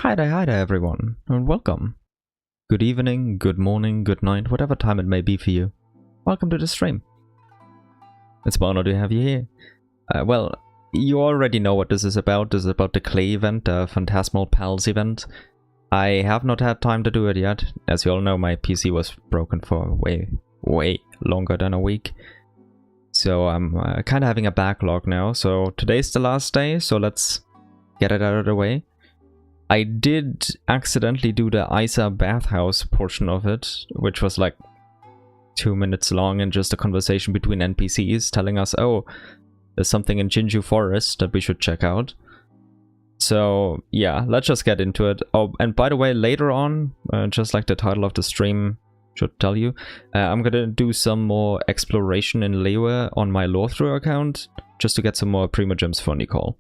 Hi there everyone, and welcome. Good evening, good morning, good night, whatever time it may be for you. Welcome to the stream. It's an honor to have you here. Well, you already know what this is about. This is about the Klee event, the Phantasmal Pals event. I have not had time to do it yet. As you all know, my PC was broken for way longer than a week. So I'm kind of having a backlog now. So today's the last day, so let's get it out of the way. I did accidentally do the Isa bathhouse portion of it, which was like 2 minutes long and just a conversation between NPCs telling us, oh, there's something in Jinju Forest that we should check out. So yeah, let's just get into it. Oh, and by the way, later on, just like the title of the stream should tell you, I'm gonna do some more exploration in Liyue on my Lorethrough account, just to get some more Primo Gems for Nicole.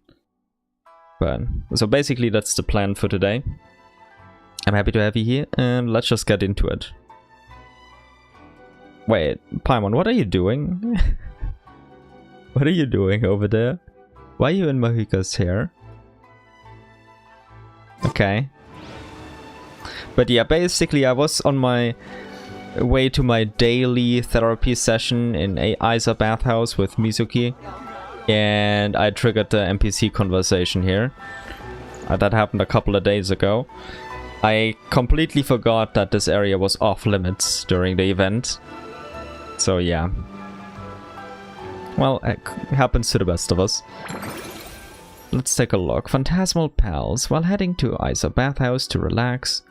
But, so basically that's the plan for today. I'm happy to have you here, and let's just get into it. Wait, Paimon, what are you doing? What are you doing over there? Why are you in Mahika's hair? Okay. But yeah, basically I was on my way to my daily therapy session in a Isa bathhouse with Mizuki. And I triggered the NPC conversation here. That happened a couple of days ago. I completely forgot that this area was off limits during the event. So yeah. Well, it happens to the best of us. Let's take a look. Phantasmal Pals. While heading to Isa bathhouse to relax,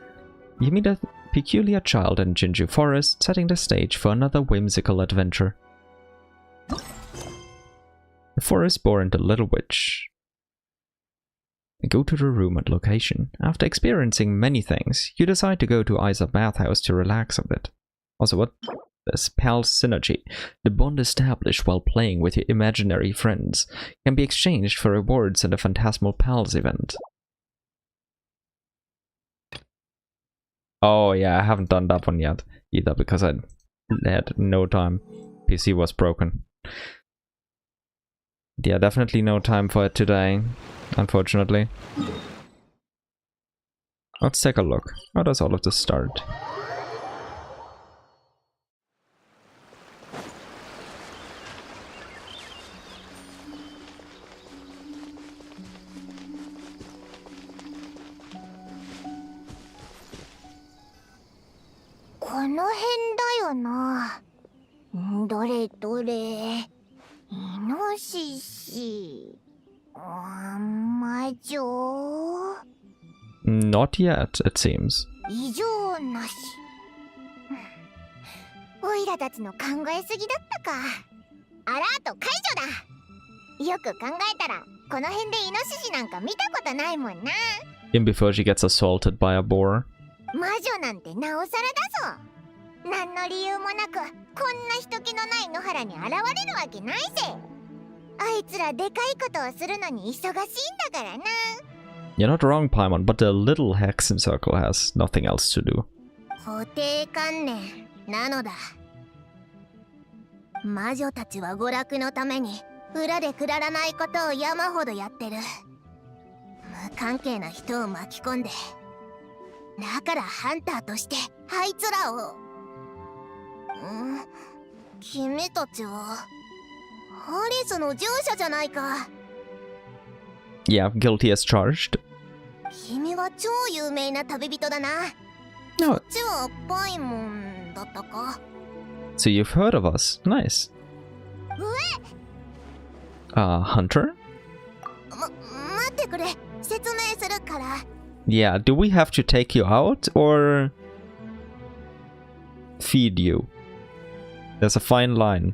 you meet a peculiar child in Jinju Forest, setting the stage for another whimsical adventure. The forest born the little witch. Go to the room and location. After experiencing many things, you decide to go to Isa bathhouse to relax a bit. Also, what? This pal synergy. The bond established while playing with your imaginary friends can be exchanged for rewards in the Phantasmal Pals event. Oh yeah, I haven't done that one yet either because I had no time. PC was broken. Yeah, definitely no time for it today, unfortunately. Let's take a look. How does all of this start? Not yet, it seems. Even before she gets assaulted by a boar. You're not wrong, Paimon, but the little Hexen Circle has nothing else to do. Yeah, guilty as charged. No. So you've heard of us. Nice. Hunter? Yeah, do we have to take you out or feed you? There's a fine line.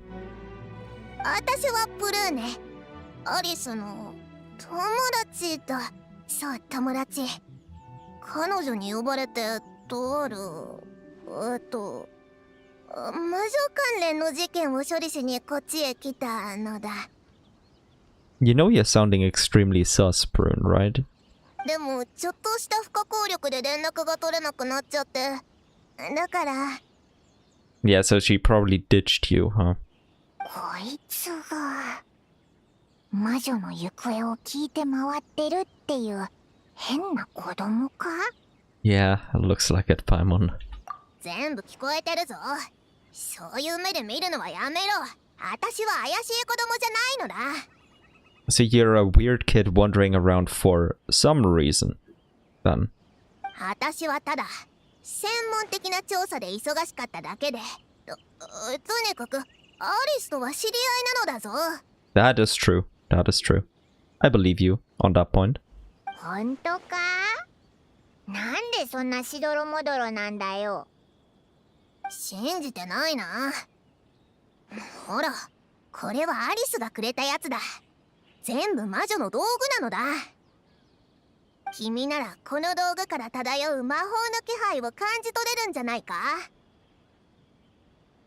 You know you're sounding extremely sus, Prune, right? Yeah, so she probably ditched you, huh? 魔女の行方を聞いて回ってるっていう変な子供か? Yeah, looks like it, Paimon. 全部聞こえてるぞ。そういう目で見るのはやめろ。私は怪しい子供じゃないのだ。So you're a weird kid wandering around for some reason, then. 私はただ専門的な調査で忙しかっただけで、とにかくアリスとは知り合いなのだぞ。That is true. That is true. I believe you on that point. 本当か？なんでそんなしどろもどろなんだよ。信じてないな。ほら、これはアリスがくれたやつだ。全部魔女の道具なのだ。君ならこの道具から漂う魔法の気配を感じ取れるんじゃないか？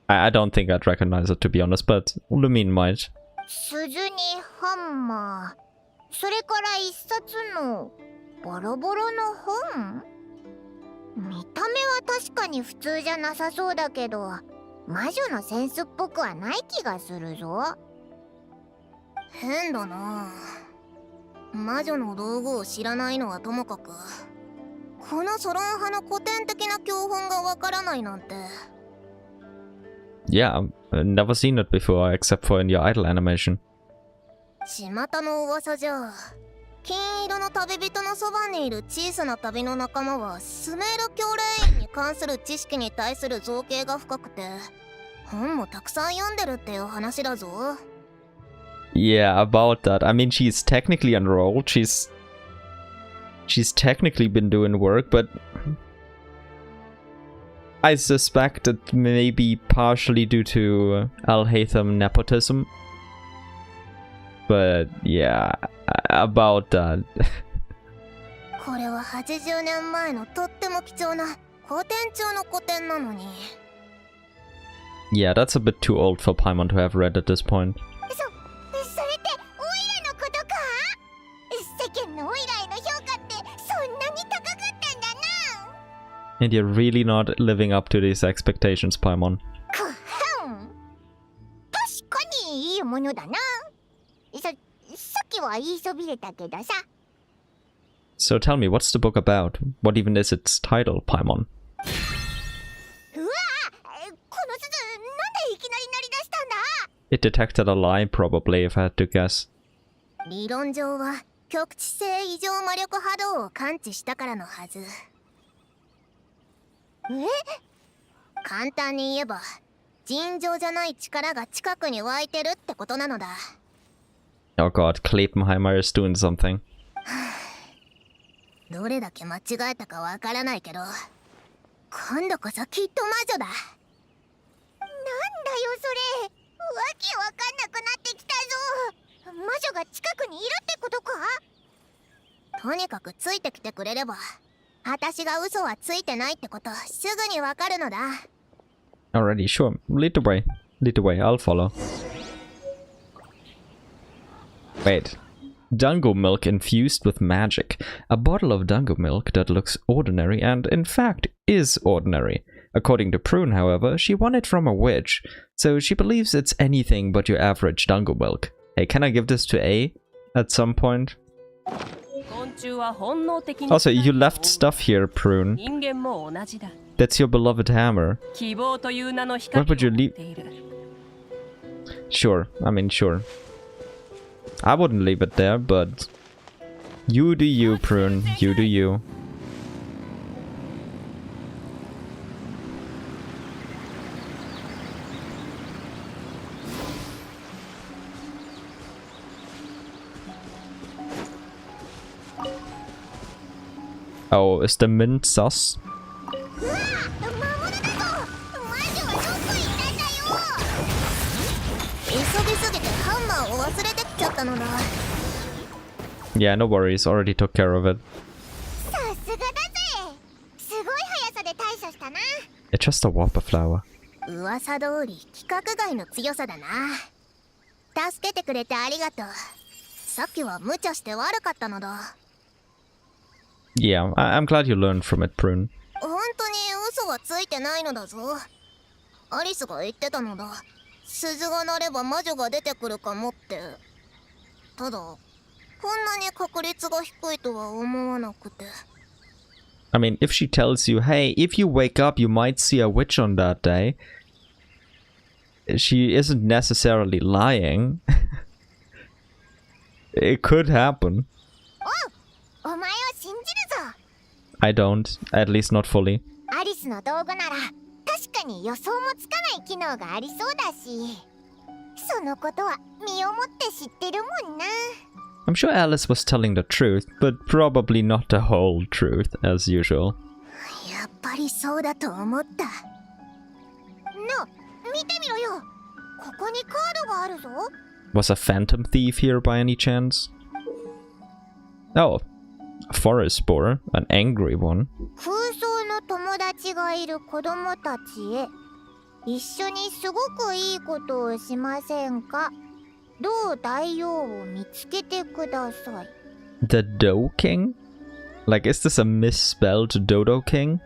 I don't think I'd recognize it, to be honest, but Lumine might. 鈴にハンマー、それから一冊のボロボロの本。見た目は確かに普通じゃなさそうだけど、魔女のセンスっぽくはない気がするぞ。変だな。魔女の道具を知らないのはともかく、このソロン派の古典的な教本がわからないなんて。Yeah, I've never seen it before, except for in your idol animation. 巷の噂じゃ、金色の旅人のそばにいる小さな旅の仲間はスメール教霊院に関する知識に対する造形が深くて、本もたくさん読んでるっていう話だぞ。Yeah, about that. I mean, she's technically enrolled. She's technically been doing work, but I suspect it may be partially due to Al-Haytham nepotism. But yeah, about that. これは80年前のとっても貴重な古典中の古典なのに。Yeah, that's a bit too old for Paimon to have read at this point. それってオイラのことか？世間のオイラへの評価ってそんなに高かったんだな。And you're really not living up to these expectations, Paimon. 確かにいいものだな。さっきは言いそびれたけどさ。So tell me, what's the book about? What even is its title, Paimon? うわ！この鈴、なんでいきなり鳴り出したんだ？ It detected a lie, probably, if I had to guess. 理論上は極地性異常魔力波動を感知したからのはず。簡単に言えば尋常じゃない力が近くに湧いてるってことなのだ。Oh god, Kleepenheimer is doing something. どれだけ間違えたかわからないけど、今度こそきっと魔女だ。なんだよそれ、わけわかんなくなってきたぞ。魔女が近くにいるってことか？とにかくついてきてくれれば、私が嘘はついてないってことすぐにわかるのだ。Alrighty, sure. Lead the way. Lead the way, I'll follow. Wait. Dango milk infused with magic. A bottle of dango milk that looks ordinary and, in fact, is ordinary. According to Prune, however, she won it from a witch, so she believes it's anything but your average dango milk. Hey, can I give this to A at some point? Also, you left stuff here, Prune. That's your beloved hammer. What would you leave? Sure, I mean, sure. I wouldn't leave it there, but you do you, Prune. You do you. Oh, is the mint sus? Yeah, no worries, already took care of it. It's just a whopper flower. 噂通り規格外の強さだな。助けてくれてありがとう。さっきは無茶して悪かったのだ。Yeah, I'm glad you learned from it, Prune. 本当に嘘はついてないのだぞ。アリスが言ってたのだ。鈴が鳴れば魔女が出てくるかもって。ただ、こんなに確率が低いとは思わなくて。I mean, if she tells you, hey, if you wake up, you might see a witch on that day, she isn't necessarily lying. It could happen. お前を信じるぞ。 I don't, at least not fully. アリスの道具なら確かに予想もつかない機能がありそうだし、そのことは身をもって知ってるもんな。 I'm sure Alice was telling the truth, but probably not the whole truth, as usual. やっぱりそうだと思った。な、見てみろよ。ここにカードがあるぞ。 Was a phantom thief here by any chance? Oh, a forest boar, an angry one. 空想の友達がいる子供たちへ、一緒にすごくいいことをしませんか。どう大王を見つけてください。 The Doe King? Like, is this a misspelled Dodo King?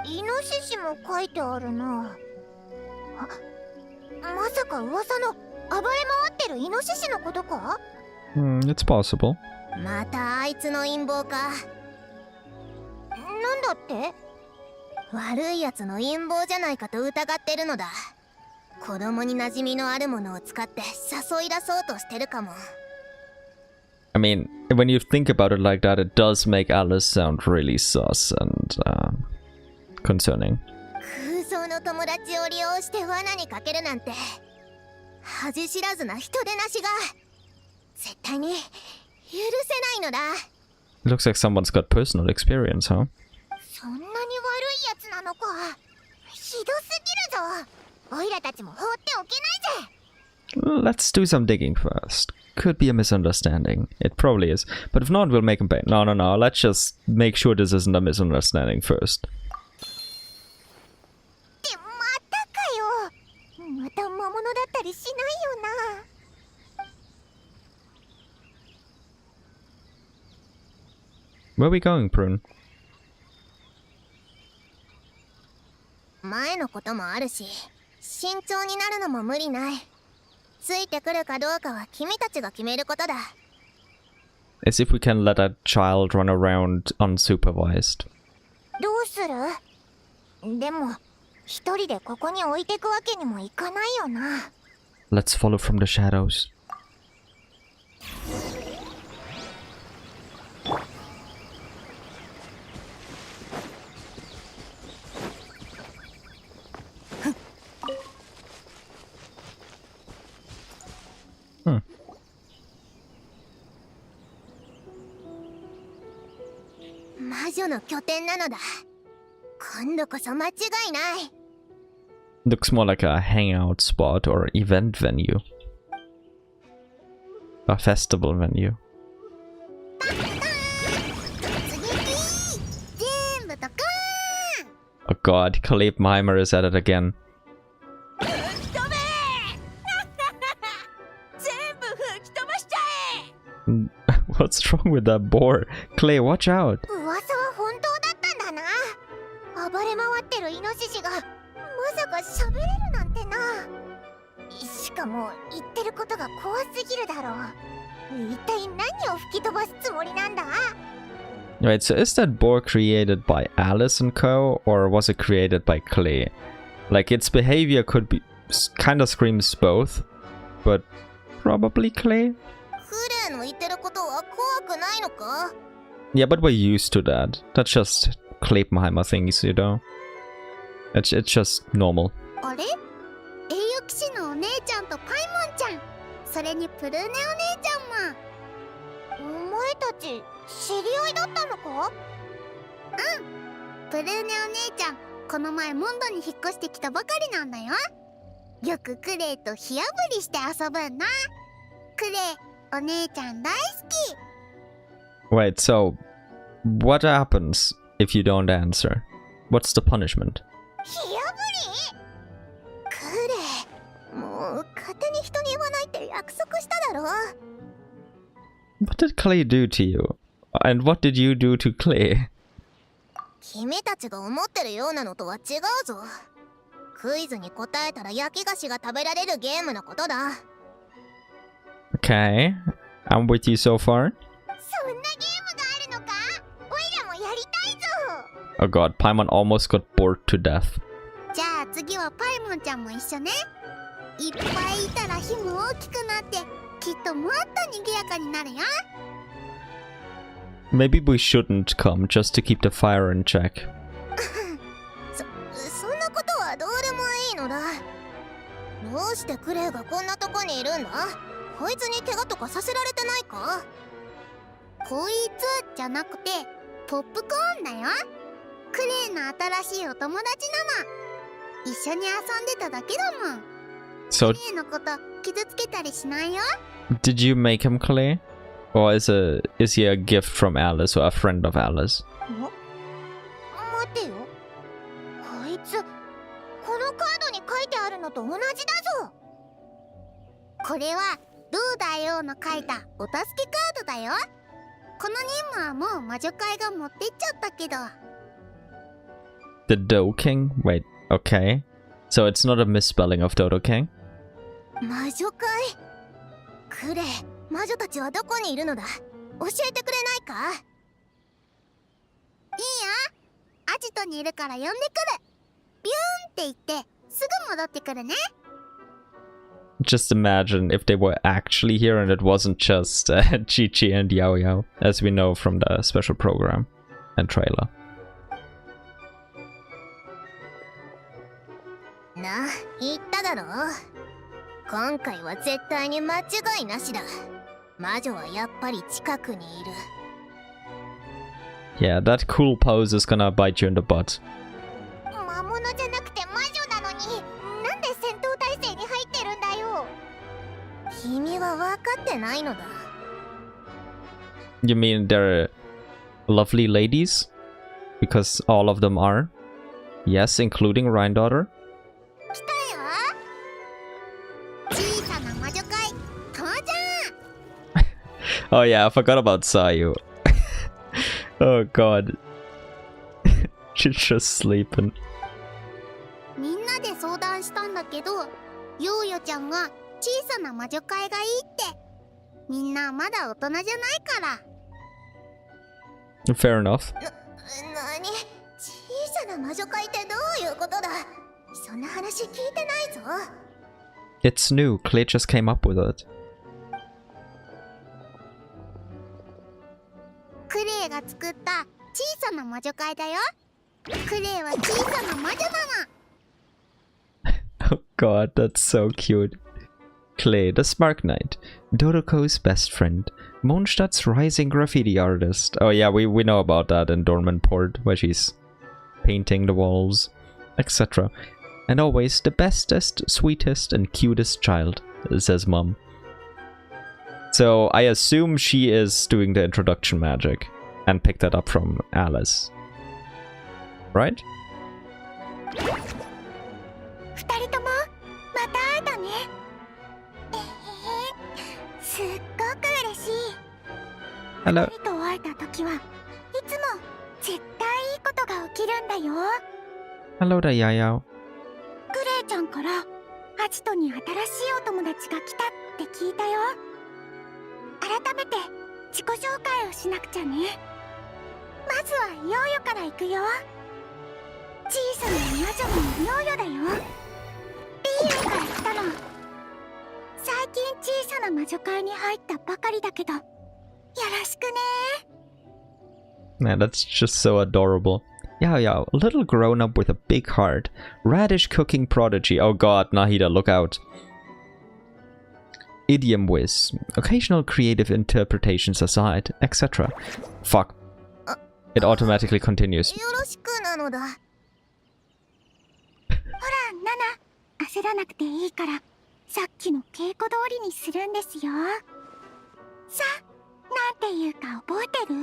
イノシシも書いてあるな。あ、まさか噂の暴れ回ってるイノシシのことか。It's possible. またあいつの陰謀か。なんだって。悪いやつの陰謀じゃないかと疑ってるのだ。子供に馴染みのあるものを使って誘い出そうとしてるかも。 I mean, when you think about it like that, it does make Alice sound really sus and concerning. 空想の友達を利用して罠にかけるなんて恥知らずな人でなしが絶対に許せないのだ。 It looks like someone's got personal experience, huh? そんなに悪いやつなのか。ひどすぎるぞ。オイラたちも放っておけないぜ。 Let's do some digging first. Could be a misunderstanding. It probably is. But if not, we'll make him pay. No. Let's just make sure this isn't a misunderstanding first. ってまたかよ。また魔物だったりしないよな。 Where are we going, Prune? 前のこともあるし、慎重になるのも無理ない。ついてくるかどうかは君たちが決めることだ。 As if we can let a child run around unsupervised. どうする？でも一人でここに置いてくわけにもいかないよな。 Let's follow from the shadows. Hmm. 魔女の拠点なのだ。今度こそ間違いない。 Looks more like a hangout spot or event venue. A festival venue. 全部とか Oh god, Kleepenheimer is at it again. ーん。吹き飛べ全部吹き飛ばしちゃえ。 What's wrong with that boar? Klee, watch out! 噂は本当だったんだな。暴れ回ってるイノシシがまさか喋れるなんてな。しかも言ってることが怖すぎるだろう。一体何を吹き飛ばすつもりなんだ。 Right, so is that boar created by Alice and Co. or was it created by Klee? Like, its behavior could be... kinda screams both, but probably Klee? クレイの言ってることは怖くないのか？ Yeah, but we're used to that. That's just Kleepenheimer things, you know? It's just normal. あれ？栄誉騎士のお姉ちゃんとパイモンちゃん、それにプルーネお姉ちゃんも。お前たち知り合いだったのか？うん、プルーネお姉ちゃん、この前モンドに引っ越してきたばかりなんだよ。よくクレイと火あぶりして遊ぶんだ。クレイ、お姉ちゃん大好き。 Wait, so... what happens if you don't answer? What's the punishment? 火あぶり？クレイ、もう勝手に人に言わないって約束しただろ。 What did Klee do to you? And what did you do to Klee? 君たちが思ってるようなのとは違うぞ。クイズに答えたら焼き菓子が食べられるゲームのことだ。 Okay. I'm with you so far. そんなゲームがあるのか？おいらもやりたいぞ。 Oh god, Paimon almost got bored to death. じゃあ次はパイモンちゃんも一緒ね。いっぱいいたら火も大きくなってきっともっと賑やかになるよ。 Maybe we shouldn't come just to keep the fire in check. そんなことはどうでもいいのだ。どうしてクレイがこんなとこにいるんだ？こいつに怪我とかさせられてないか？こいつじゃなくてポップコーンだよ。クレイの新しいお友達なの。一緒に遊んでただけだもん。 So, クレイのこと傷つけたりしないよ。 did you make him Klee? Or is he a gift from Alice or a friend of Alice? 待てよ。こいつこのカードに書いてあるのと同じだぞ。これはルー大王の書いたお助けカードだよ。この任務はもう魔女界が持ってっちゃったけど。 The Doe King? Wait, okay. So it's not a misspelling of Dodo King? 魔女界？クレイ、魔女たちはどこにいるのだ？教えてくれないか？いいよ。アジトにいるから呼んでくる。ビューンって言ってすぐ戻ってくるね。 Just imagine if they were actually here and it wasn't just Chi-Chi and Yao Yao, as we know from the special program and trailer. なあ、言っただろ。今回は絶対に間違いなしだ。魔女はやっぱり近くにいる。 Yeah, that cool pose is gonna bite you in the butt. 魔物じゃなくて魔女なのに、なんで戦闘態勢に入ってるんだよ。君は分かってないのだ。 You mean they're lovely ladies? Because all of them are? Yes, including Rhine-daughter? 来たよ。小さな魔女界登場。 Oh yeah, I forgot about Sayu. Oh god. She's just sleeping. みんなで相談したんだけど、ヨーヨちゃんが小さな魔女界がいいって。みんなまだ大人じゃないから。 Fair enough. なに？小さな魔女界ってどういうことだ？そんな話聞いてないぞ。 It's new, Klee just came up with it. クレイが作った小さな魔女界だよ。クレイは小さな魔女なの。 Oh god, that's so cute. Klee, the Spark Knight, Dodoko's best friend, Mondstadt's rising graffiti artist. Oh yeah, we know about that in Dormant Port, where she's painting the walls, etc. And always the bestest, sweetest, and cutest child, says Mom. So I assume she is doing the introduction magic and picked that up from Alice. Right? 二人ともまた会えたね。すっごく嬉しい。 Hello. 二人と会えた時はいつも絶対いいことが起きるんだよ。 Hello there, Yayao. クレイちゃんからアジトに新しいお友達が来たって聞いたよ。改めて自己紹介をしなくちゃね。まずはヨーヨから行くよ。小さな魔女のヨーヨだよ。リーユから来たの。最近小さな魔女界に入ったばかりだけどよろしくね。 Man, that's just so adorable. Yao Yao, a little grown up with a big heart. Radish cooking prodigy. Oh god, Nahida, look out. Idiom whiz. Occasional creative interpretations aside, etc. Fuck. It automatically continues. よろしくなのだ。ほら、ナナ、焦らなくていいから、さっきの稽古通りにするんですよ。さあ、なんて言うか覚えてる？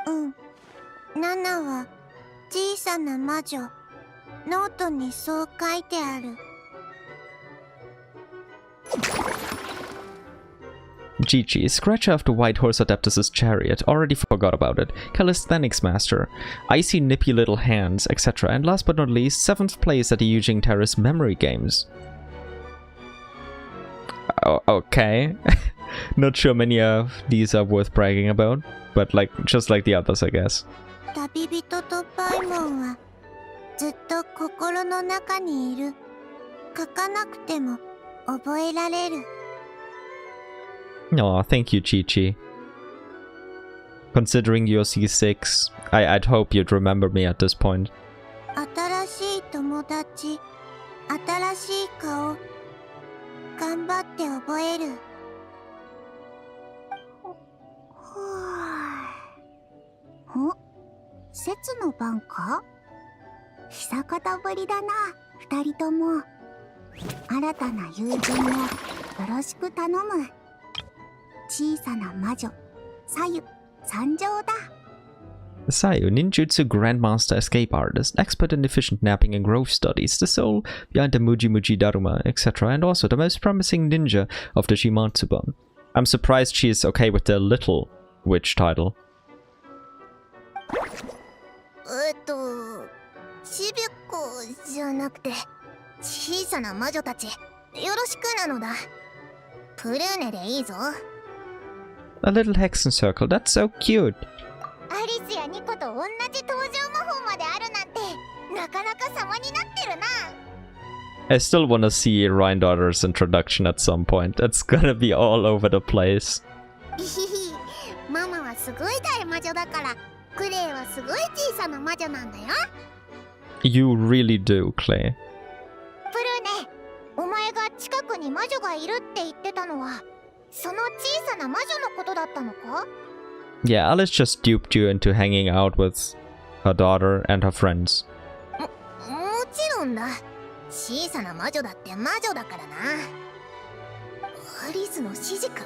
うん。ナナは小さな魔女。ノートにそう書いてある。Gigi, Scratcher of the White Horse Adeptus' chariot, already forgot about it. Calisthenics Master, Icy Nippy Little Hands, etc. And last but not least, 7th place at the Eugene Terrace Memory Games. Oh, okay. Not sure many of these are worth bragging about, but like just like the others, I guess. 旅人とパイモンはずっと心の中にいる。書かなくても覚えられる。Aw, thank you, Chi-Chi. Considering you're C6, I'd hope you'd remember me at this point. 新しい友達、新しい顔、頑張って覚える。節の番か？久方ぶりだな、二人とも。新たな友人をよろしく頼む。小さな魔女、さゆ、参上だ。Sayu, ninjutsu grandmaster escape artist, expert in efficient napping and growth studies, the soul behind the Muji Muji Daruma, etc., and also the most promising ninja of the Shimatsuban. I'm surprised she is okay with the little witch title. ちびっこじゃなくて小さな魔女たちよろしくなのだ。プルーネでいいぞ。A little hexen circle, that's so cute. アリスやニコと同じ登場魔法まであるなんてなかなか様になってるな。I still wanna see Rhindaughter's introduction at some point. It's gonna be all over the place. ママはすごい大魔女だから、クレイはすごい小さな魔女なんだよ。You really do, Klee. プルーネ、お前が近くに魔女がいるって言ってたのはその小さな魔女のことだったのか？ Yeah, Alice just duped you into hanging out with her daughter and her friends. もちろんだ。小さな魔女だって魔女だからな。アリスの指示か？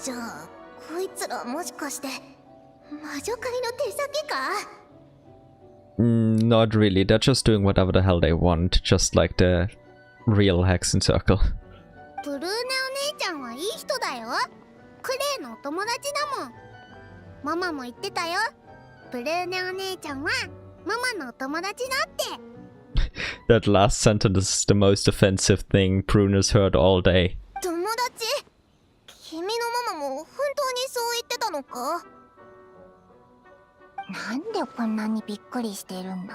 じゃあこいつらもしかして魔女界の手先か？ Not really, they're just doing whatever the hell they want, just like the real Hexen Circle. プルーネお姉ちゃんはいい人だよ。クレイのお友達だもん。ママも言ってたよ。プルーネお姉ちゃんはママのお友達だって。That last sentence is the most offensive thing Pruner's heard all day. 友達？君のママも本当にそう言ってたのか？なんでこんなにびっくりしてるんだ？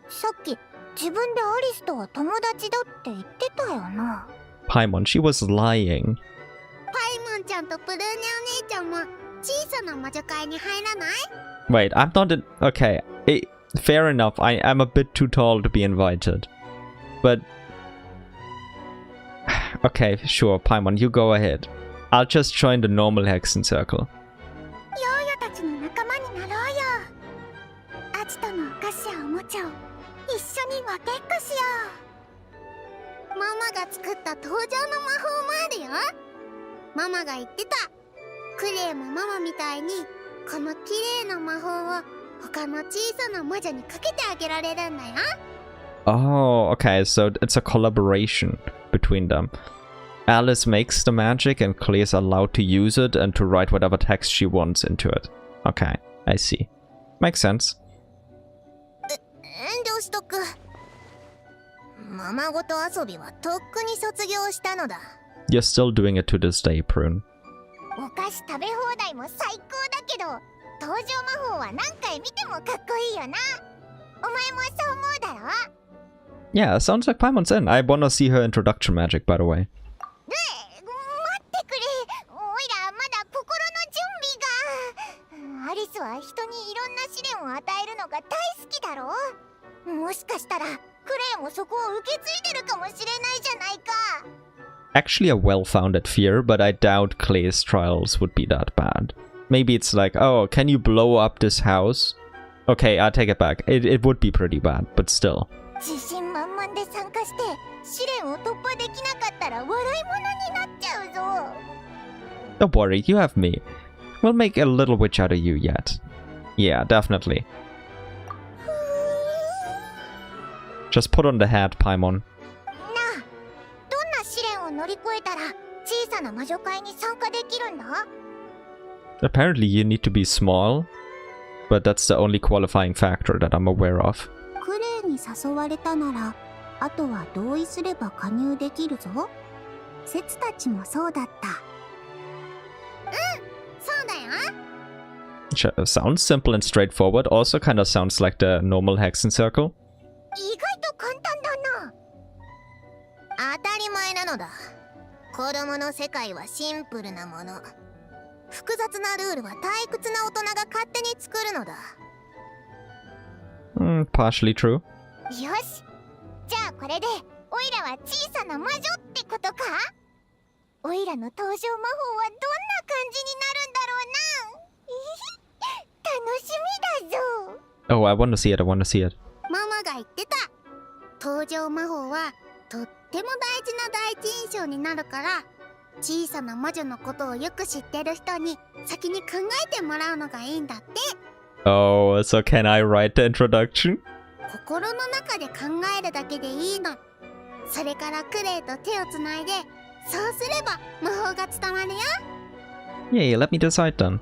さっき自分でアリスとは友達だって言ってたよな。Paimon, she was lying. パイモンちゃんとプルーネお姉ちゃんも小さな魔女界に入らない？ Wait, I'm not in... Okay, fair enough, I'm a bit too tall to be invited. But... Okay, sure, Paimon, you go ahead. I'll just join the normal Hexen Circle. ヨーヨたちの仲間になろうよ。アジトのお菓子やおもちゃを一緒に分けっこしよう。ママが作った登場の魔法もあるよ。ママが言ってた。クレイもママみたいにこの綺麗な魔法を他の小さな魔女にかけてあげられるんだよ。Oh, okay, so it's a collaboration between them. Alice makes the magic and Klee is allowed to use it and to write whatever text she wants into it. Okay, I see. Makes sense. 遠慮しとく。ママごと遊びはとっくに卒業したのだ。You're still doing it to this day, Prune. お菓子食べ放題も最高だけど、登場魔法は何回見てもかっこいいよな。お前もそう思うだろ？ Yeah, sounds like Paimon's in. I wanna see her introduction magic, by the way. 待ってくれ。おいらまだ心の準備が。アリスは人にいろんな試練を与えるのが大好きだろ？もしかしたらクレイもそこを受け継いでるかもしれないじゃないか。 Actually a well-founded fear, but I doubt Klee's trials would be that bad. Maybe it's like, oh, can you blow up this house? Okay, I take it back. It would be pretty bad, but still. 自信満々で参加して試練を突破できなかったら笑い物になっちゃうぞ。 Don't worry, you have me. We'll make a little witch out of you yet. Yeah, definitely. Just put on the hat, Paimon. なあ、どんな試練を乗り越えたら小さな魔女会に参加できるんだ？ Apparently you need to be small, but that's the only qualifying factor that I'm aware of. クレイに誘われたなら、あとは同意すれば加入できるぞ。セツたちもそうだった。which sounds simple and straightforward, also kind of sounds like the normal Hexen Circle. 意外と簡単だな。当たり前なのだ。子供の世界はシンプルなもの。複雑なルールは退屈な大人が勝手に作るのだ。Partially true. よし。じゃあこれで、オイラは小さな魔女ってことか？オイラの登場魔法はどんな感じになるんだろうな。楽しみだぞ。Oh, I want to see it, I want to see it. ママが言ってた。登場魔法はとっても大事な第一印象になるから、小さな魔女のことをよく知ってる人に先に考えてもらうのがいいんだって。Oh, so can I write the introduction? 心の中で考えるだけでいいの。それからクレイと手をつないで、そうすれば魔法が伝わるよ。Yeah, let me decide then.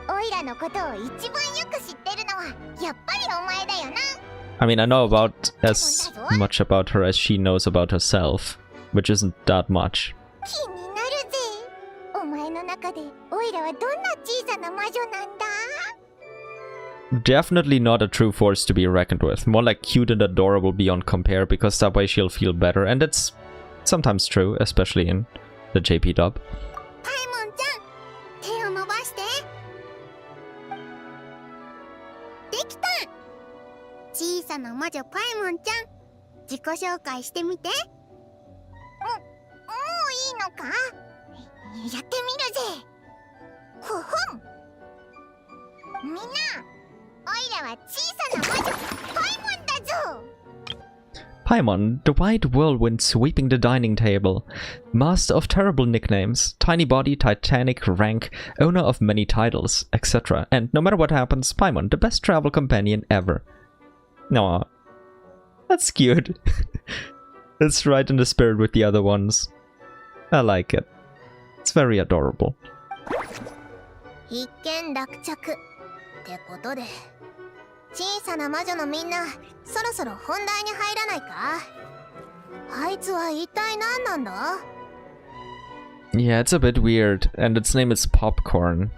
オイラのことを一番よく知ってるのはやっぱりお前だよな。I mean, I know about as much about her as she knows about herself, which isn't that much. 気になるぜ。お前の中でオイラはどんな小さな魔女なんだ？ Definitely not a true force to be reckoned with. More like cute and adorable beyond compare, because that way she'll feel better. And it's sometimes true, especially in the JP dub. パイモンちゃん、手を伸ばして。できた。小さな魔女パイモンちゃん、自己紹介してみて。もういいのか？やってみるぜ。ほほん。みんな、オイラは小さな魔女パイモンだぞ。Paimon, the white whirlwind sweeping the dining table. Master of terrible nicknames, tiny body, titanic rank, owner of many titles, etc. And no matter what happens, Paimon, the best travel companion ever. Aw, that's cute. It's right in the spirit with the other ones. I like it. It's very adorable. 一見落着ってことで、小さな魔女のみんな、そろそろ本題に入らないか？あいつは一体何なんだ？ Yeah, it's a bit weird, and its name is Popcorn.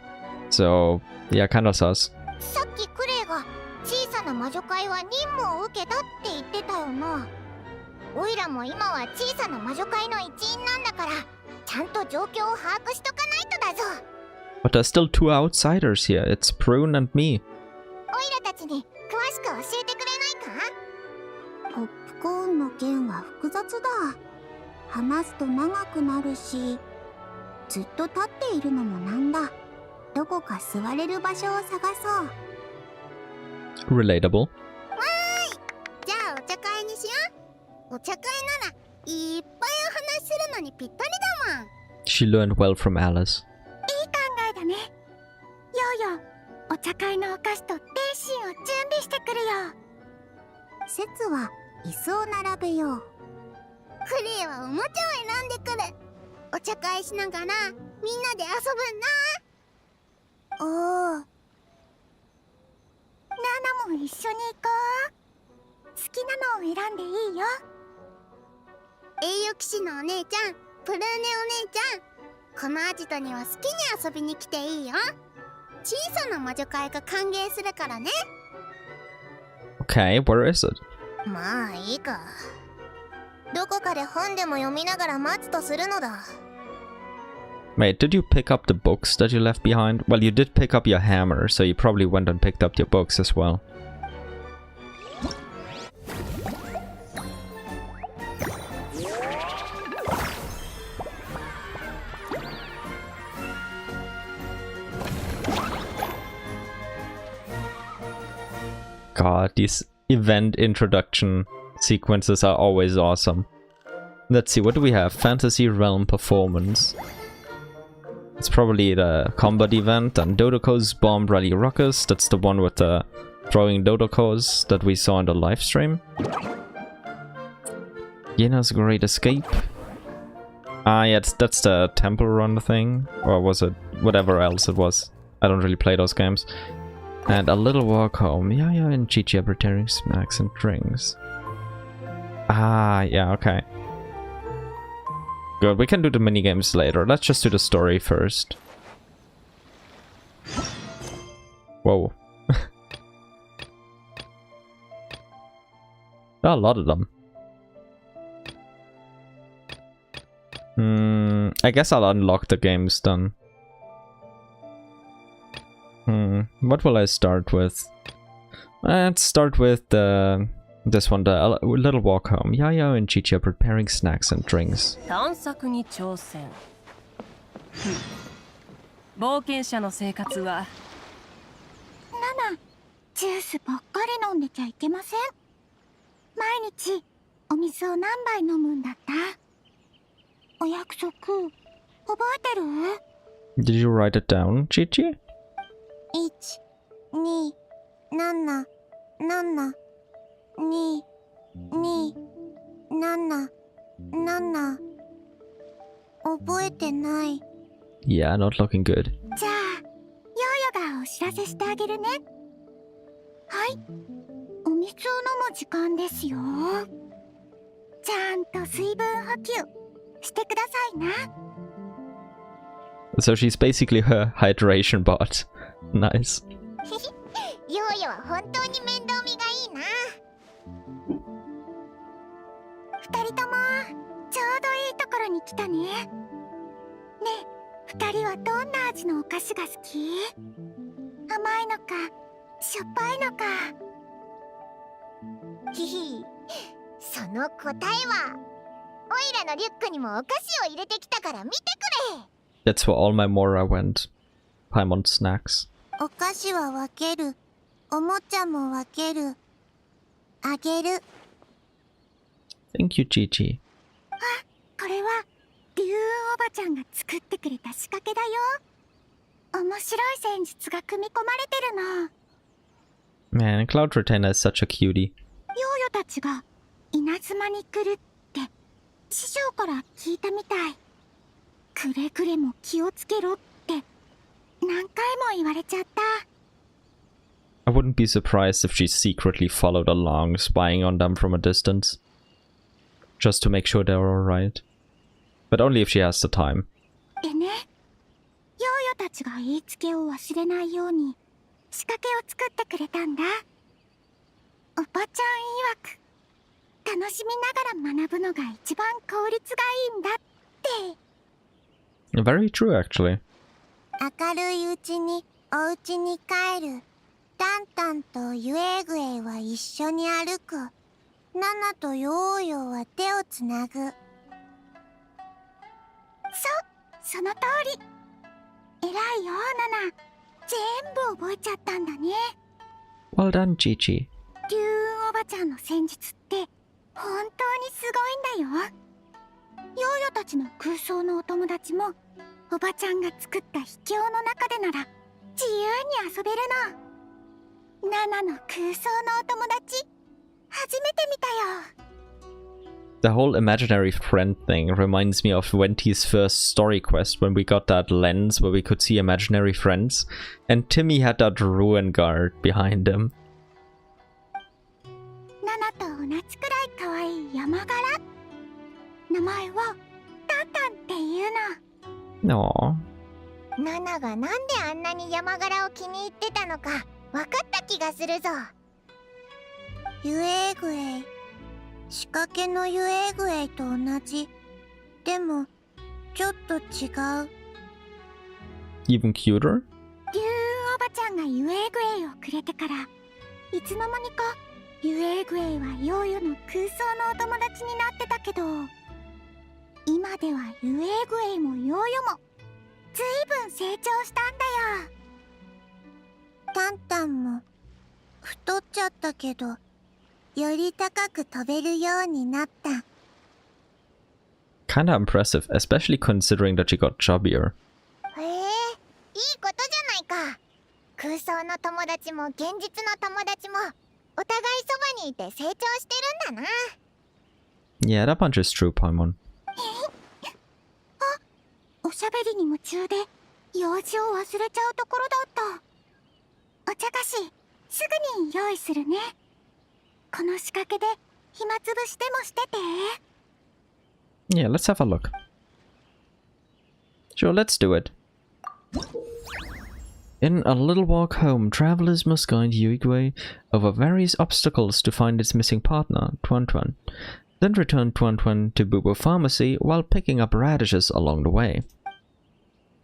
So, yeah, kind of sus. さっきクレイが小さな魔女会は任務を受けたって言ってたよな。オイラも今は小さな魔女会の一員なんだから、ちゃんと状況を把握しとかないとだぞ。But there's still two outsiders here. It's Prune and me. オイラたちに詳しく教えてくれないか？ポップコーンの件は複雑だ。話すと長くなるし、ずっと立っているのもなんだ。どこか座れる場所を探そう。Relatable. わーい。じゃあお茶会にしよう。お茶会ならいっぱいお話しするのにぴったりだもん。She learned well from Alice. いい考えだね。ヨーヨー、お茶会のお菓子と点心を準備してくるよ。節は椅子を並べよう。クレイはおもちゃを選んでくる。お茶会しながらみんなで遊ぶんな。おお。ナナも一緒に行こう。好きなのを選んでいいよ。栄誉騎士のお姉ちゃん、プルーネお姉ちゃん、このアジトには好きに遊びに来ていいよ。小さな魔女会が歓迎するからね。Okay, where is it? まあいいか。どこかで本でも読みながら待つとするのだ。Wait, did you pick up the books that you left behind? Well, you did pick up your hammer, so you probably went and picked up your books as well. God, these event introduction sequences are always awesome. Let's see, what do we have? Fantasy Realm Performance. It's probably the combat event, and Dodoko's Bomb Rally Ruckus. That's the one with the throwing Dodokos that we saw in the live stream. Yena's Great Escape. Ah, yeah, that's the Temple Run thing. Or was it whatever else it was? I don't really play those games. And a little walk home. Yeah, and Chichi are preparing snacks and drinks. Ah, yeah, okay. Good, we can do the minigames later. Let's just do the story first. Whoa. There are a lot of them. I guess I'll unlock the games then. What will I start with? Let's start with this one, the little walk home. Yayo and Chichi are preparing snacks and drinks. 探索に挑戦。冒険者の生活は。ジュースばっかり飲んでちゃいけません。毎日お水を何杯飲むんだった？お約束覚えてる？ Did you write it down, Chichi? 1,2,7,2,2,7,7覚えてない。Yeah, not looking good. じゃあ、ヨーヨがお知らせしてあげるね。はい、お水を飲む時間ですよ。ちゃんと水分補給してくださいな。So she's basically her hydration bot. Nice. ヨーヨは本当に面倒見がいいな。二人ともちょうどいいところに来たね。ねえ、二人はどんな味のお菓子が好き？甘いのかしょっぱいのか。ひひ、その答えはオイラのリュックにもお菓子を入れてきたから見てくれ。That's where all my Mora went. Paimon snacks. お菓子は分ける。おもちゃも分ける。あげる。Thank you, Chichi. あ、これはリュウおばちゃんが作ってくれた仕掛けだよ。面白い戦術が組み込まれてるの。Man, Cloud Retainer is such a cutie. ヨーヨたちが稲妻に来るって師匠から聞いたみたい。くれぐれも気をつけろって何回も言われちゃった。I wouldn't be surprised if she secretly followed along, spying on them from a distance. Just to make sure they're alright. But only if she has the time. でね、ヨーヨたちが言いつけを忘れないように仕掛けを作ってくれたんだ。おばちゃん曰く楽しみながら学ぶのが一番効率がいいんだって。Very true, actually. 明るいうちにお家に帰る。タンタンとユエグエは一緒に歩く。ナナとヨーヨは手をつなぐ。その通り。偉いよ、ナナ。全部覚えちゃったんだね。Well done, Chichi. リュウおばちゃんの戦術って本当にすごいんだよ。ヨーヨたちの空想のお友達もおばちゃんが作った秘境の中でなら自由に遊べるの。ナナの空想のお友達初めて見たよ。The whole imaginary friend thing reminds me of Wenty's first story quest when we got that lens where we could see imaginary friends, and Timmy had that ruin guard behind him. ナナと同じくらい可愛い山柄。名前はタンタンっていうの。Aww. ナナがなんであんなに山柄を気に入ってたのか分かった気がするぞ。ユエグエイ、仕掛けのユエグエイと同じ。でもちょっと違う。 Even cuter? リュウおばちゃんがユエグエイをくれてからいつの間にかユエグエイはヨーヨの空想のお友達になってたけど、今ではユエグエイもヨーヨもずいぶん成長したんだよ。タンタンも太っちゃったけどより高く飛べるようになった。Kinda impressive, especially considering that she got chubbier. へえ、いいことじゃないか。空想の友達も現実の友達もお互いそばにいて成長してるんだな。Yeah, that bunch is true, Paimon. あ、おしゃべりに夢中で用事を忘れちゃうところだった。お茶菓子すぐに用意するね。この仕掛けで暇つぶしでもしてて。Yeah, let's have a look. Sure, let's do it. In a little walk home, travelers must guide Liyue over various obstacles to find its missing partner, Tuan, then return Tuan to Bubo Pharmacy while picking up radishes along the way.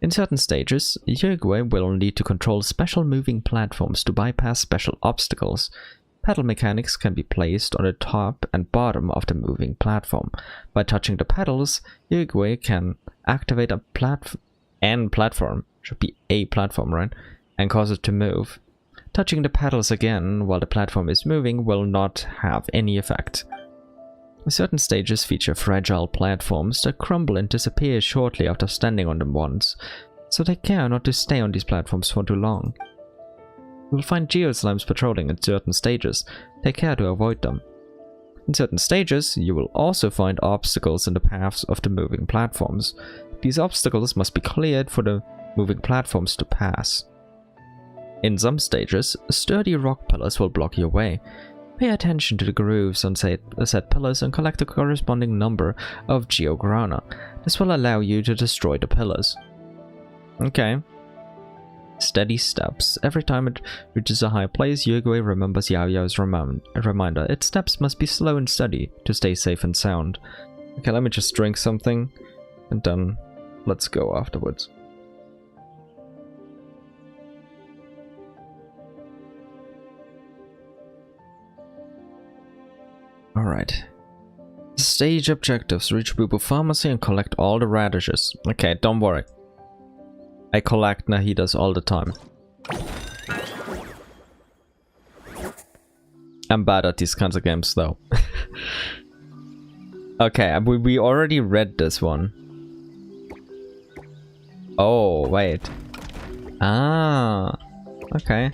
In certain stages, Liyue will need to control special moving platforms to bypass special obstacles. Pedal mechanics can be placed on the top and bottom of the moving platform. By touching the pedals, Liyue can activate a platform, should be a platform, right? And cause it to move. Touching the pedals again while the platform is moving will not have any effect. Certain stages feature fragile platforms that crumble and disappear shortly after standing on them once, so take care not to stay on these platforms for too long. You will find geoslimes patrolling in certain stages, take care to avoid them. In certain stages, you will also find obstacles in the paths of the moving platforms. These obstacles must be cleared for the moving platforms to pass. In some stages, sturdy rock pillars will block your way. Pay attention to the grooves on said pillars and collect the corresponding number of geograna. This will allow you to destroy the pillars. Okay. Steady steps. Every time it reaches a high place, Liyue remembers Yao Yao's reminder. Its steps must be slow and steady to stay safe and sound. Okay, let me just drink something and then let's go afterwards. Alright. Stage objectives. Reach Bubo Pharmacy and collect all the radishes. Okay, don't worry. I collect Nahidas all the time. I'm bad at these kinds of games though. Okay, we already read this one. Oh, wait. Ah, okay.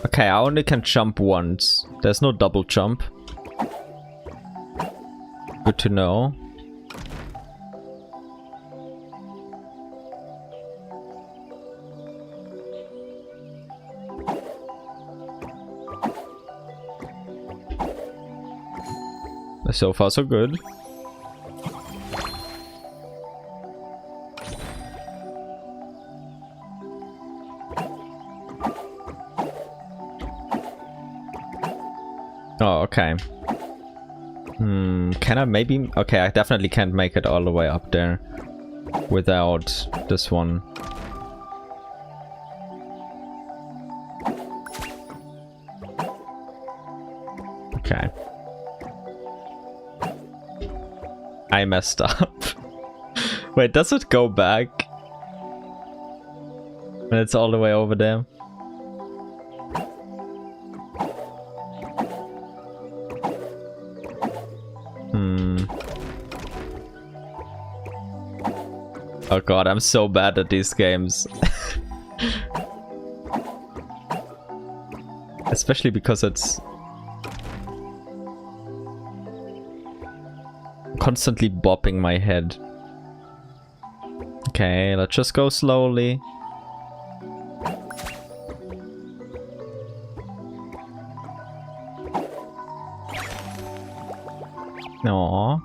Okay, I only can jump once. There's no double jump. Good to know. So far, so good. Oh, okay. Can I maybe... Okay, I definitely can't make it all the way up there without this one. Okay. I messed up. Wait, does it go back when it's all the way over there? Oh god, I'm so bad at these games. Especially because it's constantly bopping my head. Okay, let's just go slowly. Aww.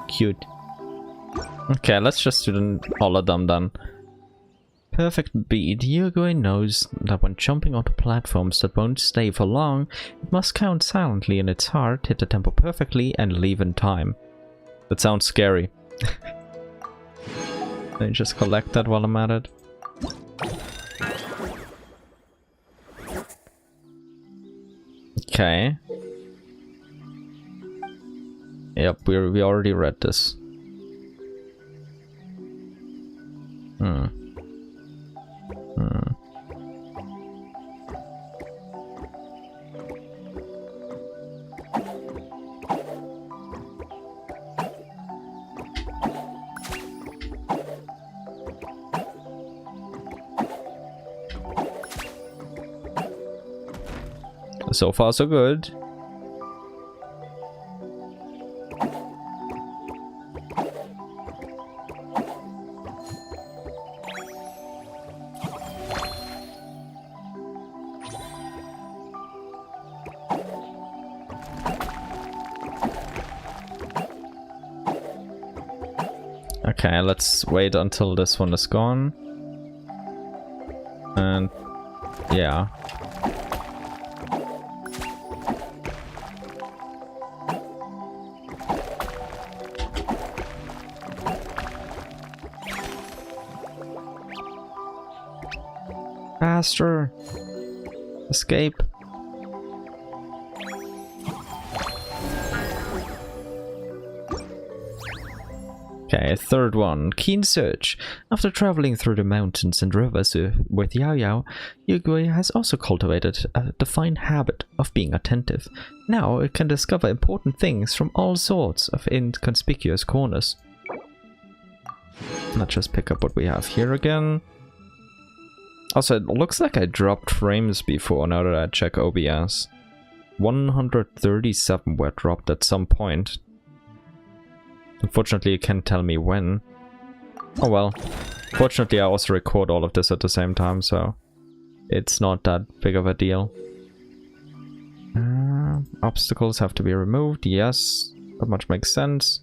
Cute. Okay, let's just do all of them then. Perfect beat. Liyue knows that when jumping onto platforms that won't stay for long, it must count silently in its heart, hit the tempo perfectly, and leave in time. That sounds scary. Let me just collect that while I'm at it. Okay. Yep, we already read this. So far, so good. Okay, let's wait until this one is gone. And yeah. Faster! Escape! Okay, third one. Keen search. After traveling through the mountains and rivers with Yao Yao, Liyue has also cultivated a defined habit of being attentive. Now it can discover important things from all sorts of inconspicuous corners. Let's just pick up what we have here again. Also, it looks like I dropped frames before now that I check OBS. 137 were dropped at some point. Unfortunately, you can't tell me when. Oh well. Fortunately, I also record all of this at the same time, so it's not that big of a deal. Obstacles have to be removed, yes. That much makes sense.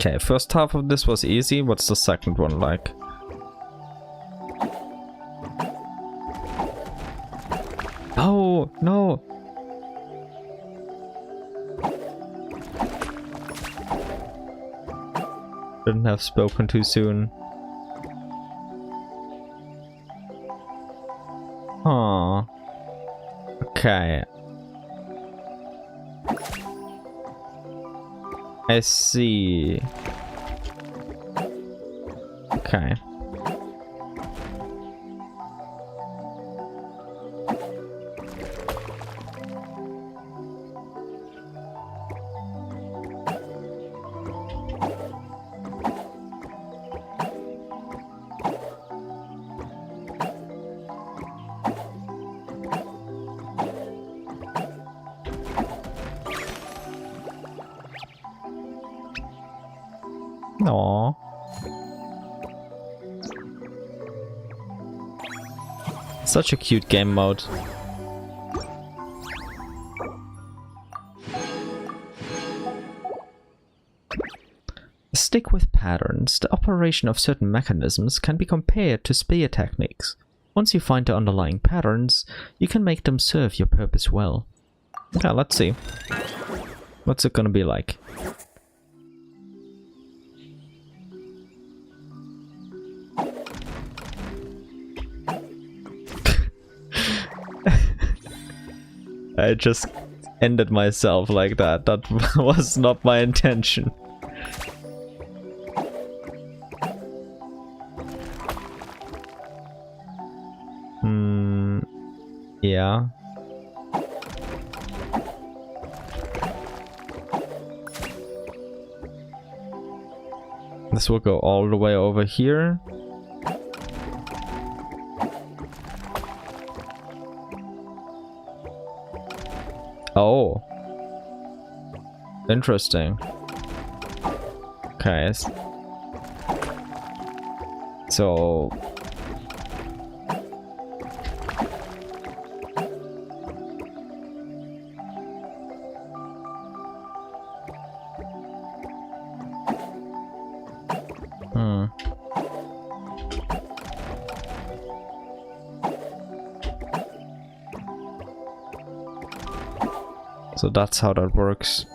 Okay, first half of this was easy. What's the second one like? Oh, no! Shouldn't have spoken too soon. Aww. Okay. I see. Okay. Aww. Such a cute game mode. Stick with patterns. The operation of certain mechanisms can be compared to spear techniques. Once you find the underlying patterns, you can make them serve your purpose well. Okay, let's see. What's it gonna be like? I just ended myself like that. That was not my intention. Yeah. This will go all the way over here. Oh. Interesting. Okay. So... So that's how that works.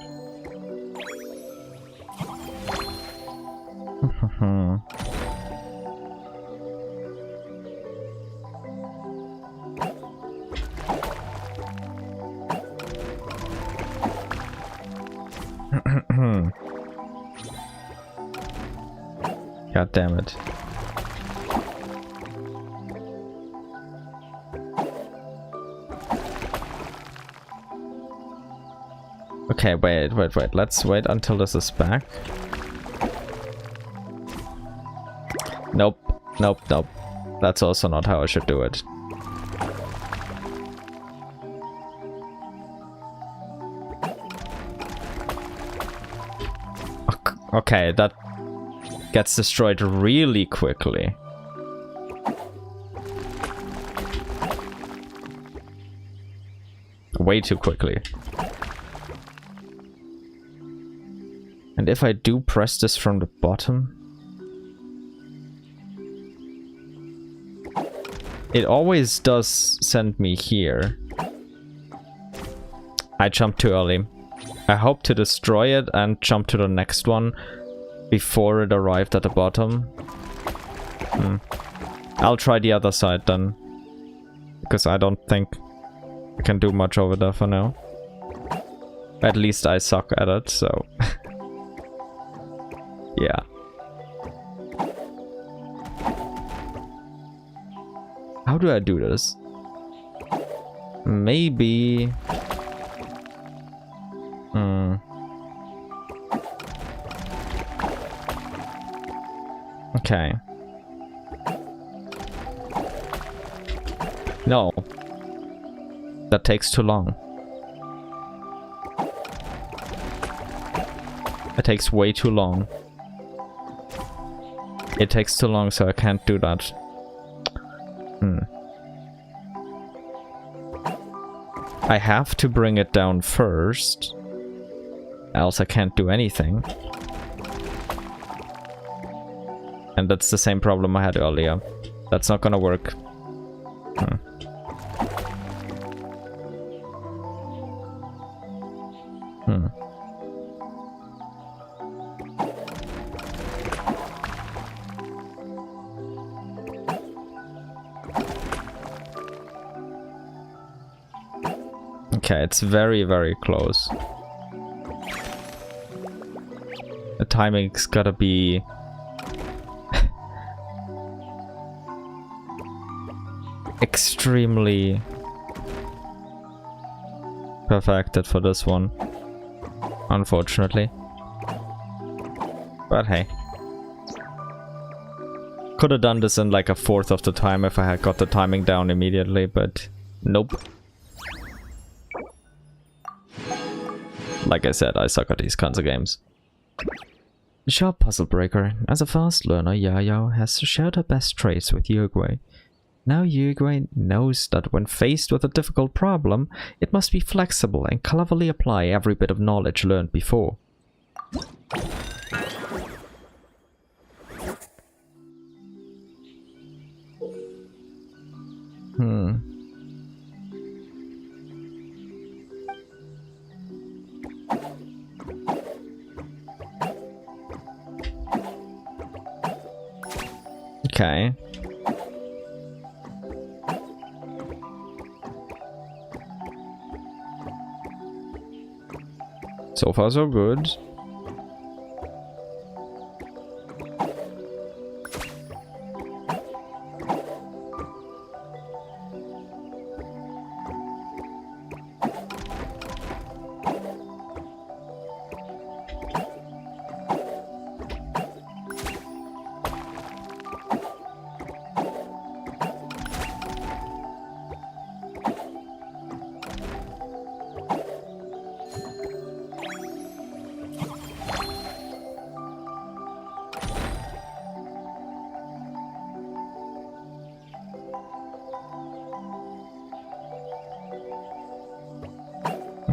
God damn it. Okay, wait. Let's wait until this is back. Nope. That's also not how I should do it. Okay, that gets destroyed really quickly. Way too quickly. And if I do press this from the bottom, it always does send me here. I jumped too early. I hope to destroy it and jump to the next one before it arrived at the bottom. I'll try the other side then, because I don't think I can do much over there for now. At least I suck at it, so... yeah. How do I do this? Maybe... Okay. No. That takes too long. It takes way too long. It takes too long, so I can't do that. I have to bring it down first, else I can't do anything. And that's the same problem I had earlier. That's not gonna work. Okay, it's very, very close. The timing's gotta be... extremely perfected for this one, unfortunately. But hey. Could have done this in like a fourth of the time if I had got the timing down immediately, but nope. Like I said, I suck at these kinds of games. Sharp puzzle breaker. As a fast learner, Yayo has shared her best traits with Liyue. Now Liyue knows that when faced with a difficult problem, it must be flexible and cleverly apply every bit of knowledge learned before. Okay. So far so good.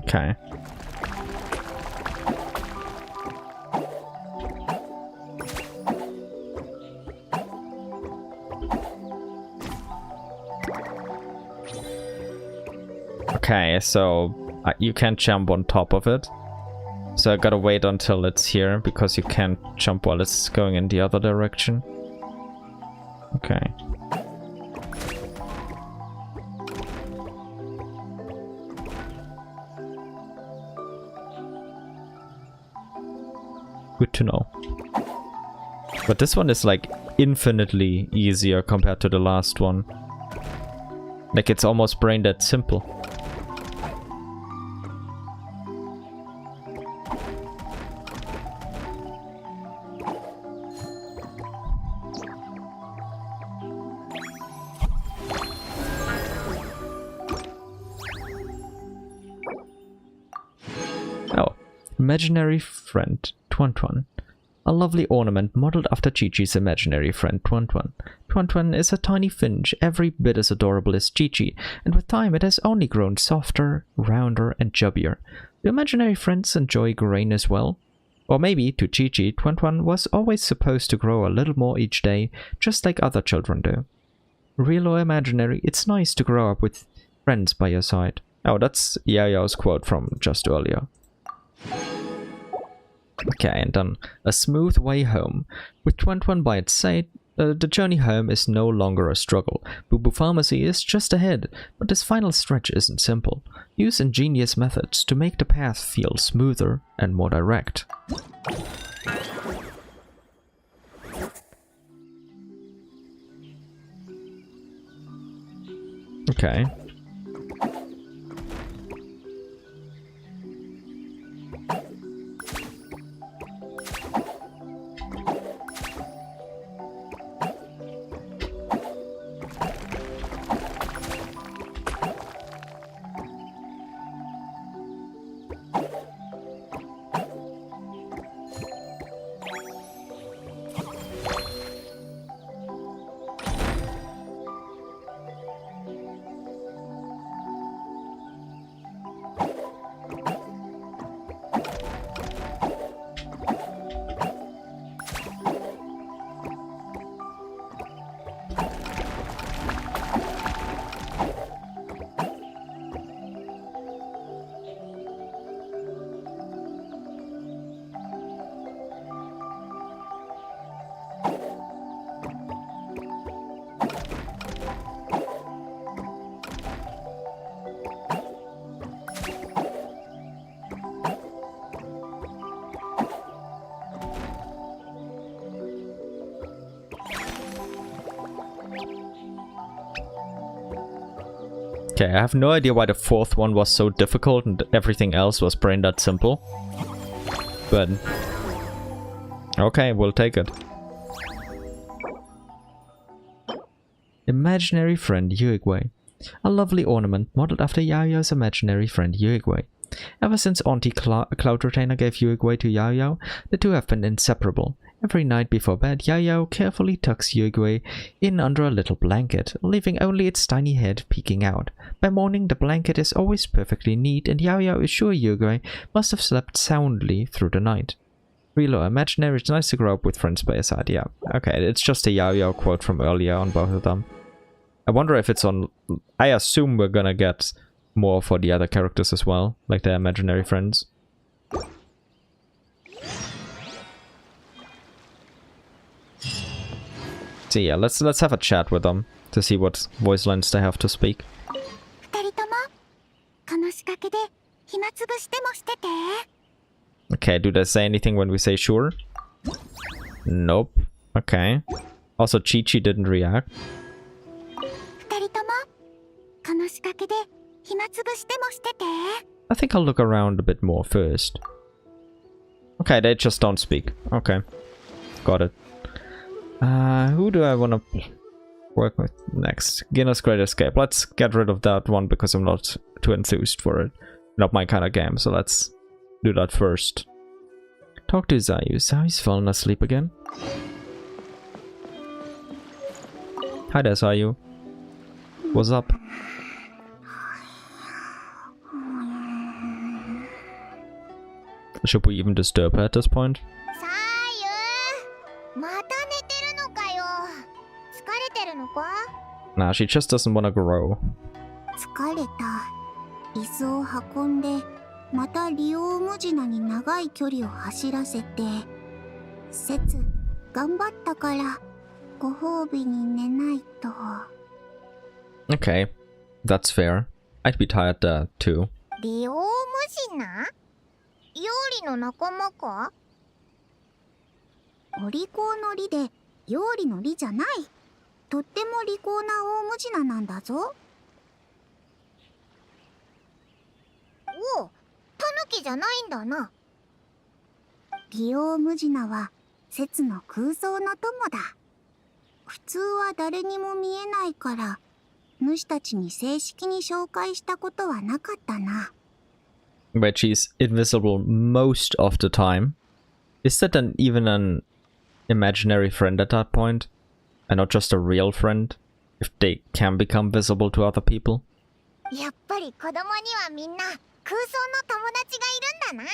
Okay. Okay, so you can't jump on top of it. So I gotta wait until it's here, because you can't jump while it's going in the other direction. Okay. Good to know. But this one is like infinitely easier compared to the last one. Like it's almost brain dead simple. Imaginary friend, Tuan. A lovely ornament modeled after Chi-Chi's imaginary friend, Tuan. Tuan is a tiny finch, every bit as adorable as Chi-Chi, and with time it has only grown softer, rounder, and chubbier. Do imaginary friends enjoy growing as well? Or maybe, to Chi-Chi, Tuan was always supposed to grow a little more each day, just like other children do. Real or imaginary, it's nice to grow up with friends by your side. Oh, that's Yao's quote from just earlier. Okay, and then a smooth way home. With Tuan by its side, the journey home is no longer a struggle. Boo Boo Pharmacy is just ahead, but this final stretch isn't simple. Use ingenious methods to make the path feel smoother and more direct. Okay. Okay, I have no idea why the fourth one was so difficult and everything else was brain dead simple. But okay, we'll take it. Imaginary friend Liyue. A lovely ornament modeled after Yao's imaginary friend Liyue. Ever since Auntie Cloud Retainer gave Liyue to Yao, the two have been inseparable. Every night before bed, Yao carefully tucks Liyue in under a little blanket, leaving only its tiny head peeking out. By morning, the blanket is always perfectly neat, and Yao is sure Liyue must have slept soundly through the night. Real or imaginary, it's nice to grow up with friends by your side, yeah. Okay, it's just a Yao quote from earlier on both of them. I wonder if it's on... I assume we're gonna get more for the other characters as well, like their imaginary friends. So yeah, let's have a chat with them to see what voice lines they have to speak. Okay, do they say anything when we say sure? Nope. Okay. Also, Chi-Chi didn't react. I think I'll look around a bit more first. Okay, they just don't speak. Okay. Got it. Who do I want to work with next? Guinness Great Escape. Let's get rid of that one because I'm not too enthused for it. Not my kind of game, so let's do that first. Talk to Zayu. Zayu's fallen asleep again. Hi there, Zayu. What's up? Should we even disturb her at this point? Nah, she just doesn't want to grow. Okay, that's fair. I'd be tired there too. 料理の仲間か？お利口の利で料理の利じゃない。とっても利口なオウムジナなんだぞ。おお、タヌキじゃないんだな。リオウムジナは節の空想の友だ。普通は誰にも見えないから、主たちに正式に紹介したことはなかったな。where she's invisible most of the time. Is that then even an imaginary friend at that point? And not just a real friend? If they can become visible to other people? やっぱり子供にはみんな空想の友達がいるんだな。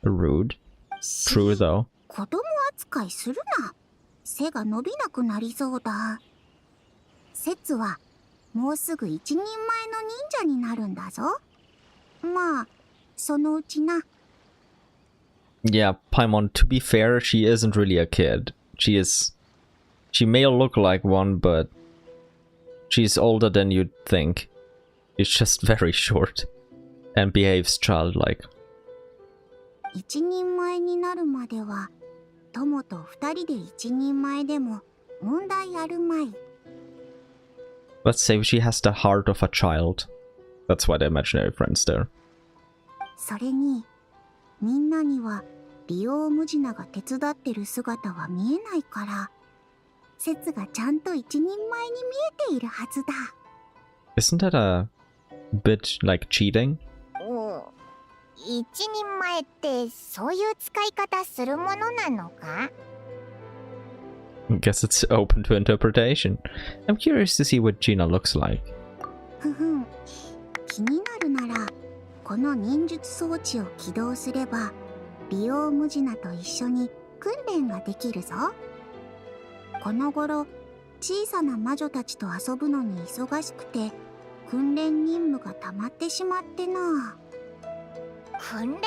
Rude. True though. 子供扱いするな。背が伸びなくなりそうだ。節はもうすぐ一人前の忍者になるんだぞ。まあ、そのうちな。Yeah, Paimon, to be fair, she isn't really a kid. She may look like one, but she's older than you'd think. She's just very short and behaves childlike. 一人前になるまでは、友と二人で一人前でも問題あるまい。Let's say she has the heart of a child. That's why the imaginary friend's there. それに、みんなには利用無地なが手伝ってる姿は見えないから、節がちゃんと一人前に見えているはずだ。Isn't that a bit like cheating? 一人前ってそういう使い方するものなのか? I guess it's open to interpretation. I'm curious to see what Gina looks like. ふふん、気になるなら、この忍術装置を起動すれば、利用無地なと一緒に訓練ができるぞ。この頃、小さな魔女たちと遊ぶのに忙しくて、訓練任務が溜まってしまってな。訓練任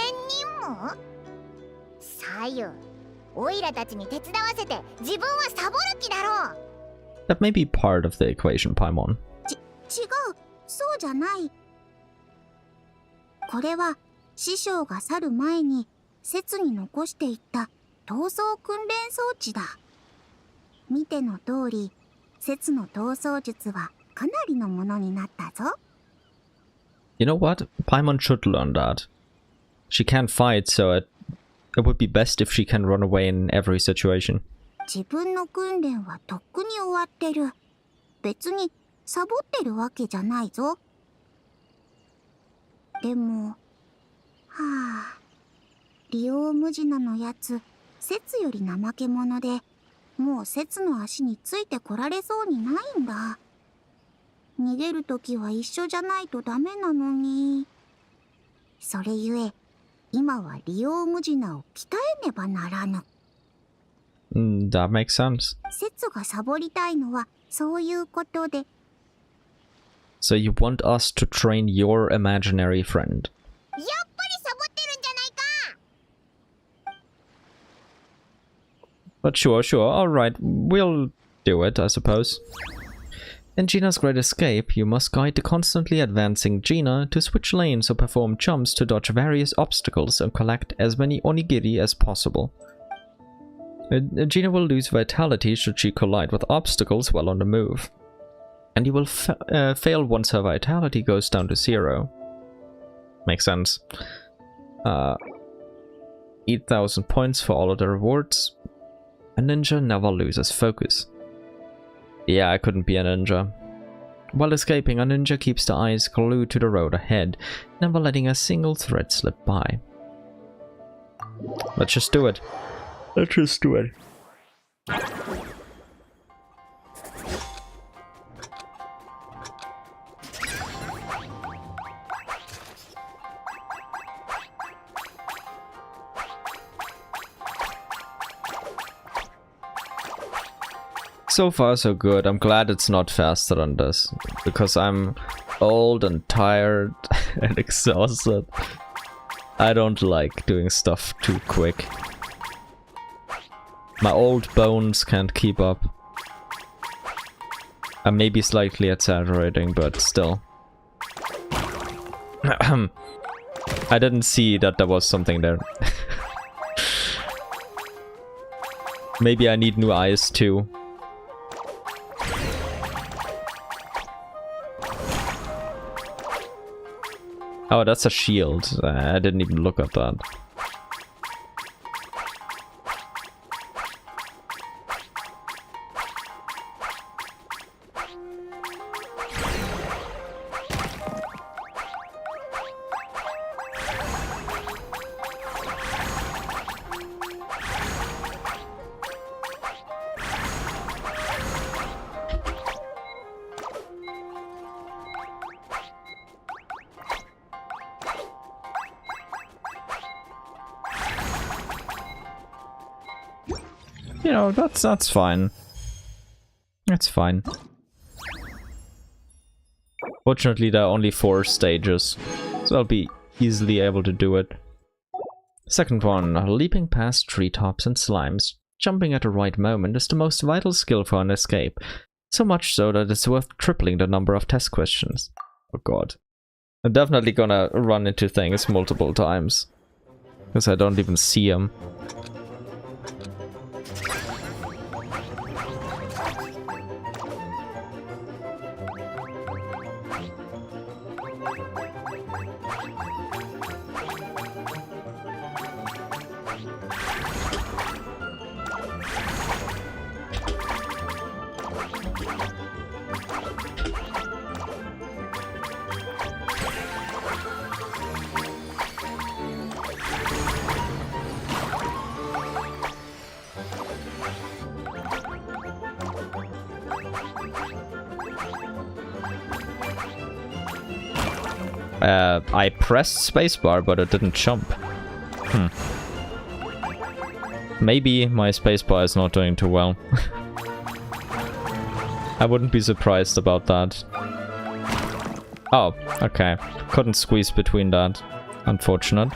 務？左右、オイラたちに手伝わせて自分はサボる気だろう。That may be part of the equation, Paimon. 違う、そうじゃない。これは師匠が去る前に節に残していった闘争訓練装置だ。見ての通り、節の闘争術はかなりのものになったぞ。You know what? Paimon should learn that. She can't fight, so it would be best if she can run away in every situation. 自分の訓練はとっくに終わってる。別にサボってるわけじゃないぞ。でも、はあ、利用無地なのやつ、節より怠け者で、もう節の足についてこられそうにないんだ。逃げるときは一緒じゃないとダメなのに。それゆえ、今は利用無地なを鍛えねばならぬ。That makes sense. 節がサボりたいのはそういうことで。So you want us to train your imaginary friend? やっぱりサボってるんじゃないか。 But sure, alright, we'll do it, I suppose. In Gina's Great Escape, you must guide the constantly advancing Gina to switch lanes or perform jumps to dodge various obstacles and collect as many onigiri as possible. Gina will lose vitality should she collide with obstacles while on the move. And you will fail once her vitality goes down to 0. Makes sense. 8,000 points for all of the rewards. A ninja never loses focus. Yeah, I couldn't be a ninja. While escaping, a ninja keeps their eyes glued to the road ahead, never letting a single thread slip by. Let's just do it. So far so good. I'm glad it's not faster than this, because I'm old and tired and exhausted. I don't like doing stuff too quick. My old bones can't keep up. I may be slightly exaggerating, but still. I didn't see that there was something there. Maybe I need new eyes too. Oh, that's a shield. I didn't even look at that. you know, that's fine. That's fine. Fortunately, there are only 4 stages, so I'll be easily able to do it. Second one, leaping past treetops and slimes. Jumping at the right moment is the most vital skill for an escape. So much so that it's worth tripling the number of test questions. Oh god. I'm definitely gonna run into things multiple times. Because I don't even see them. I pressed spacebar, but it didn't jump. Maybe my spacebar is not doing too well. I wouldn't be surprised about that. Oh, okay. Couldn't squeeze between that. Unfortunate.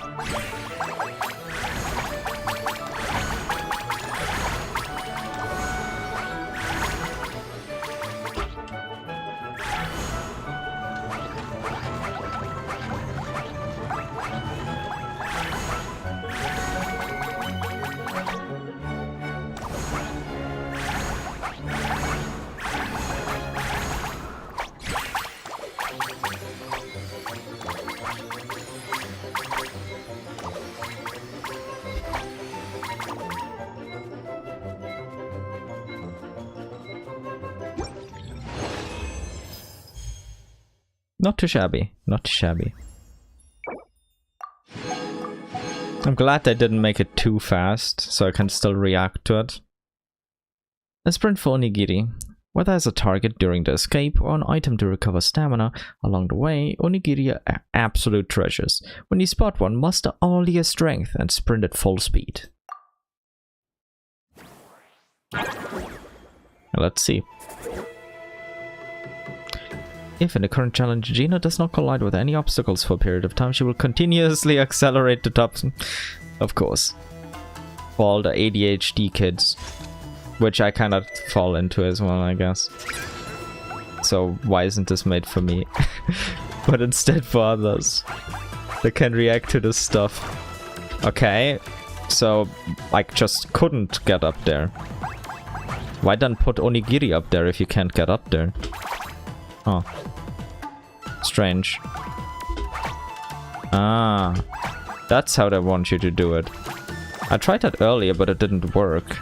Not too shabby, not too shabby. I'm glad they didn't make it too fast, so I can still react to it. A sprint for onigiri. Whether as a target during the escape or an item to recover stamina along the way, onigiri are absolute treasures. When you spot one, muster all your strength and sprint at full speed. Let's see. If in the current challenge Gina does not collide with any obstacles for a period of time, she will continuously accelerate the top. Of course. For all the ADHD kids. Which I cannot fall into as well, I guess. So why isn't this made for me? But instead for others. They can react to this stuff. Okay. So I just couldn't get up there. Why then put onigiri up there if you can't get up there? Oh. Strange. Ah. That's how they want you to do it. I tried that earlier, but it didn't work.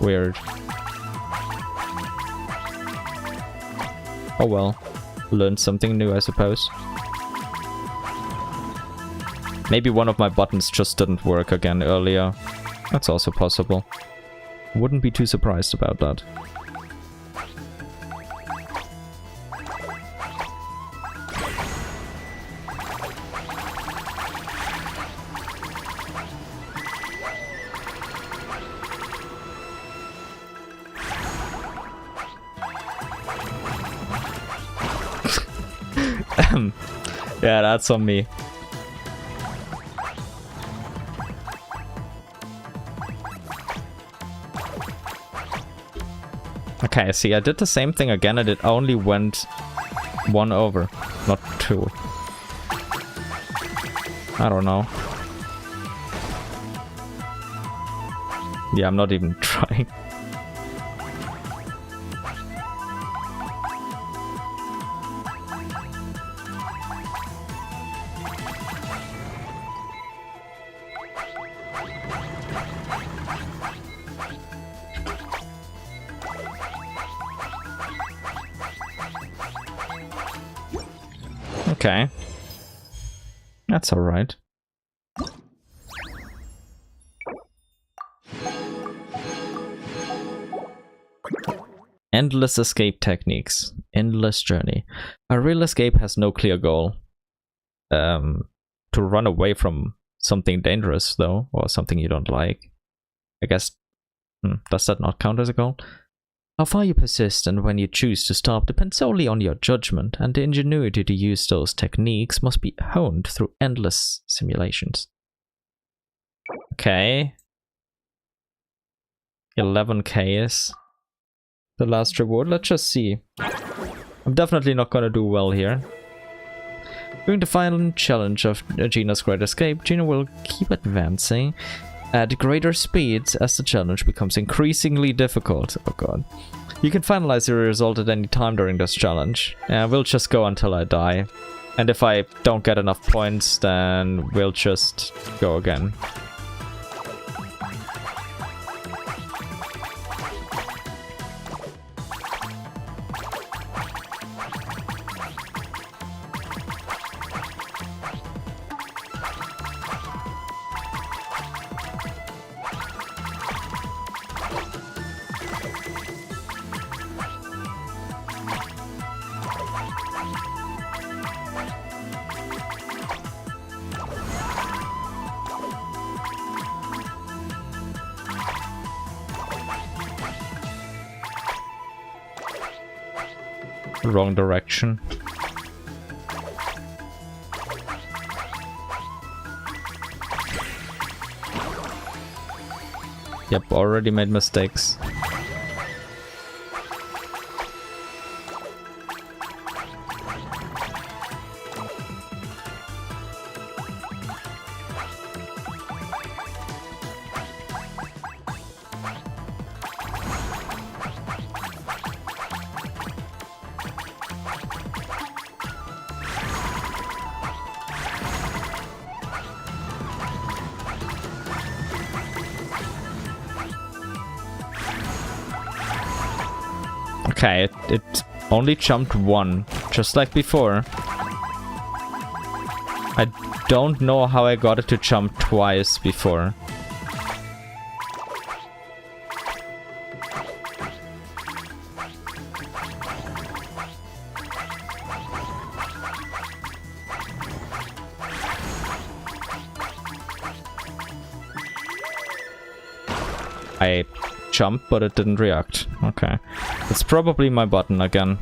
Weird. Oh well. Learned something new, I suppose. Maybe one of my buttons just didn't work again earlier. That's also possible. Wouldn't be too surprised about that. Yeah, that's on me. Okay, see, I did the same thing again and it only went 1 over, not 2. I don't know. Yeah, I'm not even trying. Okay. That's alright. Endless escape techniques. Endless journey. A real escape has no clear goal. To run away from something dangerous, though, or something you don't like. I guess Does that not count as a goal? How far you persist and when you choose to stop depends solely on your judgment, and the ingenuity to use those techniques must be honed through endless simulations. Okay. 11k is the last reward. Let's just see. I'm definitely not gonna do well here. During the final challenge of Gina's Great Escape, Gina will keep advancing at greater speeds as the challenge becomes increasingly difficult. Oh god. You can finalize your result at any time during this challenge. We'll just go until I die. And if I don't get enough points, then we'll just go again. Wrong direction. Yep, already made mistakes. Okay, it only jumped one, just like before. I don't know how I got it to jump twice before. I jumped, but it didn't react. Okay. It's probably my button again.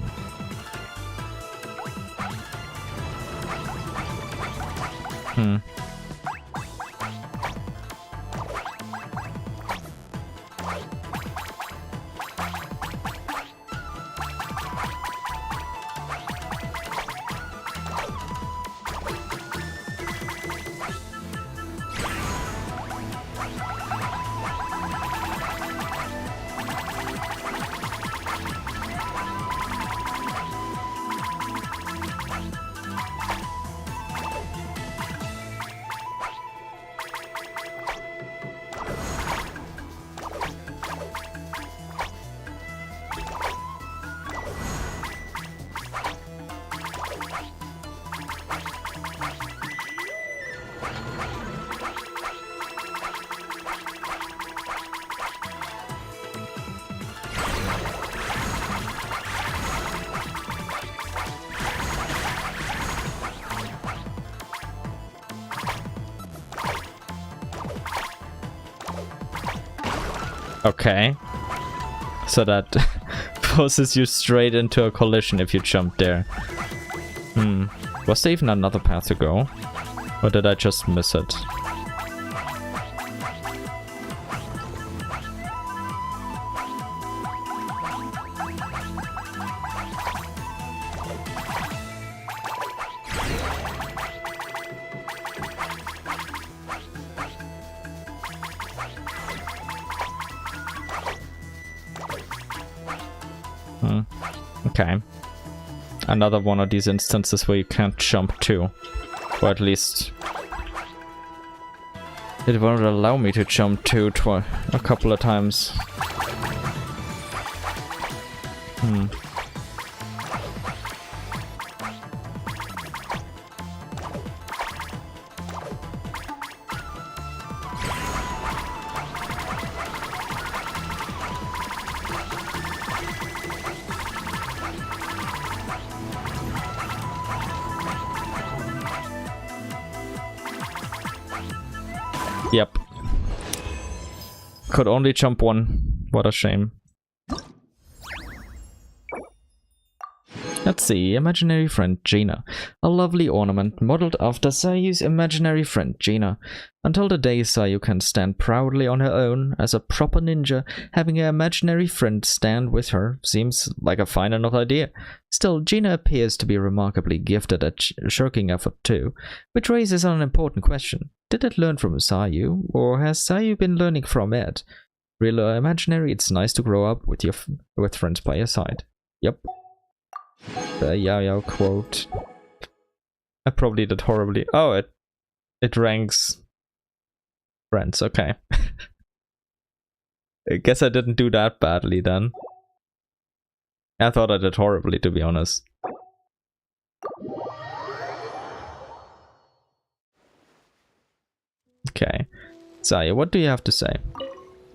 Okay. So that forces you straight into a collision if you jump there. Was there even another path to go? Or did I just miss it? Okay. Another one of these instances where you can't jump too. Or at least it won't allow me to jump too a couple of times. could only jump one. What a shame. Let's see, imaginary friend Gina. A lovely ornament modeled after Sayu's imaginary friend Gina. Until the day Sayu can stand proudly on her own as a proper ninja, having her imaginary friend stand with her seems like a fine enough idea. Still, Gina appears to be remarkably gifted at shirking effort too, which raises an important question. Did it learn from Sayu, or has Sayu been learning from it? Real or imaginary, it's nice to grow up with friends by your side. Yep. The Yao Yao quote. I probably did horribly. Oh, it ranks friends. Okay. I guess I didn't do that badly then. I thought I did horribly, to be honest. Okay. Saya, what do you have to say?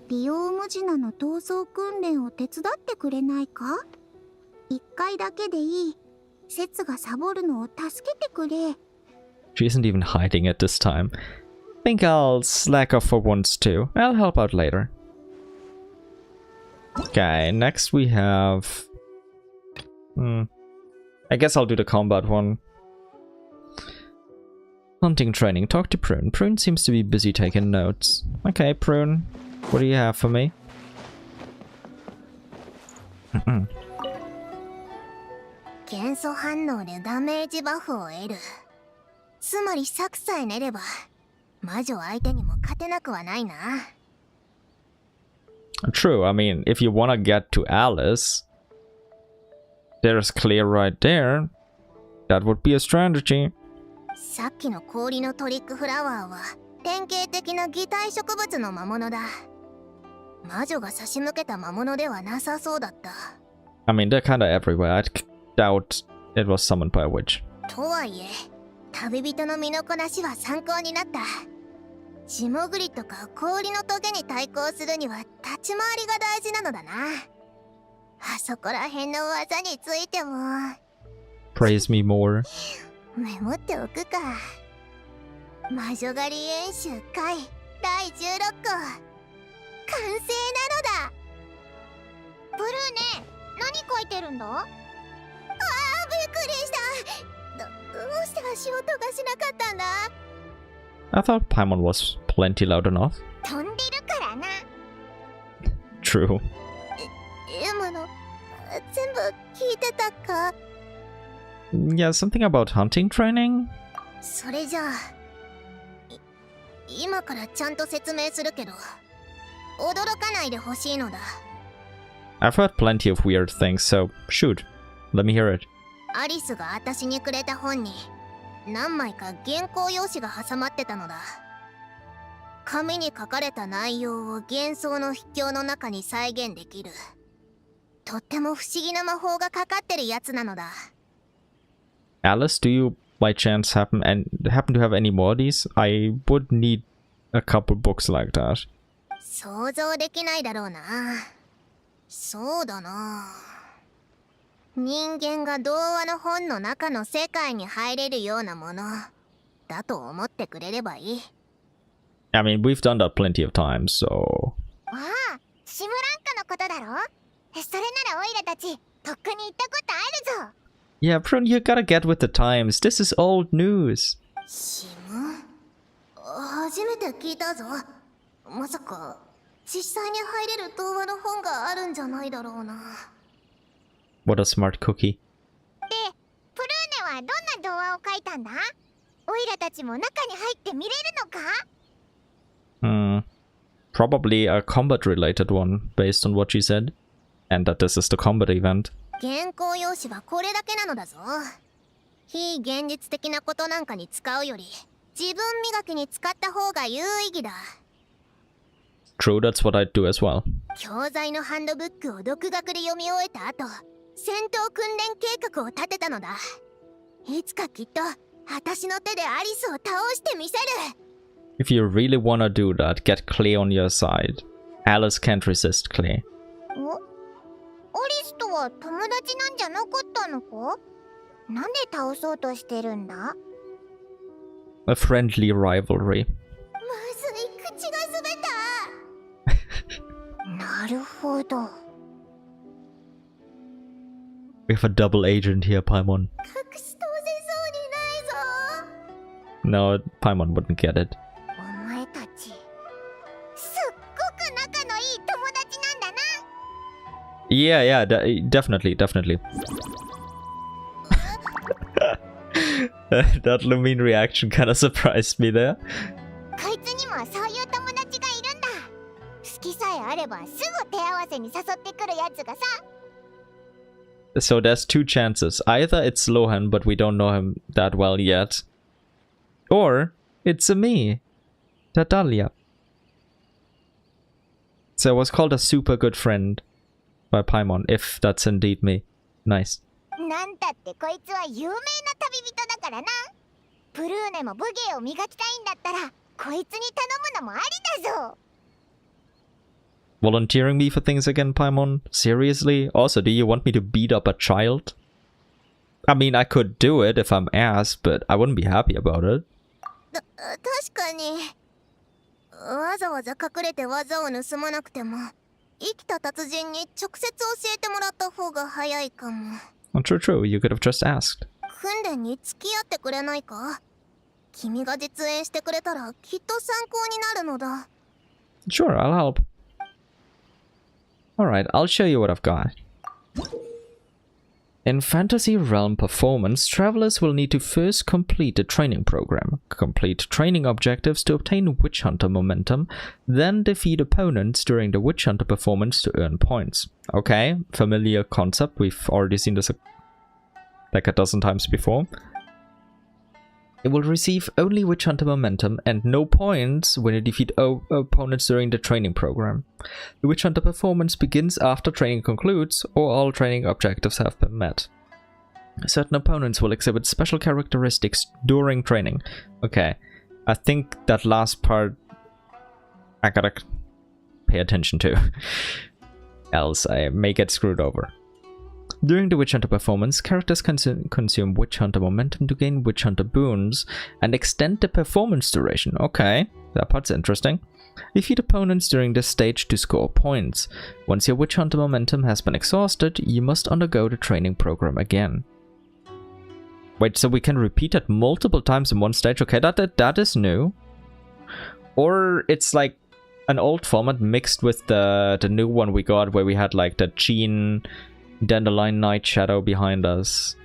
利用無地なの逃走訓練を手伝ってくれないか？一回だけでいい。節がサボるのを助けてくれ。She isn't even hiding it this time. Think I'll slack off for once too. I'll help out later. Okay, next we have... I guess I'll do the combat one. Hunting training. Talk to Prune. Prune seems to be busy taking notes. Okay, Prune. What do you have for me? 元素反応でダメージバフを得る。つまり策さえ練れば魔女相手にも勝てなくはないな。True, I mean, if you wanna get to Alice, there's Klee right there. That would be a strategy. さっきの氷のトリックフラワーは典型的な擬態植物の魔物だ。魔女が差し向けた魔物ではなさそうだった。I mean, they're kinda everywhere. I doubt it was summoned by a witch. とはいえ、旅人の身のこなしは参考になった。地潜りとか氷のトゲに対抗するには立ち回りが大事なのだな。あそこら辺の技についても Praise me more. メモっておくか。魔女狩り演習会第16個完成なのだ。ブルーね、何書いてるんだ？ああ、びっくりした。どうして足音がしなかったんだ？ I thought Paimon was plenty loud enough. 飛んでるからな。True. 今の全部聞いてたか？ Yeah, something about hunting training? それじゃあ今からちゃんと説明するけど驚かないでほしいのだ。 I've heard plenty of weird things, so shoot. Let me hear it. アリスが私にくれた本に何枚か原稿用紙が挟まってたのだ。紙に書かれた内容を幻想の筆境の中に再現できる。とっても不思議な魔法がかかってるやつなのだ。 Alice, do you by chance happen to have any more of these? I would need a couple books like that. 想像できないだろうな。そうだな。人間が童話の本の中の世界に入れるようなものだと思ってくれればいい。I mean, we've done that plenty of times, so... ああ、シムランカのことだろ？それならオイラたちとっくに行ったことあるぞ。 Yeah, Prune, you gotta get with the times. This is old news. シム？初めて聞いたぞ。まさか実際に入れる童話の本があるんじゃないだろうな。 What a smart cookie. で、プルーネはどんな童話を書いたんだ？オイラたちも中に入って見れるのか？ Probably a combat-related one, based on what she said. And that this is the combat event. 原稿用紙はこれだけなのだぞ。非現実的なことなんかに使うより自分磨きに使った方が有意義だ。 True, that's what I'd do as well. 教材のハンドブックを独学で読み終えた後、戦闘訓練計画を立てたのだ。いつかきっと私の手でアリスを倒してみせる。 If you really wanna do that, get Klee on your side. Alice can't resist Klee. お？アリスとは友達なんじゃなかったのか？なんで倒そうとしてるんだ？ A friendly rivalry. まずい、口が滑った。なるほど。 We have a double agent here, Paimon. 隠し通せそうにないぞ。 No, Paimon wouldn't get it. お前たち、すっごく仲のいい友達なんだな。 Yeah, definitely. That Lumine reaction kind of surprised me there. こいつにもそういう友達がいるんだ。好きさえあればすぐ手合わせに誘ってくるやつがさ。 So there's two chances. Either it's Lohan, but we don't know him that well yet. Or it's a me, Tatalia. So I was called a super good friend by Paimon, if that's indeed me. Nice. なんたってこいつは有名な旅人だからな。プルーネも武芸を磨きたいんだったらこいつに頼むのもありだぞ。 Volunteering me for things again, Paimon? Seriously? Also, do you want me to beat up a child? I mean, I could do it if I'm asked, but I wouldn't be happy about it. 確かにわざわざ隠れて技を盗まなくても生きた達人に直接教えてもらった方が早いかも。 True. You could have just asked. 訓練に付き合ってくれないか？君が実演してくれたらきっと参考になるのだ。 Sure, I'll help. Alright, I'll show you what I've got. In Fantasy Realm Performance, travelers will need to first complete a training program, complete training objectives to obtain Witch Hunter momentum, then defeat opponents during the Witch Hunter performance to earn points. Okay, familiar concept, we've already seen this like a dozen times before. It will receive only Witch Hunter momentum and no points when you defeat opponents during the training program. The Witch Hunter performance begins after training concludes or all training objectives have been met. Certain opponents will exhibit special characteristics during training. Okay, I think that last part I gotta pay attention to, else I may get screwed over. During the Witch Hunter performance, characters can consume Witch Hunter momentum to gain Witch Hunter boons and extend the performance duration. Okay, that part's interesting. Defeat opponents during this stage to score points. Once your Witch Hunter momentum has been exhausted, you must undergo the training program again. Wait, so we can repeat it multiple times in one stage? Okay, that is new. Or it's like an old format mixed with the new one we got where we had like the Gene... Dandelion Night Shadow behind us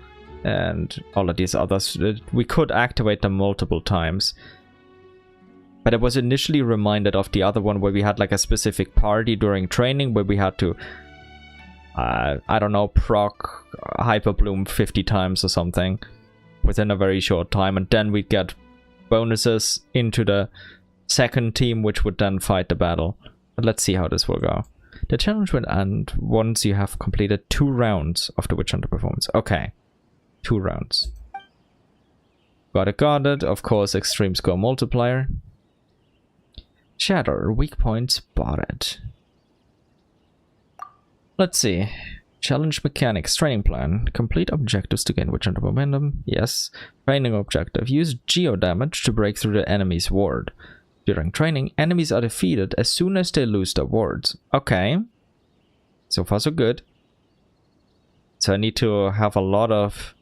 and all of these others. We could activate them multiple times, but I was initially reminded of the other one where we had like a specific party during training where we had to I don't know, proc Hyper Bloom 50 times or something within a very short time, and then we'd get bonuses into the second team which would then fight the battle. But let's see how this will go. The challenge will end once you have completed 2 rounds of the Witch Hunter performance. Okay, 2 rounds. Got it. Of course, extreme score multiplier. Shatter, weak point spotted. Let's see. Challenge mechanics, training plan. Complete objectives to gain Witch Hunter momentum. Yes. Training objective. Use geo damage to break through the enemy's ward. During training, enemies are defeated as soon as they lose their wards. Okay. So far so good. So I need to have a lot of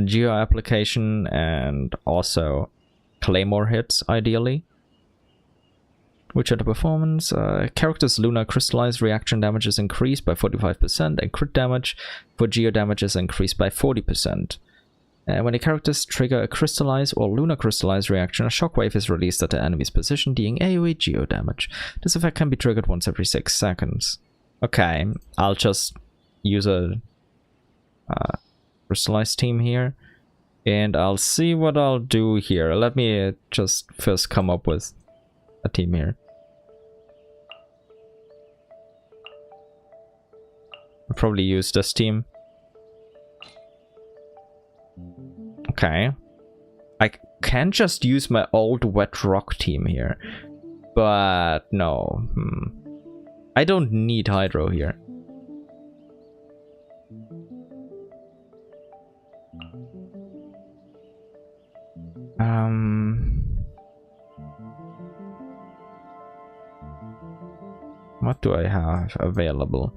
geo application and also claymore hits, ideally. Which are the performance? Characters' lunar crystallized reaction damage is increased by 45% and crit damage for geo damage is increased by 40%. When the characters trigger a crystallize or lunar crystallize reaction, a shockwave is released at the enemy's position, dealing AoE geo damage. This effect can be triggered once every 6 seconds. Okay, I'll just use a crystallized team here, and I'll see what I'll do here. Let me just first come up with a team here. I'll probably use this team. Okay. I can just use my old Wet Rock team here. But no. I don't need Hydro here. What? do I have available?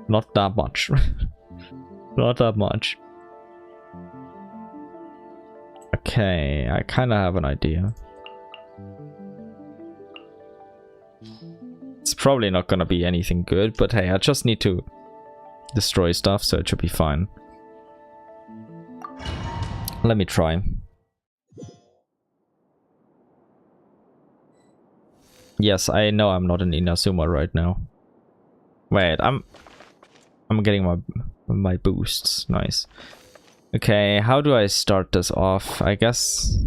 Not that much. Not that much. Okay, I kind of have an idea. It's probably not gonna be anything good, but hey, I just need to destroy stuff, so it should be fine. Let me try. Yes, I know I'm not in Inazuma right now. Wait, I'm getting my boosts. Nice. Okay, how do I start this off? I guess.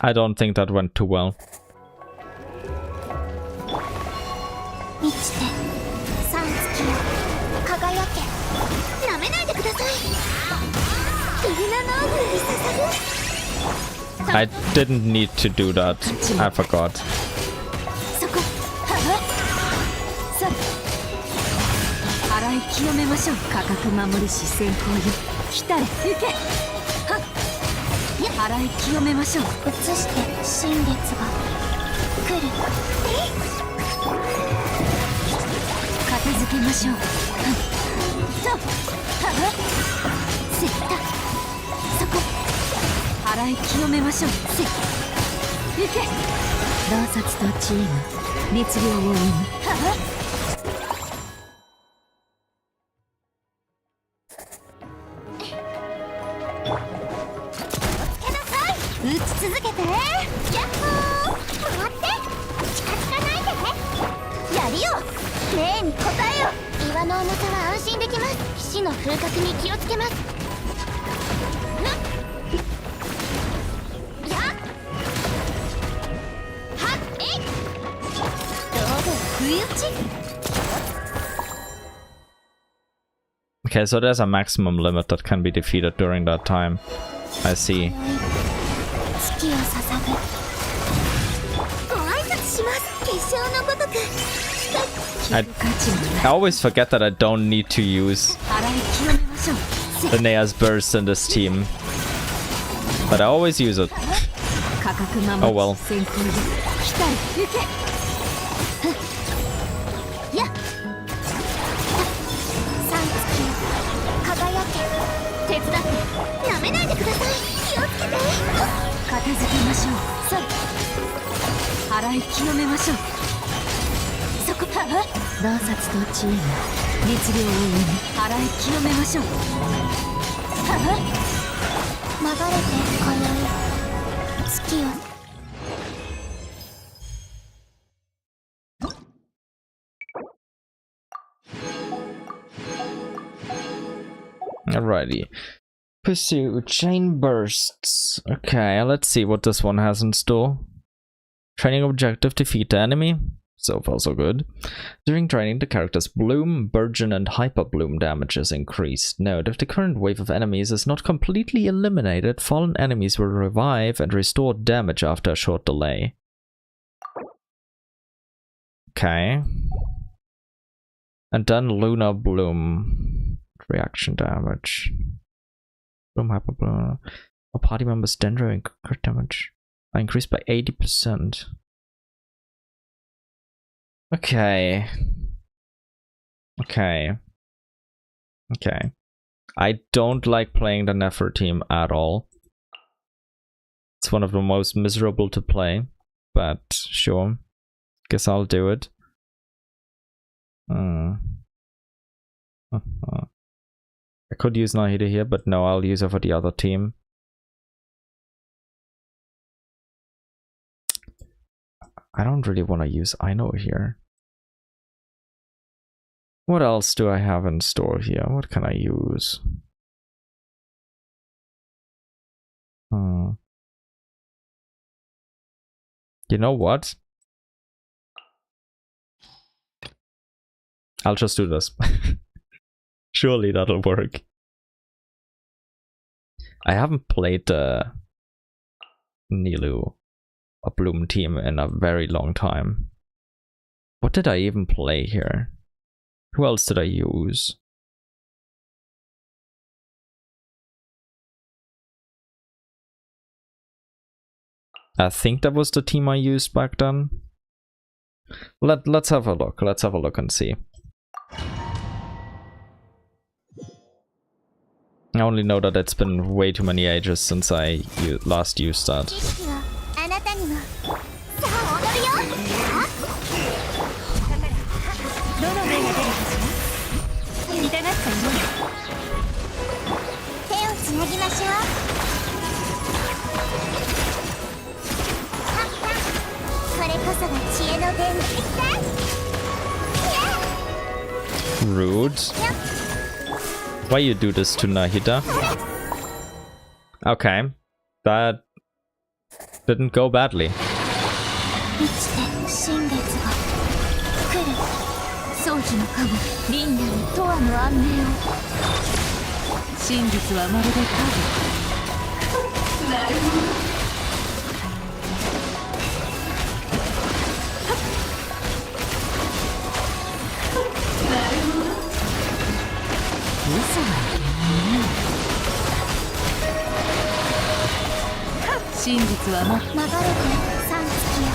I don't think that went too well. I didn't need to do that. I forgot. Okay, so there's a maximum limit that can be defeated during that time. I see. I always forget that I don't need to use Linea's burst in this team. But I always use it. Oh well. Alrighty. Pursue chain bursts. Okay, let's see what this one has in store. Training objective: defeat the enemy. So far so good. During training, the character's bloom, burgeon, and hyper bloom damage is increased. Note, if the current wave of enemies is not completely eliminated, fallen enemies will revive and restore damage after a short delay. Okay. And then lunar bloom. Reaction damage. Bloom, hyper bloom. All party members' dendro and crit damage are increased by 80%. Okay. Okay. Okay. I don't like playing the Nefer team at all. It's one of the most miserable to play, but sure. Guess I'll do it. I could use Nahida here, but no, I'll use her for the other team. I don't really want to use Aino here. What else do I have in store here? What can I use? You know what? I'll just do this. Surely that'll work. I haven't played the Nilou or Bloom team in a very long time. What did I even play here? Who else did I use? I think that was the team I used back then. Let's have a look. Let's have a look and see. I only know that it's been way too many ages since I last used that. Rude. Why you do this to Nahida? Okay, that didn't go badly. 真実はもう流れて三月よ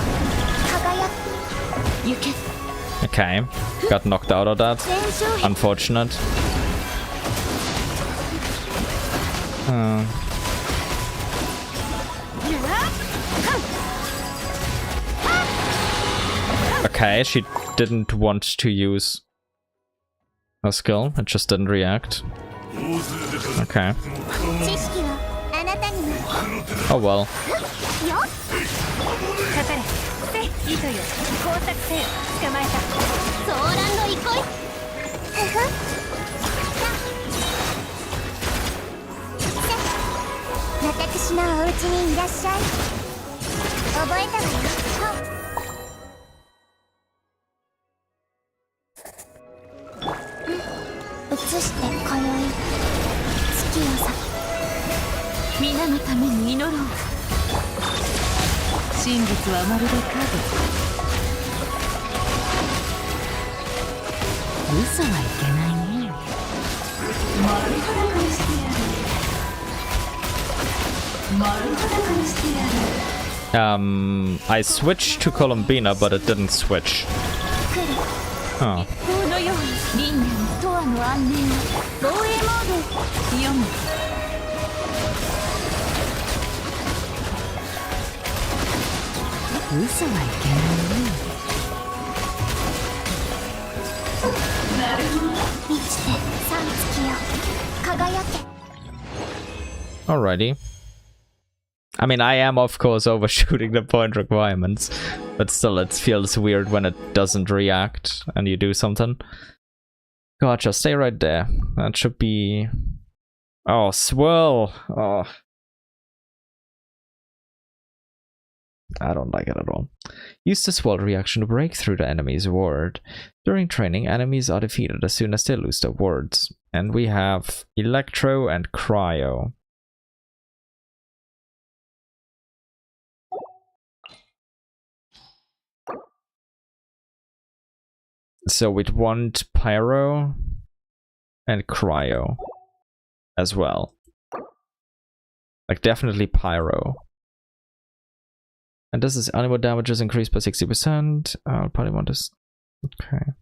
輝く行け Okay, got knocked out of that. Unfortunate. Okay, she didn't want to use a skill, it just didn't react. Okay. Oh well. I switched to Columbina, but it didn't switch. Oh. Alrighty. I mean, I am of course overshooting the point requirements, but still it feels weird when it doesn't react and you do something. Gotcha, stay right there. That should be... Oh, swirl! Oh. I don't like it at all. Use the swirl reaction to break through the enemy's ward. During training, enemies are defeated as soon as they lose their wards. And we have Electro and Cryo. So we'd want Pyro and Cryo as well. Like definitely Pyro. And this is animal damages increased by 60%. I'll probably want this. Okay.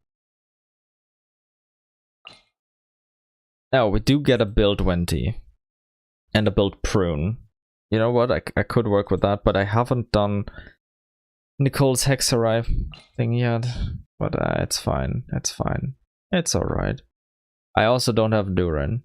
Oh, we do get a build 20 and a build prune. You know what? I could work with that, but I haven't done Nicole's Hexarai thing yet. But it's fine. It's fine. It's alright. I also don't have Duran.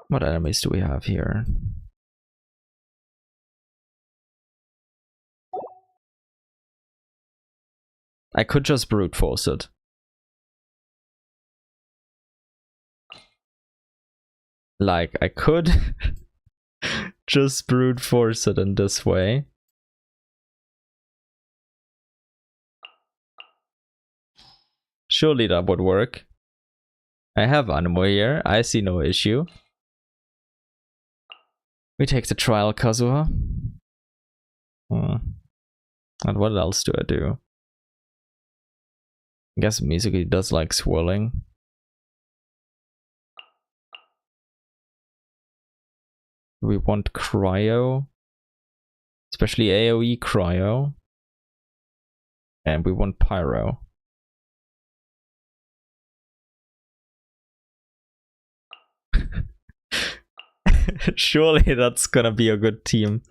What enemies do we have here? I could just brute force it. Like, I could just brute force it in this way. Surely that would work. I have Anemo here. I see no issue. We take the trial, Kazuha. And what else do I do? I guess Mizuki does like swirling. We want cryo. Especially AoE cryo. And we want pyro. Surely that's gonna be a good team.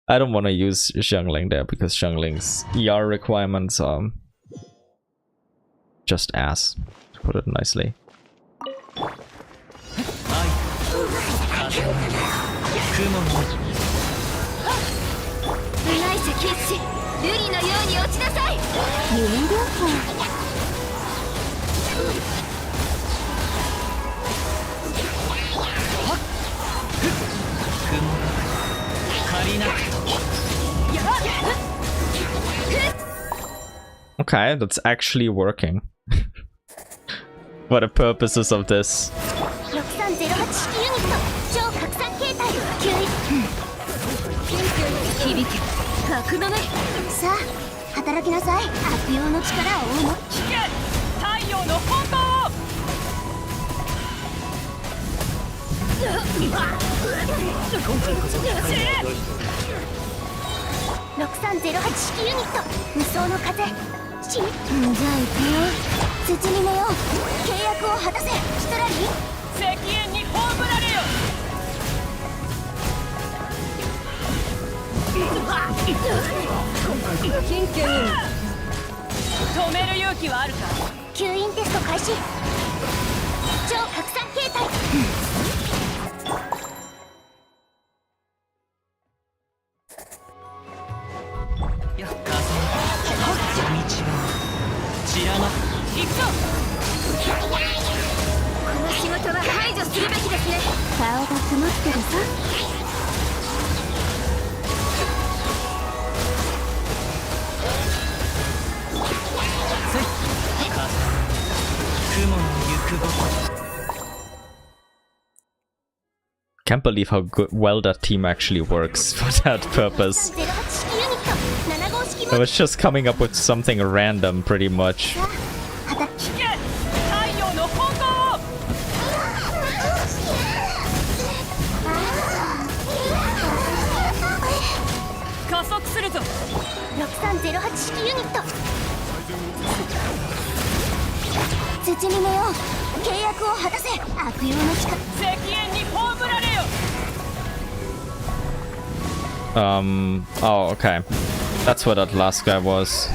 I don't want to use Xiangling there because Xiangling's ER requirements are just ass, to put it nicely. Okay, that's actually working. For the purposes of this. Can't believe how well that team actually works for that purpose. I was just coming up with something random, pretty much. Oh, okay. That's what that last guy was.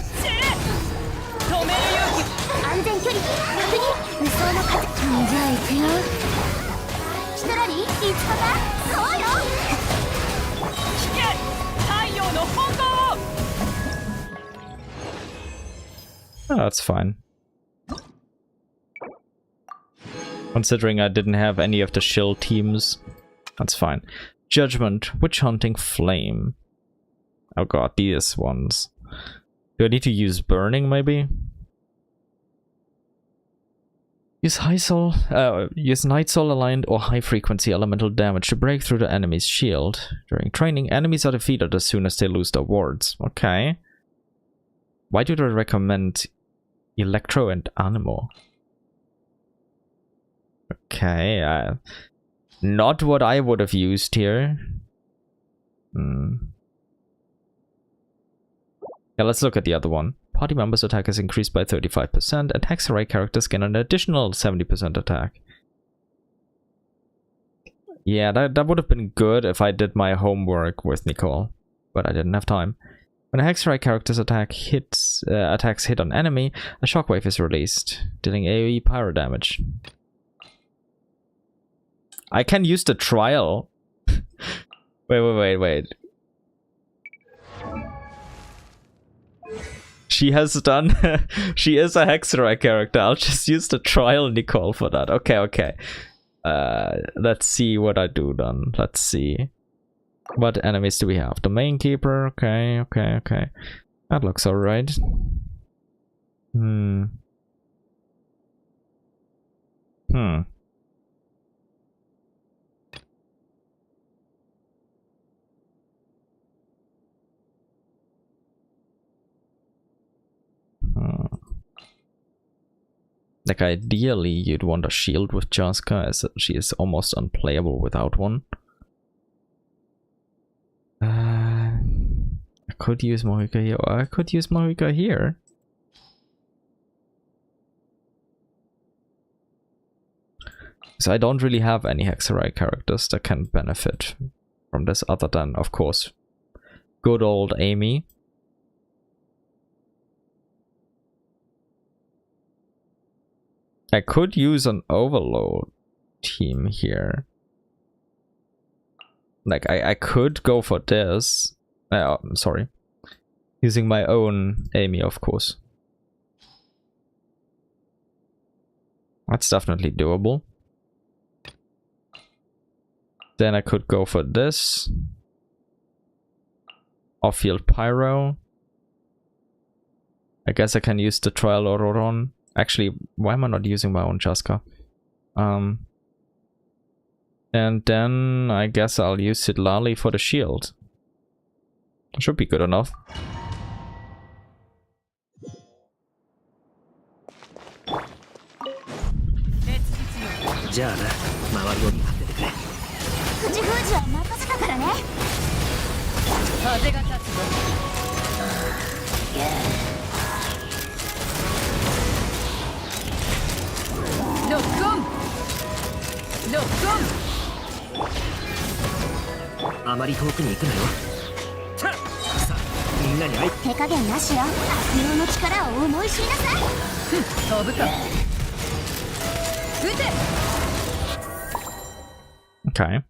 Oh, that's fine. Considering I didn't have any of the shield teams, that's fine. Judgment, Witch Hunting, Flame. Oh god, these ones. Do I need to use Burning, maybe? Use use Night Soul aligned or high frequency elemental damage to break through the enemy's shield. During training, enemies are defeated as soon as they lose their wards. Okay. Why do they recommend Electro and Anemo? Okay, not what I would have used here. Yeah, let's look at the other one. Party members' attack is increased by 35%, and Hexarray characters gain an additional 70% attack. Yeah, that would have been good if I did my homework with Nicole, but I didn't have time. When a Hexarray character's attacks hit on enemy, a shockwave is released, dealing AoE pyro damage. I can use the trial. Wait. She has done... she is a Hexerai character. I'll just use the trial Nicole for that. Okay, okay. Let's see what I do then. Let's see. What enemies do we have? The main keeper. Okay, okay, okay. That looks alright. Like, ideally, you'd want a shield with Jaska, as she is almost unplayable without one. I could use Mohica here, or I could use Mohica here. So I don't really have any Hexerai characters that can benefit from this, other than, of course, good old Amy. I could use an overload team here. Like, I could go for this. Sorry. Using my own Amy, of course. That's definitely doable. Then I could go for this. Off-field Pyro. I guess I can use the Trial Ororon. Actually, why am I not using my own Jaska? And then I guess I'll use Sidlali for the shield. Should be good enough. Okay.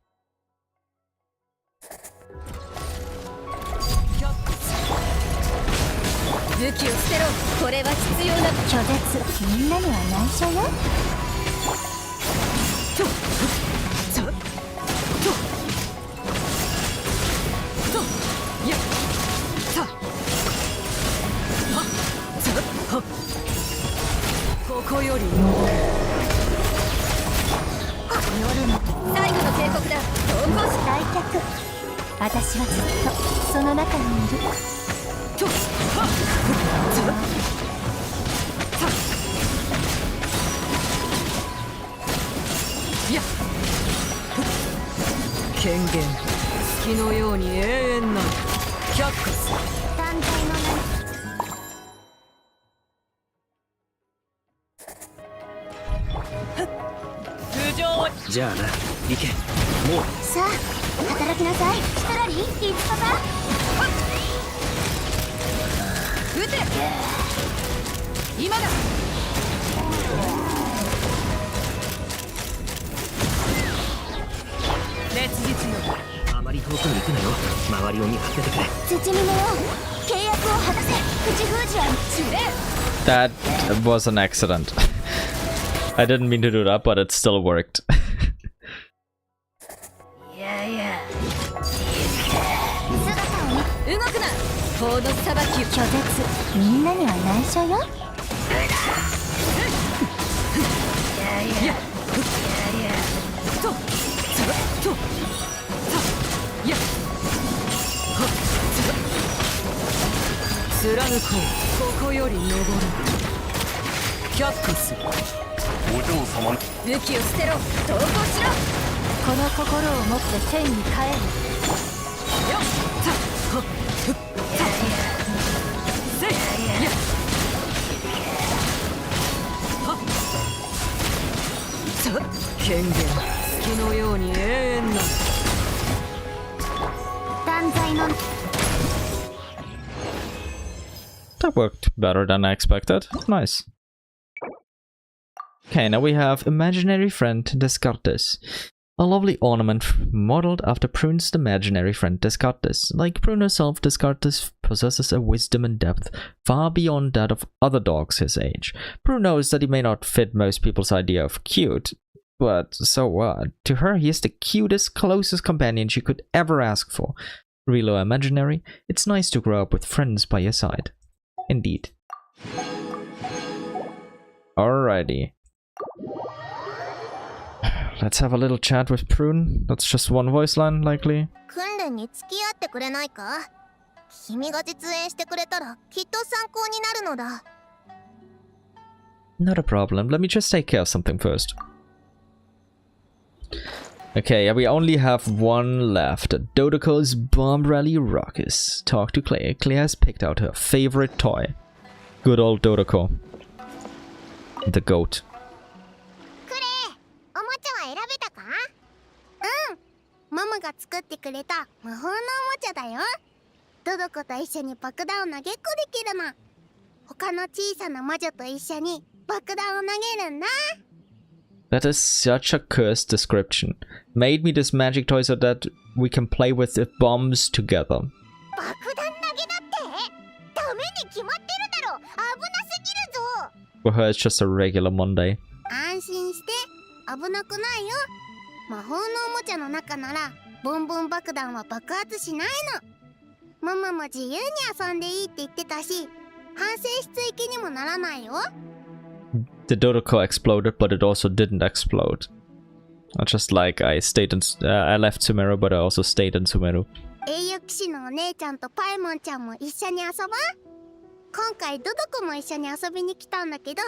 That was an accident. I didn't mean to do that, but it still worked. That worked better than I expected. Nice. Okay, now we have Imaginary Friend Descartes. A lovely ornament modeled after Prune's imaginary friend Descartes. Like Prune herself, Descartes possesses a wisdom and depth far beyond that of other dogs his age. Prune knows that he may not fit most people's idea of cute, but so what? To her, he is the cutest, closest companion she could ever ask for. Real or imaginary, it's nice to grow up with friends by your side. Indeed. Alrighty. Let's have a little chat with Prune. That's just one voice line, likely. 訓練に付き合ってくれないか？君が実演してくれたらきっと参考になるのだ。Not a problem. Let me just take care of something first. Okay, yeah, we only have one left. Dodoco's Bomb Rally Ruckus. Talk to Klee. Klee has picked out her favorite toy. Good old Dodoco. The goat. ママが作ってくれた魔法のおもちゃだよ。ドドコと一緒に爆弾を投げっこできるの。他の小さな魔女と一緒に爆弾を投げるんだ。That is such a cursed description. Made me this magic toy so that we can play with the bombs together. 爆弾投げだって？ダメに決まってるだろ。危なすぎるぞ。For her, it's just a regular Monday. 安心して、危なくないよ。魔法のおもちゃの中ならボンボン爆弾は爆発しないの。ママも自由に遊んでいいって言ってたし、反省室行きにもならないよ。The Dodoco exploded, but it also didn't explode. Just like I stayed in, I left Sumeru, but I also stayed in Sumeru. 栄誉騎士のお姉ちゃんとパイモンちゃんも一緒に遊ばん？今回ドドコも一緒に遊びに来たんだけど、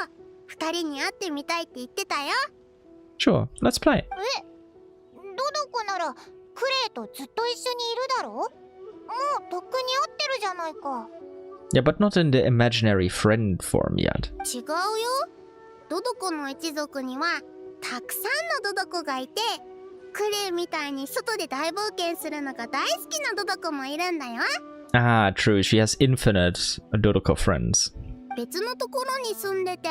二人に会ってみたいって言ってたよ。Sure, let's play. ドドコならクレイとずっと一緒にいるだろ？もうとっくに会ってるじゃないか。Yeah, but not in the imaginary friend form yet. 違うよ。ドドコの一族にはたくさんのドドコがいて、クレイみたいに外で大冒険するのが大好きなドドコもいるんだよ。Ah, true. She has infinite Dodoco friends. 別のところに住んでて、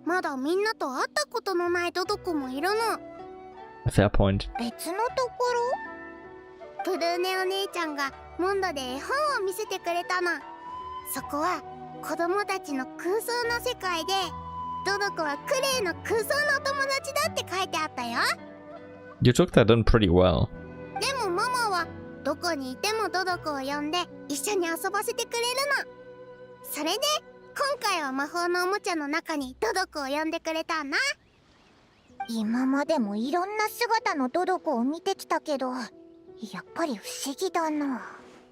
まだみんなと会ったことのないドドコもいるの。Fair point. 別のところ？ブルーネお姉ちゃんがモンドで絵本を見せてくれたの。そこは子供たちの空想の世界で、ドドコはクレイの空想の友達だって書いてあったよ。You took that in pretty well. でもママはどこにいてもドドコを呼んで一緒に遊ばせてくれるの。それで今回は魔法のおもちゃの中にドドコを呼んでくれたんだ。今までもいろんな姿のドドコを見てきたけど、やっぱり不思議だな。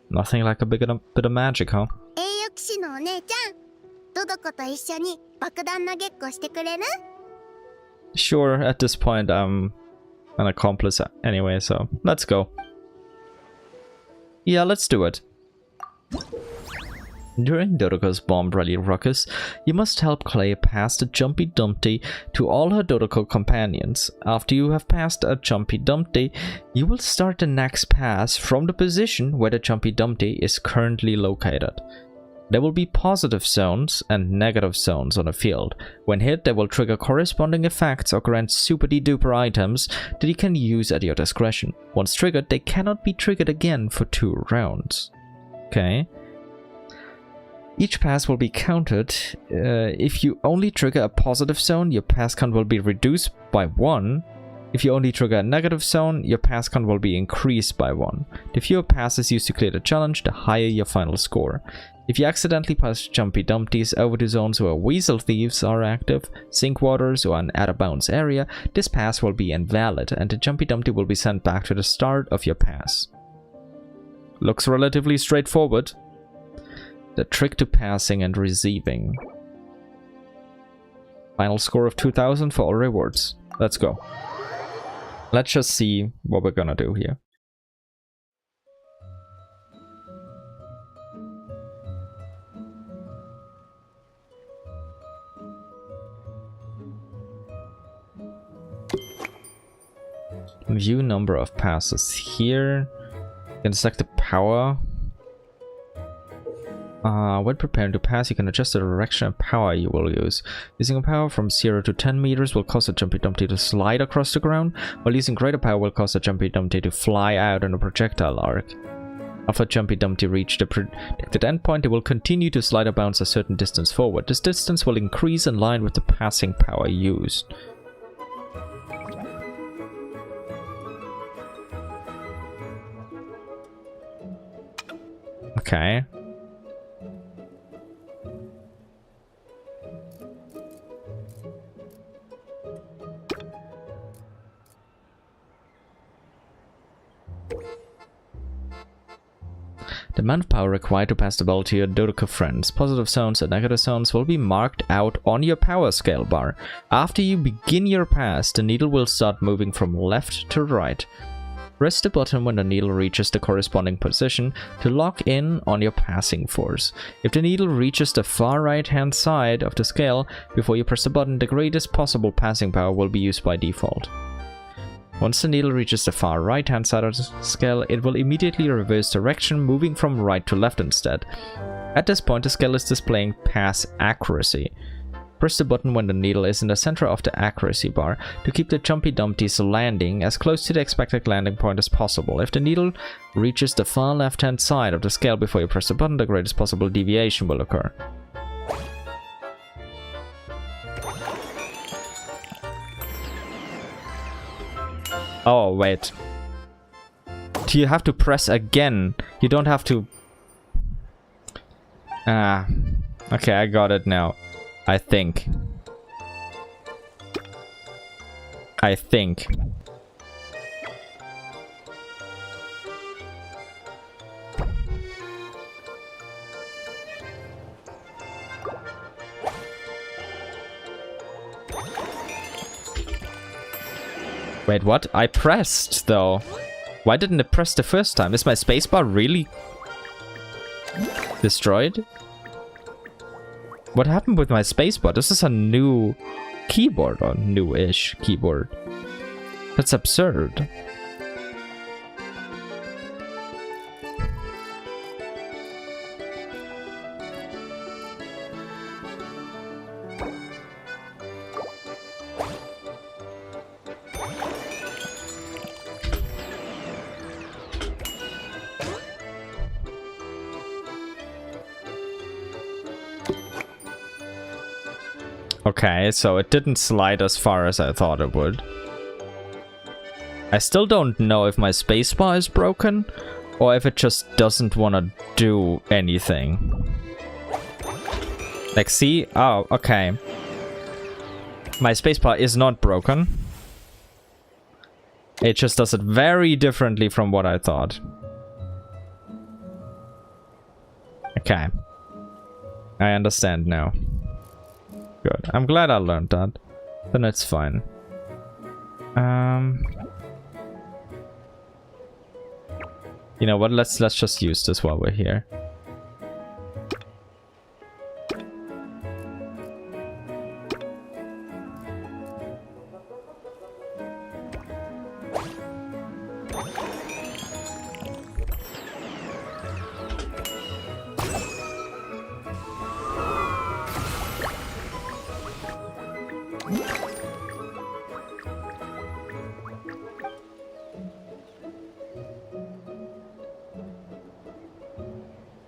Nothing like a bit of magic, huh? 栄誉騎士のお姉ちゃん、ドドコと一緒に爆弾投げっこしてくれる？ Sure, at this point I'm an accomplice anyway, so let's go. Yeah, let's do it. During Dodoco's Bomb Rally Ruckus, you must help Klee pass the Jumpy Dumpty to all her Dodoco companions. After you have passed a Jumpy Dumpty, you will start the next pass from the position where the Jumpy Dumpty is currently located. There will be positive zones and negative zones on the field. When hit, they will trigger corresponding effects or grant super-duper items that you can use at your discretion. Once triggered, they cannot be triggered again for 2 rounds. Okay. Each pass will be counted. If you only trigger a positive zone, your pass count will be reduced by 1. If you only trigger a negative zone, your pass count will be increased by 1. The fewer passes used to clear the challenge, the higher your final score. If you accidentally pass Jumpy Dumpties over to zones where Weasel Thieves are active, Sink Waters, or an out-of-bounds area, this pass will be invalid, and the Jumpy Dumpty will be sent back to the start of your pass. Looks relatively straightforward. The trick to passing and receiving. Final score of 2000 for all rewards. Let's go. Let's just see what we're gonna do here. View number of passes here. You can select the power. When preparing to pass, you can adjust the direction and power you will use. Using a power from 0 to 10 meters will cause a Jumpy Dumpty to slide across the ground, while using greater power will cause a Jumpy Dumpty to fly out in a projectile arc. After Jumpy Dumpty reach the predicted endpoint, it will continue to slide or bounce a certain distance forward. This distance will increase in line with the passing power used. Okay. The amount of power required to pass the ball to your Dodoka friends. Positive zones and negative zones will be marked out on your power scale bar. After you begin your pass, the needle will start moving from left to right. Press the button when the needle reaches the corresponding position to lock in on your passing force. If the needle reaches the far right hand side of the scale before you press the button, the greatest possible passing power will be used by default. Once the needle reaches the far right hand side of the scale, it will immediately reverse direction, moving from right to left instead. At this point, the scale is displaying pass accuracy. Press the button when the needle is in the center of the accuracy bar to keep the Jumpy Dumpty's landing as close to the expected landing point as possible. If the needle reaches the far left hand side of the scale before you press the button, the greatest possible deviation will occur. Oh, wait. Do you have to press again? You don't have to... Ah. Okay, I got it now. I think. Wait, what? I pressed, though. Why didn't it press the first time? Is my spacebar really destroyed? What happened with my spacebar? This is a new keyboard, or new-ish keyboard. That's absurd. Okay, so it didn't slide as far as I thought it would. I still don't know if my spacebar is broken or if it just doesn't want to do anything. Like, see? Oh, okay. My spacebar is not broken. It just does it very differently from what I thought. Okay. I understand now. Good. I'm glad I learned that. Then it's fine. You know what? Let's just use this while we're here.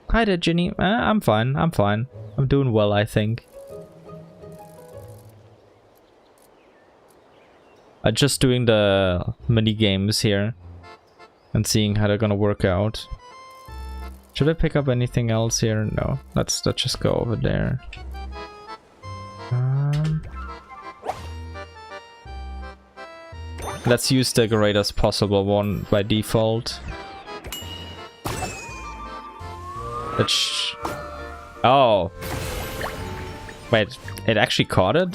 Hi there, Ginny. I'm fine. I'm fine. I'm doing well, I think. I'm just doing the mini games here and seeing how they're gonna work out. Should I pick up anything else here? No. Let's just go over there. Let's use the greatest possible one by default. Oh. Wait, it actually caught it?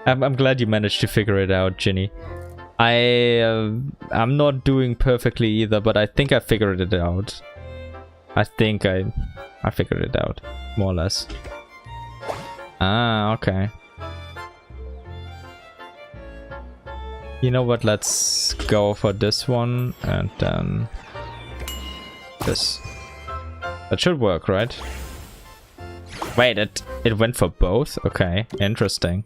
I'm glad you managed to figure it out, Ginny. I'm not doing perfectly either, but I think I figured it out. I think I figured it out, more or less. Ah, okay. You know what, let's go for this one and then this. That should work, right? Wait, it went for both? Okay, interesting.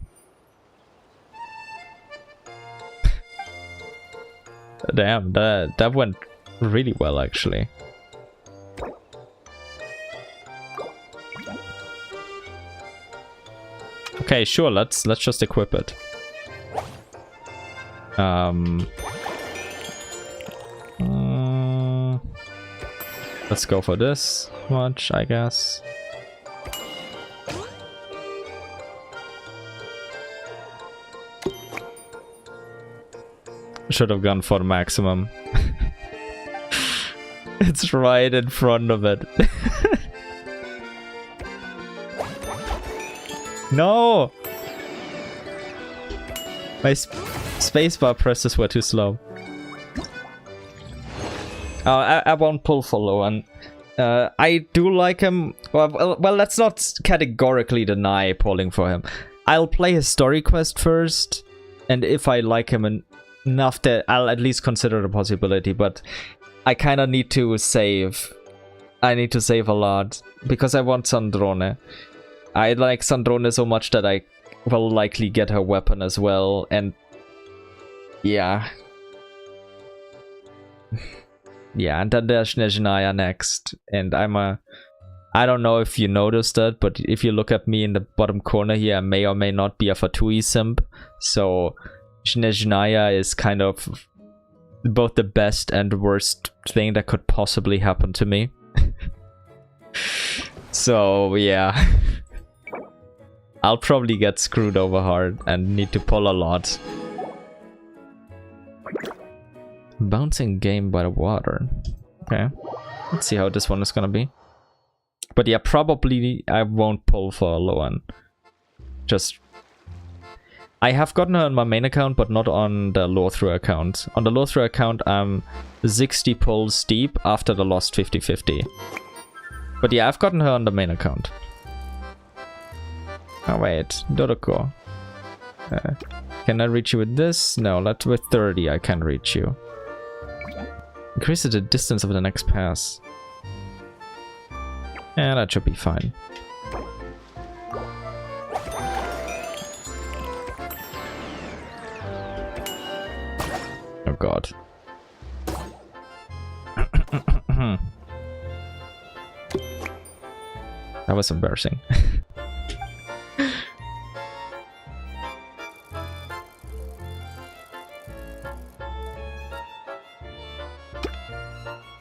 Damn, that went really well actually. Okay, sure, let's just equip it. Let's go for this much, I guess. Should have gone for the maximum. It's right in front of it. No! My spacebar presses were too slow. I won't pull for Loan. I do like him. Well, let's not categorically deny pulling for him. I'll play his story quest first, and if I like him enough, that I'll at least consider the possibility. But I kind of need to save. I need to save a lot because I want Sandrone. I like Sandrone so much that I will likely get her weapon as well, and yeah. Yeah, and then there's Snezhnaya next, and I don't know if you noticed that, but if you look at me in the bottom corner here, I may or may not be a Fatui simp, so Snezhnaya is kind of both the best and worst thing that could possibly happen to me. So, yeah. I'll probably get screwed over hard and need to pull a lot. Bouncing game by the water. Okay. Let's see how this one is gonna be. But yeah, probably I won't pull for a low one. Just... I have gotten her on my main account, but not on the Lorethrough account. On the Lorethrough account, I'm 60 pulls deep after the lost 50-50. But yeah, I've gotten her on the main account. Oh wait, Dodoko. Can I reach you with this? No, not with 30 I can reach you. Increase the distance of the next pass. Yeah, that should be fine. Oh god. That was embarrassing.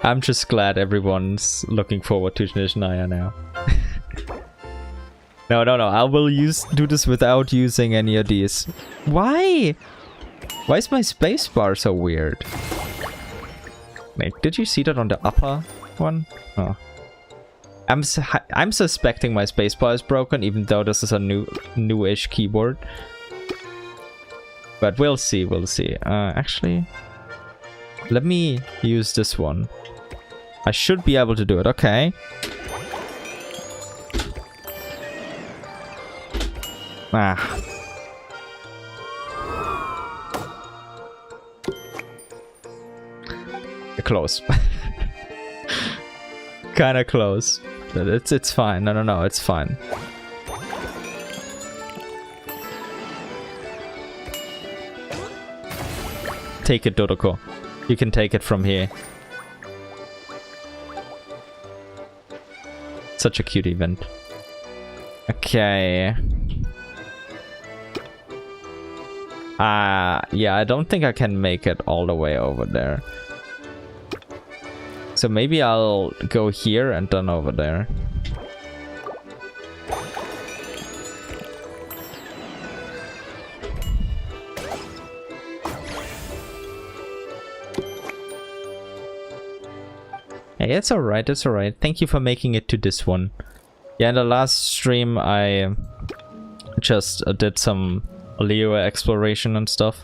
I'm just glad everyone's looking forward to Snezhnaya now. No, I will do this without using any of these. Why? Why is my spacebar so weird? Like, did you see that on the upper one? Oh. I'm suspecting my spacebar is broken, even though this is a newish keyboard. But we'll see, actually, let me use this one. I should be able to do it, okay. Ah. Close. Kinda close. It's fine. No, it's fine. Take it, Dodoko. You can take it from here. Such a cute event. Okay. Yeah, I don't think I can make it all the way over there. So maybe I'll go here and then over there. Hey, it's alright, it's alright. Thank you for making it to this one. Yeah, in the last stream I just did some Liyue exploration and stuff.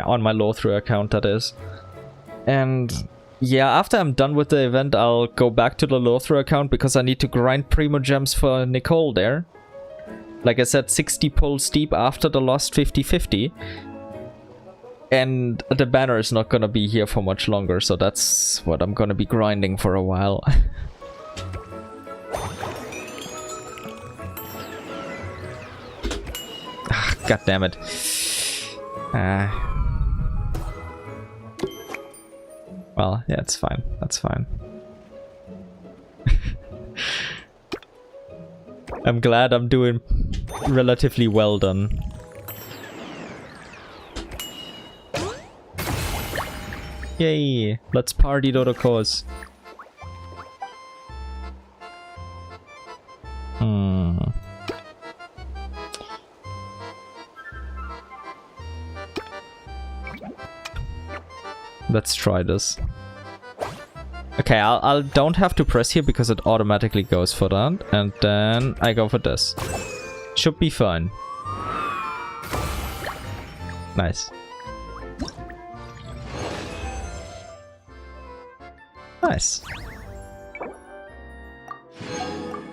On my Lorethrough account, that is. And Yeah, after I'm done with the event, I'll go back to the Lorethrough account because I need to grind Primo Gems for Nicole there. Like I said, 60 pulls deep after the lost 50-50. And the banner is not gonna be here for much longer, so that's what I'm gonna be grinding for a while. God damn it. Well, yeah, it's fine. That's fine. I'm glad I'm doing relatively well done. Yay! Let's party to the cause. Let's try this. Okay, I'll don't have to press here because it automatically goes for that, and then I go for this. Should be fine. Nice. Nice.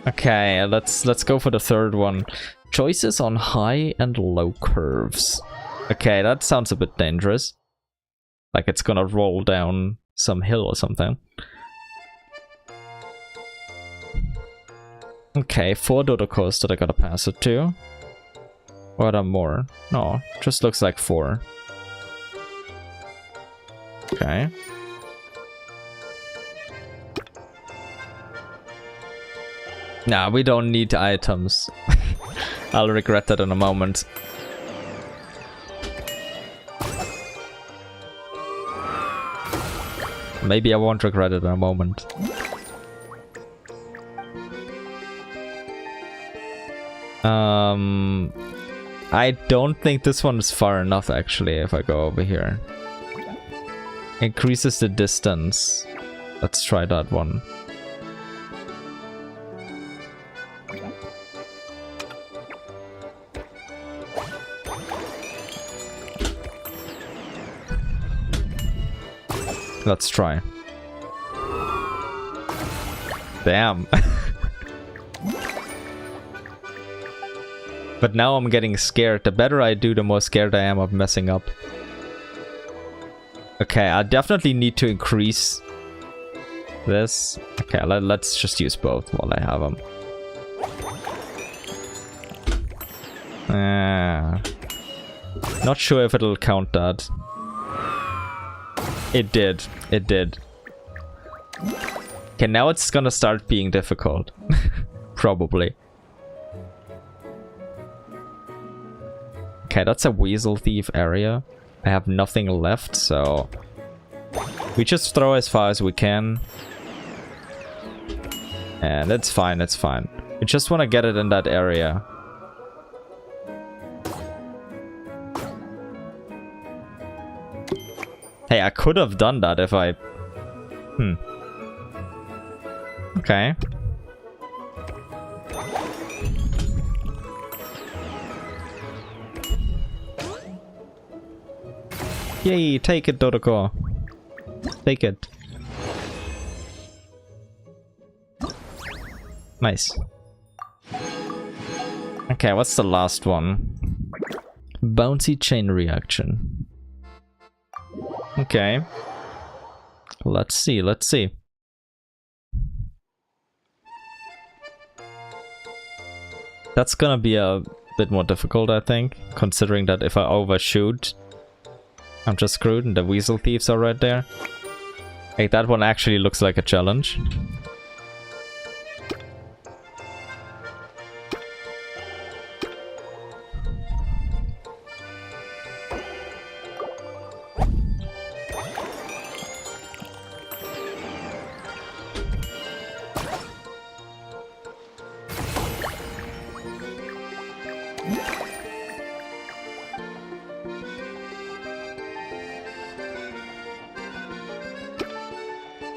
Okay, let's go for the third one. Choices on high and low curves. Okay, that sounds a bit dangerous. Like it's gonna roll down some hill or something. Okay, 4 Dodocos that I gotta pass it to. Or are there more? No, just looks like 4. Okay. Nah, we don't need items. I'll regret that in a moment. Maybe I won't regret it in a moment. I don't think this one is far enough actually if I go over here. Increases the distance. Let's try that one. Let's try. Damn. But now I'm getting scared. The better I do, the more scared I am of messing up. Okay, I definitely need to increase this. Okay, let's just use both while I have them. Not sure if it'll count that. It did. It did. Okay, now it's gonna start being difficult. Probably. Okay, that's a Weasel Thief area. I have nothing left, so... we just throw as far as we can. And it's fine, it's fine. We just want to get it in that area. Hey, I could have done that if I... Okay. Yay, take it, Dodoko. Take it. Nice. Okay, what's the last one? Bouncy chain reaction. Okay. Let's see, let's see. That's gonna be a bit more difficult, I think, considering that if I overshoot, I'm just screwed and the Weasel Thieves are right there. Like, that one actually looks like a challenge.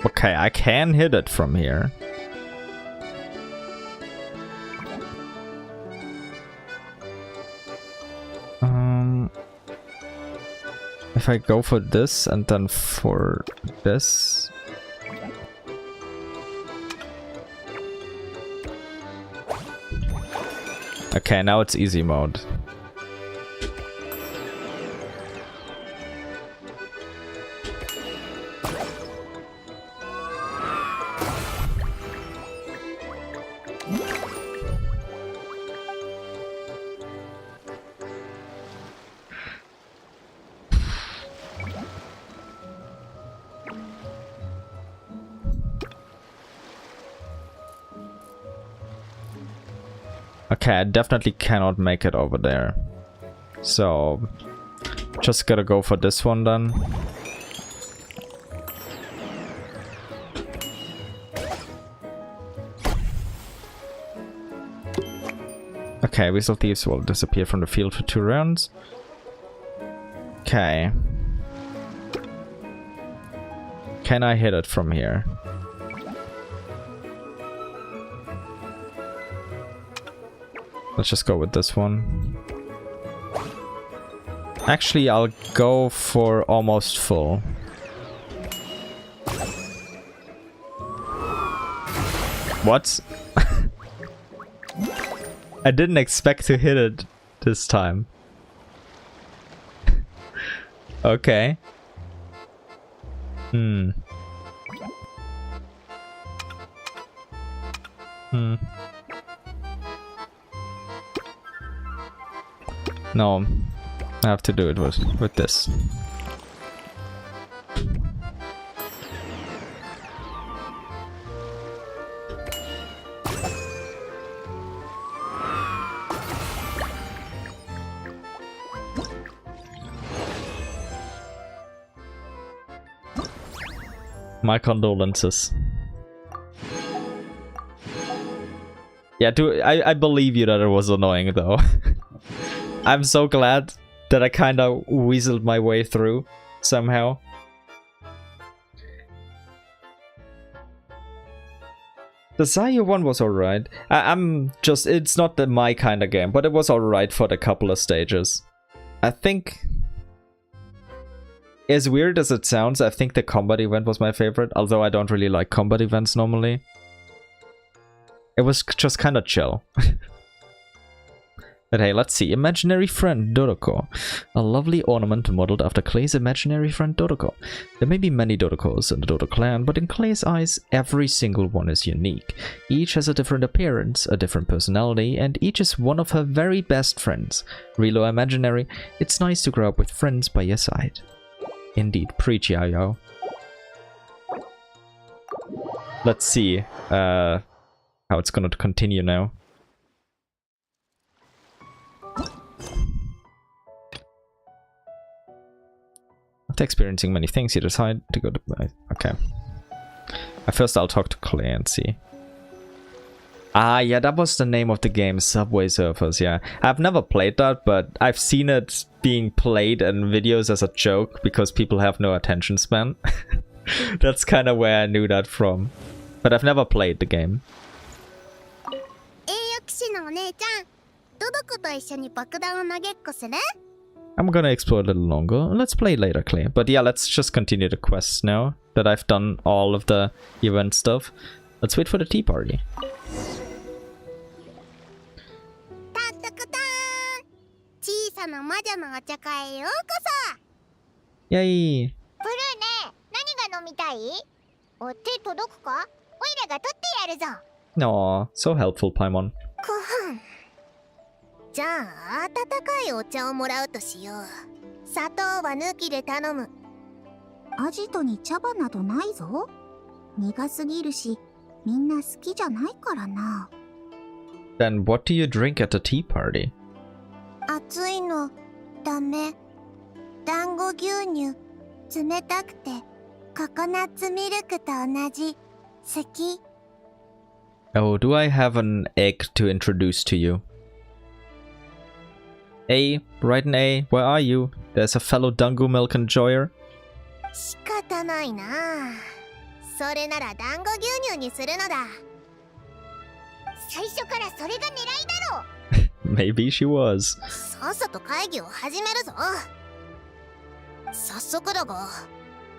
Okay, I can hit it from here. If I go for this and then for this, Okay, now it's easy mode. Okay, I definitely cannot make it over there. So, just gotta go for this one then. Okay, Weasel Thieves will disappear from the field for 2 rounds. Okay. Can I hit it from here? Let's just go with this one. Actually, I'll go for almost full. What? I didn't expect to hit it this time. Okay. No, I have to do it with this. My condolences. Yeah, I believe you that it was annoying though. I'm so glad that I kind of weaseled my way through somehow. The Zayu one was alright. I'm just, it's not my kind of game, but it was alright for the couple of stages. I think, as weird as it sounds, I think the combat event was my favorite, although I don't really like combat events normally. It was just kind of chill. But hey, let's see. Imaginary friend Doroko. A lovely ornament modeled after Klee's imaginary friend Doroko. There may be many Dorokos in the Dodo clan, but in Klee's eyes, every single one is unique. Each has a different appearance, a different personality, and each is one of her very best friends. Real or imaginary, it's nice to grow up with friends by your side. Indeed, preach, Yayo. Let's see how it's gonna continue now. After experiencing many things, you decide to go to... Okay. First I'll talk to Klee and see. Ah, yeah, that was the name of the game, Subway Surfers, yeah. I've never played that, but I've seen it being played in videos as a joke because people have no attention span. That's kind of where I knew that from. But I've never played the game. I'm gonna explore a little longer. Let's play later, Klee. But yeah, let's just continue the quests now that I've done all of the event stuff. Let's wait for the tea party. Yay! Aw, so helpful, Paimon. じゃあ温かいお茶をもらうとしよう。砂糖は抜きで頼む。アジトに茶葉などないぞ。苦すぎるし、みんな好きじゃないからな。Then what do you drink at the tea party? 熱いのダメ。団子牛乳冷たくてココナッツミルクと同じ。好き。Oh, do I have an egg to introduce to you? A, write an A. Where are you? There's a fellow Dango milk enjoyer. 仕方ないな。それなら団子牛乳にするのだ。最初からそれが狙いだろう。Maybe she was. さっさと会議を始めるぞ。早速だが、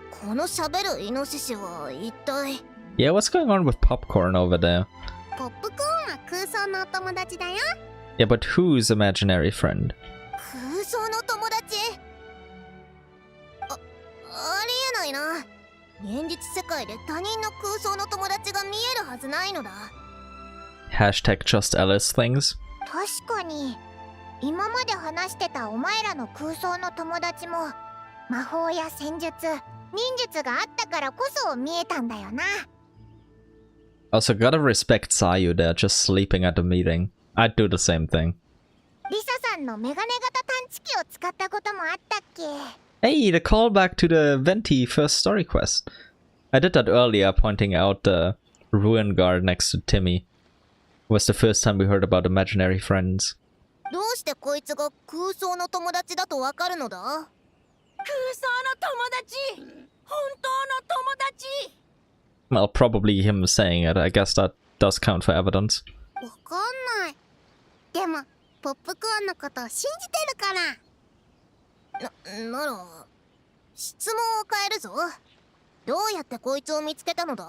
この喋るイノシシは一体。Yeah, what's going on with popcorn over there? ポップコーンは空想のお友達だよ。Yeah, but whose imaginary friend? 空想の友達。ありえないな。現実世界で他人の空想の友達が見えるはずないのだ。Hashtag just Alice things. 確かに今まで話してたお前らの空想の友達も魔法や戦術、忍術があったからこそ見えたんだよな。 Also, gotta respect Sayu there, just sleeping at the meeting. I'd do the same thing. リサさんのメガネ型探知機を使ったこともあったっけ。 Hey, the callback to the Venti first story quest. I did that earlier, pointing out the ruin guard next to Timmy. It was the first time we heard about imaginary friends. どうしてこいつが空想の友達だとわかるのだ。空想の友達、本当の友達。 Well, probably him saying it. I guess that does count for evidence. わかんない。でもポップコーンのことを信じてるから。なら質問を変えるぞ。どうやってこいつを見つけたのだ。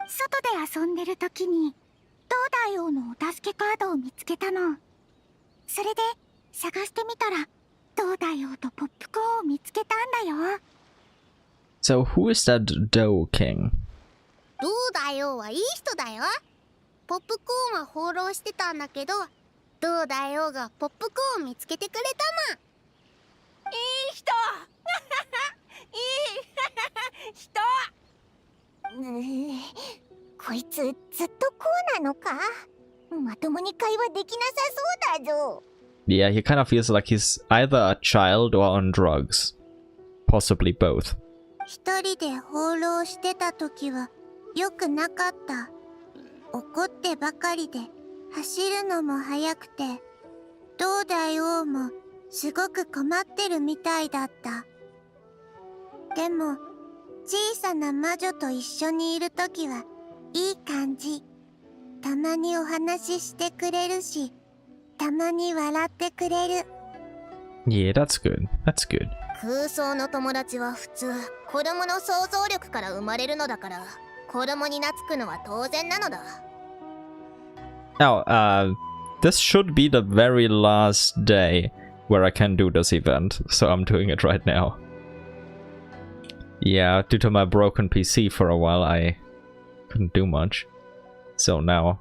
外で遊んでる時に東大王のお助けカードを見つけたの。それで探してみたら東大王とポップコーンを見つけたんだよ。 So who is that Doe King? どうだよはいい人だよ。ポップコーンは放浪してたんだけど、どうだよがポップコーンを見つけてくれたの。いい人いい人こいつずっとこうなのか。まともに会話できなさそうだぞ。 Yeah, he kind of feels like he's either a child or on drugs. Possibly both. 一人で放浪してた時はよくなかった。怒ってばかりで走るのも速くて、どうだよもすごく困ってるみたいだった。でも小さな魔女と一緒にいる時はいい感じ。たまにお話ししてくれるし、たまに笑ってくれる。 Yeah, that's good. That's good. 空想の友達は普通子供の想像力から生まれるのだから、子供に懐くのは当然なのだ。 Now, this should be the very last day where I can do this event, so I'm doing it right now. Yeah, due to my broken PC for a while, I couldn't do much. So now,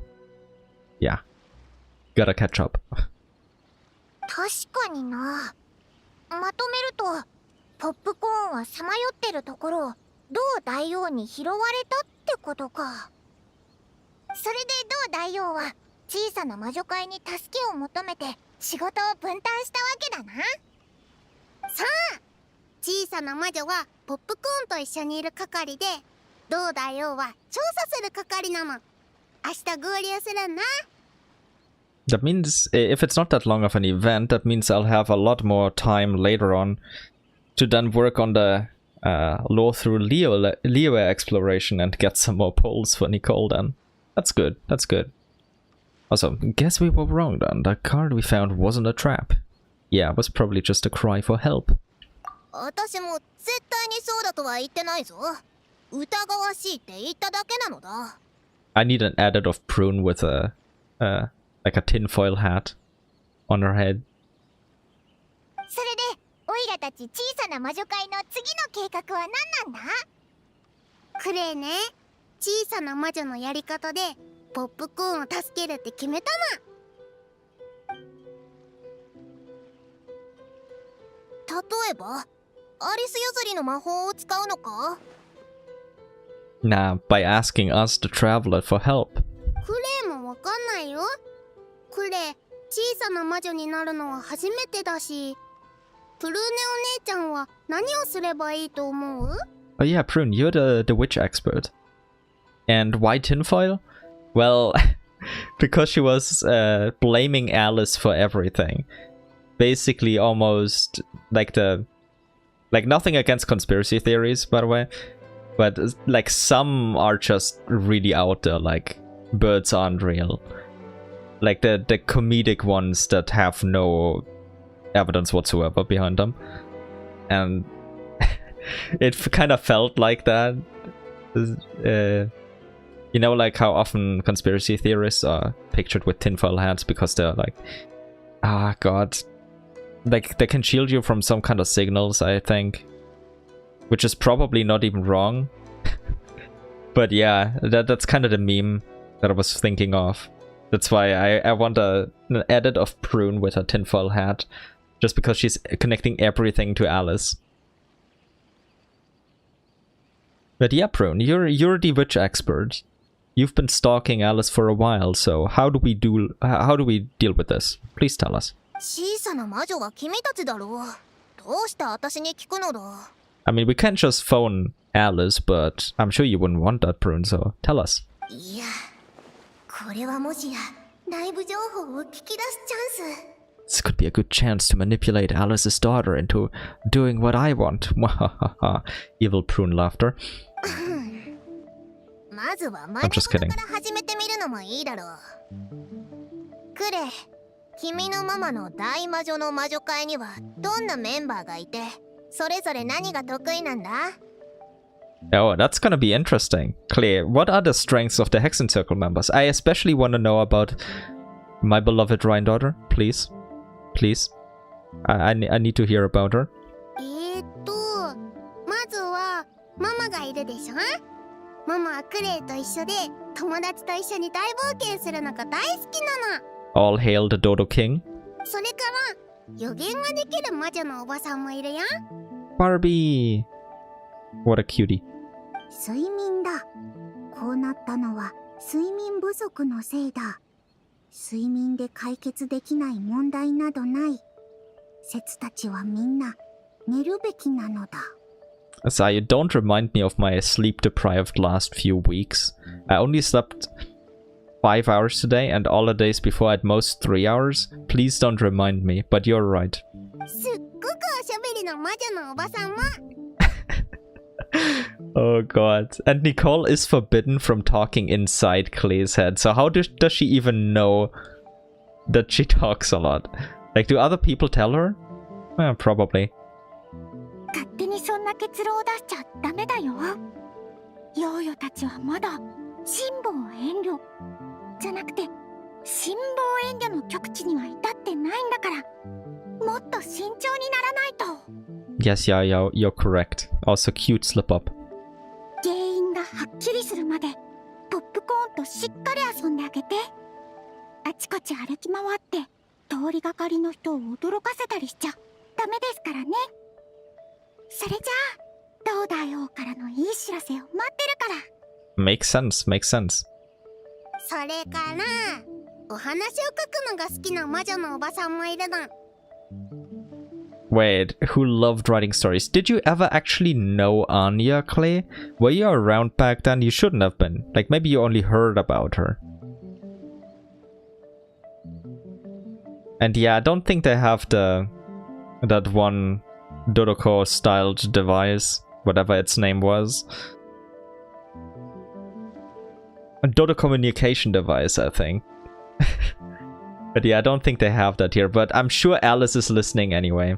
yeah, gotta catch up. 確かにな。まとめるとポップコーンはさまよってるところをどう大王に拾われたってことか。それでどう大王は小さな魔女会に助けを求めて仕事を分担したわけだな。さあ、小さな魔女はポップコーンと一緒にいる係で、どう大王は調査する係なの。明日合流するんだ。 That means if it's not that long of an event, that means I'll have a lot more time later on to then work on the Lorethrough Liyue exploration and get some more polls for Nicole then. That's good, that's good. Also, guess we were wrong then. The card we found wasn't a trap. Yeah, it was probably just a cry for help. 私も絶対にそうだとは言ってないぞ。疑わしいって言っただけなのだ。 I need an edit of Prune with a like a tinfoil hat on her head. それでオイラたち小さな魔女会の次の計画は何なんだ。クレイね、小さな魔女のやり方でポップコーンを助けるって決めたの。例えばアリス譲りの魔法を使うのか。 Nah, by asking us to travel it for help. クレイもわかんないよ。クレイ小さな魔女になるのは初めてだし、プルーネお姉ちゃんは何をすればいいと思う？ Oh yeah, Prune, you're the witch expert. And why tinfoil? Well, because she was blaming Alice for everything. Basically almost like nothing against conspiracy theories, by the way. But like some are just really out there, like birds aren't real. Like the comedic ones that have no evidence whatsoever behind them. And it kind of felt like that. You know, like how often conspiracy theorists are pictured with tinfoil hats because they're like, ah, God. Like, they can shield you from some kind of signals, I think. Which is probably not even wrong. But yeah, that's kind of the meme that I was thinking of. That's why I want an edit of Prune with her tinfoil hat. Just because she's connecting everything to Alice. But yeah, Prune, you're the witch expert. You've been stalking Alice for a while, so how do we deal with this? Please tell us. I mean, we can't just phone Alice, but I'm sure you wouldn't want that, Prune, so tell us. This could be a good chance to manipulate Alice's daughter into doing what I want. Evil Prune laughter. I'm just kidding. Oh, that's gonna be interesting. Klee, what are the strengths of the Hexen Circle members? I especially want to know about my beloved Rhine daughter, please. Please. I need to hear about her. All hail the Dodo King. Barbie! What a cutie. 睡眠だ。こうなったのは睡眠不足のせいだ。睡眠で解決できない問題などない。説たちはみんな寝るべきなのだ。Sayu, don't remind me of my sleep-deprived last few weeks. I only slept 5 hours today, and all the days before at most 3 hours. Please don't remind me, but you're right. すっごくおしゃべりの魔女のおばさんも。Oh god. And Nicole is forbidden from talking inside Klee's head. So how does she even know that she talks a lot? Like, do other people tell her? Probably. 勝手にそんな結論を出しちゃダメだよ。ヨーヨたちはまだ辛抱遠慮じゃなくて辛抱遠慮の極地には至ってないんだからもっと慎重にならないと。Yes, yeah, you're correct. Also cute slip up. 原因がはっきりするまでポップコーンとしっかり遊んであげて。あちこち歩き回って通りがかりの人を驚かせたりしちゃダメですからね。それじゃあどうだよからのいい知らせを待ってるから。Makes sense, makes sense. それからお話を書くのが好きな魔女のおばさんもいるの。Wait, who loved writing stories? Did you ever actually know Anya, Klee? Were you around back then? You shouldn't have been. Like, maybe you only heard about her. And yeah, I don't think they have that one Dodoko-styled device, whatever its name was. A Dodo communication device, I think. But yeah, I don't think they have that here, but I'm sure Alice is listening anyway.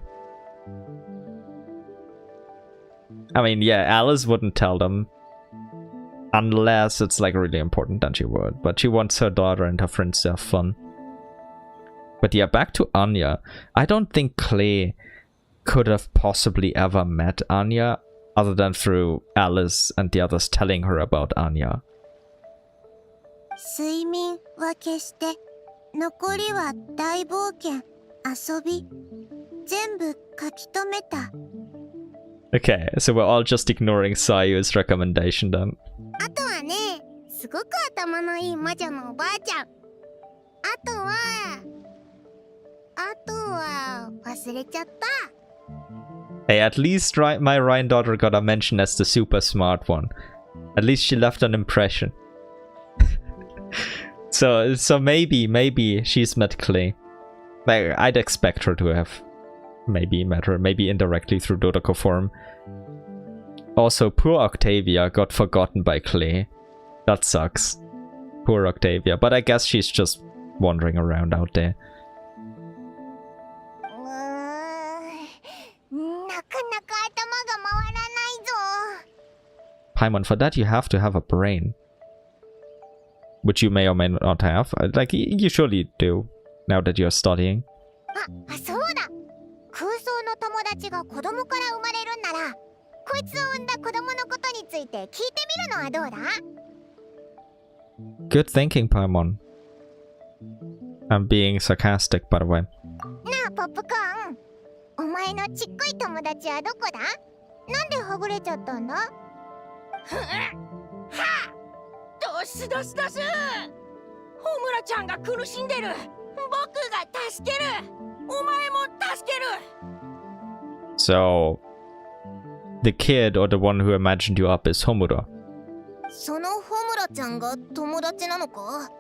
I mean, yeah, Alice wouldn't tell them. Unless it's like really important, then she would. But she wants her daughter and her friends to have fun. But yeah, back to Anya. I don't think Klee could have possibly ever met Anya other than through Alice and the others telling her about Anya. 睡眠は消して残りは大冒険遊び全部書き留めた。 Okay, so we're all just ignoring Sayu's recommendation then. あとはね、すごく頭のいい魔女のおばあちゃん。あとは忘れちゃった。 Hey, at least my Ryan daughter got a mention as the super smart one. At least she left an impression. So maybe she's met Klee. Like, I'd expect her to have maybe met her, maybe indirectly through Dodoko form. Also, poor Octavia got forgotten by Klee. That sucks. Poor Octavia, but I guess she's just wandering around out there. なかなか頭が回らないぞ。 Paimon, for that you have to have a brain. which you may or may not have. Like, you surely do, now that you're studying. そうだ。空想の友達が子供から生まれるんなら、こいつを産んだ子供のことについて聞いてみるのはどうだ？ Good thinking, Paimon. I'm being sarcastic, by the way. なあ、ポップコーン。お前のちっこい友達はどこだ？なんではぐれちゃったんだ？はあ！どすどすどす！ホムラちゃんが苦しんでる。僕が助ける。お前も助ける。 So, the kid or the one who imagined you up is Homura. そのホムラちゃんが友達なのか？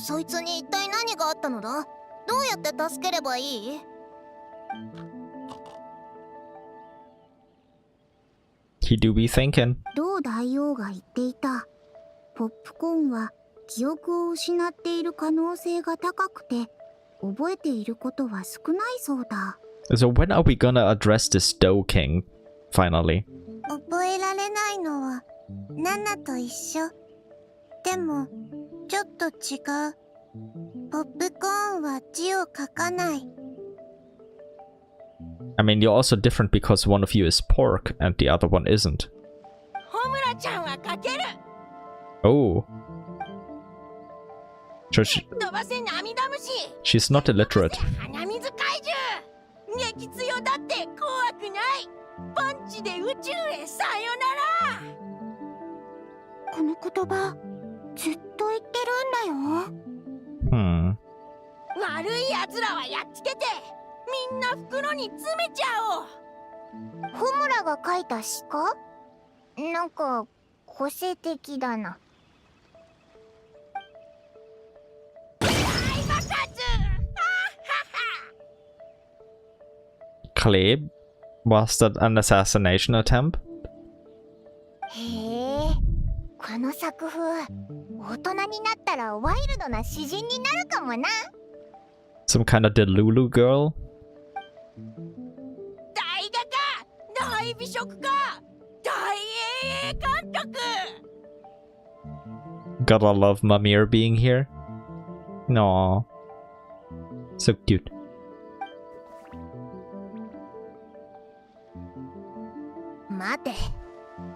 そいつに一体何があったのだ？どうやって助ければいい？ He do be thinking. 同大王が言っていた。ポップコーンは記憶を失っている可能性が高くて、覚えていることは少ないそうだ。So when are we gonna address this Doe King, finally? 覚えられないのはナナと一緒。でもちょっと違う。ポップコーンは字を書かない。 I mean, you're also different because one of you is pork and the other one isn't. ホムラちゃんは書ける。 Oh. So 飛ばせ涙虫。 she's not illiterate. 鼻水怪獣。激強だって怖くない。パンチで宇宙へさよなら。この言葉ずっと言ってるんだよ。悪い奴らはやっつけてみんな袋に詰めちゃおう。ホムラが書いた詩か？なんか個性的だな。 Klee, was that an assassination attempt? へえ、この作風、大人になったらワイルドな詩人になるかもな。 Some kind of Delulu girl? 大画家、大美食家、大英英監督。 Gotta love Mimir being here. No. So cute. 待て、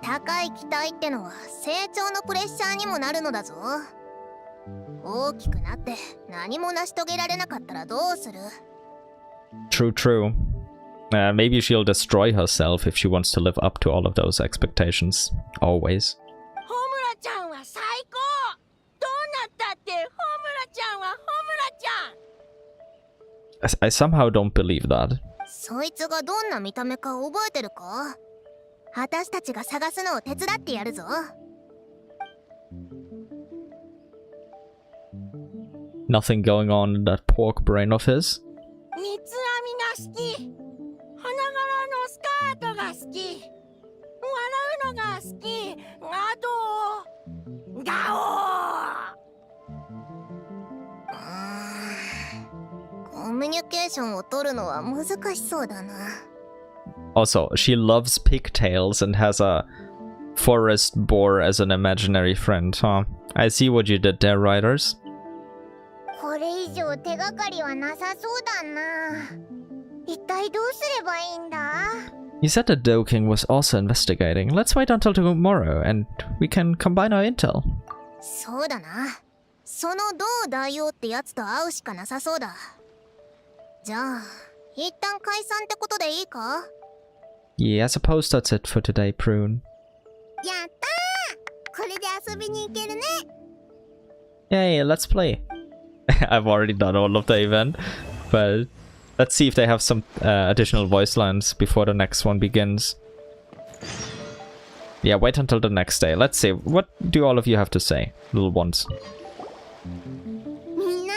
高い期待ってのは成長のプレッシャーにもなるのだぞ。大きくなって何も成し遂げられなかったらどうする？ True, true. Maybe she'll destroy herself if she wants to live up to all of those expectations. Always. ホムラちゃんは最高。どうなったってホムラちゃんはホムラちゃん。 I somehow don't believe that. そいつがどんな見た目か覚えてるか？私たちが探すのを手伝ってやるぞ。 Nothing going on in that pork brain of his. 三つ編みが好き。花柄のスカートが好き。笑うのが好き。あとガコミュニケーションを取るのは難しそうだな。 Also, she loves pigtails and has a forest boar as an imaginary friend, huh? I see what you did there, writers. これ以上手がかりはなさそうだな。一体どうすればいいんだ？ You said that Doe King was also investigating. Let's wait until tomorrow and we can combine our intel. そうだな。その同大王ってやつと会うしかなさそうだ。じゃあ、一旦解散ってことでいいか？ Yeah, I suppose that's it for today, Prune. やったー！これで遊びに行けるね。 Yay, let's play. I've already done all of the event, but let's see if they have some additional voice lines before the next one begins. Yeah, wait until the next day. Let's see. What do all of you have to say, little ones? みんな、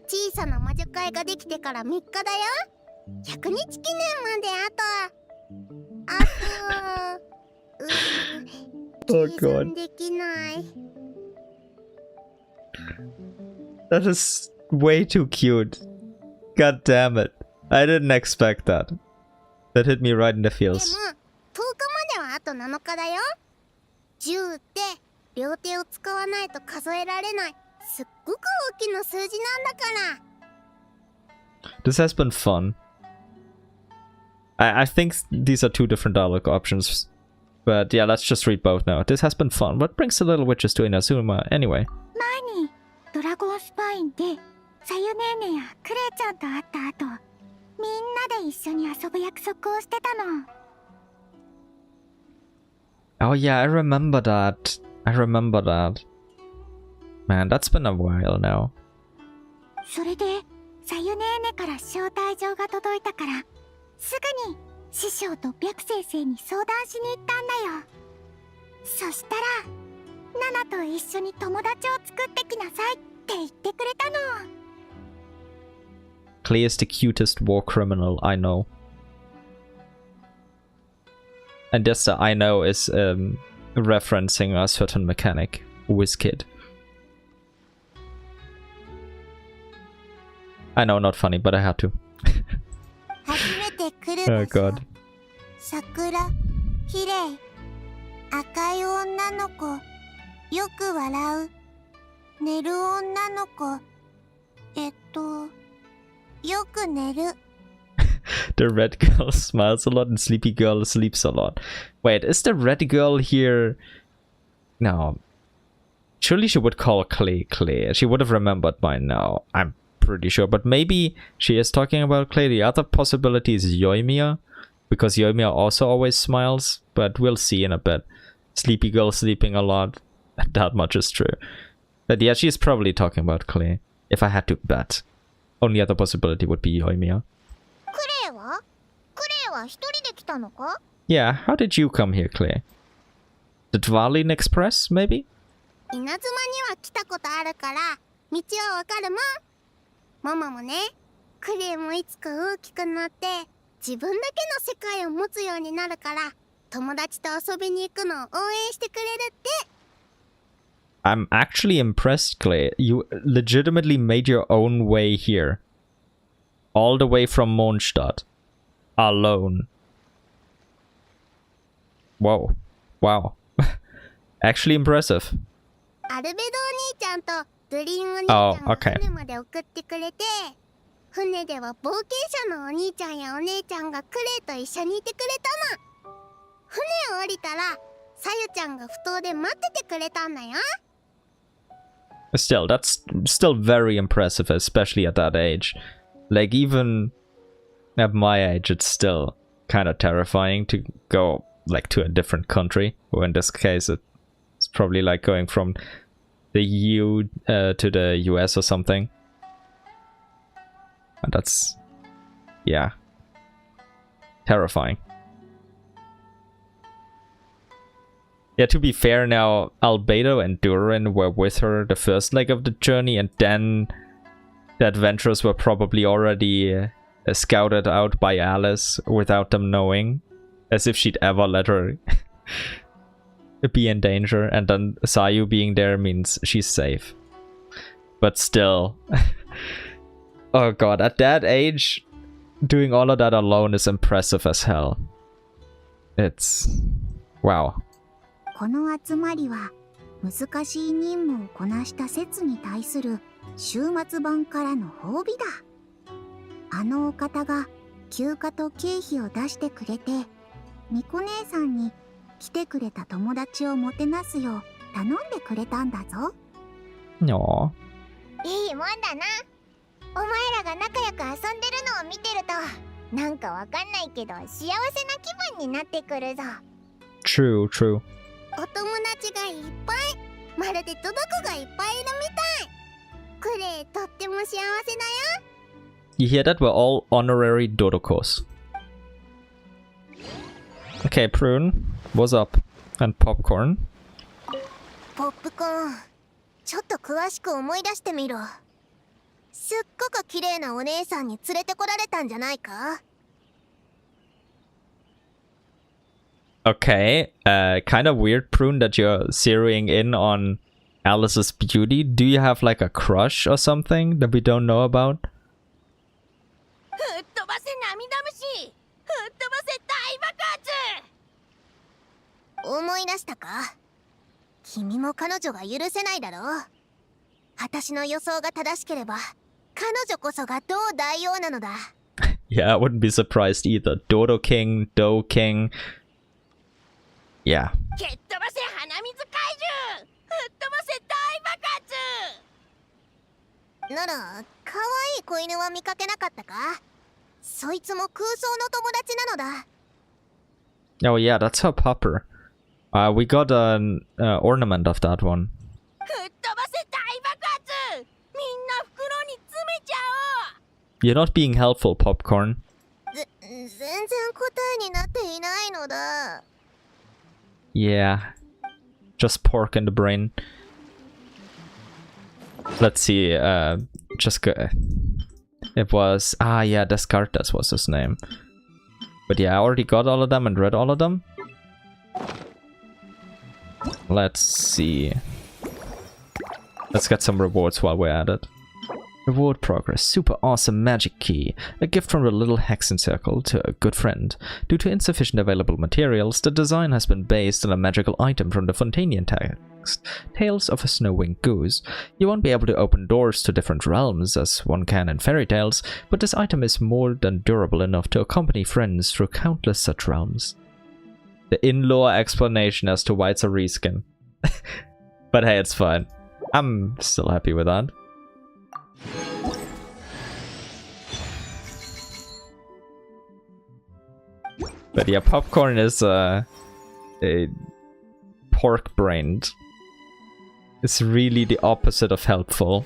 小さな魔女会ができてから3日だよ。100日記念まで計算できない。 That is way too cute. God damn it. I didn't expect that. That hit me right in the で feels. も、10日まではあと7日だよ。10って両手を使わないと数えられないすっごく大きな数字なんだから。 This has been fun. I think these are two different dialogue options. But yeah, let's just read both now. This has been fun. What brings the little witches to Inazuma anyway? 前にドラゴンスパインでさゆねーねやクレイちゃんと会った後、みんなで一緒に遊ぶ約束をしてたの。 Oh yeah, I remember that. I remember that. Man, that's been a while now. それでさゆねーねから招待状が届いたから、すぐに師匠と白先生に相談しに行ったんだよ。そしたらナナと一緒に友達を作ってきなさいって言ってくれたの。 Klee is the cutest war criminal I know. And just the I know is referencing a certain mechanic, WizKid. I know, not funny, but I had to. 初めて来る Oh 場所 god. 桜きれい赤い女の子よく笑う寝る女の子よく寝る The red girl smiles a lot and sleepy girl sleeps a lot. Wait, is the red girl here? No. Surely she would call Klee Klee. She would have remembered by now. I'm pretty sure. But maybe she is talking about Klee. The other possibility is Yoimiya. Because Yoimiya also always smiles. But we'll see in a bit. Sleepy girl sleeping a lot. That much is true. But yeah, she's probably talking about Klee. If I had to bet. Only other possibility would be Yoimiya. クレイは一人で来たのか Yeah, how did you come here, Klee? The Dvalin Express, maybe? 稲妻には来たことあるから道はわかるもん。ママもね、クレイもいつか大きくなって自分だけの世界を持つようになるから友達と遊びに行くのを応援してくれるって。 I'm actually impressed, Klee. You legitimately made your own way here. All the way from Mondstadt. Alone. Whoa. Wow. Actually impressive. アルベドお兄ちゃんとドリームお兄ちゃん Oh, が okay. 船まで送ってくれて、船では冒険者のお兄ちゃんやお姉ちゃんがクレイと一緒にいてくれたの。船を降りたらさゆちゃんが埠頭で待っててくれたんだよ。 Still, that's still very impressive, especially at that age. Like, even at my age, it's still kind of terrifying to go, like, to a different country. Or in this case, it's probably like going from the EU to the US or something. And that's, yeah, terrifying. Yeah, to be fair now, Albedo and Durin were with her the first leg of the journey, and then the adventurers were probably already scouted out by Alice without them knowing, as if she'd ever let her be in danger, and then Sayu being there means she's safe. But still, oh god, at that age, doing all of that alone is impressive as hell. It's... wow. この集まりは難しい任務をこなした説に対する終末版からの褒美だ。あのお方が休暇と経費を出してくれて、ミコ姉さんに来てくれた友達をもてなすよう頼んでくれたんだぞ。Aww. いいもんだな。お前らが仲良く遊んでるのを見てるとなんかわかんないけど幸せな気分になってくるぞ。 True, true. お友達がいっぱい、まるでトドコがいっぱいいるみたい。クレイとっても幸せだよ。 You hear that? We're all honorary Dodokos. Okay, Prune, what's up? And Popcorn. ポップコーン、ちょっと詳しく思い出してみろ。すっごく綺麗なお姉さんに連れてこられたんじゃないか？ Okay, kind of weird, Prune, that you're zeroing in on Alice's beauty. Do you have like a crush or something that we don't know about? 吹っ飛ばせ涙虫、吹っ飛ばせ大爆発。思い出したか？君も彼女が許せないだろう。私の予想が正しければ、彼女こそが同大王なのだ。Yeah, I wouldn't be surprised either. Dodo King, Do King. Yeah. 蹴っ飛ばせ鼻水怪獣、吹っ飛ばせ大爆発。なら、可愛い子犬は見かけなかったか？そいつも空想の友達なのだ。Oh yeah, that's her pupper. We got an ornament of that one. 吹っ飛ばせ大爆発。みんな袋に詰めちゃおう。You're not being helpful, Popcorn. 全然答えになっていないのだ。Yeah. Just pork in the brain. Let's see, just go. It was, yeah, Descartes was his name. But yeah, I already got all of them and read all of them. Let's see. Let's get some rewards while we're at it. Reward progress. Super awesome magic key. A gift from the little hexen circle to a good friend. Due to insufficient available materials, the design has been based on a magical item from the Fontanian text, Tales of a Snow-Winged Goose. You won't be able to open doors to different realms as one can in fairy tales, but this item is more than durable enough to accompany friends through countless such realms. The in-lore explanation as to why it's a reskin. But hey, it's fine. I'm still happy with that. But yeah, Popcorn is a pork-brained. It's really the opposite of helpful.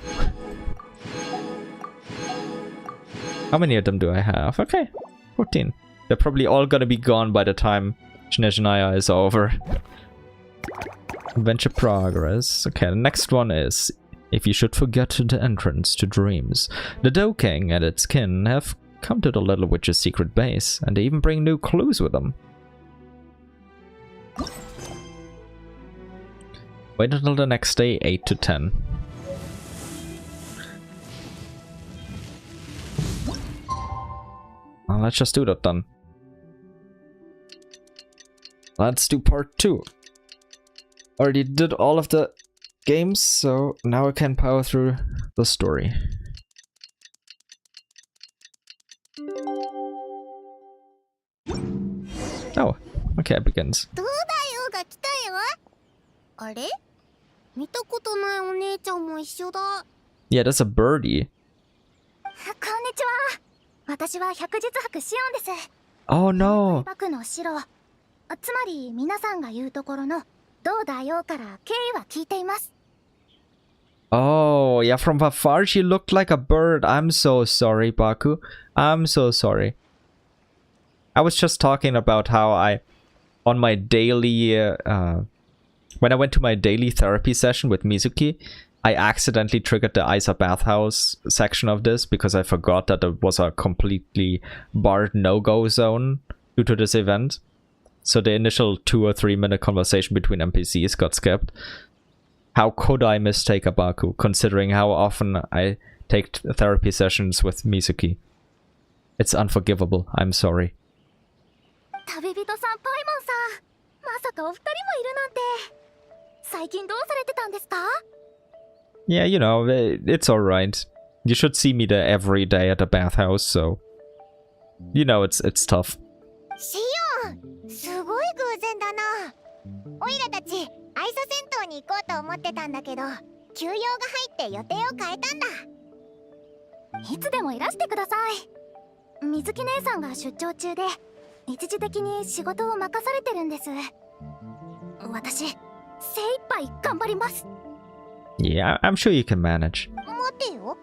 How many of them do I have? Okay, 14. They're probably all gonna be gone by the time Shinejinaya is over. Adventure progress. Okay, the next one is if you should forget the entrance to dreams. The Doe King and its kin have come to the Little Witch's secret base, and they even bring new clues with them. Wait until the next day, 8 to 10. Well, let's just do that then. Let's do part 2. Already did all of the games, so now I can power through the story. Oh, okay, it begins. どうだよが来たよ。あれ？見たことないお姉ちゃんも一緒だ。Yeah, that's a birdie. こんにちは。私は百日泊シオンです。 Oh no. 幕の城。つまり皆さんが言うところの同大王から経緯は聞いています。 Oh, yeah, from afar she looked like a bird. I'm so sorry, Baku. I'm so sorry. I was just talking about how on my daily, when I went to my daily therapy session with Mizuki, I accidentally triggered the Isa bathhouse section of this because I forgot that it was a completely barred no-go zone due to this event. So the initial 2 or 3 minute conversation between NPCs got skipped. How could I mistake a Baku, considering how often I take therapy sessions with Mizuki? It's unforgivable. I'm sorry. 旅人さん、パイモンさん。まさかお二人もいるなんて。最近どうされてたんですか？ Yeah, you know, it's alright. You should see me there every day at the bathhouse, so... You know, it's tough. シオン、すごい偶然だな。オイラたち、愛想銭湯に行こうと思ってたんだけど、休養が入って予定を変えたんだ。いつでもいらしてください。水木姉さんが出張中で、一時的に仕事を任されてるんです。私、精一杯頑張ります。 Yeah, I'm sure you can manage. 待てよ。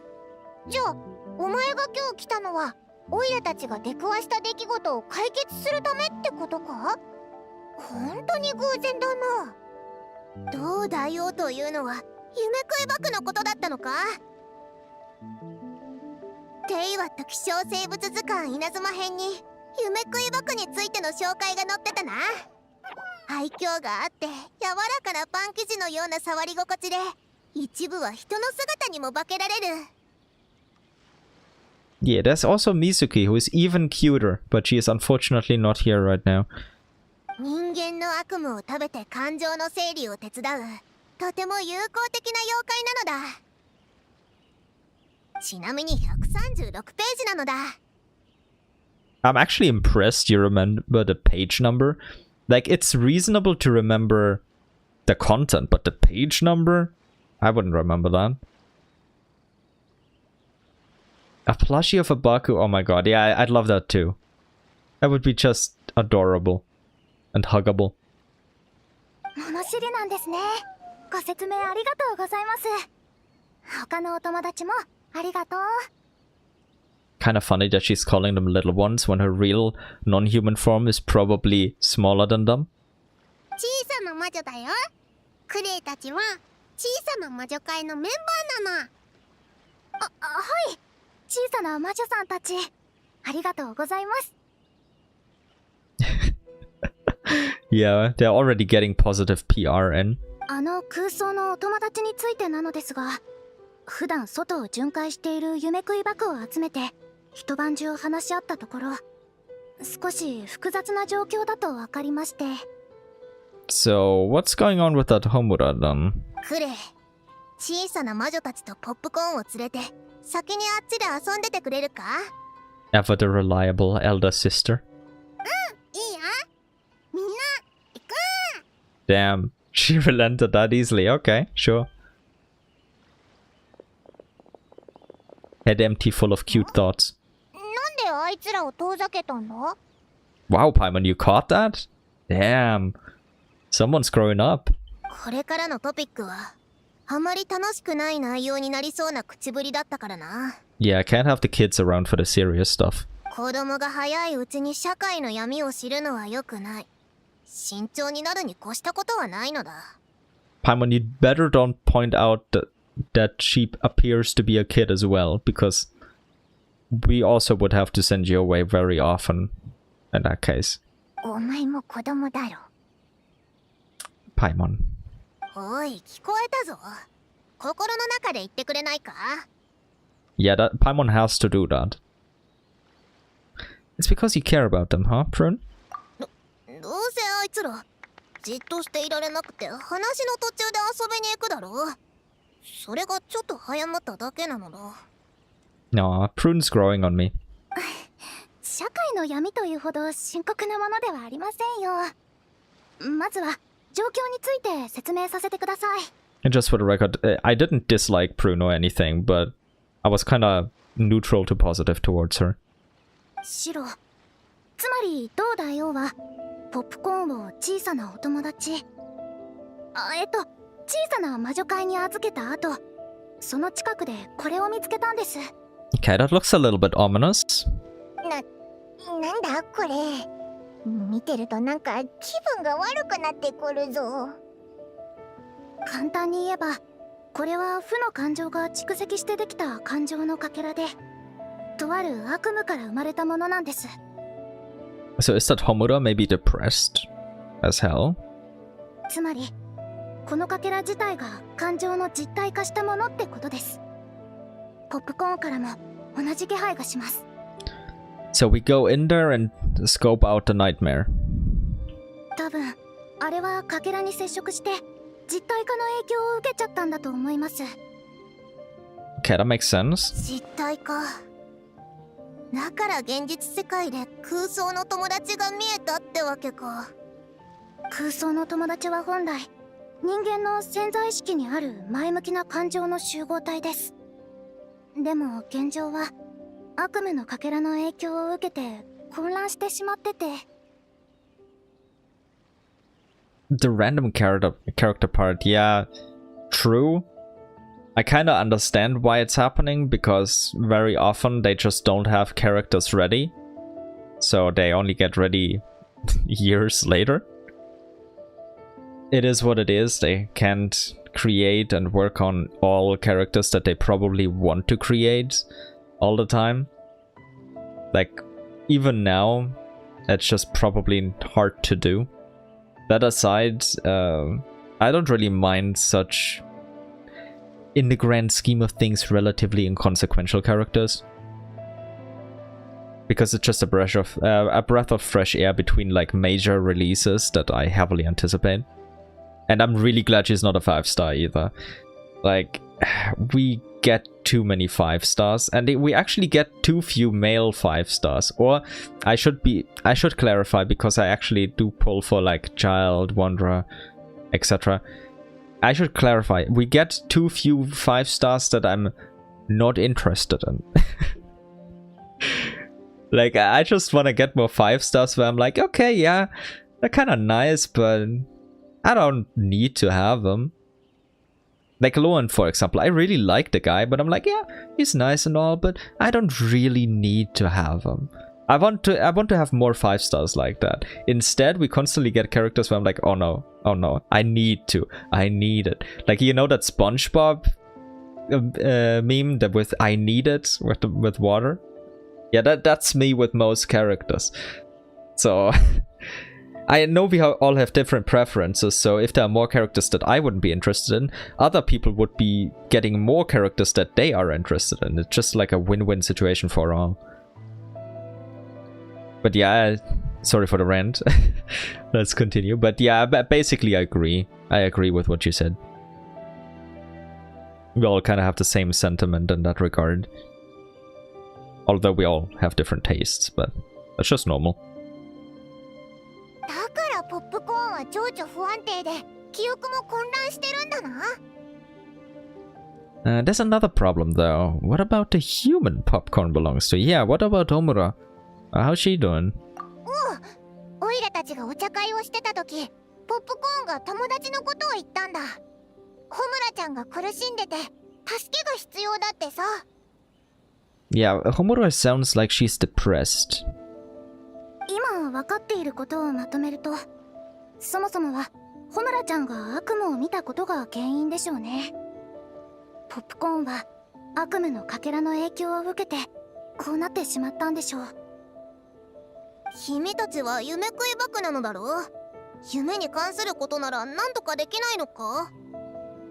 じゃあ、お前が今日来たのは、オイラたちが出くわした出来事を解決するためってことか？本当に偶然だな。同大王というのは、夢食い爆のことだったのか？テイワット希少生物図鑑稲妻編に、夢食い爆についての紹介が載ってたな。愛嬌があって柔らかなパン生地のような触り心地で、一部は人の姿にも化けられる。 Yeah, there's also Mizuki, who is even cuter, but she is unfortunately not here right now. 人間の悪夢を食べて感情の整理を手伝う、とても友好的な妖怪なのだ。ちなみに136ページなのだ。 I'm actually impressed you remember the page number. Like, it's reasonable to remember the content, but the page number? I wouldn't remember that. A plushie of a Baku? Oh my god, yeah, I'd love that too. That would be just adorable and huggable. 物知りなんですね。ご説明ありがとうございます。他のお友達もありがとう。Kind of funny that she's calling them little ones when her real non-human form is probably smaller than them. 小さな魔女だよ。クレイたちは小さな魔女会のメンバーなの。はい。小さな魔女さんたち、ありがとうございます。Yeah, they're already getting positive PR in. 空想のお友達についてなのですが、普段外を巡回している夢食い箱を集めて一晩中話し合ったところ、少し複雑な状況だと分かりまして。So, what's going on with that Homura then? クレイ、小さな魔女たちとポップコーンを連れて先にあっちで遊んでてくれるか？ Ever the reliable elder sister. いいよ。みんな行こう。 Damn, she relented that easily. Okay, sure. Head empty, full of cute thoughts. なんであいつらを遠ざけたんだ？ Wow, Paimon, you caught that? Damn. Someone's growing up. これからのトピックはあまり楽しくない内容になりそうな口ぶりだったからな。 Yeah, I can't have the kids around for the serious stuff. 子供が早いうちに社会の闇を知るのは良くない。慎重になるに越したことはないのだ。 Paimon, you'd better don't point out that she appears to be a kid as well, because we also would have to send you away very often in that case. お前も子供だろ。 Paimon. おい、聞こえたぞ。心の中で言ってくれないか？ Yeah, that Paimon has to do that. It's because you care about them, huh, Prune? どうせあいつらじっとしていられなくて話の途中で遊びに行くだろう。それがちょっと早まっただけなのだ。 No, Prune's growing on me. 社会の闇というほど深刻なものではありませんよ。まずは状況について説明させてください。 And just for the record, I didn't dislike Prune or anything, but I was kind of neutral to positive towards her. 白、つまりどうだよはポップコーンを小さなお友達、小さな魔女会に預けた後、その近くでこれを見つけたんです。 Okay, that looks a little bit ominous. なんだこれ。見てるとなんか気分が悪くなってくるぞ。簡単に言えば、これは負の感情が蓄積してできた感情のかけらで、とある悪夢から生まれたものなんです。 So is that Homura maybe depressed as hell? つまりこのかけら自体が感情の実体化したものってことです。ポップコーンからも同じ気配がします。 So we go in there and scope out the nightmare. 多分あれはかけらに接触して実体化の影響を受けちゃったんだと思います。 Okay, that makes sense. 実体化。だから現実世界で空想の友達が見えたってわけか。空想の友達は本来人間の潜在意識にある前向きな感情の集合体です。でも現状は悪夢のかけらの影響を受けて混乱してしまってて。 The random character part, yeah, true. I kind of understand why it's happening, because very often they just don't have characters ready. So they only get ready years later. It is what it is. They can't create and work on all characters that they probably want to create all the time. Like, even now, it's just probably hard to do. That aside, I don't really mind such, in the grand scheme of things, relatively inconsequential characters. Because it's just a breath of fresh air between like major releases that I heavily anticipate. And I'm really glad she's not a 5-star either. Like, we get too many 5 stars, and we actually get too few male 5 stars. Or I should clarify, because I actually do pull for like child, wanderer, etc. I should clarify, we get too few 5 stars that I'm not interested in. Like, I just want to get more 5 stars where I'm like, okay, yeah, they're kind of nice, but I don't need to have them. Like Loan, for example, I really like the guy, but I'm like, yeah, he's nice and all, but I don't really need to have him. I want to have more 5 stars like that. Instead, we constantly get characters where I'm like, oh no, I need it. Like, you know that SpongeBob meme that with I need it with water? Yeah, that's me with most characters. So I know we all have different preferences, so if there are more characters that I wouldn't be interested in, other people would be getting more characters that they are interested in. It's just like a win-win situation for all. But yeah, sorry for the rant. Let's continue. But yeah, basically I agree. I agree with what you said. We all kind of have the same sentiment in that regard. Although we all have different tastes, but that's just normal. だからポップコーンは情緒不安定で記憶も混乱してるんだな。 There's another problem though. What about the human popcorn belongs to? Yeah, what about Omura? How's she doing? オイラたちがお茶会をしてた時、ポップコーンが友達のことを言ったんだ。ホムラちゃんが苦しんでて助けが必要だってさ。 Yeah, Homura sounds like she's depressed. 今分かっていることをまとめると、そもそもはホムラちゃんが悪夢を見たことが原因でしょうね。ポップコーンは悪夢のかけらの影響を受けてこうなってしまったんでしょう。君たちは夢食いバクなのだろう。夢に関することなら何とかできないのか？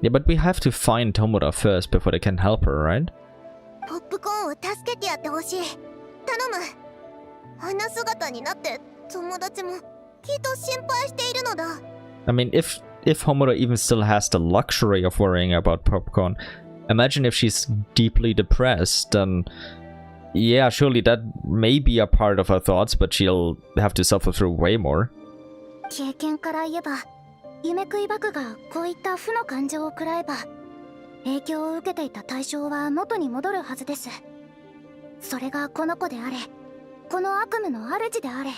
Yeah, but we have to find Homura first before they can help her, right? ポップコーンを助けてやってほしい。頼む。あんな姿になって友達もきっと心配しているのだ。I mean, if Homura even still has the luxury of worrying about popcorn, imagine if she's deeply depressed, then yeah, surely that may be a part of her thoughts, but she'll have to suffer through way more. 経験から言えば、夢食いバクがこういった負の感情を食らえば、影響を受けていた対象は元に戻るはずです。それがこの子であれ、この悪夢の主であれ。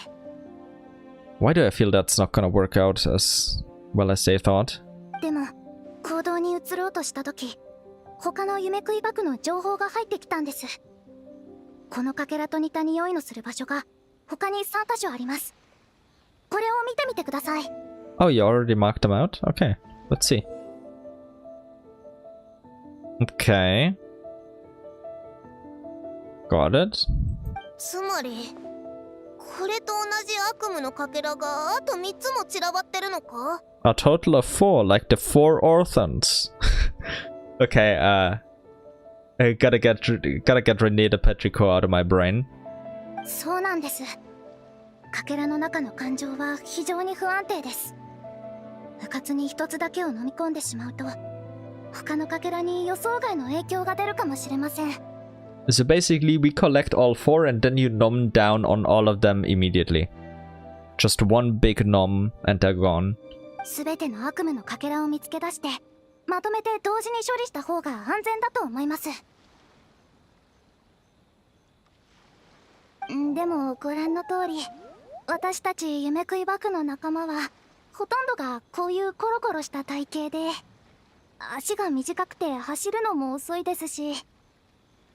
Why do I feel that's not gonna work out as well as they thought? でも、行動に移ろうとしたとき、他の夢食いバクの情報が入ってきたんです。このかけらと似た匂いのする場所が他に3カ所あります。これを見てみてください。Oh, you already marked them out? Okay, let's see. Okay. Got it. つまりこれと同じ悪夢のかけらがあと3つも散らばってるのか？ A total of 4, like the 4 orphans. Okay, I gotta get René the Petrichor out of my brain. そうなんです。かけらの中の感情は非常に不安定です。うかつに一つだけを飲み込んでしまうと、他のかけらに予想外の影響が出るかもしれません。So basically we collect all 4 and then you nom down on all of them immediately. Just one big nom and they're gone. すべての悪夢のかけらを見つけ出して、まとめて同時に処理した方が安全だと思います。でもご覧の通り、私たち夢食いバクの仲間はほとんどがこういうコロコロした体型で、足が短くて走るのも遅いですし、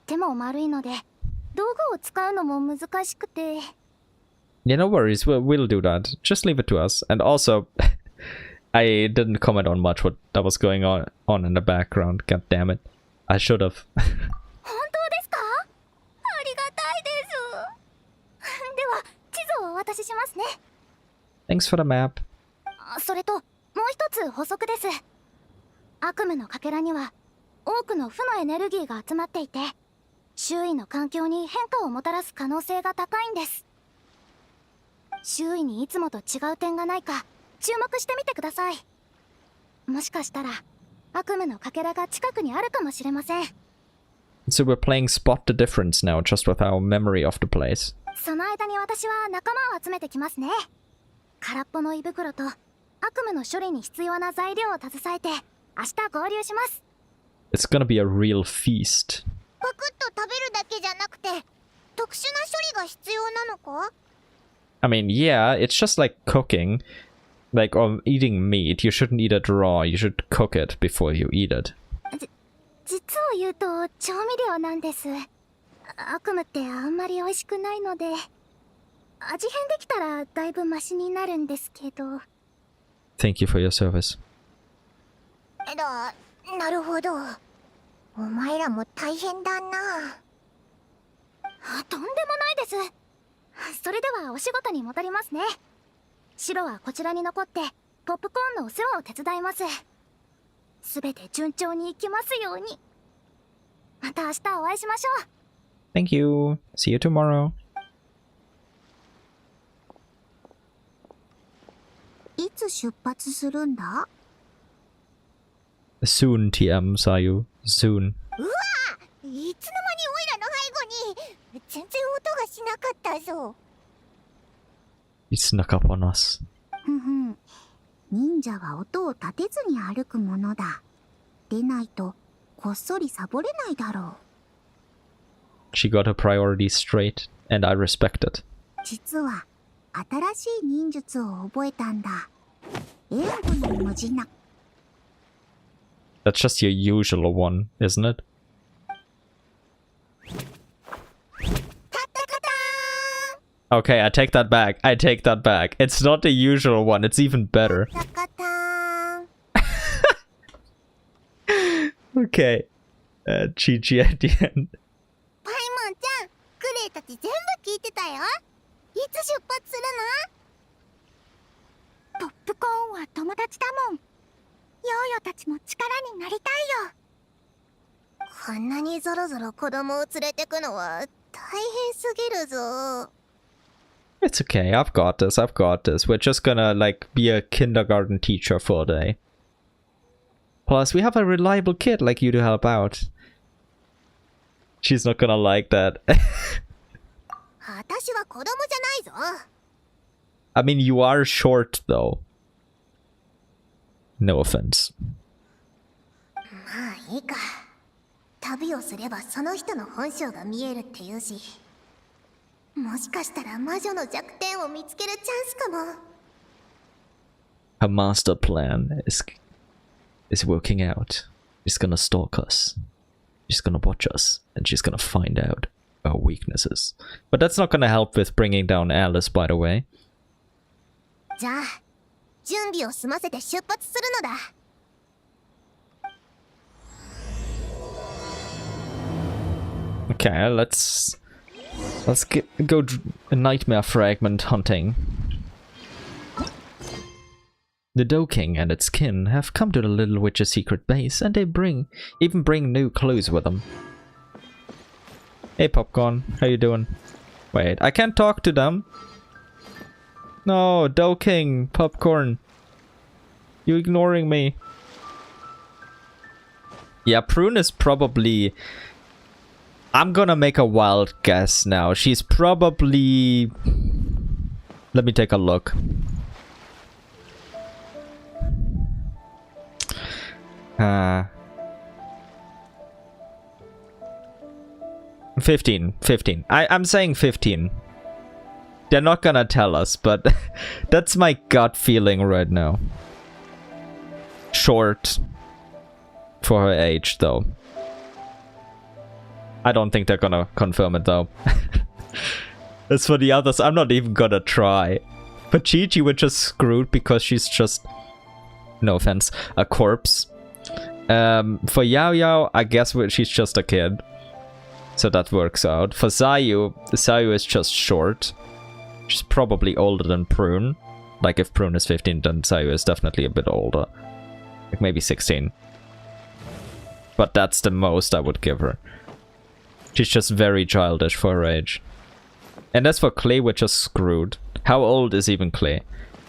手も丸いので道具を使うのも難しくて。Yeah, no worries, we'll do that. Just leave it to us. And also, I didn't comment on much what that was going on in the background. God damn it. I should have. 本当ですか？ありがたいです。では、地図をお渡ししますね。Thanks for the map. それと、もう一つ補足です。悪夢のかけらには多くの負のエネルギーが集まっていて、周囲の環境に変化をもたらす可能性が高いんです。周囲にいつもと違う点がないか注目してみてください。もしかしたら悪夢のかけらが近くにあるかもしれません。So we're playing Spot the Difference now, just with our memory of the place. その間に私は仲間を集めてきますね。空っぽの胃袋と悪夢の処理に必要な材料を携えて明日合流します。 It's gonna be a real feast. パクッと食べるだけじゃなくて特殊な処理が必要なのか？ I mean, yeah, it's just like cooking. Like, or eating meat. You shouldn't eat it raw. You should cook it before you eat it. 実を言うと調味料なんです。悪夢ってあんまり美味しくないので味変できたらだいぶマシになるんですけど。 Thank you for your service. なるほど。お前らも大変だな。とんでもないです。それではお仕事に戻りますね。白はこちらに残ってポップコーンのお世話を手伝います。すべて順調にいきますように。また明日お会いしましょう。 Thank you. See you tomorrow. いつ出発するんだ？ Soon, TM, Sayu. Soon. うわ！いつの間にオイラの背後に全然音がしなかったぞ。He snuck up on us. ふんふん。忍者は音を立てずに歩くものだ。でないとこっそりサボれないだろう。She got her priorities straight, and I respect it. 実は新しい忍術を覚えたんだ。援護の無事な。That's just your usual one, isn't it? カタカタ Okay, I take that back. I take that back. It's not the usual one. It's even better. カタカタ Okay. GG at the end. パイモンちゃん、クレイたち全部聞いてたよ。いつ出発するポップコーンは友達だもん。ヨーヨたちの力になりたいよ。の？こんなにぞろぞろ子供を連れてくのは大変すぎるぞ。It's okay. I've got this. I've got this. We're just gonna, like, be a kindergarten teacher for a day. Plus, we have a reliable kid like you to help out. She's not gonna like that. 私は子供じゃないぞ。I mean, you are short, though. No offense. まあいいか。旅をすればその人の本性が見えるって言うし、もしかしたら魔女の弱点を見つけるチャンスかも。Her master plan is working out. She's gonna stalk us. She's gonna watch us, and she's gonna find out our weaknesses. But that's not gonna help with bringing down Alice, by the way. じゃあ、準備を済ませて出発するのだ。Okay, let's go nightmare fragment hunting. The Doe King and its kin have come to the Little Witch's secret base, and they even bring new clues with them. Hey Popcorn, how you doing? Wait, I can't talk to them. No, Doe King, Popcorn. You ignoring me. Yeah, Prune is probably... I'm gonna make a wild guess now. She's probably... Let me take a look. Uh... 15. I'm saying 15. They're not gonna tell us, but that's my gut feeling right now. Short for her age, though. I don't think they're gonna confirm it, though. As for the others, I'm not even gonna try. But Chi-Chi, we're just screwed because she's just... No offense, a corpse. For Yao Yao, I guess she's just a kid. So that works out. For Sayu is just short. She's probably older than Prune. Like, if Prune is 15, then Sayu is definitely a bit older. Like, maybe 16. But that's the most I would give her. She's just very childish for her age. And as for Klee, we're just screwed. How old is even Klee?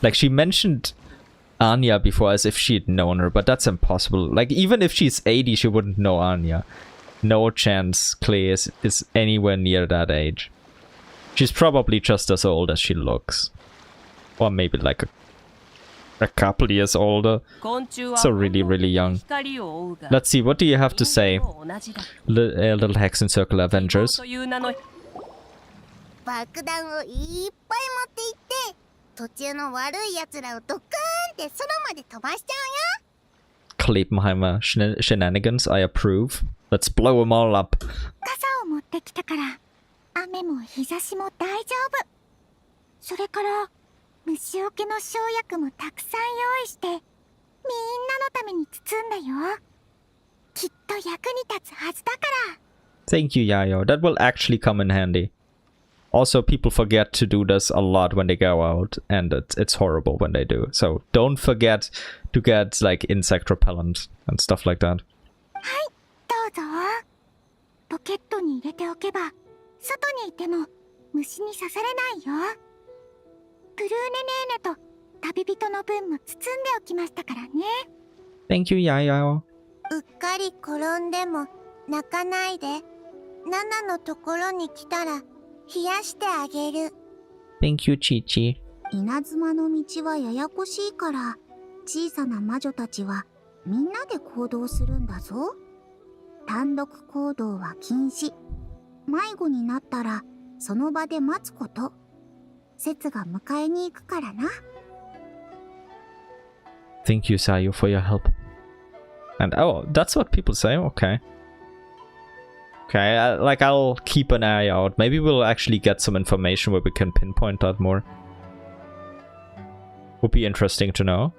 Like, she mentioned Anya before as if she'd known her, but that's impossible. Like, even if she's 80, she wouldn't know Anya. No chance Klee is anywhere near that age. She's probably just as old as she looks. Or maybe like a couple years older. So really, really young. Let's see, what do you have to say, Little Hex and Circle Avengers? 爆弾をいっぱい持って行って途中の悪い奴らをドカーンって空まで飛ばしちゃうよ Kleepenheimer shenanigans, I approve. Let's blow them all up. 傘を持ってきたから雨も日差しも大丈夫。それから虫除けの生薬もたくさん用意してみんなのために包んだよ。きっと役に立つはずだから。 Thank you, Yayo. That will actually come in handy. Also, people forget to do this a lot when they go out, and it's horrible when they do. So don't forget to get like insect repellent and stuff like that. はい、どうぞ。ポケットに入れておけば外にいても虫に刺されないよ。プルーネネーネと旅人の分も包んでおきましたからね。 Thank you, Yayo. うっかり転んでも泣かないでナナのところに来たら冷やしてあげる Thank you, Chi-Chi. 稲妻の道はややこしいから小さな魔女たちはみんなで行動するんだぞ単独行動は禁止迷子になったらその場で待つこと節が迎えに行くからな Thank you, Sayu, for your help. And oh, that's what people say. Okay. Okay, I'll keep an eye out. Maybe we'll actually get some information where we can pinpoint that more. Would be interesting to know.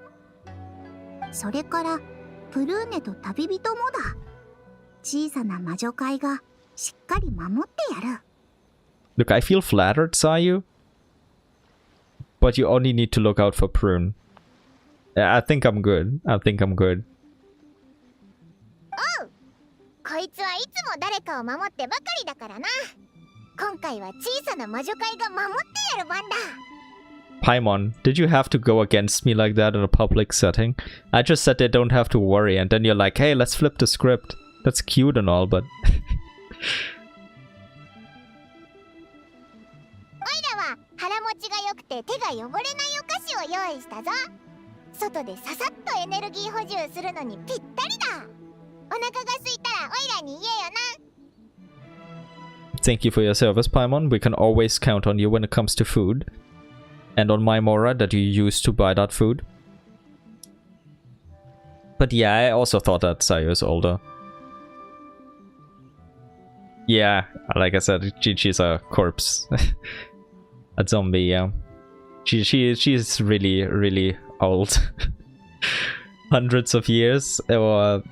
それからプルーネと旅人もだ小さな魔女会がしっかり守ってやる Look, I feel flattered, Sayu. But you only need to look out for Prune. Yeah, I think I'm good. I think I'm good. おうこいつはいつも誰かを守ってばかりだからな今回は小さな魔女会が守ってやる番だ Paimon, did you have to go against me like that in a public setting? I just said they don't have to worry, and then you're like, hey, let's flip the script. That's cute and all, but... おいらは腹持ちが良くて手が汚れないお菓子を用意したぞ外でささっとエネルギー補充するのにぴったりだお腹が空いたらおいらに言えよな Thank you for your service, Paimon. We can always count on you when it comes to food. And on my Mora that you used to buy that food. But yeah, I also thought that Sayu is older. Yeah, like I said, she's a corpse. A zombie, yeah. She's really, really old. Hundreds of years, or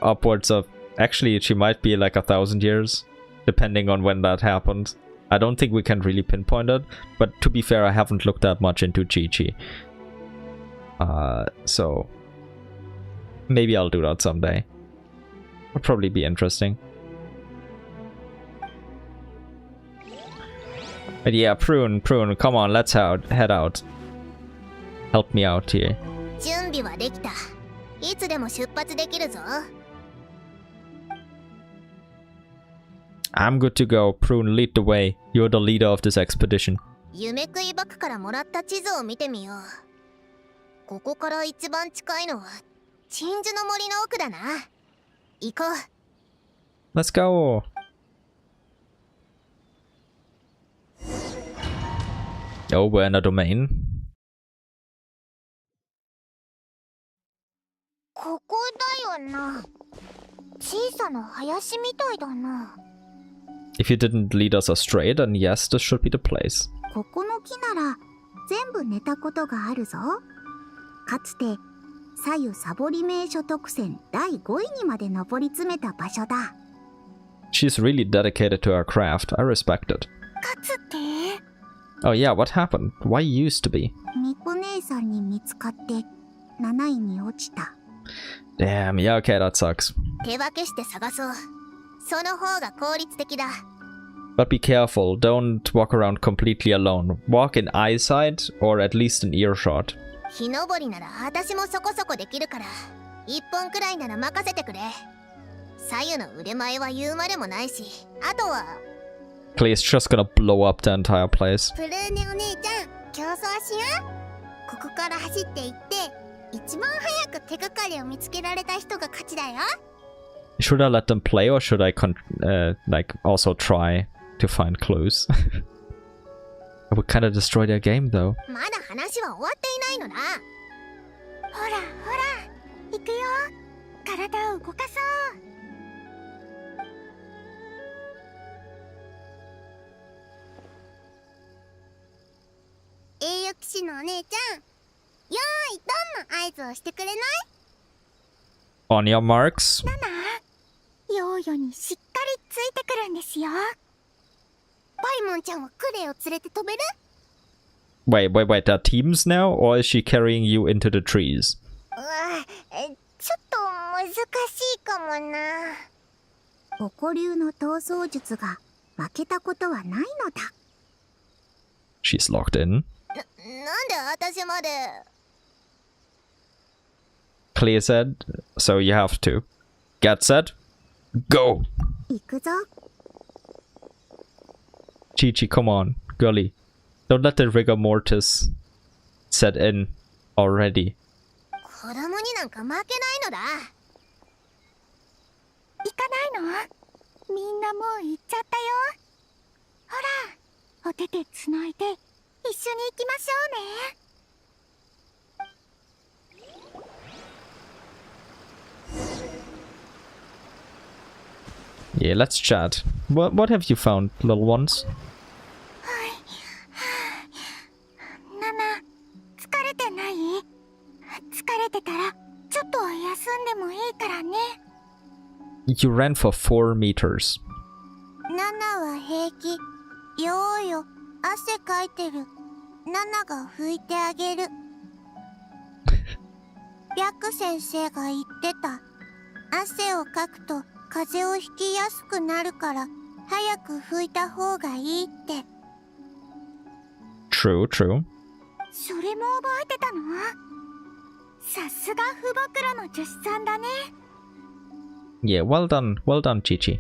upwards of... Actually, she might be like 1,000 years, depending on when that happened. I don't think we can really pinpoint it, but to be fair, I haven't looked that much into Chi-Chi. So... Maybe I'll do that someday. Would probably be interesting. But yeah, Prune, come on, let's head out. Help me out here. 準備はできたいつでも出発できるぞ I'm good to go. Prune, lead the way. You're the leader of this expedition. 夢食いバクからもらった地図を見てみようここから一番近いのは鎮守の森の奥だな行こう Let's go. Oh, we're in a domain. ここだよな小さな林みたいだな If you didn't lead us astray, then yes, this should be the place. ここの木なら全部寝たことがあるぞかつて左右サボり名所特選第5位にまで上り詰めた場所だ She's really dedicated to her craft. I respect it. かつて Oh yeah, what happened? Why used to be? ニコ姉さんに見つかって7位に落ちた Damn, yeah, okay, that sucks. 手分けして探そうその方が効率的だ But be careful, don't walk around completely alone. Walk in eyesight, or at least in earshot. 木登りなら私もそこそこできるから1本くらいなら任せてくれ左右の腕前は言うまでもないし、あとは Klee is just gonna blow up the entire place. プルーネお姉ちゃん、競争しや。ここから走っていって、一番早く手がかりを見つけられた人が勝ちだよ。Should I let them play or should I like also try to find clues? I would kind of destroy their game though. まだ話は終わっていないのだ。ほらほら、行くよ。体を動かそう。栄誉騎士のお姉ちゃん、よーいドンの合図をしてくれない？ On your marks. ナナ、ヨーヨにしっかりついてくるんですよ。パイモンちゃんはクレイを連れて飛べる？ Wait, there are teams now, or is she carrying you into the trees? ちょっと難しいかもな。おこ流の逃走術が負けたことはないのだ。 She's locked in. なんで私まで。 Klee said, so you have to. Get set. Go! 行くぞ。 Chi-Chi, come on. Girlie. Don't let the rigor mortis set in already. 子供になんか負けないのだ。行かないの？みんなもう行っちゃったよ。ほら、お手手つないで一緒に行きましょうね。Yeah, let's chat. What have you found, little ones? ナナ、疲れてない？疲れてたらちょっと休んでもいいからね。You ran for 4 meters. ナナは平気。よーよ、汗かいてる。ナナが拭いてあげる。白先生が言ってた。汗をかくと風邪をひきやすくなるから早く拭いた方がいいって。 True. それも覚えてたの？さすが父母黒の女子さんだね。 Yeah, well done, Chi-Chi.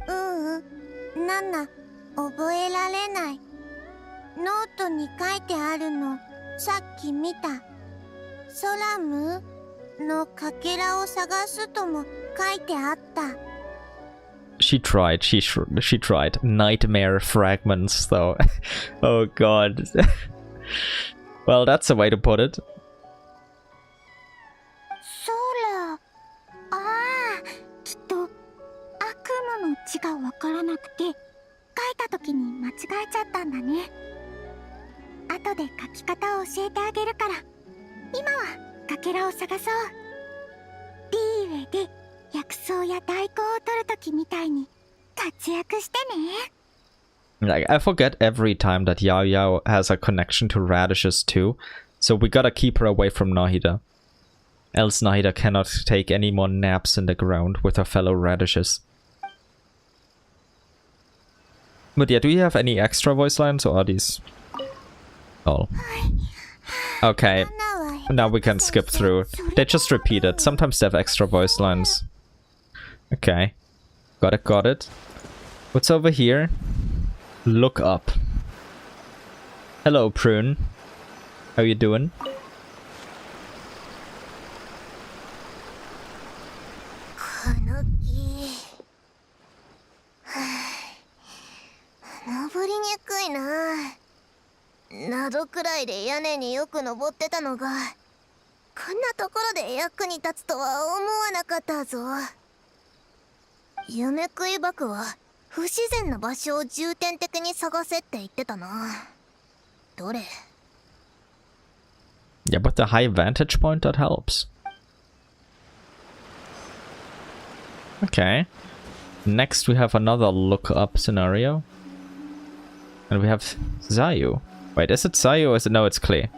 ナナ、覚えられない。ノートに書いてあるの、さっき見た。ソラムのかけらを探すとも書いてあった。 She tried. She tried. Nightmare fragments, though. Oh god. Well, that's a way to put it. ソラ、ああ、きっと悪夢の字がわからなくて書いた時に間違えちゃったんだね。後で書き方を教えてあげるから、今はかけらを探そう。リーウェで薬草や大根を取る時みたいに活躍してね。Like, I forget every time that Yao Yao has a connection to radishes too, so we gotta keep her away from Nahida. Else Nahida cannot take any more naps in the ground with her fellow radishes. But yeah, do you have any extra voice lines or are these all? Okay, now we can skip through. They just repeat it. Sometimes they have extra voice lines. Okay, got it. What's over here? Look up. Hello, Prune. How you doing? この木、登りにくいな。窓くらいで屋根によく登ってたのが、こんなところで役に立つとは思わなかったぞ。夢食い箱は不自然な場所を重点的に探せって言ってたな。どれ？ Yeah, but the high vantage point, that helps. Okay. Next we have another look up scenario. And we have Zayu. Wait, is it Zayu or is it... No, it's Klee.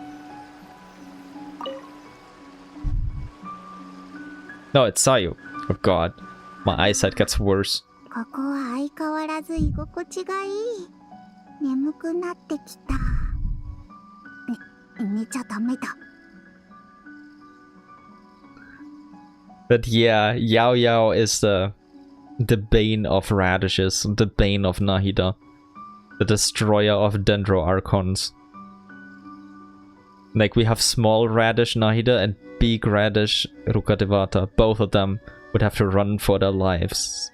No, it's Zayu. Oh god. My eyesight gets worse. ここは相変わらず居心地がいい。眠くなってきた。寝ちゃダメだ。 But yeah, Yao Yao is the The bane of radishes, the bane of Nahida. The destroyer of Dendro Archons. Like, we have small radish Nahida and big radish Rukadevata. Both of them would have to run for their lives.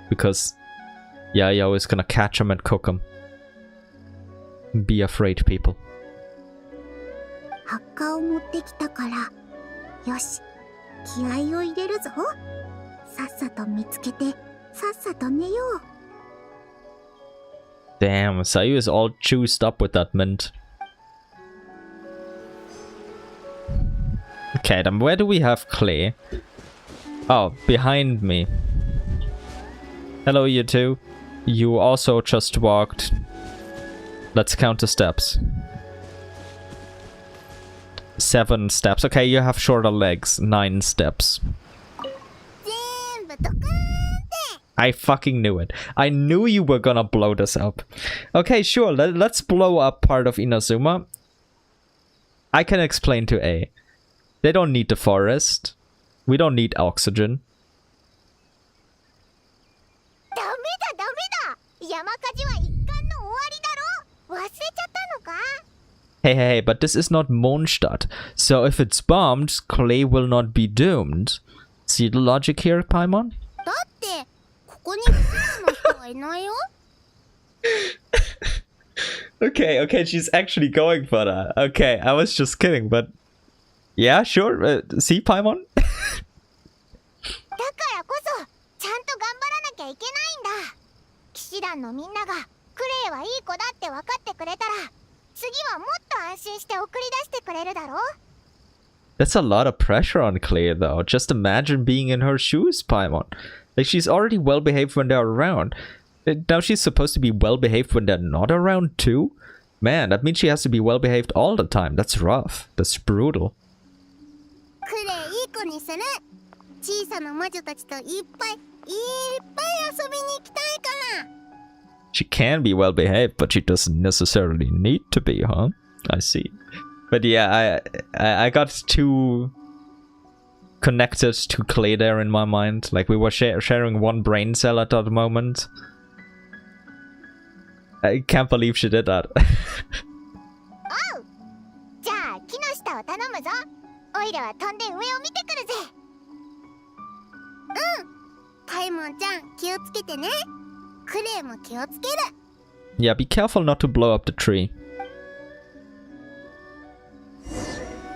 Because Yayo is gonna catch them and cook them. Be afraid, people. 発火を持ってきたから、よし、気合を入れるぞ。さっさと見つけて、さっさと寝よう。Damn, Sayu is all juiced up with that mint. Okay, then where do we have Klee? Oh, behind me. Hello, you two. You also just walked. Let's count the steps. 7 steps. Okay, you have shorter legs. 9 steps. I fucking knew it. I knew you were gonna blow this up. Okay, sure. Let's blow up part of Inazuma. I can explain to A. They don't need the forest. We don't need oxygen. ダメだダメだ。山火事は一巻の終わりだろ。忘れちゃったのか？ Hey, but this is not Mondstadt. So if it's bombed, Klee will not be doomed. See the logic here, Paimon? だってここにクスの人はいないよ。Okay, she's actually going for that. Okay, I was just kidding, but yeah, sure. See, Paimon? だからこそちゃんと頑張らなきゃいけないんだ。騎士団のみんながクレイはいい子だって分かってくれたら次はもっと安心して送り出してくれるだろ。 That's a lot of pressure on Klee, though. Just imagine being in her shoes, Paimon. Like, she's already well behaved when they're around. Now she's supposed to be well behaved when they're not around too? Man, that means she has to be well behaved all the time. That's rough. That's brutal. クレイいい子にする。小さな魔女たちといっぱい遊びに行きたいから。 She can be well behaved, but she doesn't necessarily need to be, huh? I see. But yeah, I got too connected to Klee there in my mind. Like, we were sharing one brain cell at that moment. I can't believe she did that. おう。じゃあ木の下を頼むぞ。オイラは飛んで上を見てくるぜ。うん。パイモンちゃん気をつけてね。クレイも気をつける。 Yeah, be careful not to blow up the tree.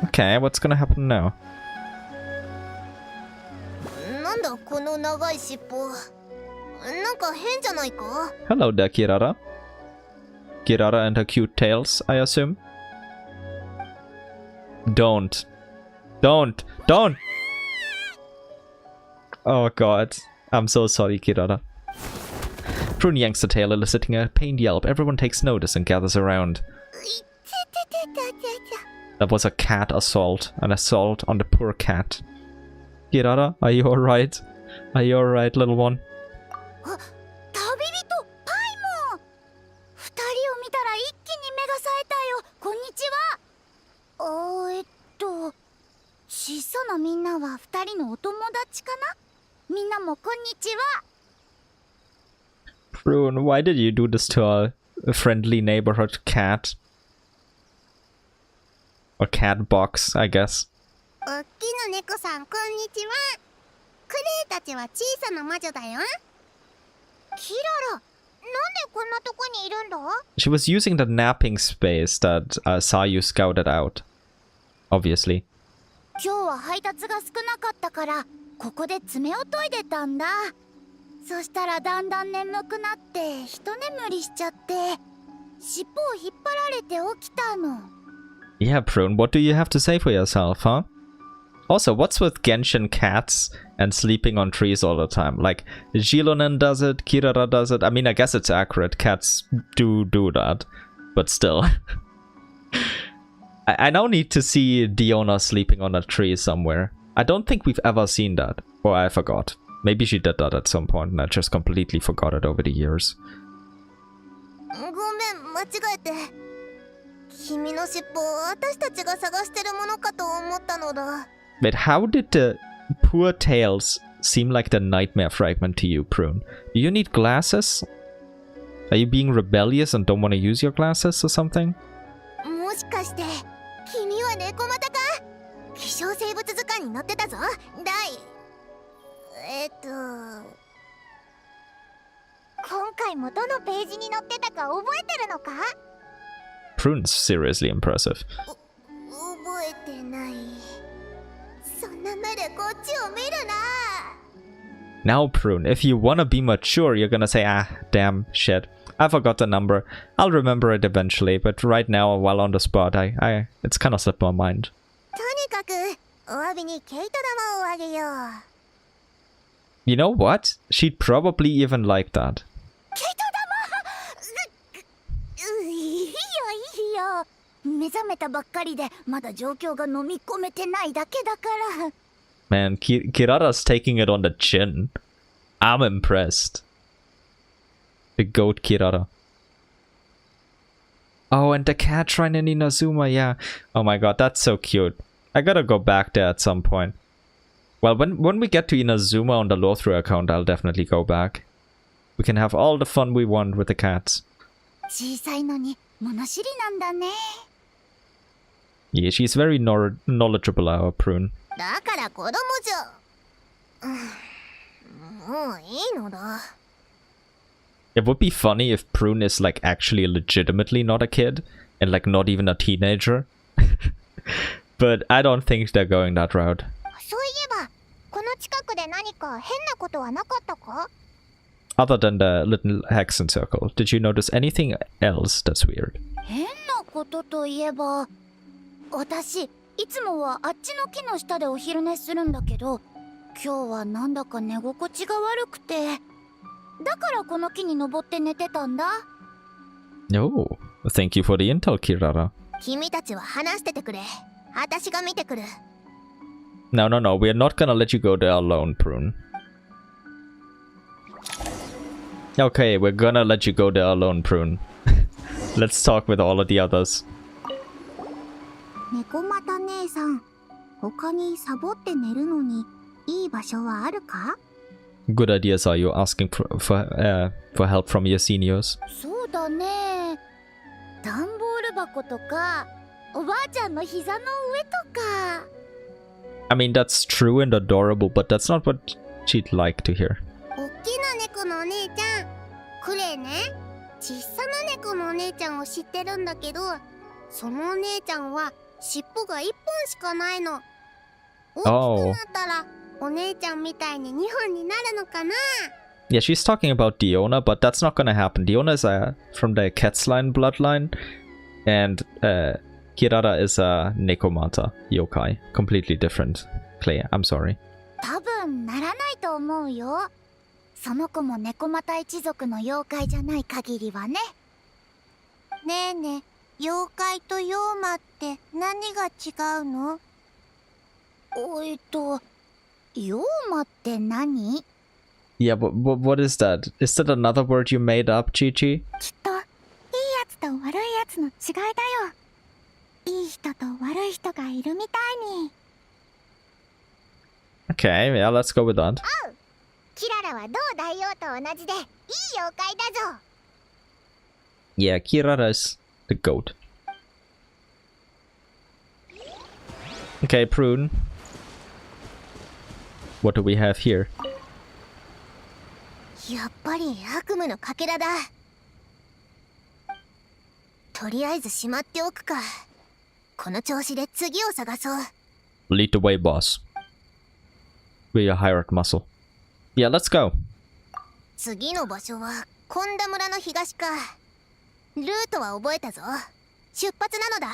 Okay, what's gonna happen now? なんだこの長い尻尾。なんか変じゃないか？ Hello there, Kirara. Kirara and her cute tails, I assume. Don't. Oh god. I'm so sorry, Kirara. Prune yanks the tail, eliciting a pained yelp. Everyone takes notice and gathers around. That was a cat assault. An assault on the poor cat. Kirara, are you alright? Are you alright, little one? 旅人パイモン。二人を見たら一気に目が冴えたよ。こんにちは。小さなみんなは二人のお友達かな？みんなもこんにちは。 Prune, why did you do this to our friendly neighborhood cat? Or cat box, I guess. おっきな猫さんこんにちは。クレイたちは小さな魔女だよ。キララ、なんでこんなとこにいるんだ？ She was using the napping space that Sayu scouted out. Obviously. 今日は配達が少なかったからここで爪を研いでたんだ。そしたらだんだん眠くなって一眠りしちゃって尻尾を引っ張られて起きたの。 Yeah, Prune, what do you have to say for yourself, huh? Also, what's with Genshin cats and sleeping on trees all the time? Like, Gilonen does it, Kirara does it. I mean, I guess it's accurate. Cats do that. But still. I now need to see Diona sleeping on a tree somewhere. I don't think we've ever seen that. Or I forgot. Maybe she did that at some point and I just completely forgot it over the years. ごめん、間違えて。君の尻尾、私たちが探してるものかと思ったのだ。But how did the poor tails seem like the nightmare fragment to you, Prune. Do you need glasses? Are you being rebellious and don't want to use your glasses or something? もしかして君は猫股か？希少生物図鑑に載ってたぞ。今回もどのページに載ってたか覚えてるのか？ Prune's seriously impressive. 覚えてない。そんな目でこっちを見るな。 Now, Prune, if you wanna be mature, you're gonna say, ah, damn, shit. I forgot the number. I'll remember it eventually, but right now, while on the spot, it's kind of slipped my mind. とにかくお詫びに毛糸玉をあげよう。 You know what? She'd probably even like that. 毛糸玉いいよいいよ。目覚めたばっかりでまだ状況が飲み込めてないだけだから。 Man, Kirara's taking it on the chin. I'm impressed. The goat Kirara. Oh, and the cat shrine in Inazuma, yeah. Oh my god, that's so cute. I gotta go back there at some point. Well, when we get to Inazuma on the Lorethrough account, I'll definitely go back. We can have all the fun we want with the cats. 小さいのに物知りなんだね。 Yeah, she's very knowledgeable, our Prune. だから子供じゃ。もういいのだ。 It would be funny if Prune is like actually legitimately not a kid and like not even a teenager. But I don't think they're going that route. そういえば、この近くで何か変なことはなかったか？ Other than the little hexen circle, did you notice anything else that's weird? 変なことといえば、私いつもはあっちの木の下でお昼寝するんだけど、今日はなんだか寝心地が悪くて、だからこの木に登って寝てたんだ。No, thank you for the intel, Kirara. 君たちは話しててくれ。私が見てくる。 No, we're not gonna let you go there alone, Prune. Okay, we're gonna let you go there alone, Prune. Let's talk with all of the others. 猫又姉さん、他にサボって寝るのにいい場所はあるか？ Good ideas are you asking for help from your seniors? そうだね。段ボール箱とか、おばあちゃんの膝の上とか。 I mean, that's true and adorable, but that's not what she'd like to hear. おっきな猫のお姉ちゃん、クレイね。小さな猫のお姉ちゃんを知ってるんだけど、そのお姉ちゃんは尻尾が1本しかないの。大きくなったらお姉ちゃんみたいに2本になるのかな？ Yeah, she's talking about Diona, but that's not gonna happen. Diona is from the Cat's Line bloodline, and Kirara is a Nekomata yokai. Completely different. Klee, I'm sorry. 多分ならないと思うよ。その子も猫又一族の妖怪じゃない限りはね。ねえねえ、妖怪と妖魔って何が違うの？妖魔って何？ Yeah, but what is that? Is that another word you made up, Chi-Chi? きっといいやつと悪いやつの違いだよ。いい人と悪い人がいるみたいに。 Okay, yeah, let's go with that. キララはどう大王と同じでいい妖怪だぞ。 Yeah, Kirara is the goat. Okay, Prune. What do we have here? やっぱり悪夢のかけらだ。とりあえずしまっておくか。この調子で次を探そう。 Lead the way, boss. We're your hired muscle. Yeah, let's go. 次の場所は本田村の東か。ルートは覚えたぞ。出発なのだ。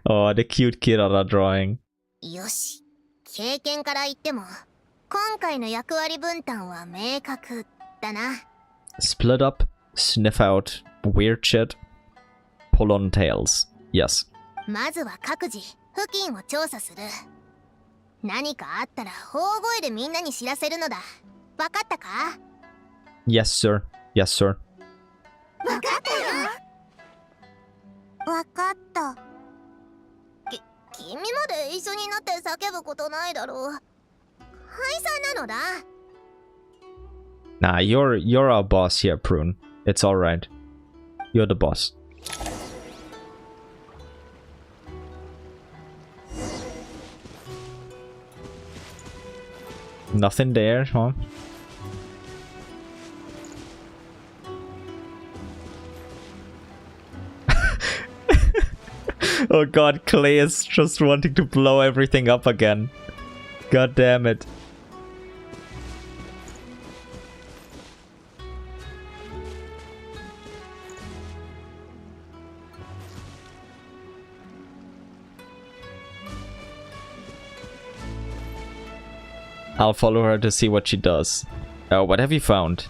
Oh, the cute Kirara drawing. よし、経験から言っても今回の役割分担は明確だな。 Split up, sniff out weird shit, pull on tails. Yes. まずは各自付近を調査する。何かあったら大声でみんなに知らせるのだ。わかったか？ Yes, sir. Yes, sir. わかったよ。わかった。君まで一緒になって叫ぶことないだろう。敗散なのだ。Nah, you're our boss here, Prune. It's alright. You're the boss. Nothing there, huh? Oh god, Klee is just wanting to blow everything up again. God damn it. I'll follow her to see what she does. Oh, what have you found?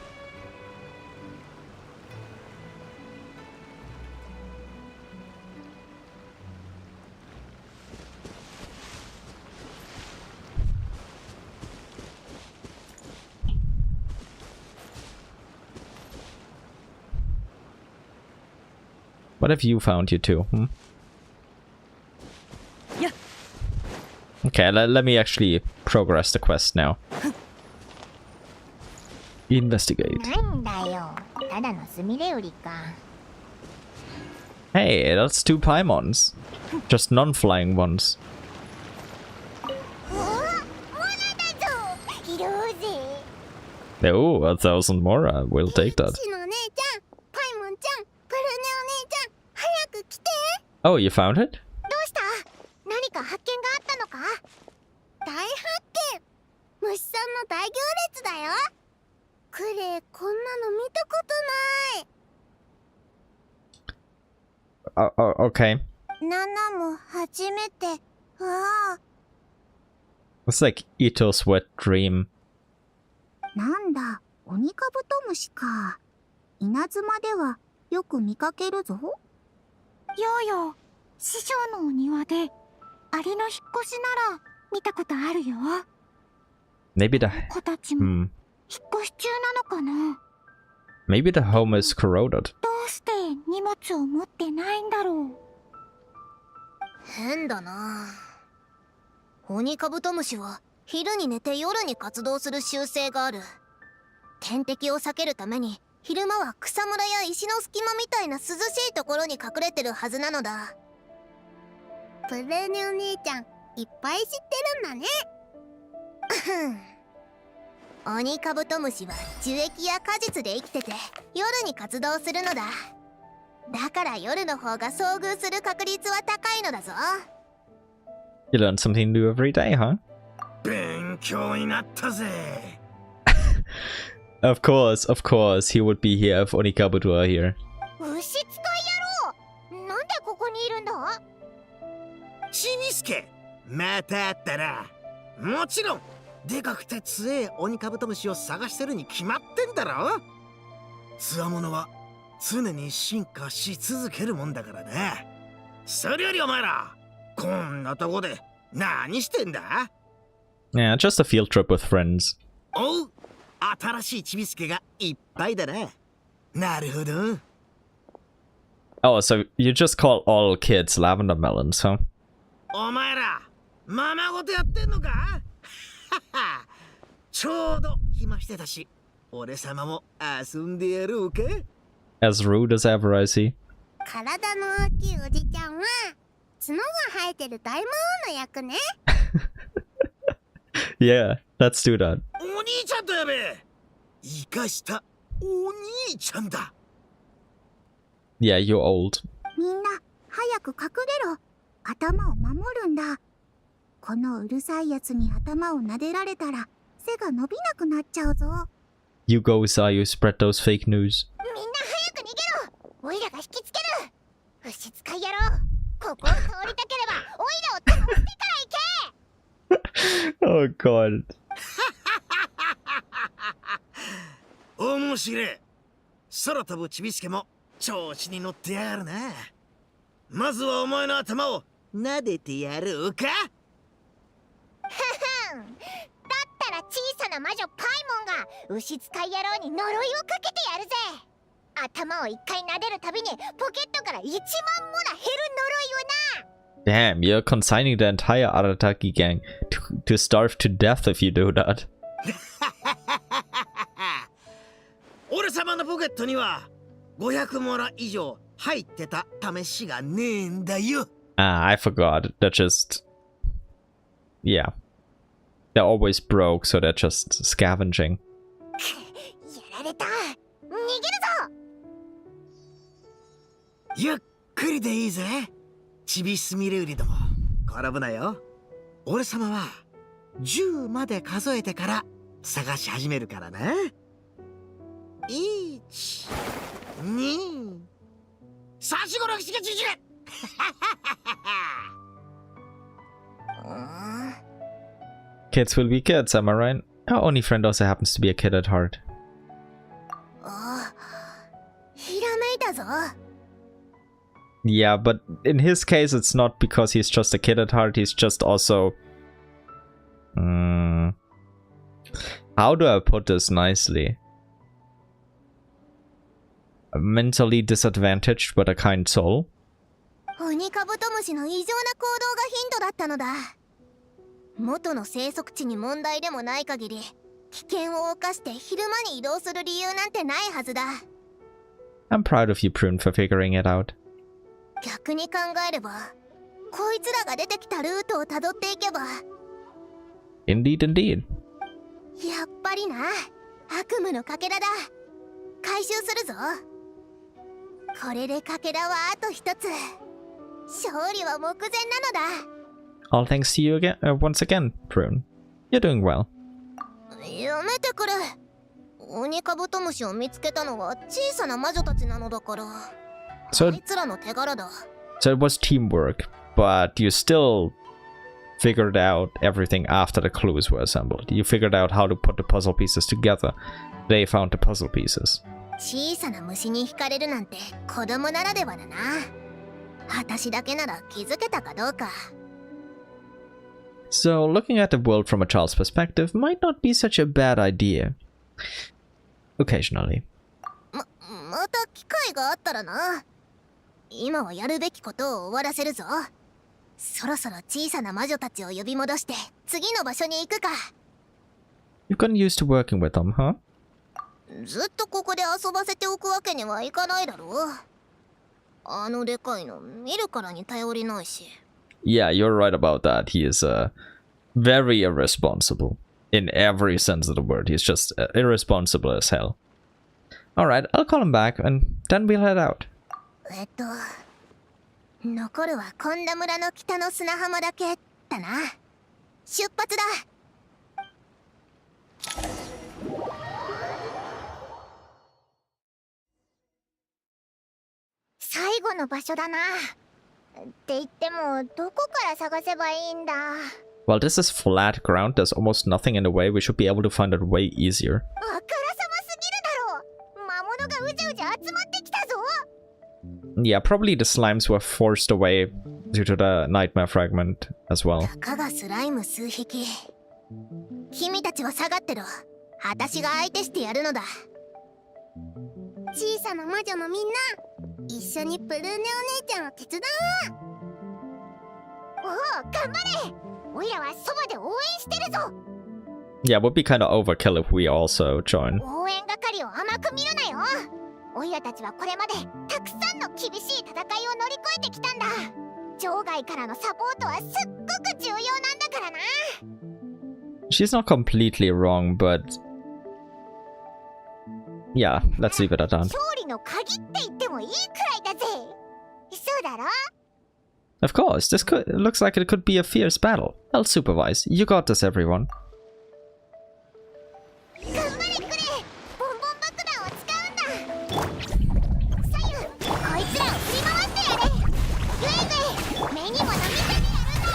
What have you found, you two? Hmm? Yeah. Okay, let me actually progress the quest now. Investigate. なんだよ。ただのスミレウリか。 Hey, that's 2 Paimons. Just non-flying ones. おお、モナだぞ。拾うぜ。 Oh, 1,000 more. We'll take that. シのお姉ちゃん、パイモンちゃん、プルネお姉ちゃん、早く来て。 Oh, you found it? どうした？何か発見があったのか？大発見。虫さんの大行列だよ。クレイ、こんなの見たことない。Okay. ナナも初めて。わあ。 It's like Ito's wet dream. なんだ、オニカブトムシか。稲妻ではよく見かけるぞ。ようよ、師匠のお庭でアリの引っ越しなら見たことあるよ。 Maybe the 子たちも引っ越し中なのかな。 maybe the home is corroded. どうして荷物を持ってないんだろう。変だな。オニカブトムシは昼に寝て夜に活動する習性がある。天敵を避けるために昼間は草むらや石の隙間みたいな涼しいところに隠れてるはずなのだ。プルネお姉ちゃん、いっぱい知ってるんだね。オニカブトムシは樹液や果実で生きてて夜に活動するのだ。だから夜の方が遭遇する確率は高いのだぞ。 You learn something new every day, huh? 勉強になったぜ。Of course, he would be here if Onikabuto were here. 牛使い野郎、なんでここにいるんだ？ちびすけ、また会ったな。もちろんでかくて強えオニカブトムシを探してるに決まってんだろ。つわものは常に進化し続けるもんだからな。それよりお前ら、こんなとこで何してんだ？ Yeah, just a field trip with friends. おう、新しいちびすけがいっぱいだな。なるほど。 Oh, so you just call all kids lavender melons, huh? お前ら、ままごとやってんのか？ちょうど暇してたし、俺様も遊んでやろうか？ As rude as ever, I see. 体の大きいおじちゃんは角が生えてる大魔王の役ね。Yeah, let's do that. お兄ちゃんとやべ。生かしたお兄ちゃんだ。Yeah, you're old. みんな早く隠れろ。頭を守るんだ。このうるさいやつに頭を撫でられたら背が伸びなくなっちゃうぞ。 You go, Sayu, spread those fake news. みんな早く逃げろ。オイラが引きつける。牛使い野郎、ここを通りたければオイラを倒してから行け。 Oh god. 面白い。空飛ぶちびすけも調子に乗ってやがるな。まずはお前の頭を撫でてやろうか。だったら小さな魔女パイモンが牛使い野郎に呪いをかけてやるぜ。頭を一回撫でるたびにポケットから1万もら減る呪いをな。Damn, you're consigning the entire Arataki gang to starve to death if you do that. 俺様のポケットには500モラ以上入ってた試しがねえんだよ。 Ah, I forgot. They're just... Yeah. They're always broke, so they're just scavenging. やられた。逃げるぞ。ゆっくりでいいぜ。ちびすみれ売りども。転ぶなよ。俺様は10まで数えてから探し始めるからな。1、2、3、4、5、6、7、8、9、10。 Kids will be kids, am I right? Our only friend also happens to be a kid at heart. ひらめいたぞ。 Yeah, but in his case, it's not because he's just a kid at heart, he's just also... How do I put this nicely? Mentally disadvantaged but a kind soul? オニカブトムシの異常な行動がヒントだったのだ。元の生息地に問題でもない限り、危険を冒して昼間に移動する理由なんてないはずだ。I'm proud of you, Prune, for figuring it out. 逆に考えれば、こいつらが出てきたルートをたどっていけば。Indeed, indeed. やっぱりな、悪夢のかけらだ。回収するぞ。これでかけらはあと一つ。勝利は目前なのだ。All thanks to you again, once again, Prune. You're doing well. やめてくれ。オニカブトムシを見つけたのは小さな魔女たちなのだから。So, あいつらの手柄だ。so it was teamwork, but you still figured out everything after the clues were assembled. You figured out how to put the puzzle pieces together. They found the puzzle pieces. 小さな虫に惹かれるなんて子供ならではだな。私だけなら気づけたかどうか。So, looking at the world from a child's perspective might not be such a bad idea. Occasionally. また機会があったらな。今はやるべきことを終わらせるぞ。そろそろ小さな魔女たちを呼び戻して次の場所に行くか。 You've gotten used to working with them, huh? ずっとここで遊ばせておくわけにはいかないだろう。あのでかいの見るからに頼りないし。 Yeah, you're right about that. He is very irresponsible. In every sense of the word. He's just irresponsible as hell. Alright, I'll call him back and then we'll head out. 残るはコンダ村の北の砂浜だけだな。出発だ。最後の場所だな。って言ってもどこから探せばいいんだ。 Well, this is flat ground. There's almost nothing in the way. We should be able to find it way easier. あからさますぎるだろう。魔物がうじゃうじゃ集まってきたぞ。 Yeah, probably the slimes were forced away due to the nightmare fragment as well. たかがスライム数匹。君たちは下がってろ。私が相手してやるのだ。小さな魔女のみんな、一緒にプルーネお姉ちゃんを手伝おう。おお、頑張れ。おいらはそばで応援してるぞ。 Yeah, it would be kind of overkill if we also join. 応援係を甘く見るなよ。おいらたちはこれまでたくさんの厳しい戦いを乗り越えてきたんだ。場外からのサポートはすっごく重要なんだからな。 She's not completely wrong, but... Yeah, let's leave it at that. 勝利の鍵って言ってもいいくらいだぜ。そうだろ? Of course, this looks like it could be a fierce battle. I'll supervise. You got this, everyone. 頑張れくれ。ボンボン爆弾を使うんだ。左右、こいつらを振り回してやれ。グイグイ、目にもの見せてやるんだ。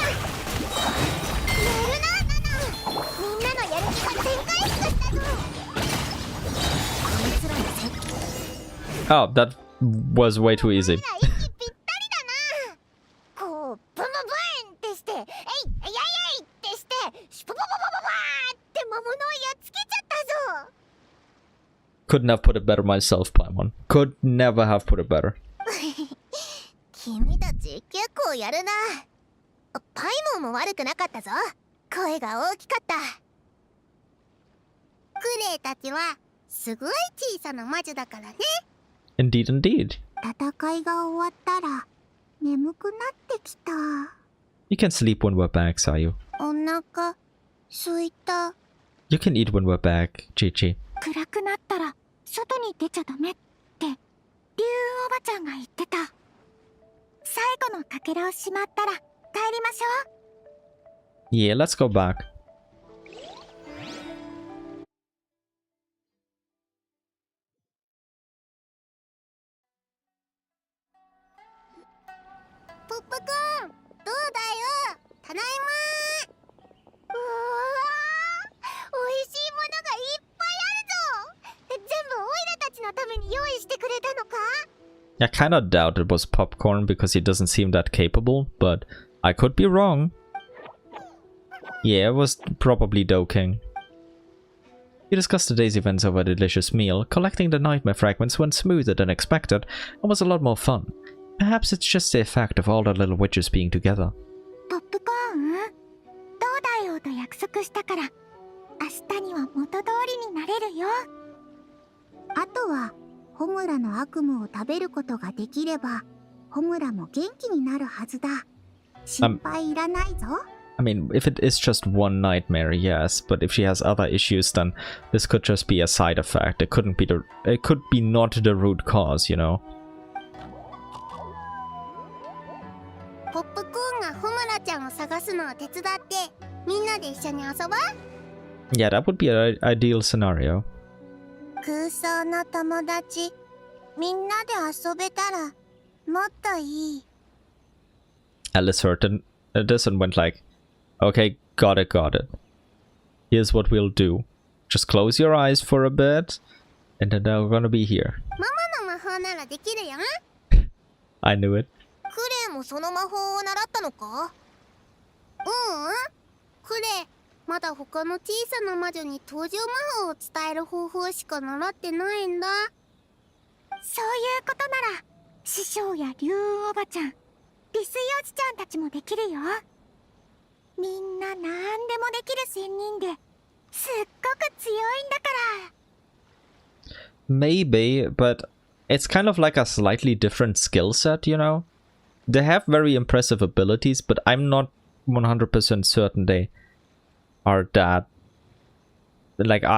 やるな、ナナ。みんなのやる気が全回復したぞ。こいつらの戦 Oh, that was way too easy. 息ぴったりだな。こう、ブンブンブンってして、えい、やいやいってして、シュポポポポポポーって魔物をやっつけちゃったぞ。 Couldn't have put it better myself, Paimon. Could never have put it better. 君たち結構やるな。パイモンも悪くなかったぞ。声が大きかった。クレイたちはすごい小さな魔女だからね。 Indeed, indeed. 戦いが終わったら眠くなってきた。 You can sleep when we're back, Sayu. お腹空いた。 You can eat when we're back, Chi-Chi. 暗くなったら外に出ちゃダメって竜おばちゃんが言ってた。最後のかけらをしまったら帰りましょう。 Yeah, let's go back. ポップくん、どうだよ。ただいま。うわー、おいしいものがいっぱいあるぞ。全部オイラたちのために用意してくれたのか？ I kinda doubt it was popcorn because he doesn't seem that capable, but I could be wrong. Yeah, it was probably Doking. You discussed today's events over a delicious meal. Collecting the nightmare fragments went smoother than expected and was a lot more fun. Perhaps it's just the effect of all the little witches being together. ポップコーン、どうだよと約束したから明日には元通りになれるよ。あとはホムラの悪夢を食べることができればホムラも元気になるはずだ。心配いらないぞ。I mean, if it is just one nightmare, yes, but if she has other issues, then this could just be a side effect. It could be not the root cause, you know. ポップコーンがホムラちゃんを探すのを手伝ってみんなで一緒に遊ぼう。 Yeah, that would be an ideal scenario. 空想の友達、みんなで遊べたらもっといい。 Alice heard this and went like, okay, got it. Here's what we'll do. Just close your eyes for a bit, and then they're gonna be here. ママの魔法ならできるよ。 I knew it. クレイもその魔法を習ったのか？クレイ、まだ他の小さな魔女に登場魔法を伝える方法しか習ってないんだ。そういうことなら師匠や竜おばちゃん、美水おじちゃんたちもできるよ。みんななんでもできる仙人ですっごく強いんだから。 Maybe, but it's kind of like a slightly different skill set, you know? They have very impressive abilities, but I'm not 100% certain they are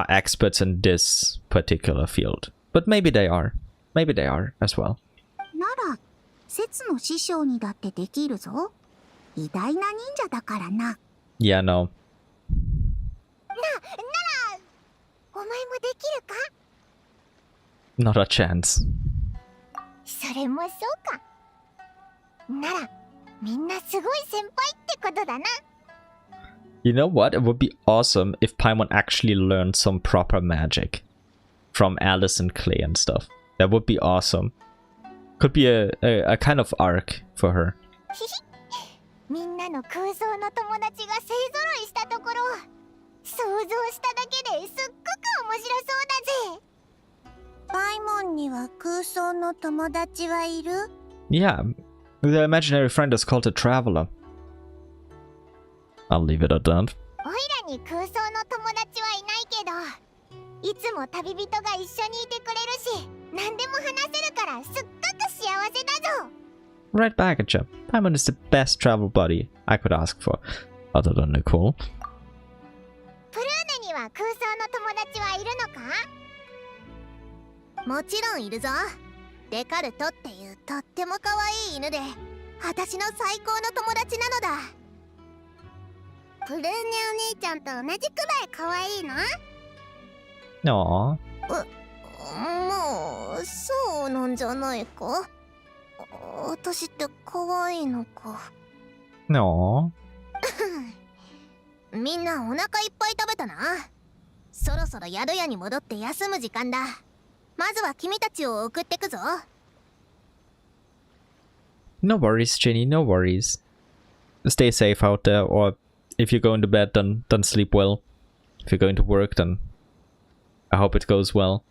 experts in this particular field. But maybe they are. Maybe they are as well. なら、節の師匠にだってできるぞ。偉大な忍者だからな。Yeah, no. お前もできるか？ Not a chance. それもそうか。ならみんなすごい先輩ってことだな。 You know what? It would be awesome if Paimon actually learned some proper magic from Alice and Klee and stuff. That would be awesome. Could be a kind of arc for her. みんなの空想の友達が勢ぞろいしたところ、想像しただけですっごく面白そうだぜ。パイモンには空想の友達はいる？ Yeah, the imaginary friend is called a traveler. I'll leave it at that. おいらに空想の友達はいないけど、いつも旅人が一緒にいてくれるし、何でも話せるからすっごく幸せだぞ。 Right back at you. Paimon is the best travel buddy I could ask for, other than Nicole. プルーネには空想の友達はいるのか？もちろんいるぞ。デカルトっていうとっても可愛い犬で、私の最高の友達なのだ。プルーネお姉ちゃんと同じくらい可愛いの？ Aww. まあ、そうなんじゃないか。私って可愛いのか。Aww. みんなお腹いっぱい食べたな。そろそろ宿屋に戻って休む時間だ。まずは君たちを送ってくぞ。 No worries, Ginny, no worries. Stay safe out there, or if you're going to bed, then sleep well. If you're going to work, then I hope it goes well.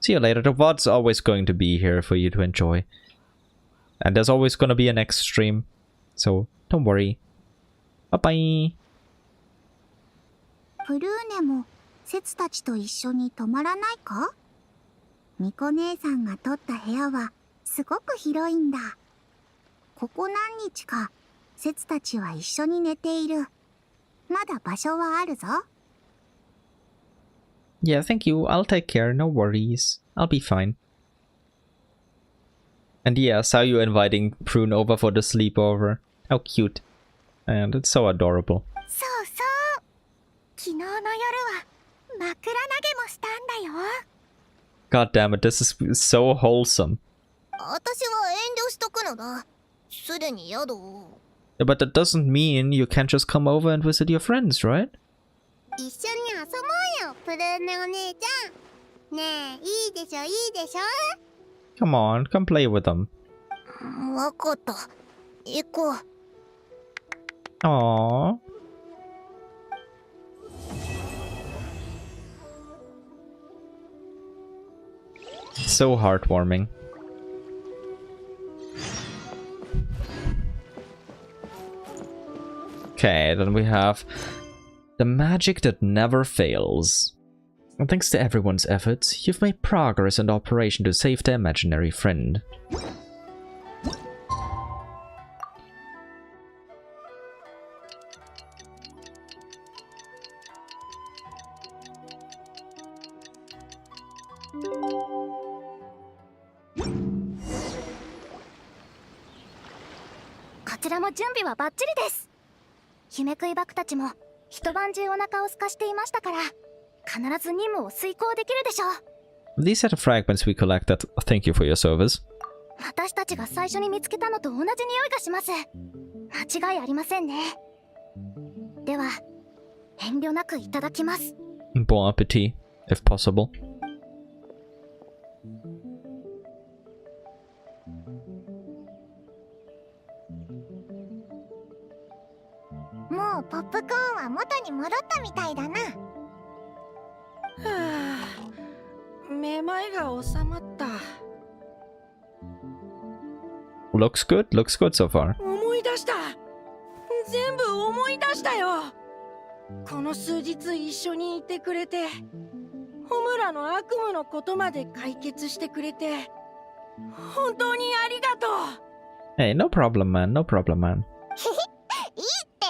See you later. The VOD's always going to be here for you to enjoy. And there's always going to be a next stream, so don't worry. Bye-bye. プルーネもセツたちと一緒に泊まらないか？ミコ姉さんが取った部屋はすごく広いんだ。ここ何日かセツたちは一緒に寝ている。まだ場所はあるぞ。Yeah, thank you. I'll take care. No worries. I'll be fine. And yeah, saw you inviting Prune over for the sleepover. How cute. And it's so adorable. そうそう。昨日の夜は枕投げもしたんだよ。God damn it, this is so wholesome. 私は遠慮しとくのだ。すでに宿を。Yeah, but that doesn't mean you can't just come over and visit your friends, right? 一緒に遊ぼうよ、プルーネお姉ちゃん。ねえ、いいでしょ、いいでしょ。 Come on, come play with them. わかった。行こう。Aww. So heartwarming. Okay, then we have the magic that never fails. Thanks to everyone's efforts, you've made progress in the operation to save the imaginary friend. These are the fragments we collected. Thank you for your service. 私たちが最初に見つけたのと同じ匂いがします。間違いありませんね。では、遠慮なくいただきます。Bon appetit, if possible. もうポップコーンは元に戻ったみたいだな。はあ、めまいが収まった。Looks good so far. 思い出した。全部思い出したよ。この数日一緒にいてくれて、ホムラの悪夢のことまで解決してくれて、本当にありがとう。Hey, no problem, man. No problem, man. いいって。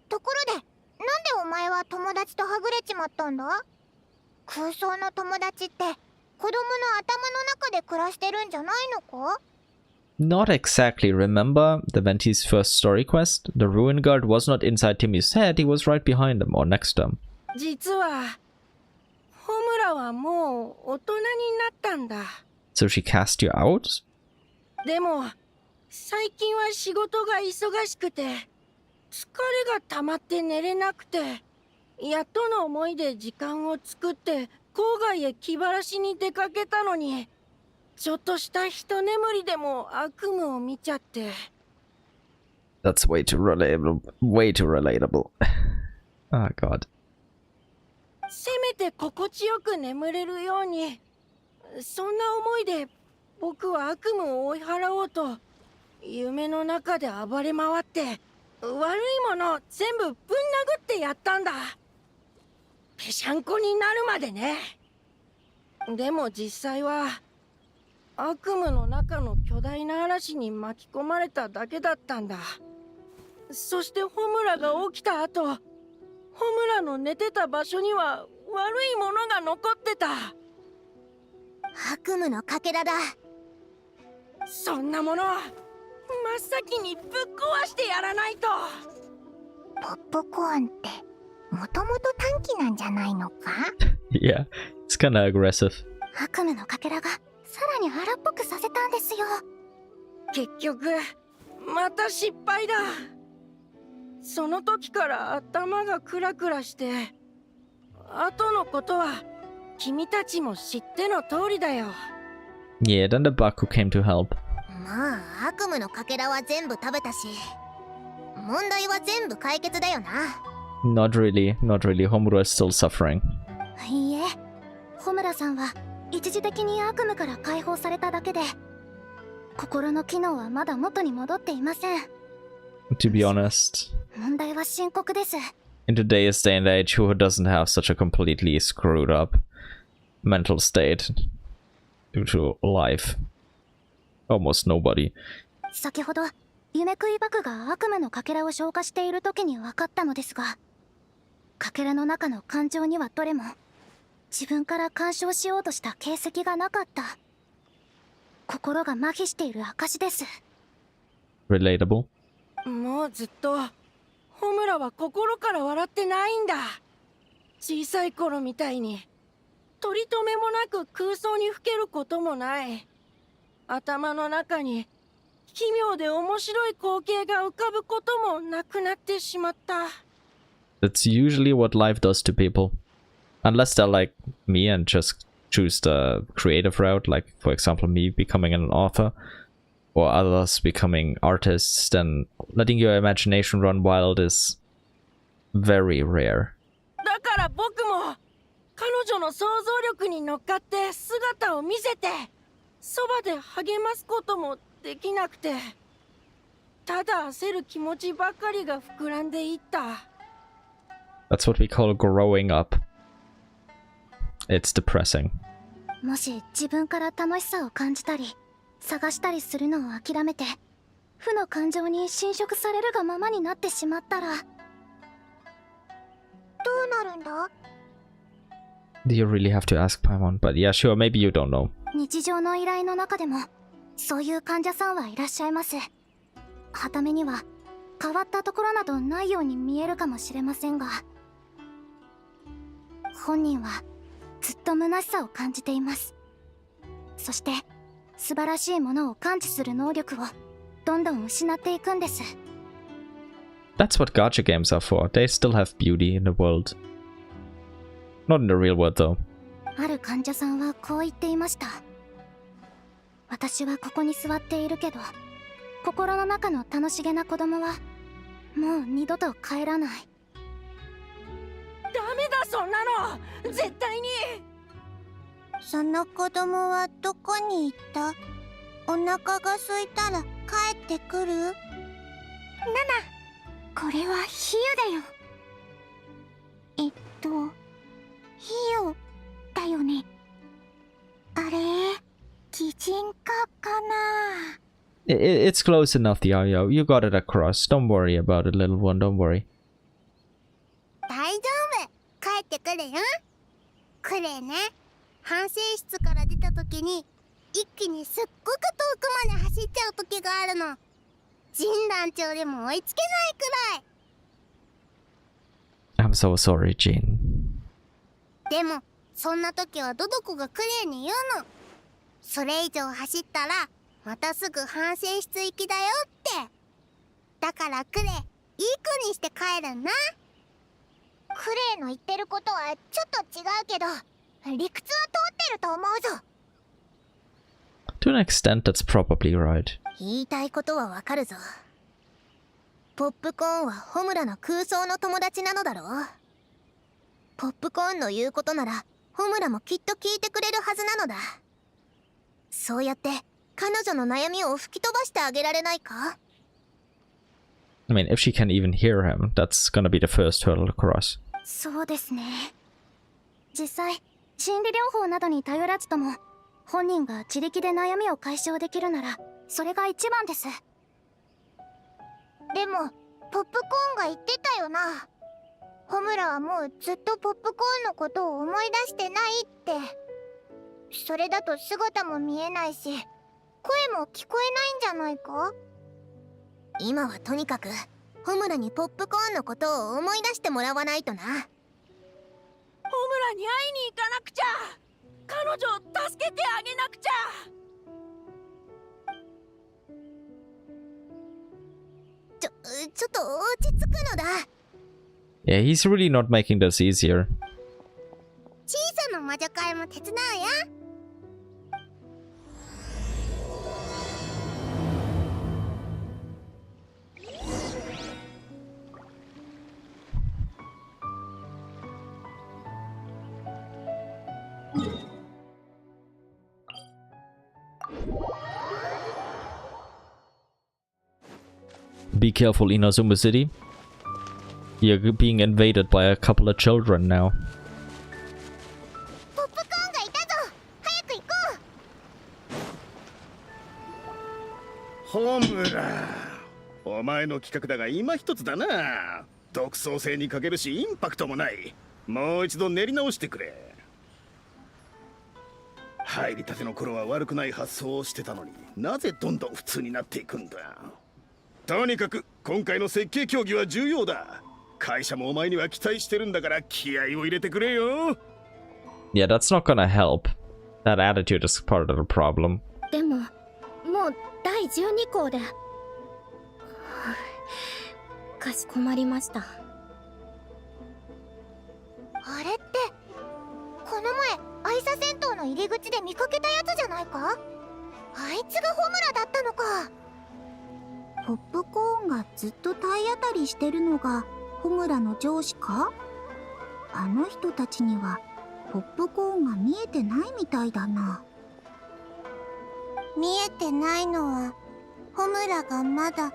ところで、なんでお前は友達とはぐれちまったんだ？空想の友達って子供の頭の中で暮らしてるんじゃないのか？ Not exactly. Remember the Venti's first story quest? The Ruin Guard was not inside Timmy's head, he was right behind him or next to him. 実は、ホムラはもう大人になったんだ。So she cast you out? でも、最近は仕事が忙しくて、疲れが溜まって寝れなくて、やっとの思いで時間を作って郊外へ気晴らしに出かけたのに、ちょっとした一眠りでも悪夢を見ちゃって。That's way too relatable. Way too relatable. Oh god. せめて心地よく眠れるように、そんな思いで僕は悪夢を追い払おうと、夢の中で暴れ回って、悪いもの全部ぶん殴ってやったんだ。ぺしゃんこになるまでね。でも実際は悪夢の中の巨大な嵐に巻き込まれただけだったんだ。そしてホムラが起きた後、ホムラの寝てた場所には悪いものが残ってた。悪夢のかけらだ。そんなものは真っ先にぶっ壊してやらないと。ポップコーンってもともと短気なんじゃないのか？ Yeah, it's kinda aggressive. 悪夢のかけらがさらに荒っぽくさせたんですよ。結局また失敗だ。その時から頭がクラクラして、後のことは君たちも知っての通りだよ。Yeah, then the Baku came to help. まあ悪夢のかけらは全部食べたし、問題は全部解決だよな。Not really, not really. Homura is still suffering. いいえ、ホムラさんは一時的に悪夢から解放されただけで、心の機能はまだ元に戻っていません。to be honest. 問題は深刻です。 In today's day and age, who doesn't have such a completely screwed up mental state due to life? Almost nobody. 先ほど夢食いバクが悪夢のかけらを消化している時に分かったのですが、かけらの中の感情にはどれも自分から干渉しようとした形跡がなかった。心が麻痺している証です。 Relatable. もうずっとホムラは心から笑ってないんだ。小さい頃みたいに取り留めもなく空想にふけることもない。頭の中に奇妙で面白い光景が浮かぶこともなくなってしまった。 That's usually what life does to people. Unless they're like me and just choose the creative route, like for example me becoming an author, or others becoming artists, then letting your imagination run wild is very rare. だから僕も彼女の想像力に乗っかって姿を見せてそばで励ますこともできなくて、ただ焦る気持ちばかりが膨らんでいった。 That's what we call growing up. It's depressing. もし自分から楽しさを感じたり探したりするのを諦めて負の感情に侵食されるがままになってしまったらどうなるんだ？ Do you really have to ask Paimon? But yeah, sure, maybe you don't know. 日常の依頼の中でもそういう患者さんはいらっしゃいます。はためには変わったところなどないように見えるかもしれませんが、本人はずっと虚しさを感じています。そして素晴らしいものを感知する能力をどんどん失っていくんです。 That's what gacha games are for. They still have beauty in the world. Not in the real world though. ある患者さんはこう言っていました。私はここに座っているけど心の中の楽しげな子供はもう二度と帰らない。ダメだそんなの絶対に。その子供はどこに行った？お腹が空いたら帰ってくる？ナナ、これは比喩だよ。比喩だよね。あれ、擬人化かな。 It's close enough, Yo. You got it across. Don't worry about it, little one. Don't worry. 大丈夫、帰ってくるよ。クレイね、反省室から出た時に一気にすっごく遠くまで走っちゃう時があるの。神団長でも追いつけないくらい。 I'm so sorry, Jean. でもそんな時はドドコがクレイに言うの。それ以上走ったらまたすぐ反省室行きだよって。だからクレイ、いい子にして帰るんな。クレイの言ってることはちょっと違うけど理屈は通ってると思うぞ。 To an extent, that's probably right. 言いたいことはわかるぞ。ポップコーンはホムラの空想の友達なのだろう。ポップコーンの言うことならホムラもきっと聞いてくれるはずなのだ。そうやって彼女の悩みを吹き飛ばしてあげられないか？ I mean, if she can even hear him, that's gonna be the first hurdle to cross. そうですね。実際心理療法などに頼らずとも本人が自力で悩みを解消できるならそれが一番です。でもポップコーンが言ってたよな。ホムラはもうずっとポップコーンのことを思い出してないって。それだと姿も見えないし声も聞こえないんじゃないか？今はとにかくホムラにポップコーンのことを思い出してもらわないとな。ホムラに会いに行かなくちゃ。彼女を助けてあげなくちゃ。ちょっと落ち着くのだ。Yeah, he's really not making this easier. 小さな魔女会も手伝うよ。Be careful, Inazuma City. You're being invaded by a couple of children now. ポップコーンがいたぞ。早く行こう。ホムラ、お前の企画だが今一つだな。独創性に欠けるしインパクトもない。もう一度練り直してくれ。入りたての頃は悪くない発想をしてたのになぜどんどん普通になっていくんだ。とにかく今回の設計競技は重要だ。会社もお前には期待してるんだから気合を入れてくれよ。 Yeah, that's not gonna help. That attitude is part of the problem. でも、もう第12項で。かしこまりました。あれってこの前愛車戦闘の入り口で見かけたやつじゃないか。あいつがホムラだったのか。ポップコーンがずっと体当たりしてるのがホムラの上司か。あの人たちにはポップコーンが見えてないみたいだな。見えてないのはホムラがまだ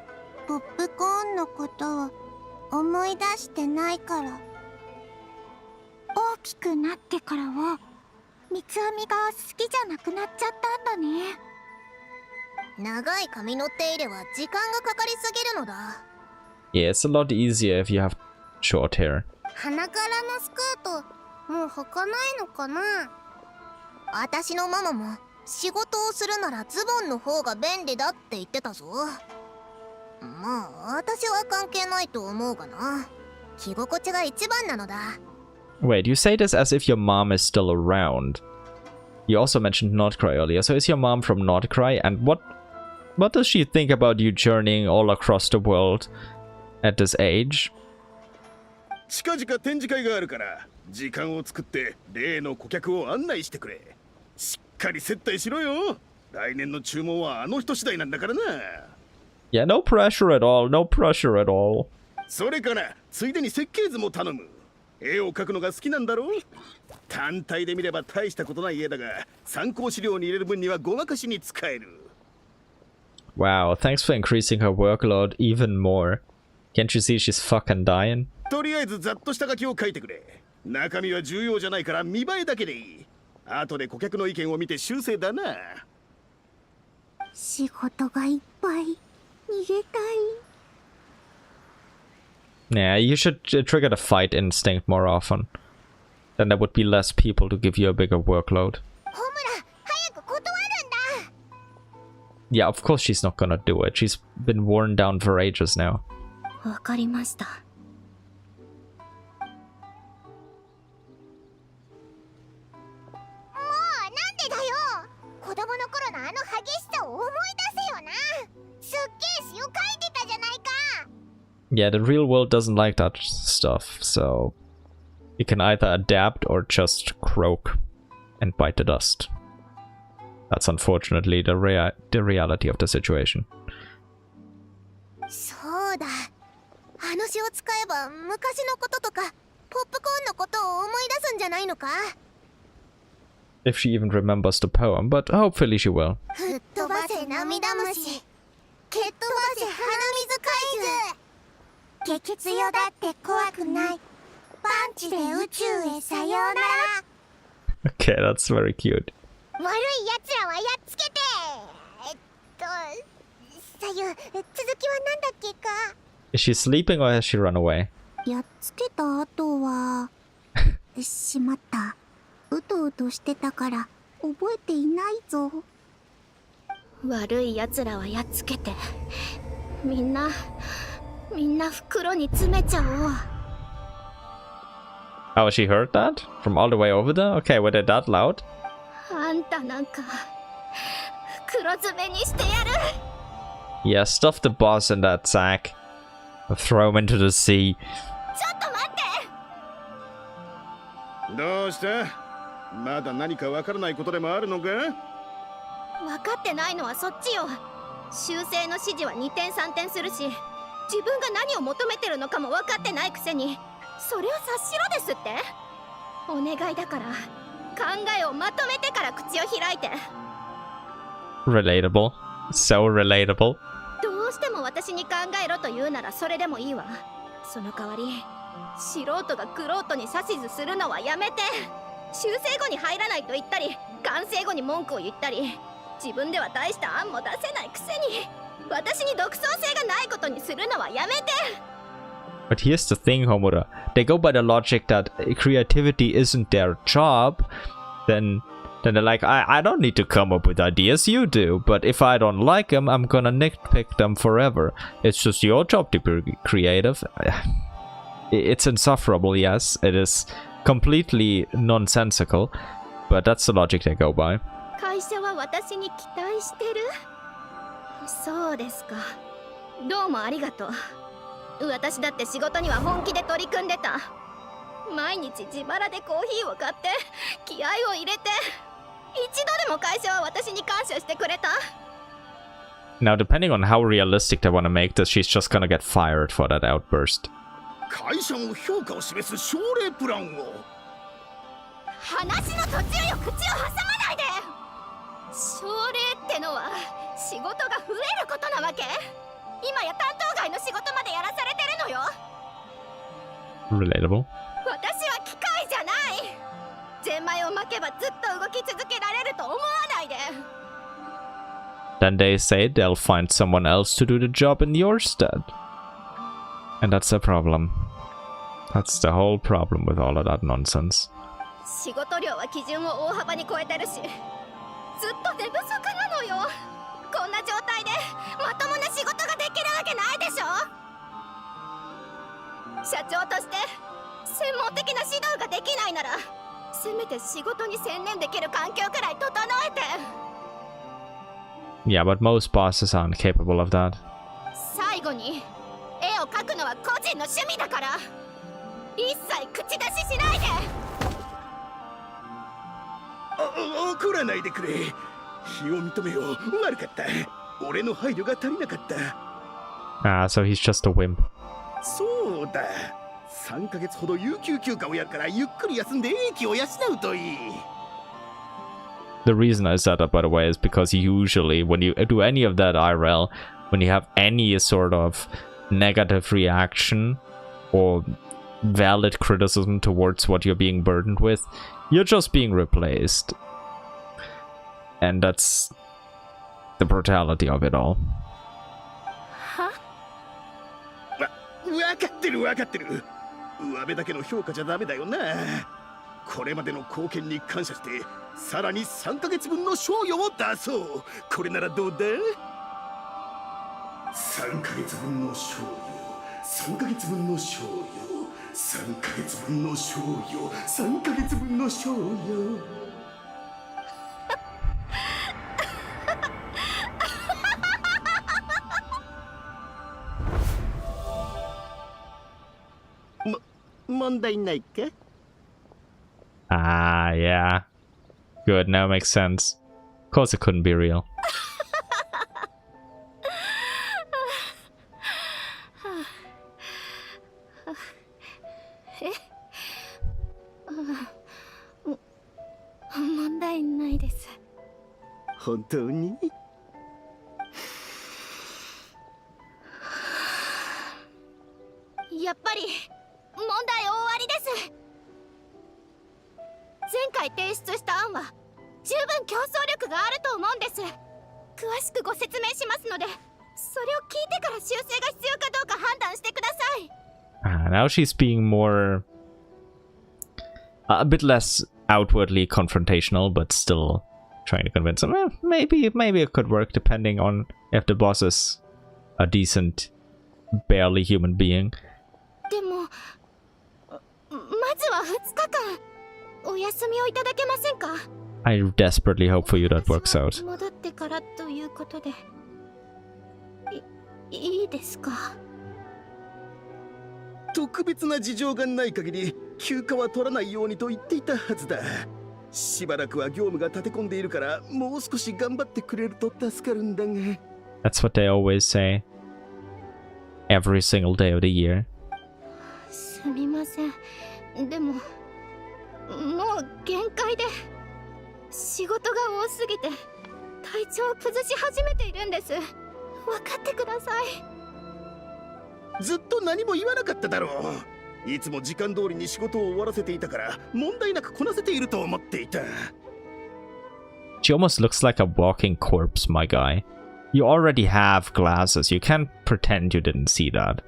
ポップコーンのことを思い出してないから。大きくなってからは三つ編みが好きじゃなくなっちゃったんだね。長い髪の手入れは時間がかかりすぎるのだ。Yeah, it's a lot easier if you have short hair. 鼻からのスカートもう履かないのかな。私のママも仕事をするならズボンの方が便利だって言ってたぞ。まあ私は関係ないと思うがな。着心地が一番なのだ。 Wait, you say this as if your mom is still around. You also mentioned Nordcry earlier, so is your mom from Nordcry? And what does she think about you journeying all across the world at this age? 近々展示会があるから時間を作って例の顧客を案内してくれ。しっかり接待しろよ。来年の注文はあの人次第なんだからな。 Yeah, no pressure at all, no pressure at all. それからついでに設計図も頼む。絵を描くのが好きなんだろう。単体で見れば大したことない絵だが参考資料に入れる分にはごまかしに使える。 Wow, thanks for increasing her workload even more. Can't you see she's fucking dying? とりあえずざっとした書きを書いてくれ。中身は重要じゃないから見栄えだけでいい。後で顧客の意見を見て修正だな。仕事がいっぱい。逃げたい。 Yeah, you should trigger the fight instinct more often. Then there would be less people to give you a bigger workload. ホムラ早く断るんだ。 Yeah, of course she's not gonna do it. She's been worn down for ages now. わかりました。もうなんでだよ。子供の頃のあの激しさを思い出せよな。すっげえ詩を書いてたじゃないか。 Yeah, the real world doesn't like that stuff, so you can either adapt or just croak and bite the dust. That's unfortunately the reality of the situation. そうだ。あの詩を使えば昔のこととかポップコーンのことを思い出すんじゃないのか。 If she even remembers the poem, but hopefully she will. 吹っ飛ばせ涙虫、蹴っ飛ばせ鼻水怪獣。激強だって怖くない。パンチで宇宙へさようなら。 Okay, that's very cute. 悪い奴らはやっつけて。さゆ、続きはなんだっけか。 Is she sleeping or has she run away? やっつけた後はしまった。うとうとしてたから覚えていないぞ。悪い奴らはやっつけて、みんな袋に詰めちゃおう。 Oh, she heard that? From all the way over there? Okay, were they that loud? あんたなんか袋詰めにしてやる。 Yeah, stuff the boss in that sack. Throw him into the sea. ちょっと待って。どうした？まだ何かわからないことでもあるのか？分かってないのはそっちよ。修正の指示は2点3点するし、自分が何を求めてるのかも分かってないくせに、それを察しろですって。お願いだから考えをまとめてから口を開いて。 Relatable. So relatable. どうしても私私に考えろと言うならそれでもいいわ。その代わり素人が玄人に指図するのはやめて。修正後に入らないと言ったり、完成後に文句を言ったり、自分では大した案も出せないくせに私に独創性がないことにするのはやめて。 But here's the thing, Homura. They go by the logic that creativity isn't their job. Then they're like, I don't need to come up with ideas, you do. But if I don't like them, I'm gonna nitpick them forever. It's just your job to be creative. It's insufferable, yes. It is completely nonsensical. But that's the logic they go by. 会社は私に期待してる？そうですか。どうもありがとう。私だって仕事には本気で取り組んでた。毎日自腹でコーヒーを買って気合を入れて、一度でも会社は私に感謝してくれた。 Now, depending on how realistic they want to make this, she's just gonna get fired for that outburst. 会社の評価を示す奨励プランを。話の途中よ、口を挟まないで。奨励ってのは仕事が増えることなわけ？今や担当外の仕事までやらされてるのよ。 Relatable. 私は機械じゃない。ゼンマイを巻けばずっと動き続けられると思わないで。 Then they say they'll find someone else to do the job in your stead. And that's the problem. That's the whole problem with all of that nonsense. 仕事量は基準を大幅に超えてるし、ずっと寝不足なのよ。こんな状態でまともな仕事ができるわけないでしょ。社長として専門的な指導ができないなら、せめて仕事に専念できる環境くらい整えて。 Yeah, but most bosses aren't capable of that. 最後に絵を描くのは個人の趣味だから、一切口出ししないで。怒らないでくれ。非を認めよう。悪かった。俺の配慮が足りなかった。Ah, so he's just a wimp. そうだ。3ヶ月ほど有給休暇をやるから、ゆっくり休んで英気を養うといい。 The reason I said that, by the way, is because usually when you do any of that IRL, when you have any sort of negative reaction or valid criticism towards what you're being burdened with, you're just being replaced. And that's the brutality of it all. わかってるわかってる。上辺だけの評価じゃダメだよな。これまでの貢献に感謝して、さらに3ヶ月分の賞与を出そう。これならどうだ？ 3ヶ月分の賞与、3ヶ月分の賞与、3ヶ月分の賞与、3ヶ月分の賞与。問題ないか？ Ah, yeah. Good, now it makes sense. Of course it couldn't be real. 問題ないです。本当に？やっぱり問題終わりです。前回提出した案は十分競争力があると思うんです。詳しくご説明しますので、それを聞いてから修正が必要かどうか判断してください。 Now she's being more... a bit less outwardly confrontational, but still trying to convince him, maybe it could work depending on if the boss is a decent, barely human being. でも、まずは2日間お休みをいただけませんか？ I desperately hope for you that works out. 戻ってからということで、いいですか？特別な事情がない限り休暇は取らないようにと言っていたはずだ。しばらくは業務が立て込んでいるからもう少し頑張ってくれると助かるんだが。 That's what they always say. Every single day of the year. すみません。でも、もう限界で仕事が多すぎて体調を崩し始めているんです。分かってください。ずっと何も言わなかっただろう。いつも時間通りに仕事を終わらせていたから問題なくこなせていると思っていた。 She almost looks like a walking corpse, my guy. You already have glasses. You can't pretend you didn't see that.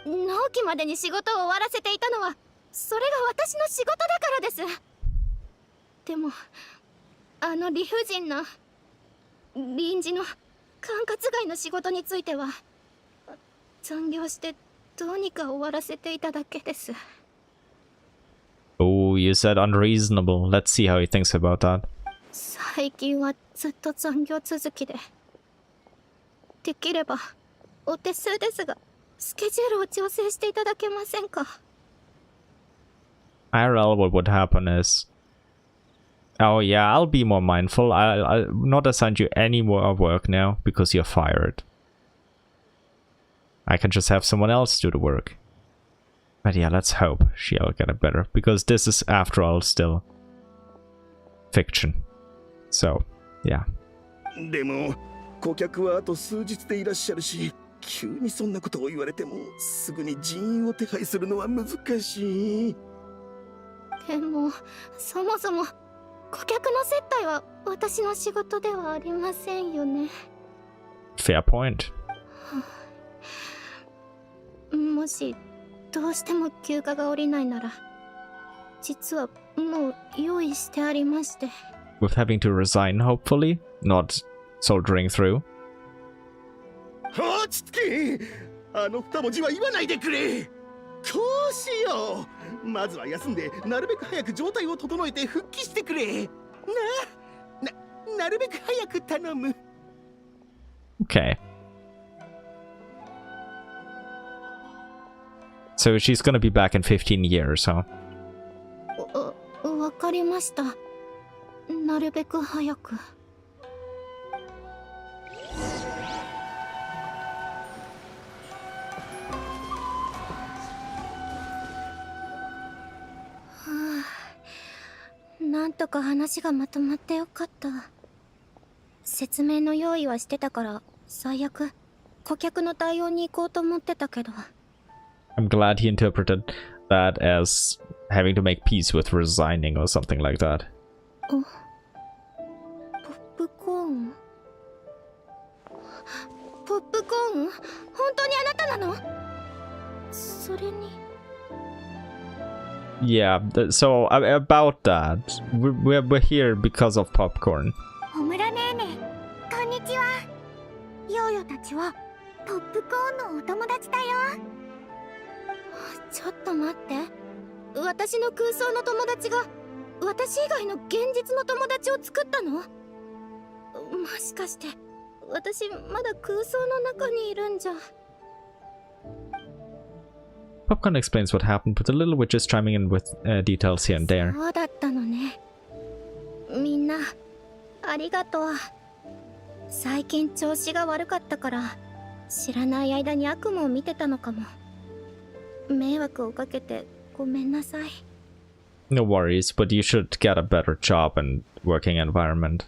納期までに仕事を終わらせていたのはそれが私の仕事だからです。でもあの理不尽な臨時の管轄外の仕事については残業してどうにか終わらせていただけです。 Oh, you said unreasonable. Let's see how he thinks about that. 最近はずっと残業続きで、できればお手数ですがスケジュールを調整していただけませんか。 IRL, what would happen is... Oh yeah, I'll be more mindful. I'll not assign you any more work now because you're fired. I can just have someone else do the work. But yeah, let's hope she'll get it better, because this is, after all, still fiction. So, yeah. でも顧客はあと数日でいらっしゃるし、急にそんなことを言われてもすぐに人員を手配するのは難しい。でもそもそも顧客の接待は私の仕事ではありませんよね。 Fair point. もしどうしても休暇が下りないなら、実はもう用意してありまして。 With having to resign, hopefully, not soldiering through. 落ち着け。あの二文字は言わないでくれ。こうしよう。まずは休んでなるべく早く状態を整えて復帰してくれ。なるべく早く頼む。 Okay. So she's gonna be back in 15 years, huh? わかりました。なるべく早く。なんとか話がまとまってよかった。説明の用意はしてたから最悪顧客の対応に行こうと思ってたけど。 I'm glad he interpreted that as having to make peace with resigning or something like that. ポップコーン？ポップコーン？本当にあなたなの？それに。 Yeah, so about that, we're here because of popcorn. 小村ねーねー、こんにちは。ヨーヨたちはポップコーンのお友達だよ。ちょっと待って、私の空想の友達が私以外の現実の友達を作ったの？もしかして私まだ空想の中にいるんじゃ。 Popcorn explains what happened, with the little witches chiming in with details here and there. そうだったのね。みんなありがとう。最近調子が悪かったから知らない間に悪夢を見てたのかも。迷惑をかけてごめんなさい。 No worries, but you should get a better job and working environment.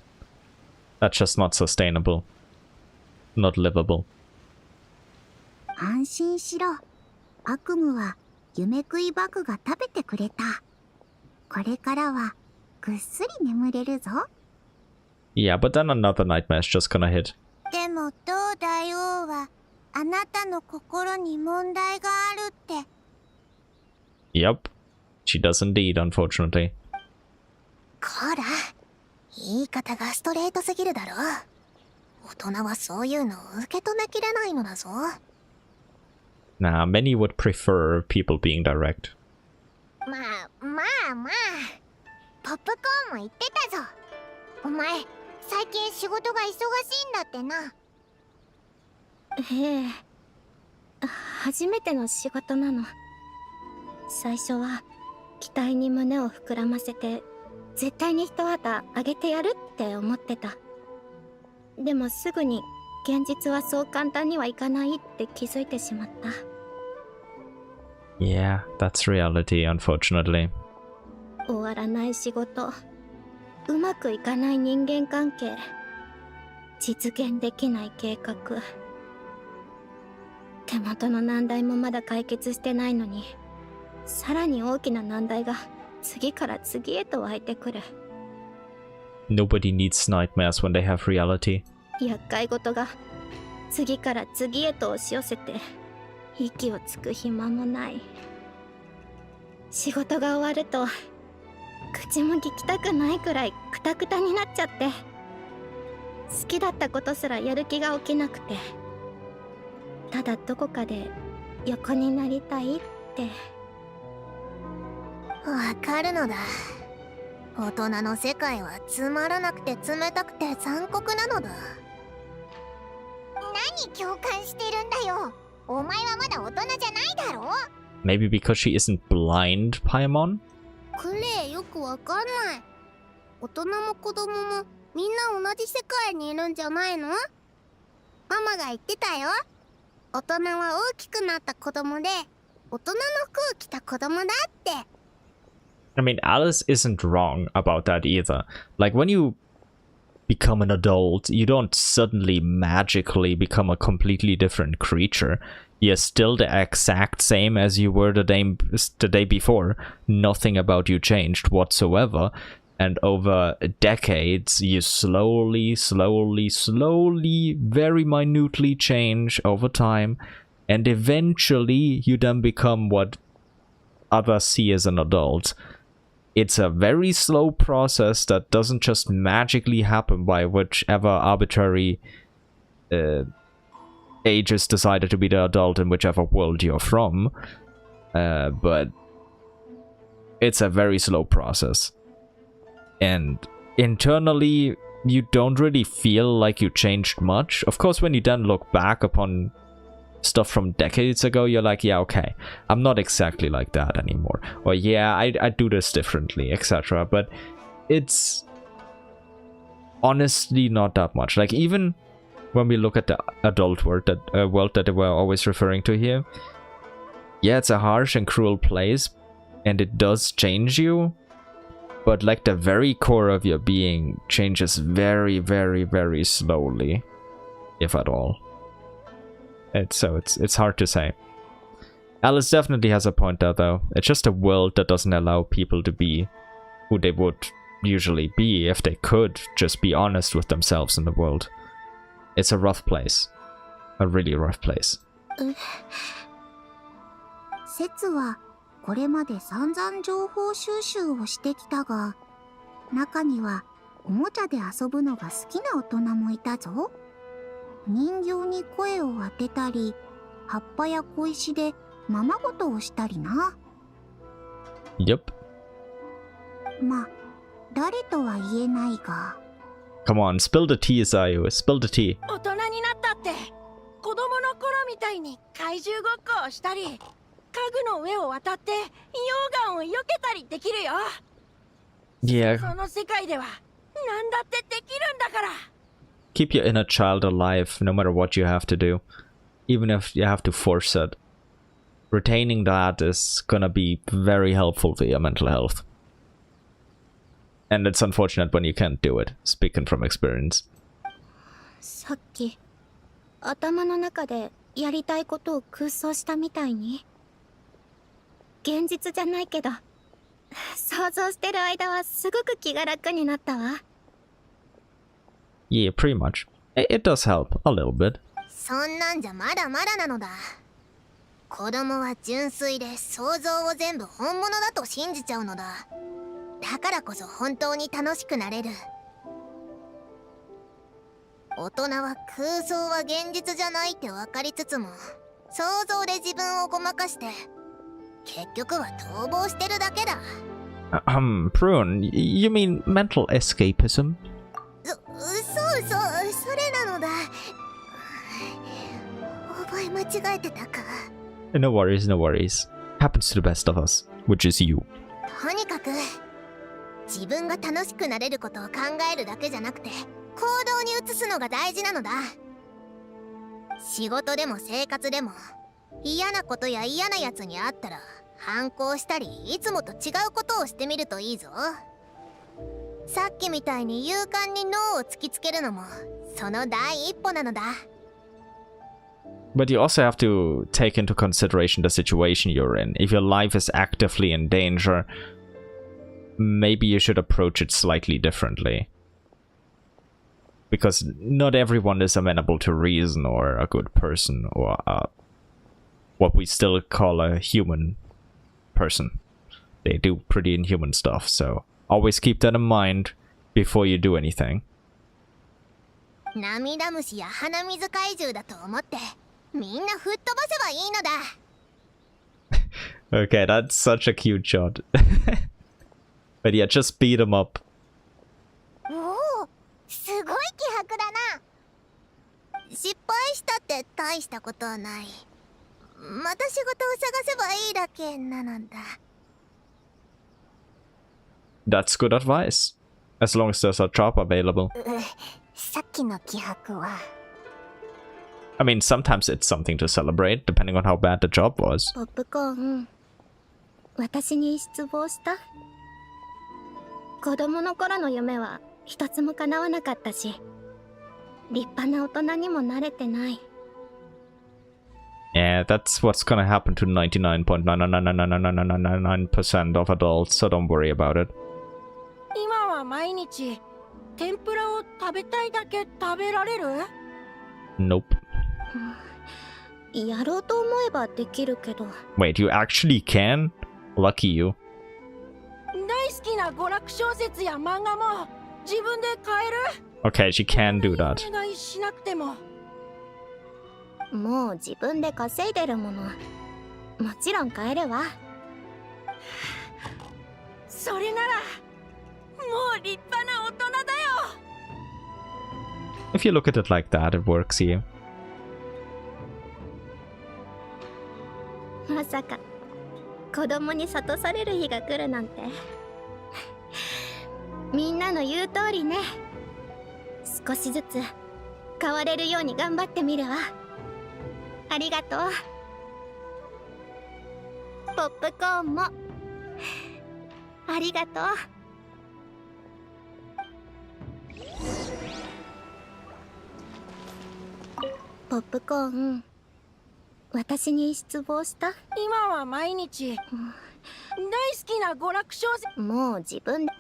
That's just not sustainable. Not livable. 安心しろ。悪夢は夢食いバグが食べてくれた。これからはぐっすり眠れるぞ。 Yeah, but then another nightmare's just gonna hit. でもどうだよはあなたの心に問題があるって。 Yep, she does indeed, unfortunately. こら、言い方がストレートすぎるだろ。大人はそういうのを受け止めきれないのだぞ。 Nah, many would prefer people being direct. まあ。ポップコーンも言ってたぞ。お前、最近仕事が忙しいんだってな。ええ、初めての仕事なの。最初は期待に胸を膨らませて絶対に一旗あげてやるって思ってた。でもすぐに現実はそう簡単にはいかないって気づいてしまった。 Yeah, that's reality, unfortunately. 終わらない仕事、うまくいかない人間関係、実現できない計画。手元の難題もまだ解決してないのに、さらに大きな難題が次から次へと湧いてくる。 Nobody needs nightmares when they have reality. 厄介事が次から次へと押し寄せて息をつく暇もない。仕事が終わると口も聞きたくないくらいクタクタになっちゃって、好きだったことすらやる気が起きなくて、ただどこかで横になりたいって。わかるのだ。大人の世界はつまらなくて冷たくて残酷なのだ。何共感してるんだよ。お前はまだ大人じゃないだろ。 Maybe because she isn't blind, Paimon? クレイよくわかんない。大人も子供もみんな同じ世界にいるんじゃないの？ママが言ってたよ。大人は大きくなった子供で、大人の服を着た子供だって。I mean, Alice isn't wrong about that either. Like, when you become an adult, you don't suddenly magically become a completely different creature. You're still the exact same as you were the day before. Nothing about you changed whatsoever. And over decades, you slowly, very minutely change over time. And eventually, you then become what others see as an adult. It's a very slow process that doesn't just magically happen by whichever arbitrary age is decided to be the adult in whichever world you're from. But it's a very slow process. And internally, you don't really feel like you changed much. Of course, when you then look back upon stuff from decades ago, you're like, yeah, okay, I'm not exactly like that anymore. Or yeah, I do this differently, etc. But it's honestly not that much. Like, even when we look at the adult world that we're always referring to here, yeah, it's a harsh and cruel place, and it does change you, but like the very core of your being changes very, very, very slowly, if at all. It's hard to say. Alice definitely has a point there, though. It's just a world that doesn't allow people to be who they would usually be if they could just be honest with themselves in the world. It's a rough place. A really rough place. 説はこれまで散々情報収集をしてきたが、中にはおもちゃで遊ぶのが好きな大人もいたぞ。人形に声を当てたり、葉っぱや小石でままごとをしたりな。Yep. ま、誰とは言えないが。Come on, spill the tea, Zayu. Spill the tea. 大人になったって子供の頃みたいに怪獣ごっこをしたり、家具の上を渡って溶岩を避けたりできるよ。Yeah. その世界では何だってできるんだから。Keep your inner child alive, no matter what you have to do. Even if you have to force it. Retaining that is gonna be very helpful for your mental health. And it's unfortunate when you can't do it, speaking from experience. さっき頭の中でやりたいことを空想したみたいに、現実じゃないけど想像してる間はすごく気が楽になったわ。Yeah, pretty much. It does help, a little bit. そんなんじゃまだまだなのだ。子供は純粋で想像を全部本物だと信じちゃうのだ。だからこそ本当に楽しくなれる。大人は空想は現実じゃないって分かりつつも、想像で自分をごまかして結局は逃亡してるだけだ。Prune, you mean mental escapism? そうそれなのだ。覚え間違えてたか。No worries, no worries. Happens to the best of us, which is you. とにかく自分が楽しくなれることを考えるだけじゃなくて行動に移すのが大事なのだ。仕事でも生活でも嫌なことや嫌なやつに会ったら反抗したり、いつもと違うことをしてみるといいぞ。さっきみたいに勇敢にノーを突きつけるのもその第一歩なのだ。But you also have to take into consideration the situation you're in. If your life is actively in danger, maybe you should approach it slightly differently. Because not everyone is amenable to reason or a good person or what we still call a human person. They do pretty inhuman stuff, so always keep that in mind before you do anything. 涙虫や鼻水怪獣だと思ってみんな吹っ飛ばせばいいのだ。 Okay, that's such a cute shot. But yeah, just beat him up. おお、すごい気迫だな。失敗したって大したことはない。また仕事を探せばいいだけなのだ。That's good advice. As long as there's a job available. さっきの気迫は。I mean, sometimes it's something to celebrate, depending on how bad the job was. ポップコーン、私に失望した。子供の頃の夢は一つも叶わなかったし、立派な大人にもなれてない。Yeah, that's what's gonna happen to 99.9999999% of adults, so don't worry about it. 今は毎日天ぷらを食べたいだけ食べられる？ Nope. やろうと思えばできるけど。 Wait, you actually can? Lucky you. 大好きな娯楽小説や漫画も自分で買える？ Okay, she can do that. お願いしなくても。もう自分で稼いでるもの、もちろん買えるわ。それならもう立派な大人だよ。 If you look at it like that, it works here. まさか子供に諭される日が来るなんて。みんなの言う通りね。少しずつ変われるように頑張ってみるわ。ありがとう。ポップコーンもありがとう。ポップコーン、私に失望した？今は毎日大好きな娯楽小説。もう自分で。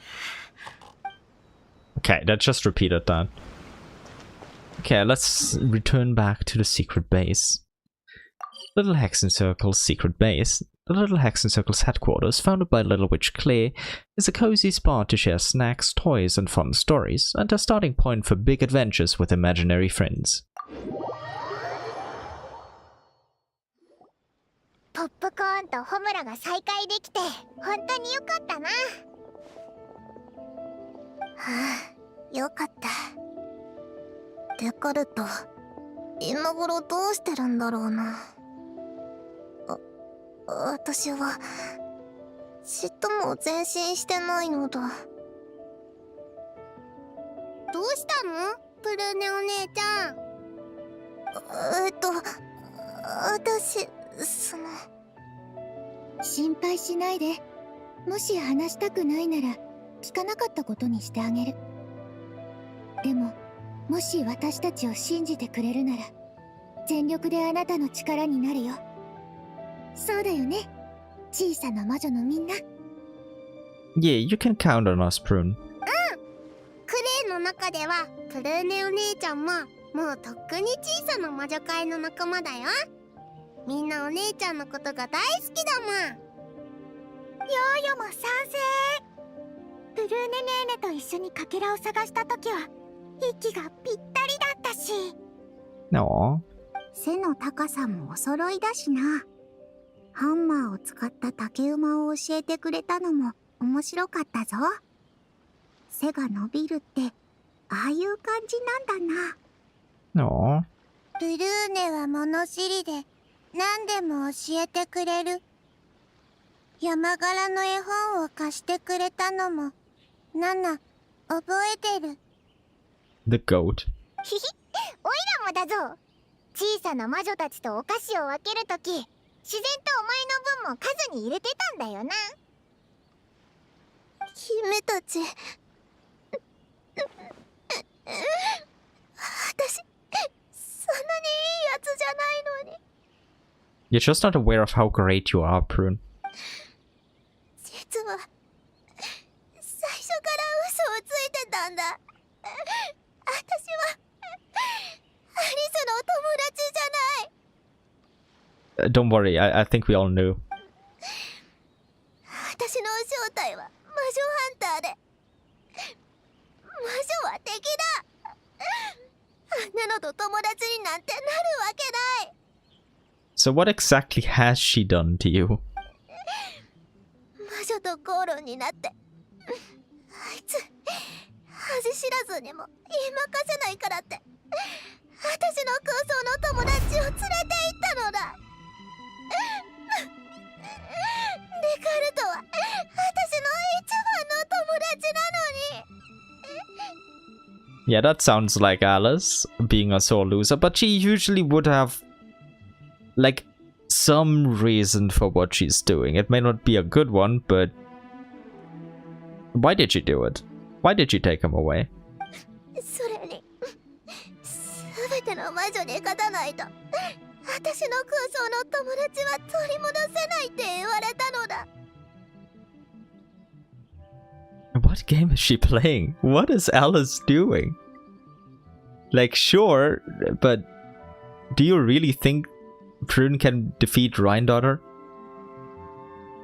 Okay, that just repeated that. Okay, let's return back to the secret base. Little Hexen Circle's secret base. The Little Hexen Circle's headquarters, founded by Little Witch Klee, is a cozy spot to share snacks, toys, and fun stories, and a starting point for big adventures with imaginary friends. ポップコーンとホムラが再会できて本当によかったな。はあ、よかった。デカルト、今頃どうしてるんだろうな。私はちっとも前進してないのだ。どうしたの、プルーネお姉ちゃん。私心配しないで。もし話したくないなら聞かなかったことにしてあげる。でももし私たちを信じてくれるなら全力であなたの力になるよ。そうだよね、小さな魔女のみんな。 Yeah, you can count on us, Prune. クレイの中ではプルーネお姉ちゃんももうとっくに小さな魔女界の仲間だよ。みんなお姉ちゃんのことが大好きだもん。ヨーヨも賛成。プルーネネーネと一緒にかけらを探した時は息がぴったりだったし。 Aww. 背の高さもお揃いだしな。ハンマーを使った竹馬を教えてくれたのも面白かったぞ。背が伸びるってああいう感じなんだな。 Aww. ブルーネは物知りで何でも教えてくれる。山柄の絵本を貸してくれたのもナナ覚えてる。 The goat. ひひ、おいらもだぞ。小さな魔女たちとお菓子を分けるとき、自然とお前の分も数に入れてたんだよな。姫たち、私そんなにいいやつじゃないのに。You're just not aware of how great you are, Prune. 実は最初から嘘をついてたんだ。私はアリスの友達じゃない。Don't worry, I think we all knew. 私の正体は魔女ハンターで、魔女は敵だ。あんなのと友達になんてなるわけない。 So what exactly has she done to you? 魔女と口論になって、あいつ恥知らずにも言いまかせないからって私の空想の友達を連れて行ったのだ。デカルトは私の一番の友達なのに。 Yeah, that sounds like Alice being a sore loser, but she usually would have like some reason for what she's doing. It may not be a good one, but why did you do it? Why did you take him away? それに全ての魔女に勝たないと私の空想の友達は取り戻せないって言われたのだ。 What game is she playing? What is Alice doing? Like, sure, but do you really think Prune can defeat Rhindaughter?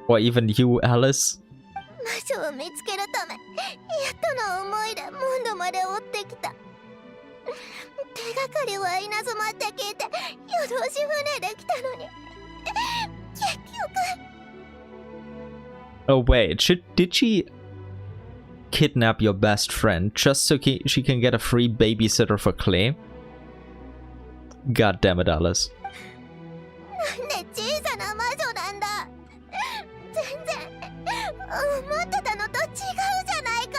Or even you, Alice? 魔女を見つけるためやっとの思いでモンドまで追ってきた。手がかりは稲妻って聞いて夜通し船で来たのに結局。 Oh wait, did she kidnap your best friend just so she can get a free babysitter for Klee? God damn it, Alice. なんで小さな魔女なんだ。全然思ってたのと違うじゃないか。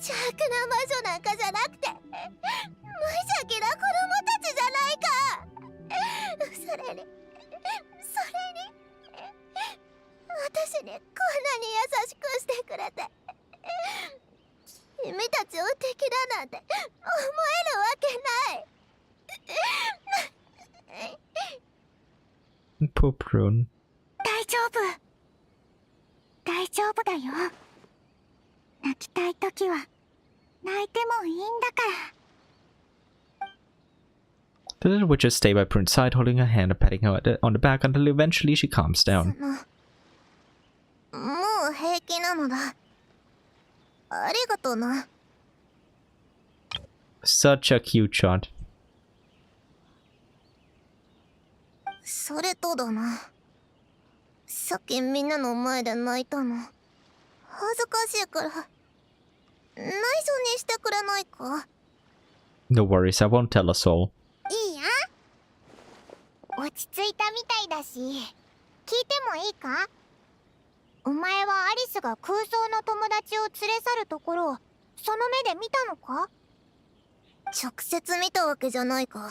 邪悪な魔女なんかじゃなくて無邪気な子供たちじゃないか。それに私にこんなに優しくしてくれて君たちを敵だなんて思えるわけない。 Poor Prune. 大丈夫。大丈夫だよ。泣きたいときは泣いてもいいんだから。 The little witches stay by Prune's side, holding her hand and patting her on the back until eventually she calms down. もう平気なのだ。ありがとうな。 Such a cute shot. それとだな。さっきみんなの前で泣いたの。恥ずかしいから内緒にしてくれないか。 No worries, I won't tell us all. いいや。落ち着いたみたいだし、聞いてもいいか？お前はアリスが空想の友達を連れ去るところをその目で見たのか？直接見たわけじゃないか。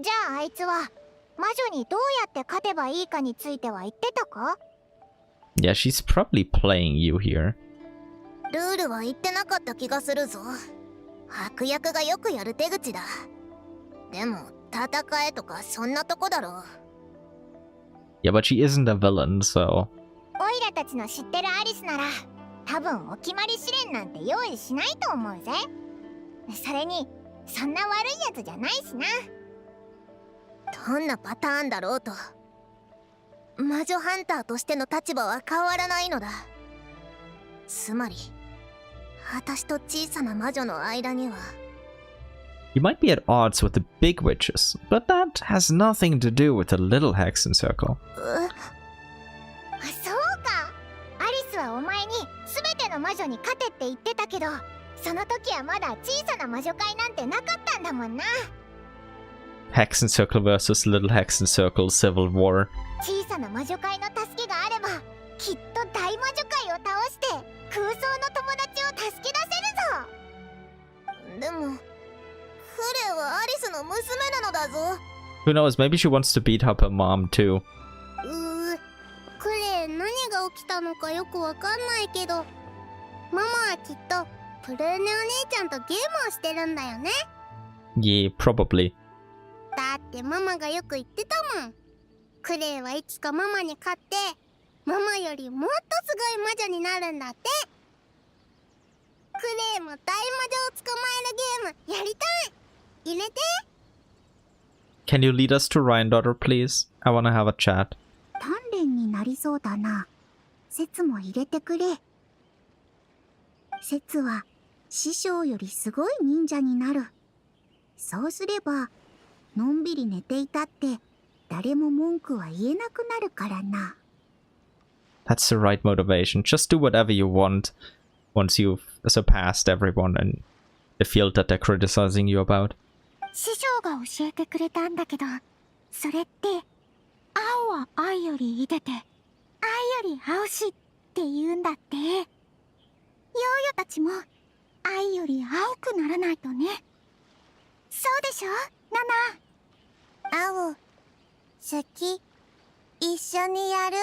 じゃああいつは魔女にどうやって勝てばいいかについては言ってたか？ Yeah, she's probably playing you here. ルールは言ってなかった気がするぞ。悪役がよくやる手口だ。でも戦えとかそんなとこだろう。 Yeah, but she isn't a villain, so... オイラたちの知ってるアリスなら多分お決まり試練なんて用意しないと思うぜ。それにそんな悪いやつじゃないしな。どんなパターンだろうと魔女ハンターとしての立場は変わらないのだ。つまり私と小さな魔女の間には You might be at odds with the big witches, but that has nothing to do with the little hexen circle. そうか。アリスはお前に全ての魔女に勝てって言ってたけど、その時はまだ小さな魔女会なんてなかったんだもんな。 Hexen circle versus little hexen circle civil war. 小さな魔女会の助けがあればきっと大魔女会を倒して空想の友達を助け出せるぞ。でもクレはアリスの娘なのだぞ。 Who knows, maybe she wants to beat up her mom too. クレ何が起きたのかよくわかんないけどママはきっとプルーネお姉ちゃんとゲームをしてるんだよね。 Yeah, probably. だってママがよく言ってたもん。クレイはいつかママに勝ってママよりもっとすごい魔女になるんだって。クレイも大魔女を捕まえるゲームやりたい。入れて。 Can you lead us to Ryan Daughter, please? I wanna have a chat. 鍛錬になりそうだな。節も入れてくれ。節は師匠よりすごい忍者になる。そうすればのんびり寝ていたって誰も文句は言えなくなるからな。 That's the right motivation. Just do whatever you want once you've surpassed everyone in the field that they're criticizing you about. 師匠が教えてくれたんだけど、それって青は愛より出て愛より青しって言うんだって。ヨーヨたちも愛より青くならないとね。そうでしょ、ナナ。青好き、一緒にやる。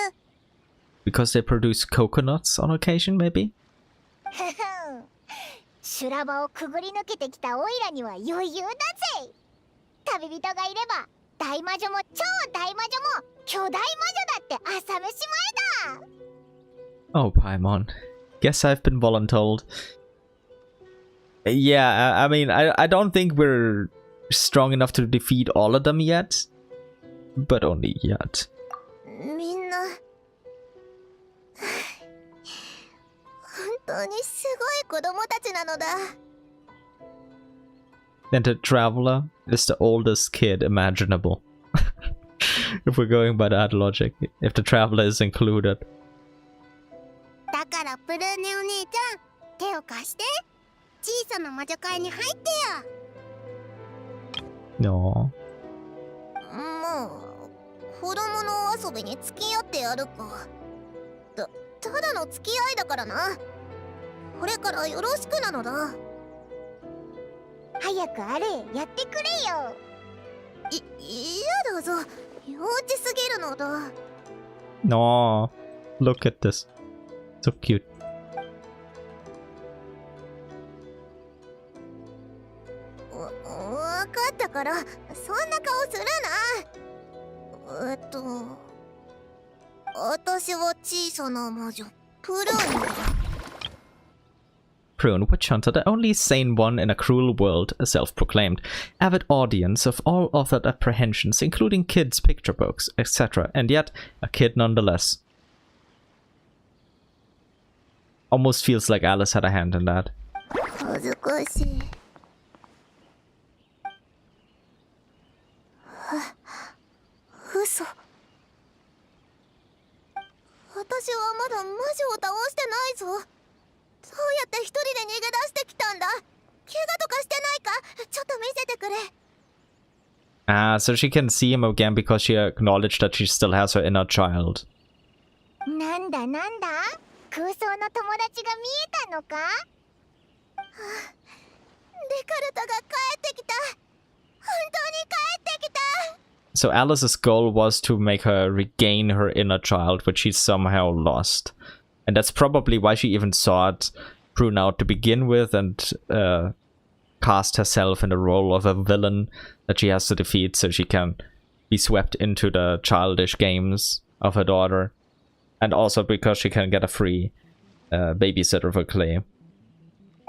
Because they produce coconuts on occasion, maybe? 修羅場をくぐり抜けてきたオイラには余裕だぜ。旅人がいれば大魔女も超大魔女も巨大魔女だって朝飯前だ。 Oh, Paimon. Guess I've been voluntold. Yeah, I mean, I don't think we're strong enough to defeat all of them yet. But only yet. みんな本当にすごい子供たちなのだ。 And the Traveler is the oldest kid imaginable. If we're going by that logic. If the Traveler is included. だからプルーネお姉ちゃん、手を貸して。小さな魔女会に入ってよ。 No. もう子供の遊びに付き合ってやるか。ただの付き合いだからな。これからよろしくなのだ。早くあれやってくれよ。嫌だぞ。幼稚すぎるのだ。 No. Look at this. So cute. わかったからそんな顔するな。私は小さな魔女プルーンだ。 Prune, witch hunter, the only sane one in a cruel world, a self-proclaimed avid audience of all authored apprehensions, including kids' picture books, etc., and yet a kid nonetheless. Almost feels like Alice had a hand in that. 恥ずかしい。嘘。私はまだ魔女を倒してないぞ。どうやって一人で逃げ出してきたんだ。怪我とかしてないか。ちょっと見せてくれ。 Ah, so she can see him again because she acknowledged that she still has her inner child. なんだなんだ。空想の友達が見えたのか。デカルタが帰ってきた。本当に帰ってきた。 So Alice's goal was to make her regain her inner child, which she somehow lost. And that's probably why she even sought Prune out to begin with and cast herself in the role of a villain that she has to defeat so she can be swept into the childish games of her daughter. And also because she can get a free babysitter for Klee.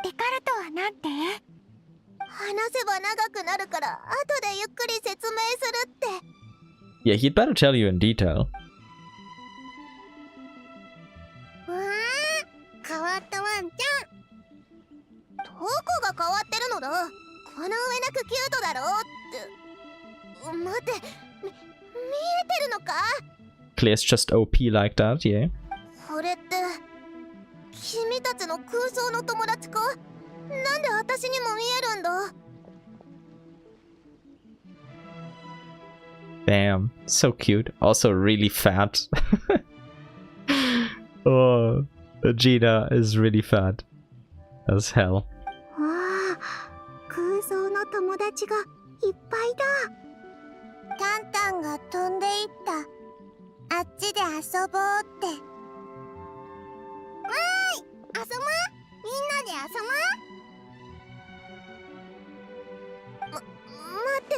デカルトはなんて？話せば長くなるから後でゆっくり説明するって。 Yeah, he'd better tell you in detail. 変わったワンちゃん。どこが変わってるのだ。この上なくキュートだろって。待って、見えてるのか。 Klee's just OP like that, yeah. これって君たちの空想の友達か。なんで私にも見えるんだ。 Damn, so cute. Also really fat. Oh, Gina is really fat as hell. わあ、空想の友達がいっぱいだ。タンタンが飛んでいった。あっちで遊ぼうって。わーい、遊ぼう。みんなで遊ぼう。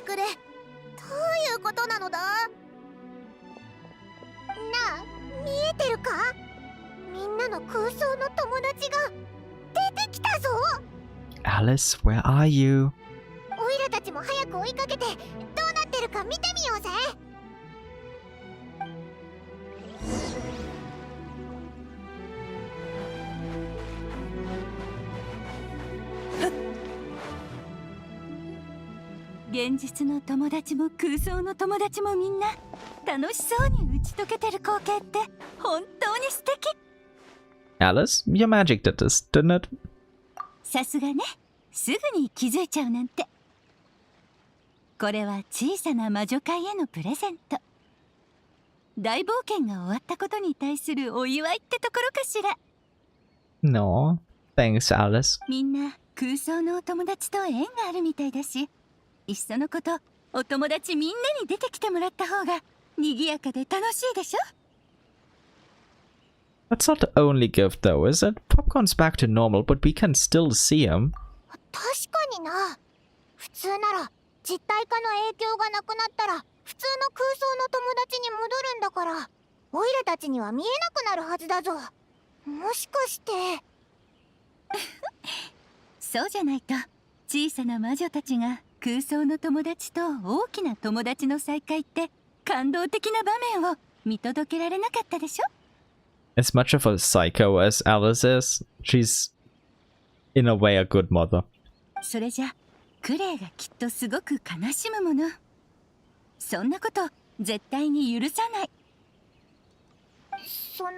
てくれ。どういうことなのだ？なあ、見えてるか？みんなの空想の友達が出てきたぞ。 Alice, where are you? オイラたちも早く追いかけて、どうなってるか見てみようぜ。現実の友達も空想の友達もみんな楽しそうに打ち解けてる光景って本当に素敵。 Alice, your magic did this, didn't it? さすがね、すぐに気づいちゃうなんて。これは小さな魔女会へのプレゼント。大冒険が終わったことに対するお祝いってところかしら。 No, thanks, Alice. みんな空想のお友達と縁があるみたいだし、いっそのことお友達みんなに出てきてもらった方が賑やかで楽しいでしょ。 That's not the only gift though, is it? Popcorn's back to normal, but we can still see him. 確かにな。普通なら実体化の影響がなくなったら普通の空想の友達に戻るんだから、オイラたちには見えなくなるはずだぞ。もしかしてそうじゃないと小さな魔女たちが空想の友達と大きな友達の再会って感動的な場面を見届けられなかったでしょ。 As much of a psycho as Alice is, she's in a way a good mother. それじゃクレイがきっとすごく悲しむもの。そんなこと絶対に許さない。その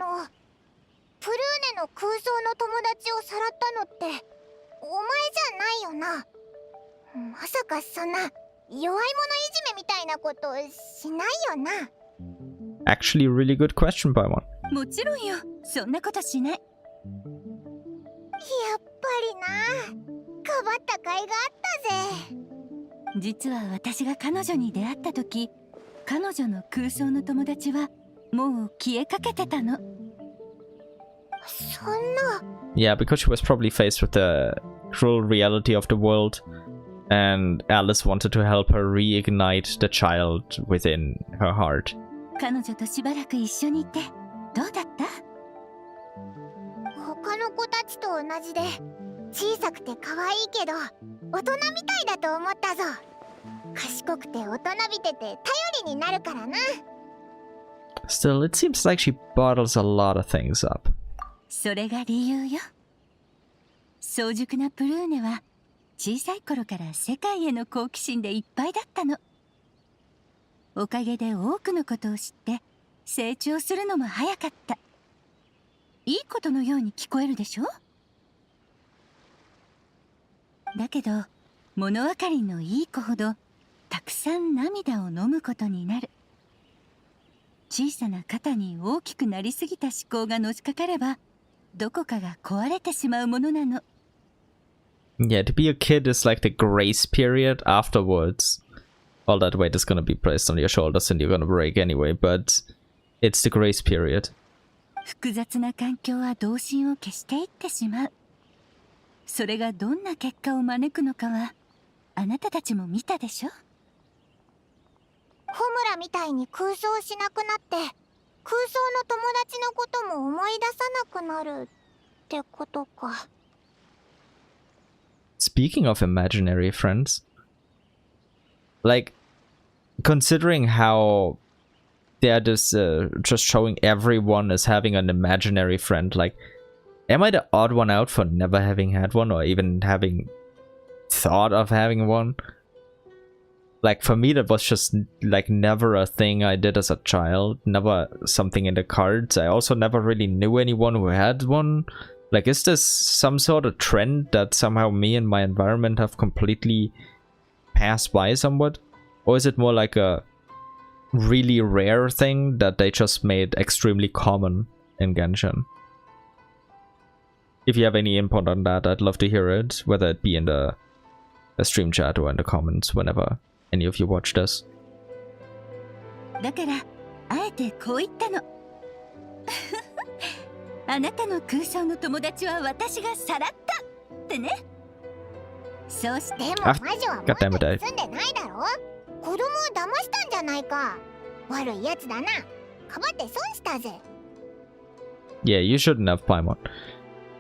プルーネの空想の友達をさらったのってお前じゃないよな。まさかそんな弱い者いじめみたいなことしないよな。 Actually, really good question, Paimon. もちろんよ、そんなことしない。やっぱりな、かばった甲斐があったぜ。実は私が彼女に出会った時、彼女の空想の友達はもう消えかけてたの。そんな。 Yeah, because she was probably faced with the cruel reality of the world, and Alice wanted to help her reignite the child within her heart. 彼女としばらく一緒にいてどうだった？他の子たちと同じで小さくて可愛いけど大人みたいだと思ったぞ。賢くて大人びてて頼りになるからな。 Still, it seems like she bottles a lot of things up. それが理由よ。早熟なプルーネは小さい頃から世界への好奇心でいっぱいだったの。おかげで多くのことを知って成長するのも早かった。いいことのように聞こえるでしょ？だけど物分かりのいい子ほどたくさん涙を飲むことになる。小さな肩に大きくなりすぎた思考がのしかかればどこかが壊れてしまうものなの。 Yeah, to be a kid is like the grace period afterwards. All that weight is gonna be placed on your shoulders and you're gonna break anyway, but it's the grace period. 複雑な環境は童心を消していってしまう。それがどんな結果を招くのかはあなたたちも見たでしょ。ホムラみたいに空想しなくなって空想の友達のことも思い出さなくなるってことか。 Speaking of imaginary friends, like, considering how they're just showing everyone as having an imaginary friend, like, am I the odd one out for never having had one or even having thought of having one? Like, for me, that was just, like, never a thing I did as a child, never something in the cards. I also never really knew anyone who had one. Like, is this some sort of trend that somehow me and my environment have completely passed by somewhat? Or is it more like a really rare thing that they just made extremely common in Genshin? If you have any input on that, I'd love to hear it, whether it be in the stream chat or in the comments whenever any of you watch this. だからあえてこう言ったの。あなたの空想の友達は私がさらったってね。そうしてでも魔女はもっと住んでないだろ。子供を騙したんじゃないか。悪いやつだな。かばって損したぜ。 Yeah, you shouldn't have Paimon.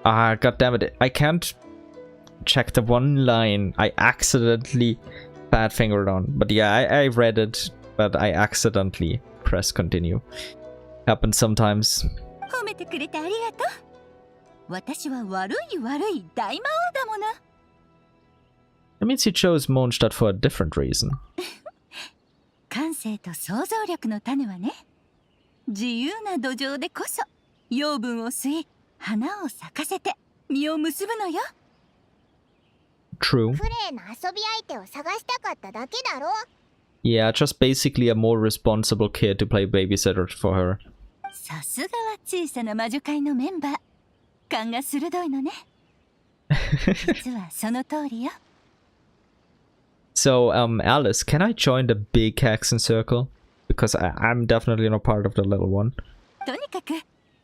Ah, goddammit. I can't check the one line I accidentally bad fingered on. But yeah, I read it, but I accidentally pressed continue. Happens sometimes. 褒めてくれてありがとう。私は悪い大魔王だもの。 That means you chose Mondstadt for a different reason. 感性と想像力の種はね、自由な土壌でこそ養分を吸い、花を咲かせて実を結ぶのよ。 True. クレイの遊び相手を探したかっただけだろ。 Yeah, just basically a more responsible kid to play babysitter for her. さすがは小さな魔女会のメンバー。勘が鋭いのね。実はその通りよ。 So, Alice, can I join the big hexen circle? Because I'm definitely not part of the little one. とにかく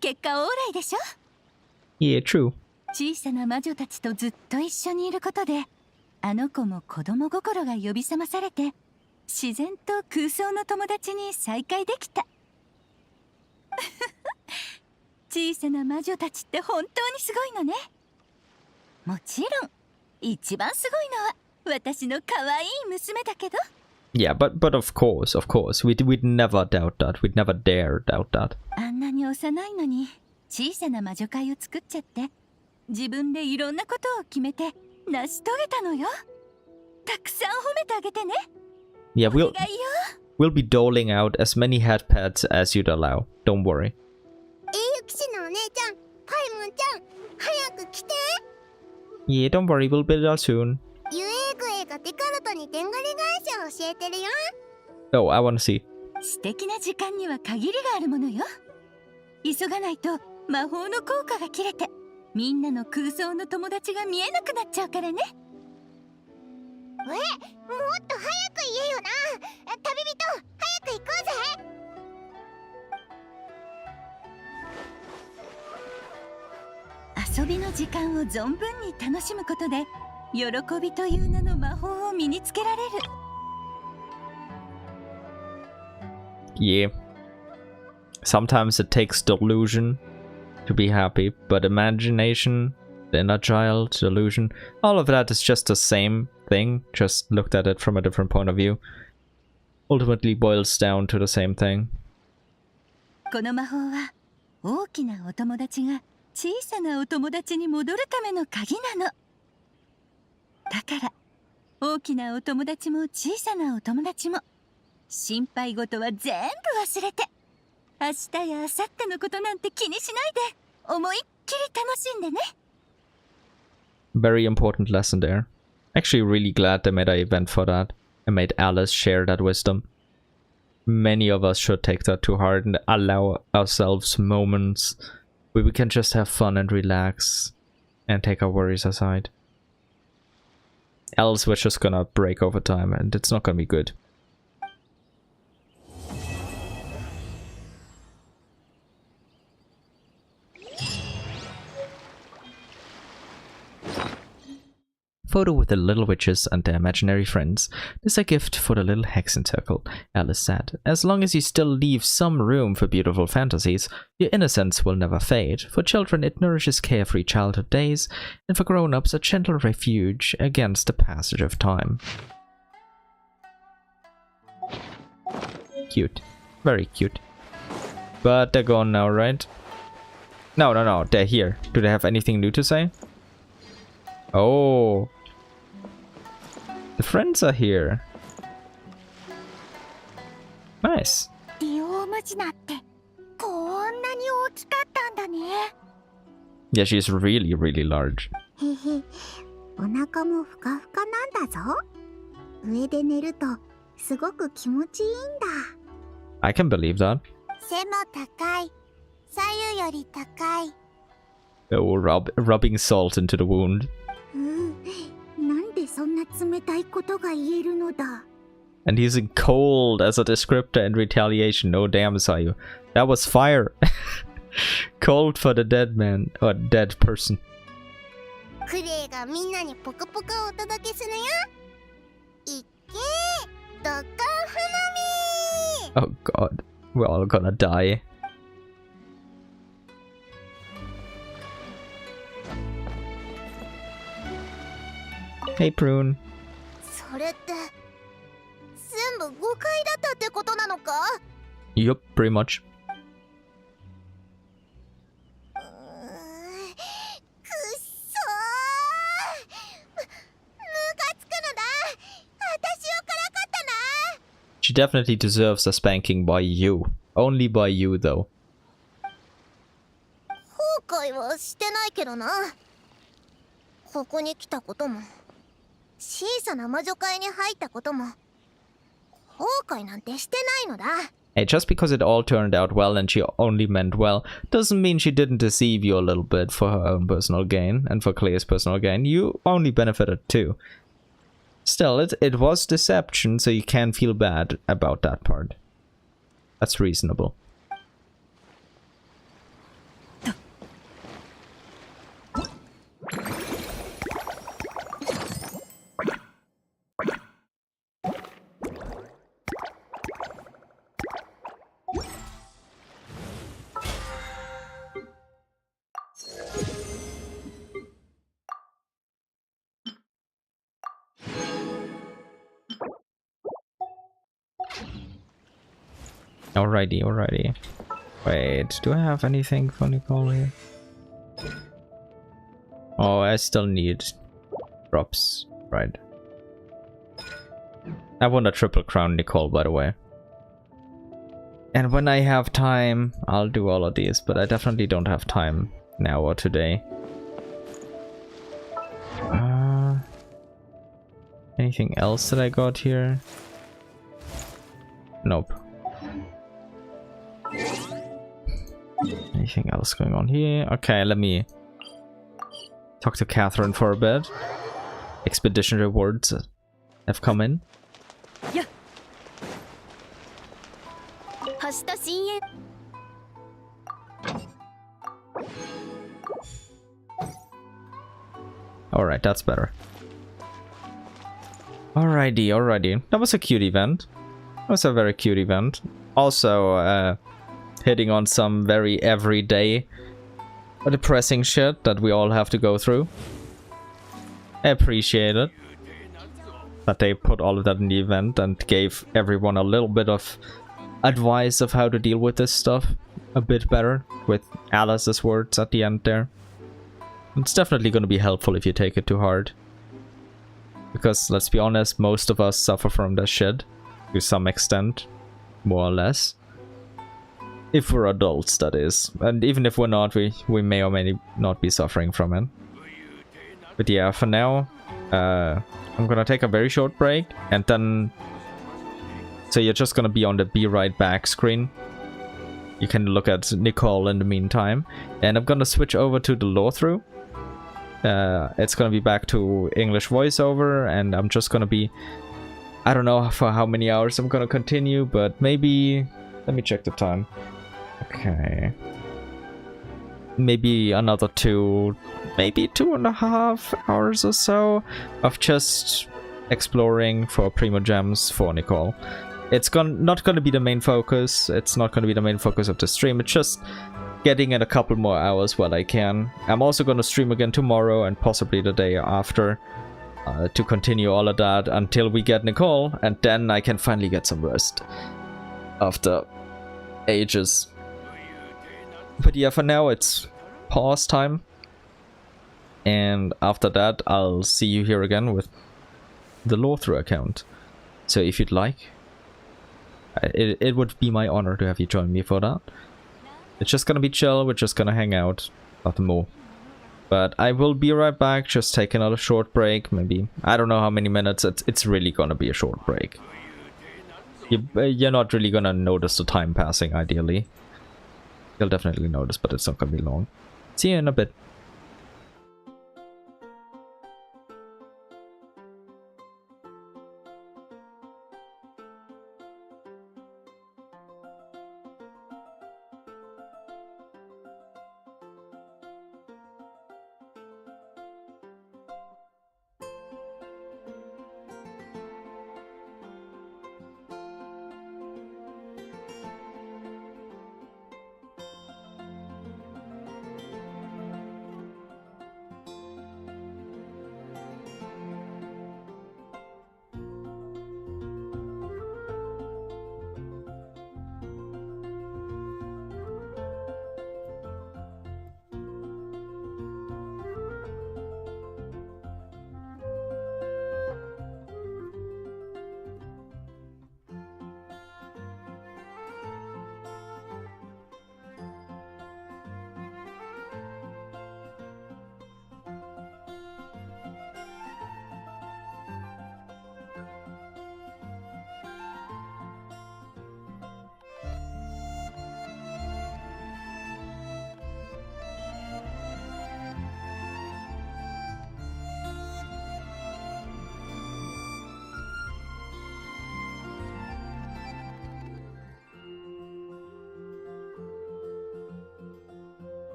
結果オーライでしょ。 Yeah, true. 小さな魔女たちとずっと一緒にいることで、あの子も子供心が呼び覚まされて、自然と空想の友達に再会できた。小さな魔女たちって本当にすごいのね。もちろん一番すごいのは私の可愛い娘だけど。 Yeah, but of course, we'd never doubt that. We'd never dare doubt that. あんなに幼いのに小さな魔女会を作っちゃって、自分でいろんなことを決めて成し遂げたのよ。たくさん褒めてあげてね。 Yeah, お願いよ。 we'll be doling out as many head pats as you'd allow. Don't worry. 英雄騎士のお姉ちゃん、パイモンちゃん、早く来て。 Yeah, don't worry, we'll build out soon. ユエーグエがデカルトにテンガリ返しを教えてるよ。 Oh, I wanna see. 素敵な時間には限りがあるものよ。急がないと魔法の効果が切れて、みんなの空想の友達が見えなくなっちゃうからね。もっと早く言えよな。旅人、早く行こうぜ。遊びの時間を存分に楽しむことで、喜びという名の魔法を身につけられる。 Yeah. Sometimes it takes delusion to be happy, but imagination, the inner child, delusion, all of that is just the same thing, just looked at it from a different point of view. Ultimately boils down to the same thing. この魔法は大きなお友達が小さなお友達に戻るための鍵なの。だから大きなお友達も小さなお友達も心配事は全部忘れて、明日や明後日のことなんて気にしないで思いっきり楽しんでね。 Very important lesson there. Actually really glad they made an event for that and made Alice share that wisdom. Many of us should take that to heart and allow ourselves moments where we can just have fun and relax and take our worries aside. Else we're just gonna break over time and it's not gonna be good. Photo with the little witches and their imaginary friends. This is a gift for the little hexen circle, Alice said. As long as you still leave some room for beautiful fantasies, your innocence will never fade. For children it nourishes carefree childhood days, and for grown-ups a gentle refuge against the passage of time. Cute. Very cute. But they're gone now, right? No, they're here. Do they have anything new to say? Oh. The friends are here. Nice. リオームジナってこんなに大きかったんだね。 Yeah, she's really, really large. へへ、お腹もふかふかなんだぞ。上で寝るとすごく気持ちいいんだ。 I can believe that. 背も高い。左右より高い。 Oh, rubbing salt into the wound. なんでそんな冷たいことが言えるのだ。 And using cold as a descriptor in retaliation. Oh, damn, Sayu. That was fire. Cold for the dead man. Or dead person. クレイがみんなにポカポカをお届けするよ。いっけー、Oh god, we're all gonna die. Hey, Prune. それって全部誤解だったってことなのか？ Yup, pretty much. くっそー、ムカつくのだ。私をからかったな。 She definitely deserves a spanking by you. Only by you, though. 後悔はしてないけどな。ここに来たことも小さな魔女会に入ったことも後悔なんてしてないのだ。 Hey, just because it all turned out well and she only meant well, doesn't mean she didn't deceive you a little bit for her own personal gain and for Klee's personal gain. You only benefited too. Still, it was deception, so you can't feel bad about that part. That's reasonable. Alrighty, alrighty. Wait, do I have anything for Nicole here? Oh, I still need drops. Right. I want a triple crown Nicole, by the way. And when I have time, I'll do all of these, but I definitely don't have time now or today. Anything else that I got here? Nope. Anything else going on here? Okay, let me talk to Catherine for a bit. Expedition rewards have come in. Yeah. Alright, that's better. Alrighty, alrighty. That was a cute event. That was a very cute event. Also, hitting on some very everyday depressing shit that we all have to go through. I appreciate it that they put all of that in the event and gave everyone a little bit of advice of how to deal with this stuff a bit better with Alice's words at the end there. It's definitely going to be helpful if you take it to heart. Because, let's be honest, most of us suffer from that shit. To some extent. More or less. If we're adults, that is. And even if we're not, we may or may not be suffering from it. But yeah, for now, I'm gonna take a very short break. And then... So you're just gonna be on the Be Right Back screen. You can look at Nicole in the meantime. And I'm gonna switch over to the Lorethrough. It's gonna be back to English voiceover, and I'm just gonna be... I don't know for how many hours I'm gonna continue, but maybe... Let me check the time. Okay. Maybe another maybe 2.5 hours or so of just exploring for Primo Gems for Nicole. It's not gonna be the main focus. It's not gonna be the main focus of the stream. It's just getting in a couple more hours while I can. I'm also gonna stream again tomorrow and possibly the day after to continue all of that until we get Nicole, and then I can finally get some rest after ages. But yeah, for now it's pause time, and after that I'll see you here again with the Lorethrough account. So if you'd like, it would be my honor to have you join me for that. It's just gonna be chill, we're just gonna hang out, nothing more. But I will be right back, just take another short break, maybe, I don't know how many minutes, it's really gonna be a short break. You're not really gonna notice the time passing, ideally. You'll definitely notice, but it's not gonna be long. See you in a bit.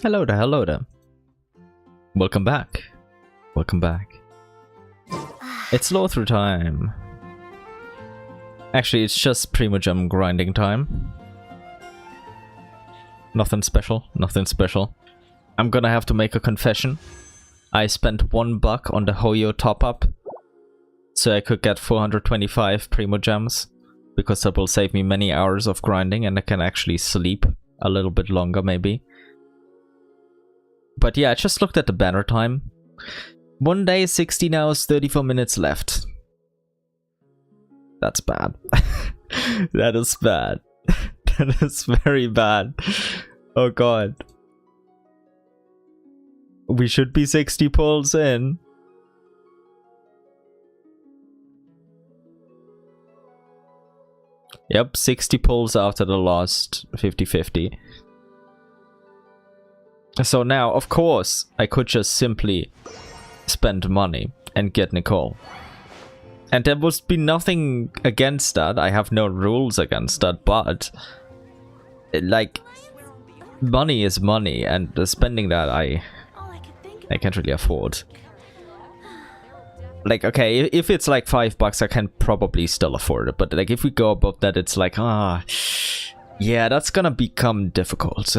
Hello there, hello there. Welcome back. Welcome back. It's Lorethrough time. Actually, it's just Primogem grinding time. Nothing special, nothing special. I'm gonna have to make a confession. I spent $1 on the Hoyo top-up, so I could get 425 Primogems, because that will save me many hours of grinding and I can actually sleep a little bit longer maybe. But yeah, I just looked at the banner time. 1 day, 16 hours, 34 minutes left. That's bad. That is bad. That is very bad. Oh god. We should be 60 pulls in. Yep, 60 pulls after the last 50-50. So now, of course, I could just simply spend money and get Nicole. And there would be nothing against that. I have no rules against that, but like, money is money, and spending that I can't really afford. Like, okay, if it's like $5, I can probably still afford it, but like if we go above that, it's like, yeah, that's gonna become difficult.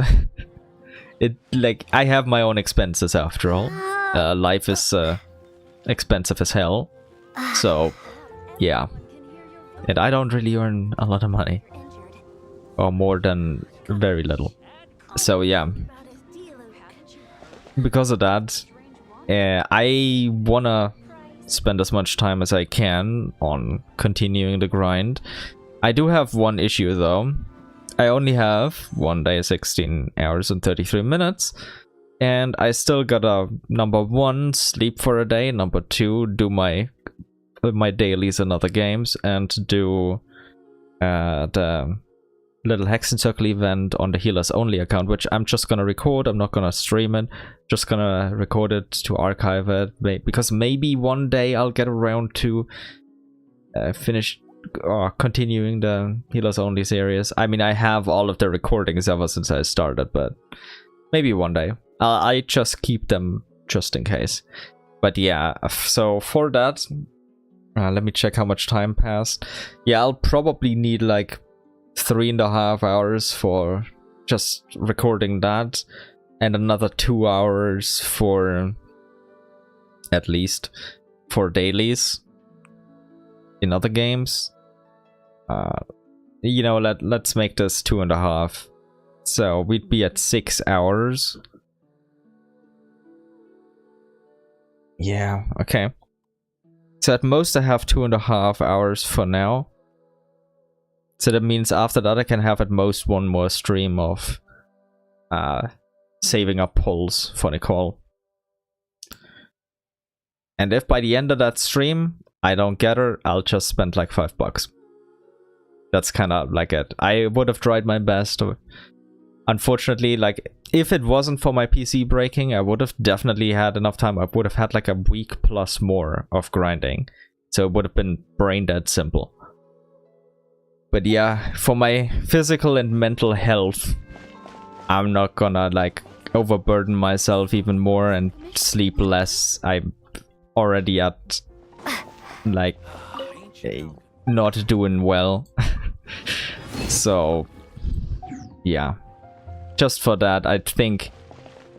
It, like, I have my own expenses after all. Life is expensive as hell. So, yeah. And I don't really earn a lot of money. Or more than very little. So, yeah. Because of that, I wanna spend as much time as I can on continuing the grind. I do have one issue though. I only have 1 day, 16 hours and 33 minutes, and I still gotta, number 1, sleep for a day, number 2, do my dailies and other games, and do the little Hexen Circle event on the Healers Only account, which I'm just gonna record. I'm not gonna stream it, just gonna record it to archive it, because maybe one day I'll get around to finish continuing the Healers Only series. I mean, I have all of the recordings ever since I started, but maybe one day. I just keep them just in case. But yeah, so for that, let me check how much time passed. Yeah, I'll probably need like 3.5 hours for just recording that, and another 2 hours for, at least, for dailies in other games. You know, let's make this 2.5. So we'd be at 6 hours. Yeah, okay. So at most I have 2.5 hours for now. So that means after that I can have at most one more stream of saving up pulls for Nicole. And if by the end of that stream I don't get her, I'll just spend like $5. That's kind of like it. I would have tried my best. Unfortunately, like, if it wasn't for my PC breaking, I would have definitely had enough time. I would have had like a week plus more of grinding. So it would have been brain dead simple. But yeah, for my physical and mental health, I'm not gonna like overburden myself even more and sleep less. I'm already at like not doing well. So yeah, just for that, I think,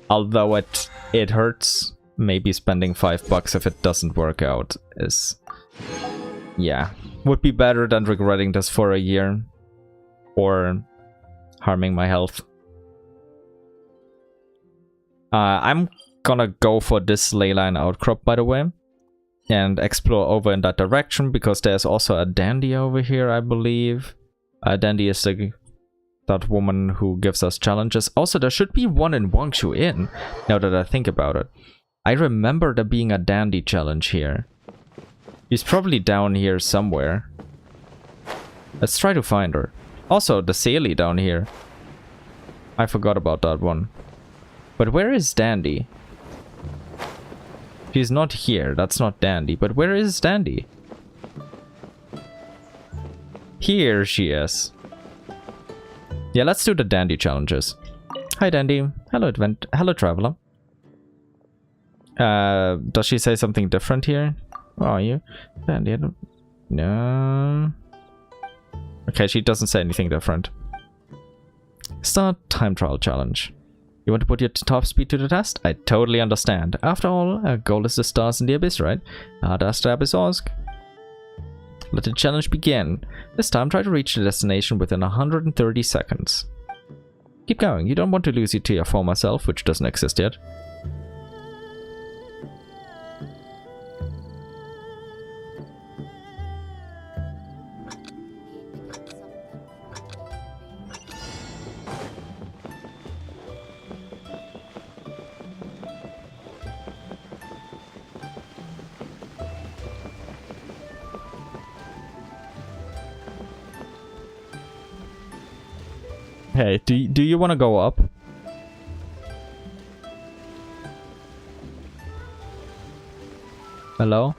although it hurts, maybe spending $5 if it doesn't work out is, yeah, would be better than regretting this for a year or harming my health. I'm gonna go for this leyline outcrop, by the way, and explore over in that direction, because there's also a dandy over here, I believe. Dandy is that woman who gives us challenges. Also, there should be one in Wangshu Inn, now that I think about it. I remember there being a dandy challenge here. She's probably down here somewhere. Let's try to find her. Also, the Sealy down here. I forgot about that one. But where is Dandy? She's not here. That's not Dandy. But where is Dandy? Here she is. Yeah, let's do the Dandy challenges. Hi, Dandy. Hello, traveler. Does she say something different here? Oh, are you? No. Okay, she doesn't say anything different. Start time trial challenge. You want to put your top speed to the test? I totally understand. After all, our goal is the stars in the abyss, right? Das der Abyss ask. Let the challenge begin. This time, try to reach the destination within 130 seconds. Keep going. You don't want to lose you to your former self, which doesn't exist yet. Hey, do you want to go up? Hello?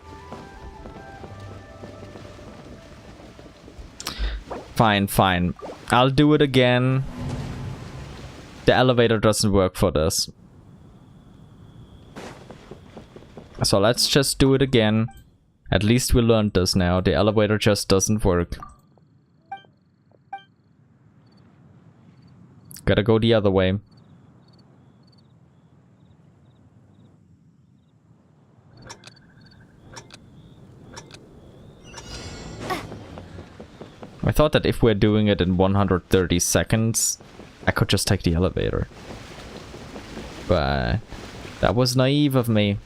Fine. I'll do it again. The elevator doesn't work for this. So let's just do it again. At least we learned this now. The elevator just doesn't work. Gotta go the other way. I thought that if we're doing it in 130 seconds, I could just take the elevator. But that was naive of me.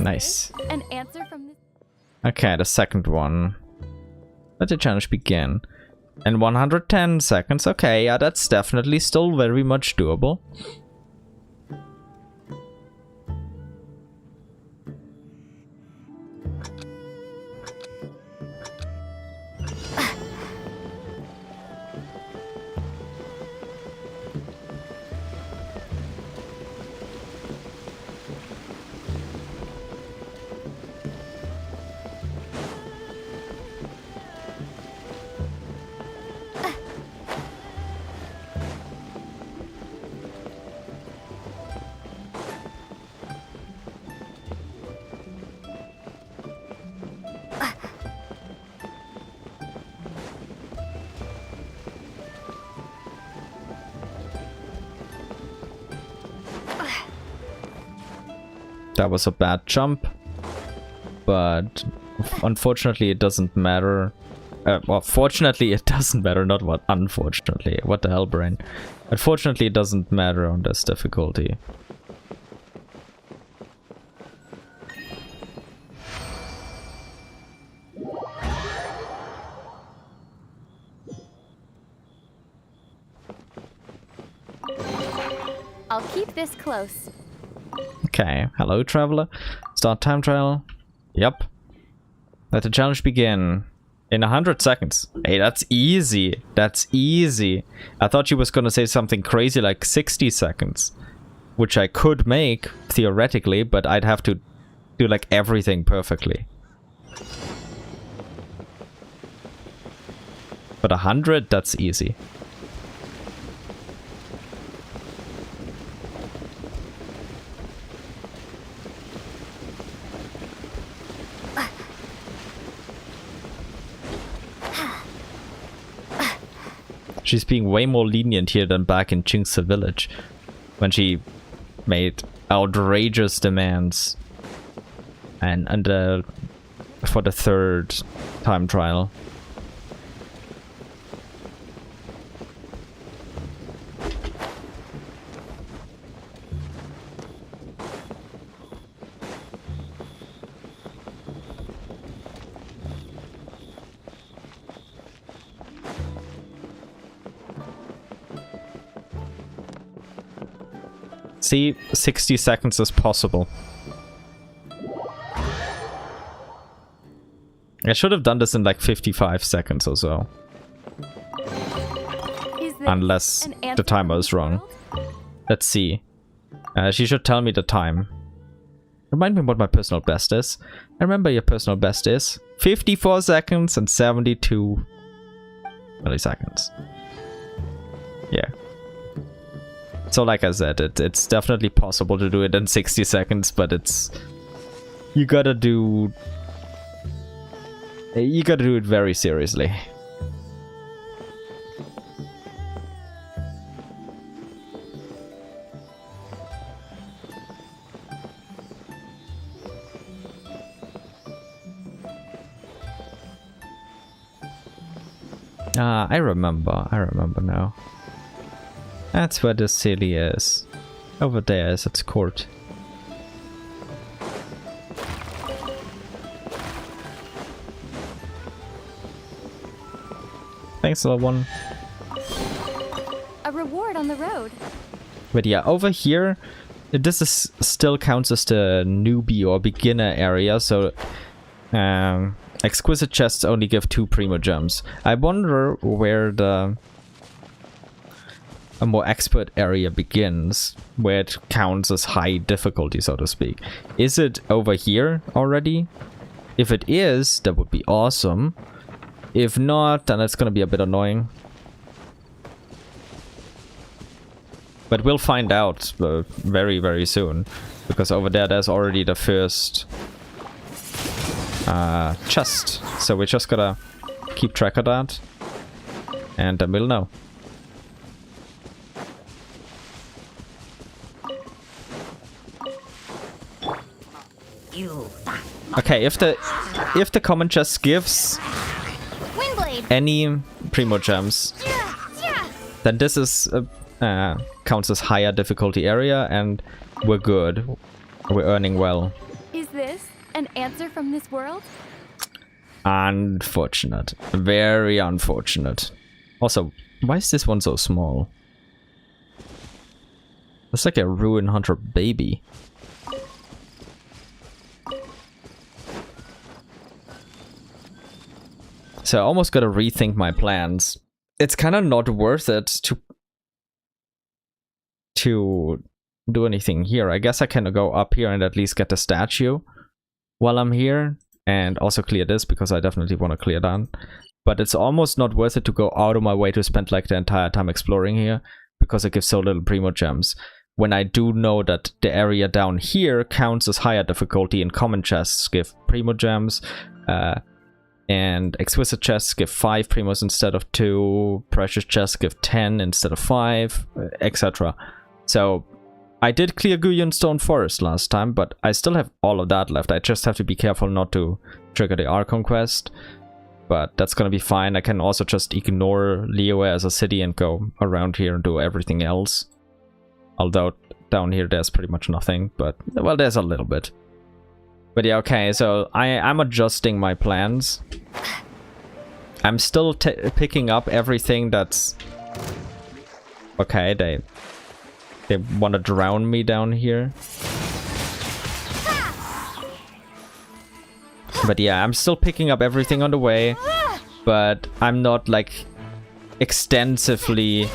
Nice. An answer from this. Okay, the second one. Let the challenge begin. In 110 seconds. Okay, yeah, that's definitely still very much doable. That was a bad jump, but unfortunately it doesn't matter. Well, fortunately it doesn't matter, not what unfortunately. What the hell, brain? Unfortunately it doesn't matter on this difficulty. I'll keep this close. Okay, hello traveler. Start time trial. Yep. Let the challenge begin. In 100 seconds. Hey, that's easy. That's easy. I thought she was gonna say something crazy like 60 seconds. Which I could make, theoretically, but I'd have to do like everything perfectly. But 100, that's easy. She's being way more lenient here than back in Jinxia Village, when she made outrageous demands. and for the 3rd time trial. See, 60 seconds is possible. I should have done this in like 55 seconds or so. Unless the timer is wrong. Let's see. She should tell me the time. Remind me what my personal best is. I remember your personal best is 54 seconds and 72 milliseconds. Yeah. So like I said, it's definitely possible to do it in 60 seconds, but it's... You gotta do it very seriously. Ah, I remember now. That's where the city is. Over there is its court. Thanks, little one. A reward on the road. But yeah, over here, this is still counts as the newbie or beginner area, so exquisite chests only give 2 primo gems. I wonder where a more expert area begins, where it counts as high difficulty, so to speak. Is it over here already? If it is, that would be awesome. If not, then it's gonna be a bit annoying. But we'll find out very, very soon. Because over there, there's already the first chest. So we just gotta keep track of that. And then we'll know. Okay, if the common chest gives any primo gems, then this is counts as higher difficulty area, and we're good. We're earning well. Is this an answer from this world? Unfortunate. Very unfortunate. Also, why is this one so small? It's like a Ruin Hunter baby. So I almost gotta rethink my plans. It's kind of not worth it to do anything here. I guess I can go up here and at least get the statue while I'm here, and also clear this because I definitely want to clear that. But it's almost not worth it to go out of my way to spend like the entire time exploring here because it gives so little primo gems. When I do know that the area down here counts as higher difficulty, and common chests give primo gems, and exquisite chests give 5 primos instead of 2, precious chests give 10 instead of 5, etc. So I did clear Guyon Stone Forest last time, but I still have all of that left. I just have to be careful not to trigger the Archon quest, but that's gonna be fine. I can also just ignore Liyue as a city and go around here and do everything else. Although down here there's pretty much nothing, but well, there's a little bit. But yeah, okay, so I'm adjusting my plans. I'm still picking up everything that's... Okay, they want to drown me down here. But yeah, I'm still picking up everything on the way, but I'm not like extensively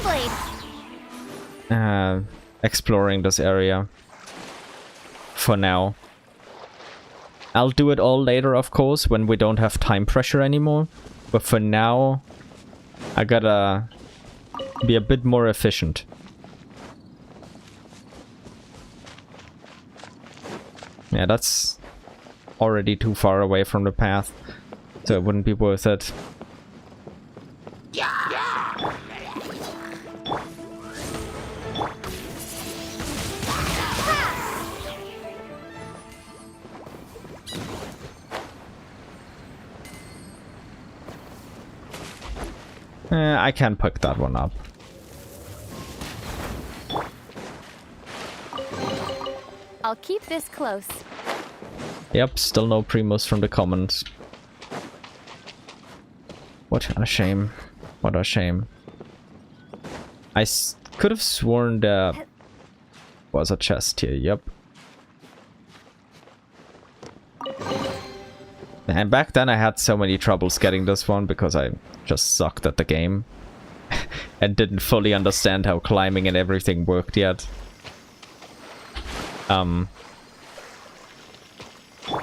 exploring this area for now. I'll do it all later, of course, when we don't have time pressure anymore. But for now, I gotta be a bit more efficient. Yeah, that's already too far away from the path, so it wouldn't be worth it. I can pick that one up. I'll keep this close. Yep, still no primos from the comments. What a shame. What a shame. I could have sworn there was a chest here, yep. And back then I had so many troubles getting this one because I just sucked at the game. And didn't fully understand how climbing and everything worked yet.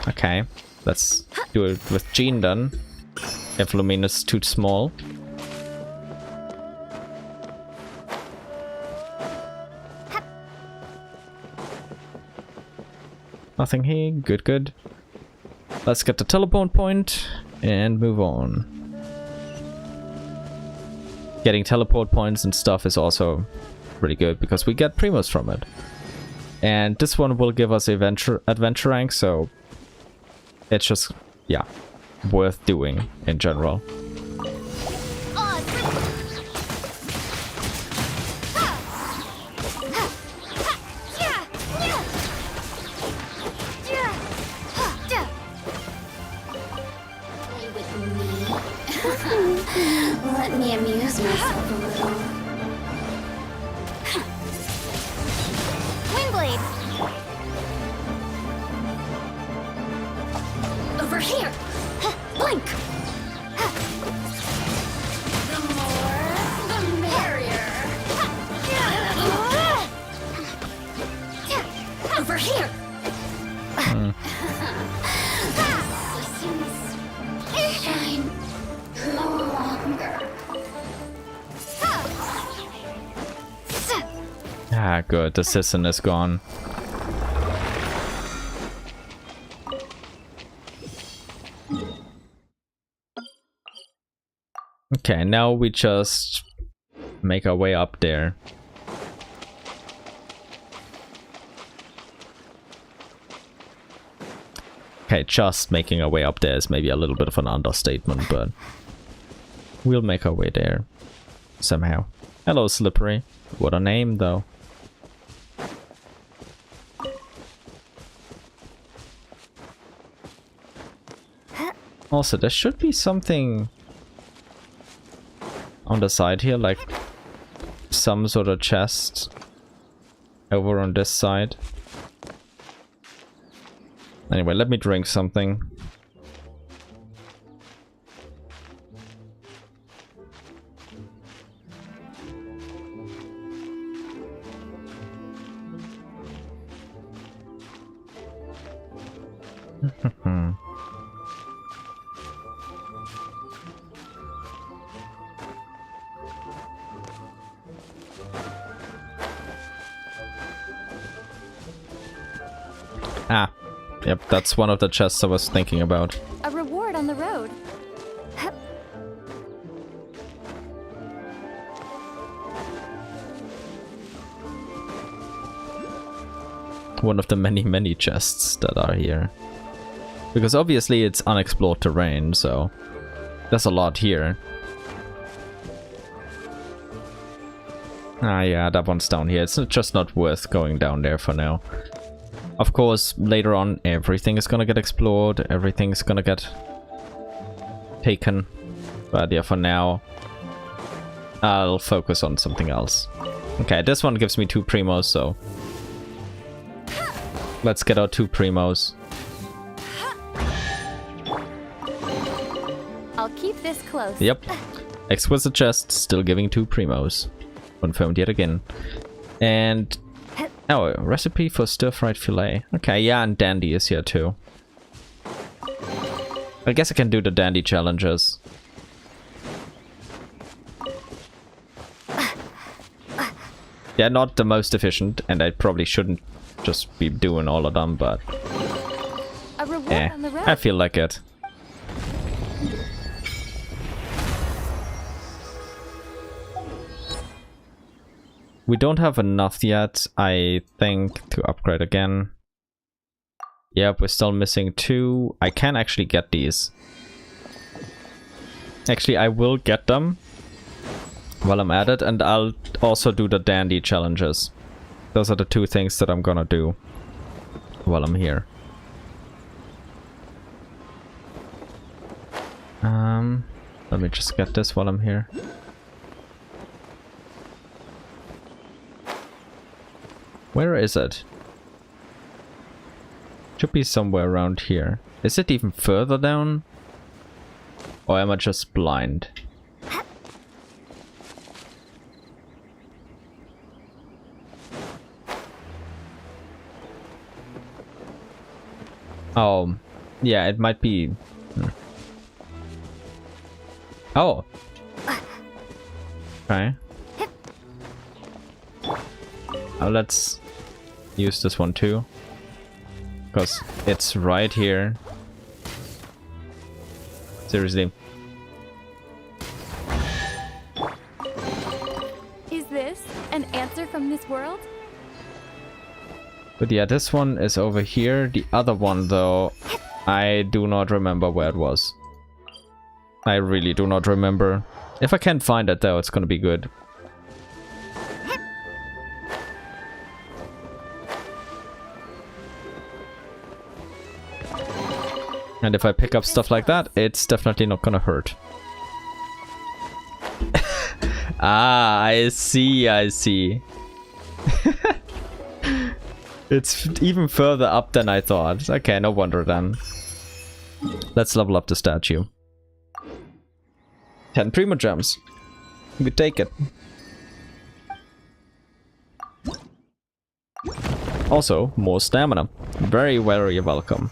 Okay, let's do it with Jean then. If Lumina's too small. Nothing here, good, good. Let's get the teleport point and move on. Getting teleport points and stuff is also pretty good because we get primos from it. And this one will give us adventure rank, so it's just, yeah, worth doing in general. Let me amuse myself a little. Windblade! Over here! Blink! The more, the merrier! Over here! Shine no longer. Ah, good. The Sisson is gone. Okay, now we just make our way up there. Okay, just making our way up there is maybe a little bit of an understatement, but we'll make our way there somehow. Hello, Slippery. What a name, though. Also, there should be something on the side here, like some sort of chest over on this side. Anyway, let me drink something. Ah, yep, that's one of the chests I was thinking about. A reward on the road. One of the many chests that are here. Because obviously it's unexplored terrain, so there's a lot here. Ah yeah, that one's down here. It's just not worth going down there for now. Of course, later on, everything is gonna get explored, everything's gonna get taken. But yeah, for now, I'll focus on something else. Okay, this one gives me 2 primos, so let's get our 2 primos. I'll keep this close. Yep. Exquisite chest, still giving 2 primos. Confirmed yet again. And oh, a recipe for stir-fried fillet. Okay, yeah, and Dandy is here too. I guess I can do the Dandy challenges. They're not the most efficient, and I probably shouldn't just be doing all of them, but A reward on the road. I feel like it. We don't have enough yet, I think, to upgrade again. Yep, we're still missing 2. I can actually get these. Actually, I will get them. while I'm at it, and I'll also do the dandy challenges. Those are the two things that I'm gonna do while I'm here. Let me just get this while I'm here. Where is it? Should be somewhere around here. Is it even further down? Or am I just blind? Oh, yeah, it might be. Oh. Okay. Let's use this one too. Because it's right here. Seriously. Is this an answer from this world? But yeah, this one is over here. The other one, though, I do not remember where it was. I really do not remember. If I can't find it, though, it's gonna be good. And if I pick up stuff like that, it's definitely not gonna hurt. Ah, I see, I see. It's even further up than I thought. Okay, no wonder then. Let's level up the statue. 10 Primo Gems. We take it. Also, more stamina. Very, very welcome.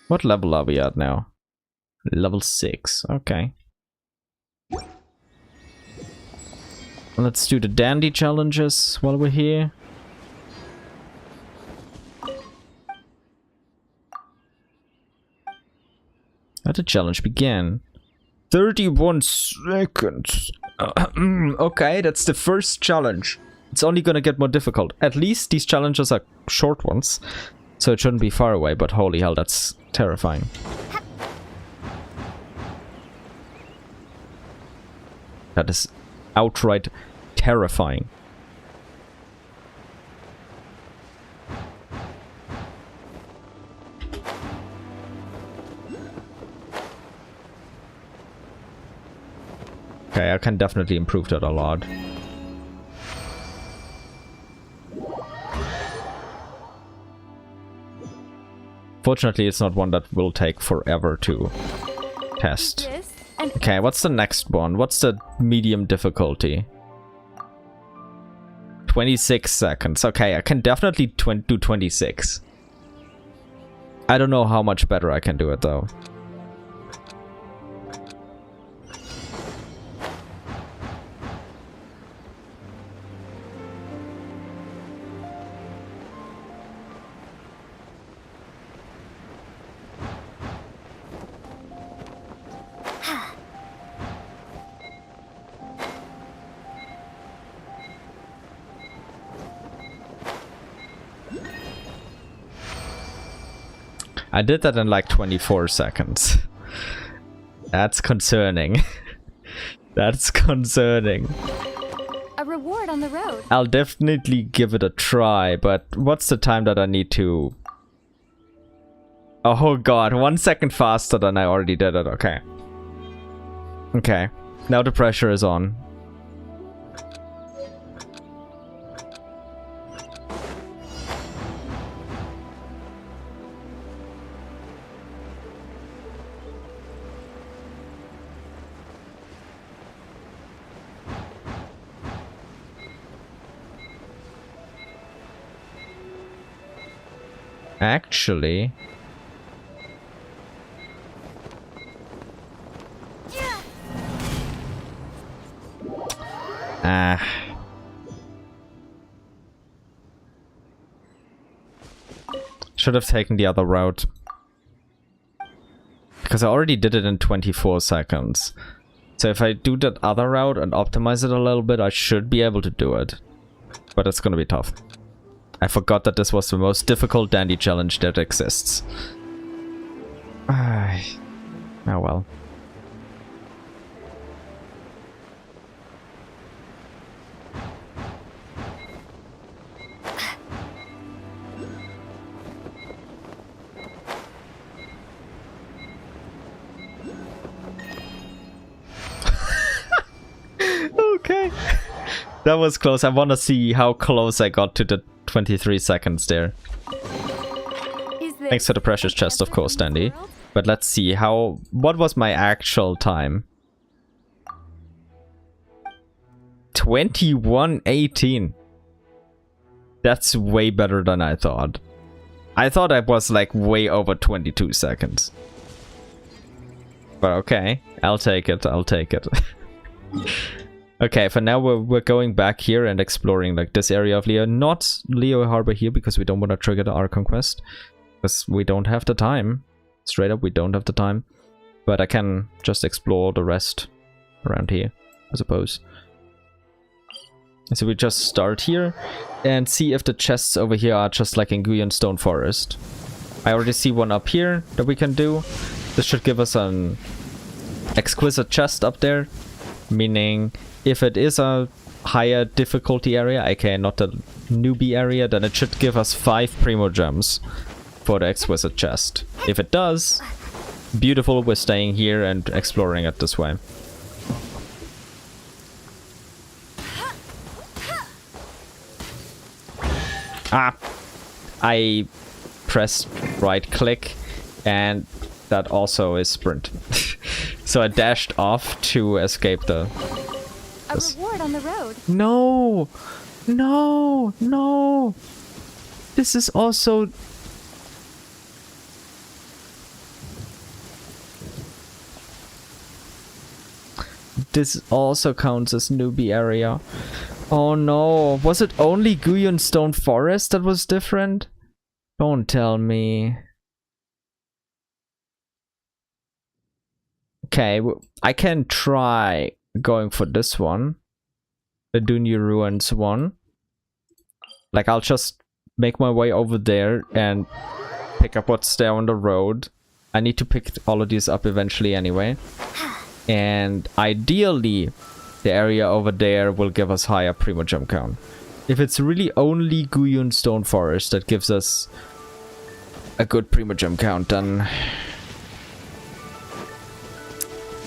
What level are we at now? Level 6. Okay. Let's do the dandy challenges while we're here. How did the challenge begin? 31 seconds. Okay, that's the first challenge. It's only gonna get more difficult. At least these challenges are short ones, so it shouldn't be far away, but holy hell, that's terrifying. That is outright terrifying. Okay, I can definitely improve that a lot. Fortunately, it's not one that will take forever to test. Okay, what's the next one? What's the medium difficulty? 26 seconds. Okay, I can definitely do 26. I don't know how much better I can do it, though. I did that in like 24 seconds. That's concerning. That's concerning. A reward on the road. I'll definitely give it a try, but what's the time that I need to... Oh god, 1 second faster than I already did it. Okay. Okay. Now the pressure is on. Actually... should have taken the other route. Because I already did it in 24 seconds. So if I do that other route and optimize it a little bit, I should be able to do it. But it's gonna be tough. I forgot that this was the most difficult dandy challenge that exists. Oh well. Okay. That was close. I want to see how close I got to the 23 seconds there. Is this Thanks for the precious an chest, of answer course, from this Dandy. world? But let's see how... What was my actual time? 21:18. That's way better than I thought. I thought I was like way over 22 seconds. But okay, I'll take it, I'll take it. Okay, for now we're going back here and exploring like this area of Liyue. Not Liyue Harbor here because we don't want to trigger the Archon quest. Because we don't have the time. Straight up, we don't have the time. But I can just explore the rest around here, I suppose. So we just start here and see if the chests over here are just like in Guyon Stone Forest. I already see one up here that we can do. This should give us an exquisite chest up there, meaning if it is a higher difficulty area, aka not a newbie area, then it should give us 5 primo gems for the exquisite chest. If it does, beautiful, we're staying here and exploring it this way. Ah! I pressed right click and that also is sprint. So I dashed off to escape the... A reward on the road. No! No! No! This is also... This also counts as newbie area. Oh no, was it only Guyon Stone Forest that was different? Don't tell me. Okay, I can try going for this one. The Dunyu Ruins one. Like, I'll just make my way over there and pick up what's there on the road. I need to pick all of these up eventually anyway. And ideally, the area over there will give us higher primo gem count. If it's really only Guyon Stone Forest that gives us a good primo gem count, then...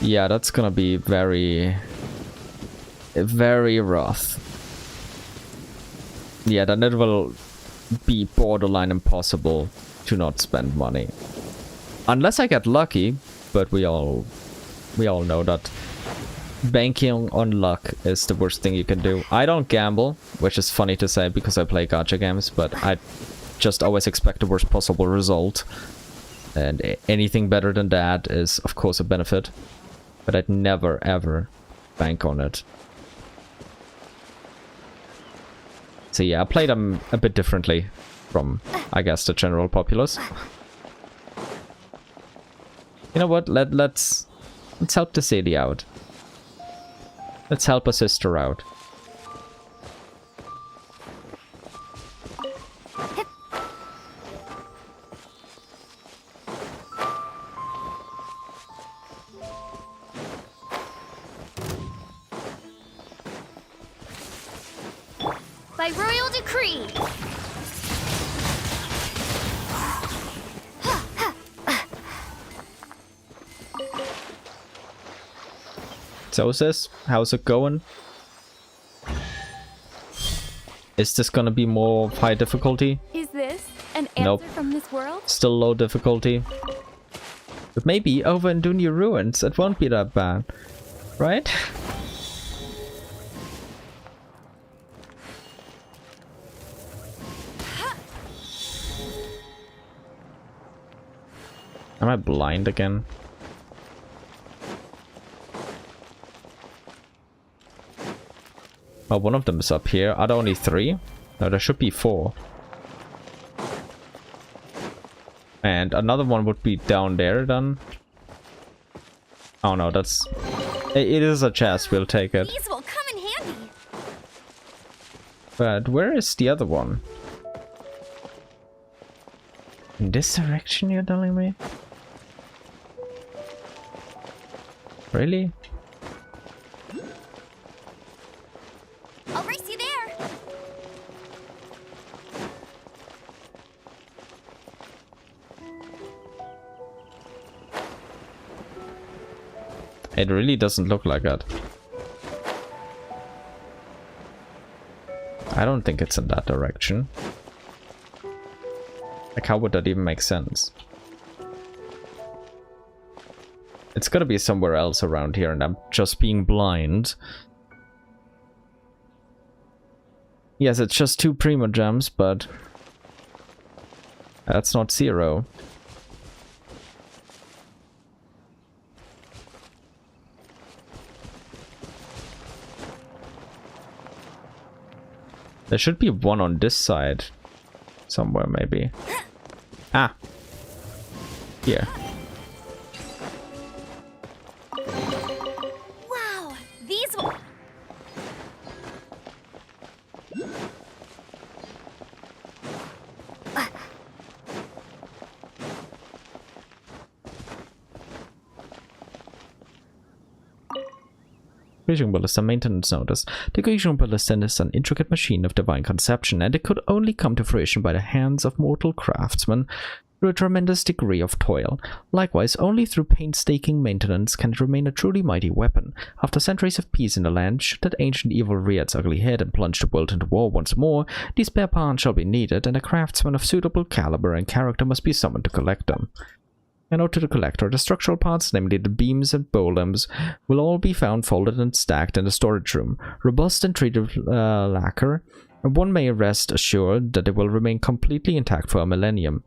yeah, that's gonna be very... very rough. Yeah, then it will be borderline impossible to not spend money. Unless I get lucky, but we all know that banking on luck is the worst thing you can do. I don't gamble, which is funny to say because I play gacha games, but I just always expect the worst possible result. And anything better than that is, of course, a benefit. But I'd never, ever bank on it. So yeah, I play them a bit differently from, I guess, the general populace. You know what? Let's help the city out. Let's help a sister out. By royal decree. So sis, how's it going? Is this gonna be more high difficulty? Is this an answer Nope. from this world? Still low difficulty. But maybe over in Dunyu Ruins it won't be that bad. Right? Am I blind again? Oh, one of them is up here. Are there only 3? No, there should be 4. And another one would be down there then. Oh no, that's... It is a chest, we'll take it. These will come in handy. But where is the other one? In this direction, you're telling me? Really? I'll race you there. It really doesn't look like it. I don't think it's in that direction. Like, how would that even make sense? It's gotta be somewhere else around here and I'm just being blind. Yes, it's just 2 Prima Gems, but that's not 0. There should be one on this side. Somewhere, maybe. Ah! Here. Wow, these will... Creation Ballista maintenance notice. The Creation Ballista is an intricate machine of divine conception, and it could only come to fruition by the hands of mortal craftsmen through a tremendous degree of toil. Likewise, only through painstaking maintenance can it remain a truly mighty weapon. After centuries of peace in the land, should that ancient evil rear its ugly head and plunge the world into war once more, these spare parts shall be needed, and a craftsman of suitable caliber and character must be summoned to collect them. A note to the collector: the structural parts, namely the beams and bow limbs, will all be found folded and stacked in the storage room, robust and treated with lacquer, and one may rest assured that they will remain completely intact for a millennium.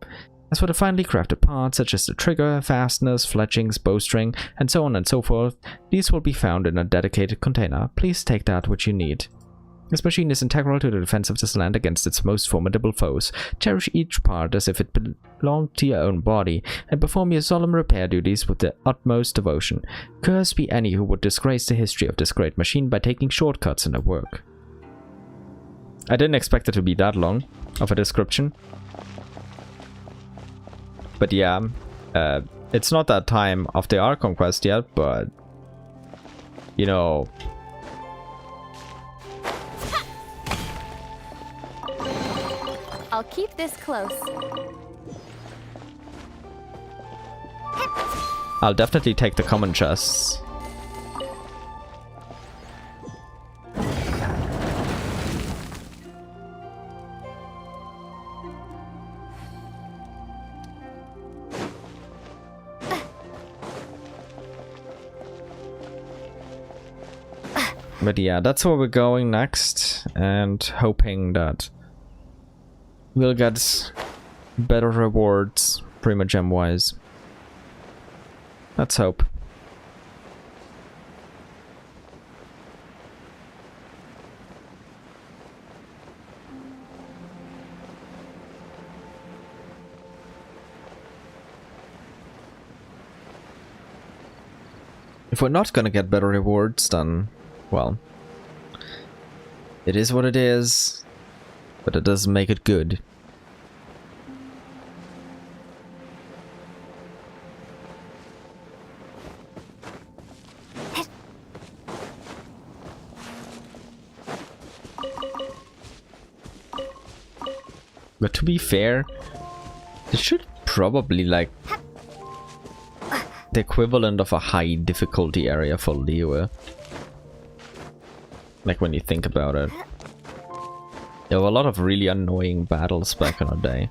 As for the finely crafted parts, such as the trigger, fasteners, fletchings, bowstring, and so on and so forth, these will be found in a dedicated container. Please take that which you need. This machine is integral to the defense of this land against its most formidable foes. Cherish each part as if it belonged to your own body, and perform your solemn repair duties with the utmost devotion. Cursed be any who would disgrace the history of this great machine by taking shortcuts in their work. I didn't expect it to be that long of a description. But yeah, it's not that time of the Ark Conquest yet, but, you know... I'll keep this close. I'll definitely take the common chests. But yeah, that's where we're going next, and hoping that we'll get better rewards, Prima Gem wise. Let's hope. If we're not gonna get better rewards, then, well, it is what it is, but it doesn't make it good. But to be fair, it should probably like the equivalent of a high difficulty area for Liyue. Like when you think about it. There were a lot of really annoying battles back in the day.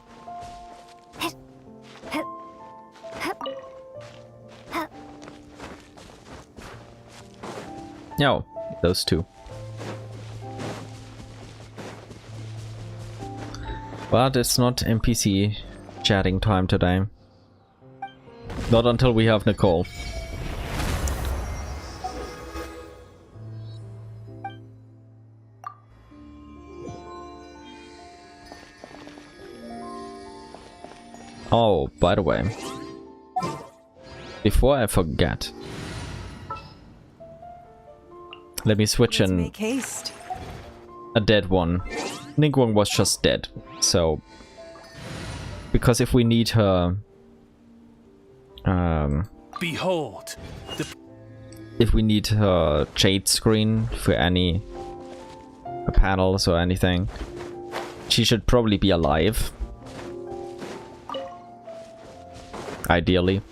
No, those two. But it's not NPC chatting time today. Not until we have Nicole. Oh, by the way, before I forget, let me switch in a dead one. Ningguang was just dead, so because if we need her behold if we need her jade screen for any panels or anything. She should probably be alive. Ideally.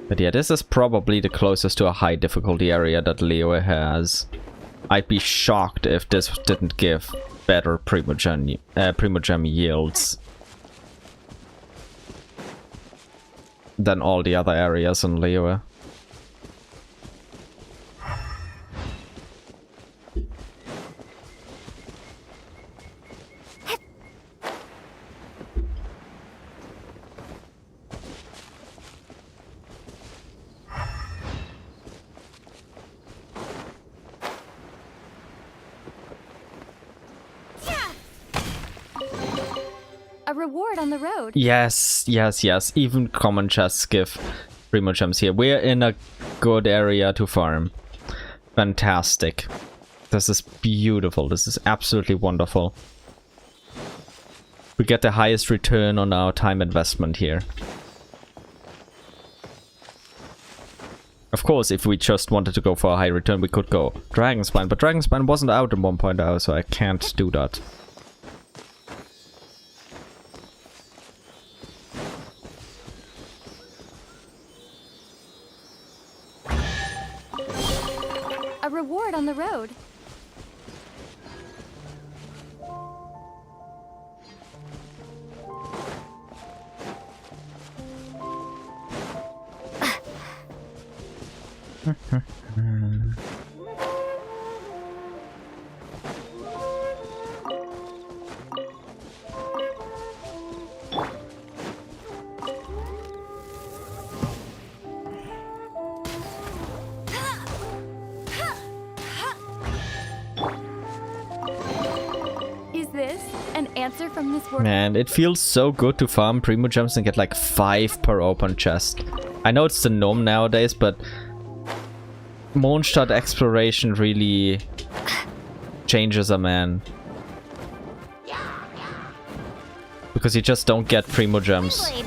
But yeah, this is probably the closest to a high difficulty area that Liyue has. I'd be shocked if this didn't give better Primogem yields than all the other areas in Liyue. A reward on the road. Yes, yes, yes. Even common chests give Primogems here. We're in a good area to farm. Fantastic. This is beautiful. This is absolutely wonderful. We get the highest return on our time investment here. Of course, if we just wanted to go for a high return, we could go Dragonspine, but Dragonspine wasn't out at 1.0, so I can't do that. A reward on the road. Is this an answer from this world? Man, it feels so good to farm Primogems and get like 5 per open chest. I know it's the norm nowadays, but Mondstadt exploration really changes a man. Because you just don't get Primogems. Blade.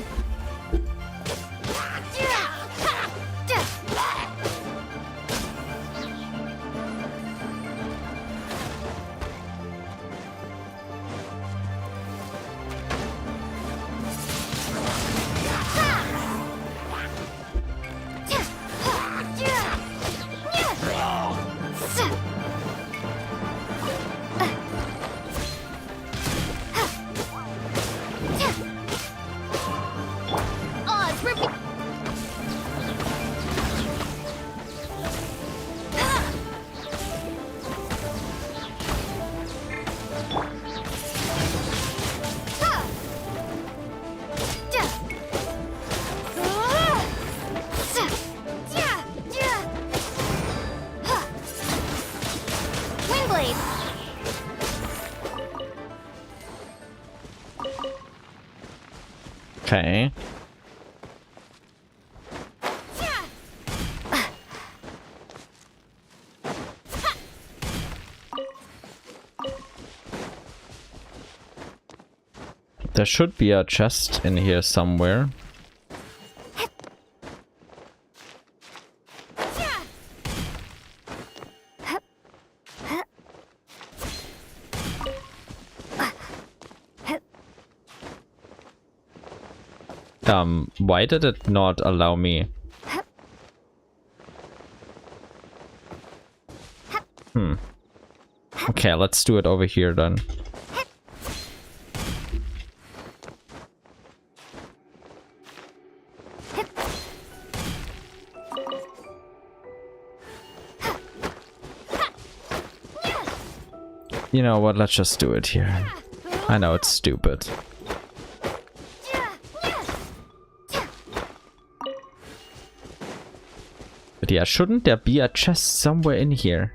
Okay. There should be a chest in here somewhere. Why did it not allow me? Okay, let's do it over here then. You know what, let's just do it here. I know it's stupid. But yeah, shouldn't there be a chest somewhere in here?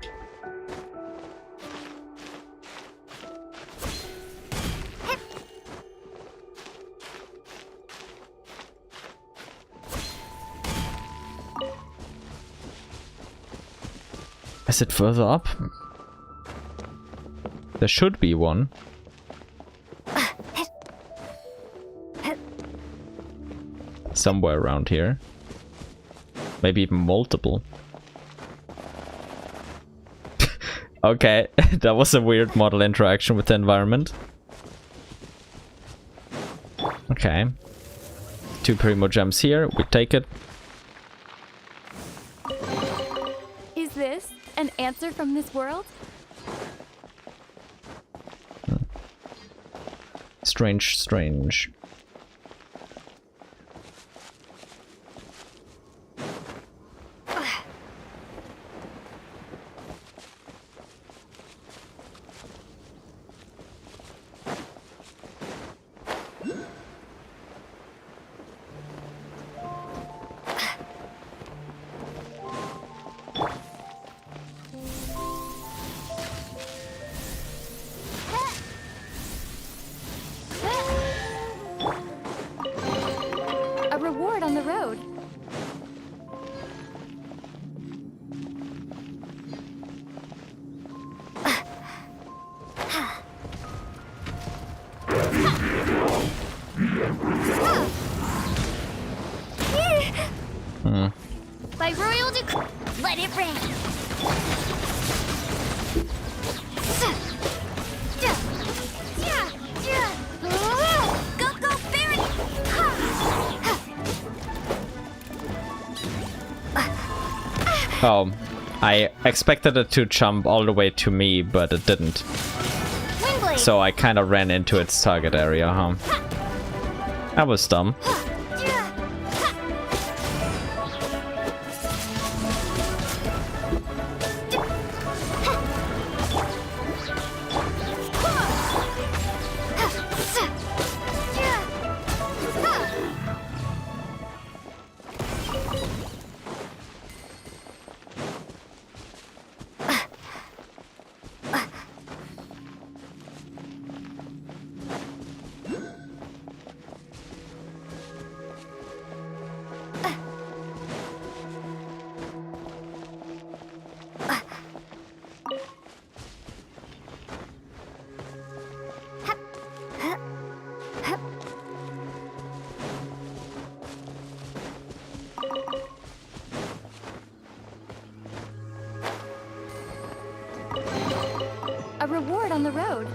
Is it further up? There should be one. Somewhere around here. Maybe even multiple. Okay, that was a weird model interaction with the environment. Okay. 2 Primo Gems here, we take it. Is this an answer from this world? Strange, strange. A reward on the road. By royal decree, let it rain. Go, go, Barry! Oh, I expected it to jump all the way to me, but it didn't. Windblade! So I kind of ran into its target area, huh? That was dumb. A reward on the road.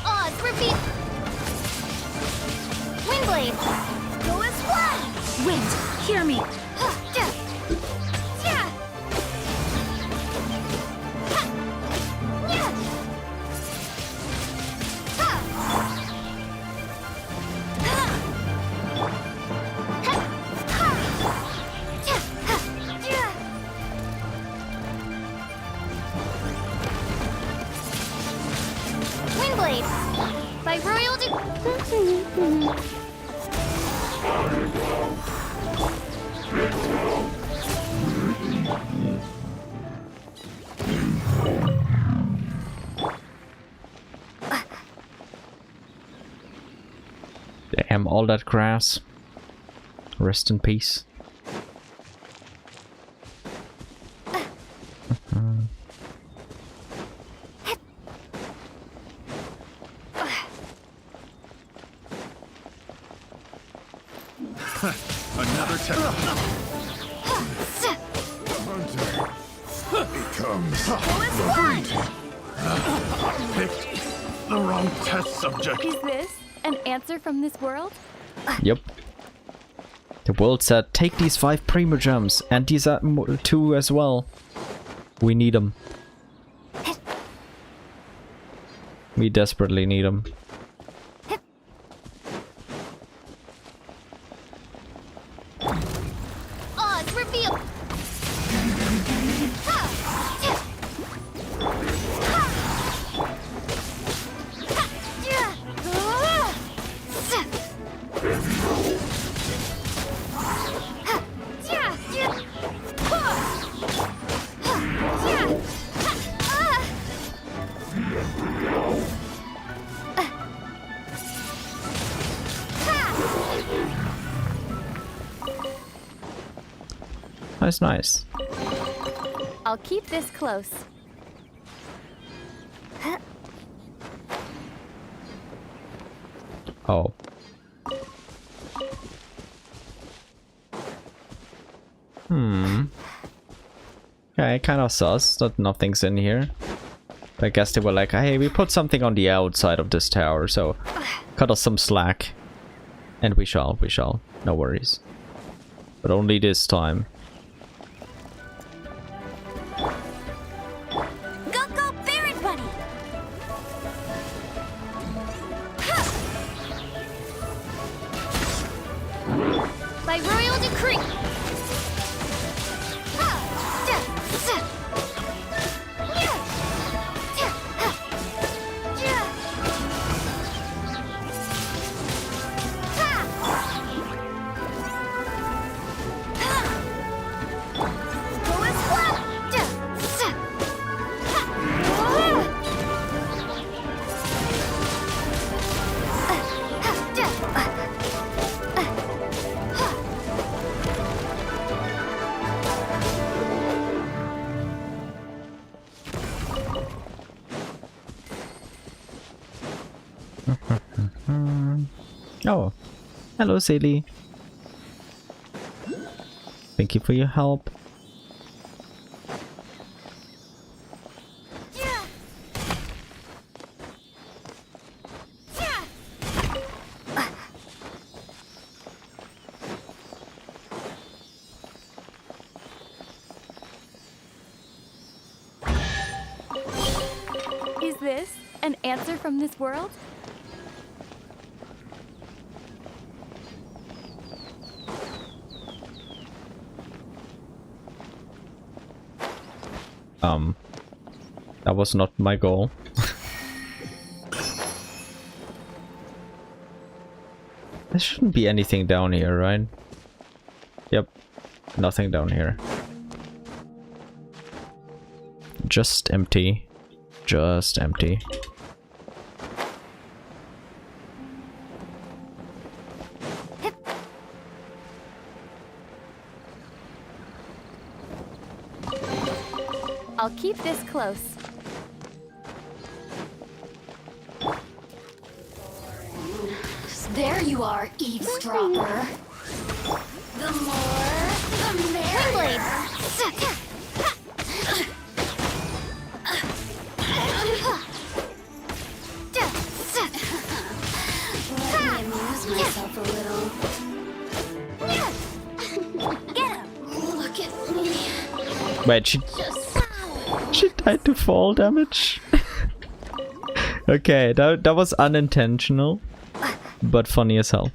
Oz, repeat. Windblade, go as one. Wind, hear me. Windblade, by royal decree. Damn, all that grass. Rest in peace. Another test. Becomes picked the wrong test subject. Is this an answer from this world? Yep. The world said, take these 5 Primo Gems and these 2 as well. We need them. We desperately need them. Oz, reveal. Nice, nice. I'll keep this close. Oh. Okay, kind of sus that nothing's in here. I guess they were like, hey, we put something on the outside of this tower, so cut us some slack. And we shall. No worries. But only this time. Go, Baron Buddy! By royal decree. Oh, hello, Silly. Thank you for your help. Is this an answer from this world? That was not my goal. There shouldn't be anything down here, right? Yep, nothing down here. Just empty. Just empty. I'll keep this close. There you are, eavesdropper. The more, the merrier. Let me amuse myself a little. Get him! Look at me. Wait, she died to fall damage? Okay, that was unintentional, but funny as hell.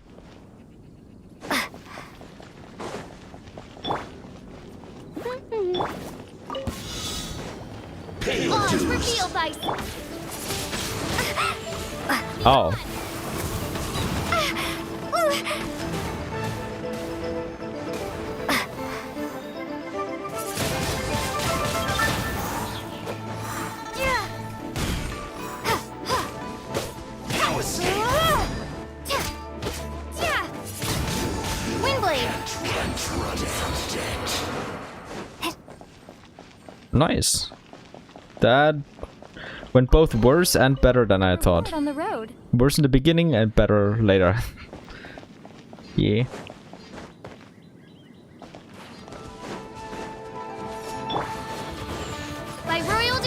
Reveal thyself. Oh. Nice. That went both worse and better than I thought. On the road. Worse in the beginning and better later. Yeah. By royal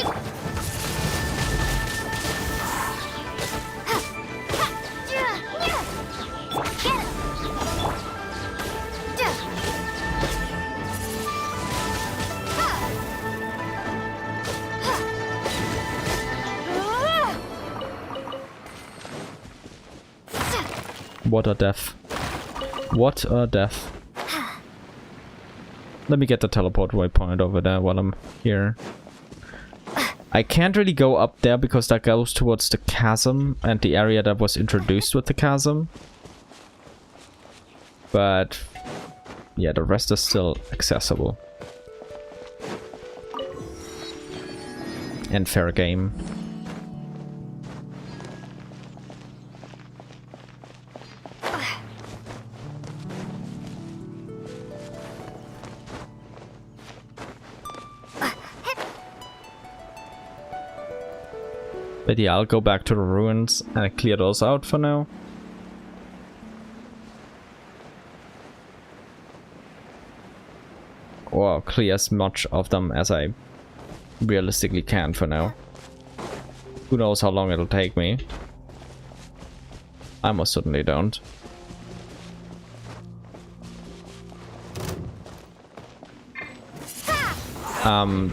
What a death. What a death. Let me get the teleport waypoint over there while I'm here. I can't really go up there because that goes towards the chasm and the area that was introduced with the chasm. But yeah, the rest is still accessible. And fair game. But yeah, I'll go back to the ruins and clear those out for now. Or clear as much of them as I realistically can for now. Who knows how long it'll take me. I most certainly don't.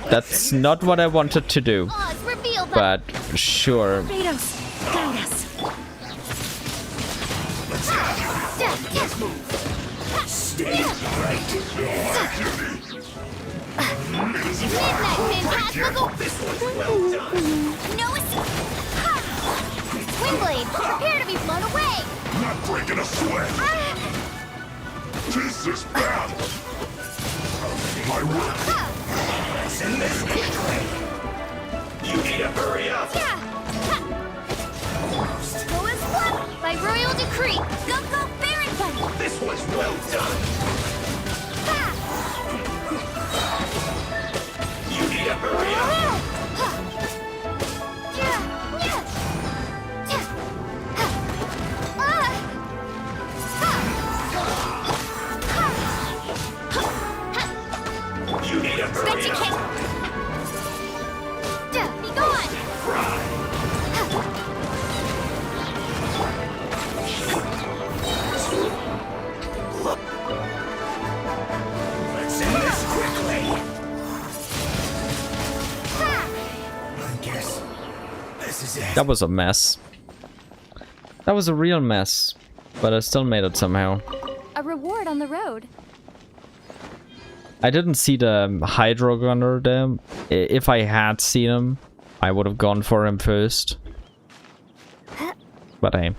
That's not what I wanted to do. But sure. Stay right there. This one's well done. Windblade, prepare to be blown away! Not breaking a sweat. This is bad. My work. Send this quickly. You need to hurry up. Go and flip by royal decree. Go, Baron Bunny! This was well done. You need to hurry up. You need to hurry up. Be gone! Let's end this quickly. I guess this is it. That was a mess. That was a real mess. But I still made it somehow. A reward on the road. I didn't see the Hydro Gunner there. If I had seen him, I would have gone for him first. But hey.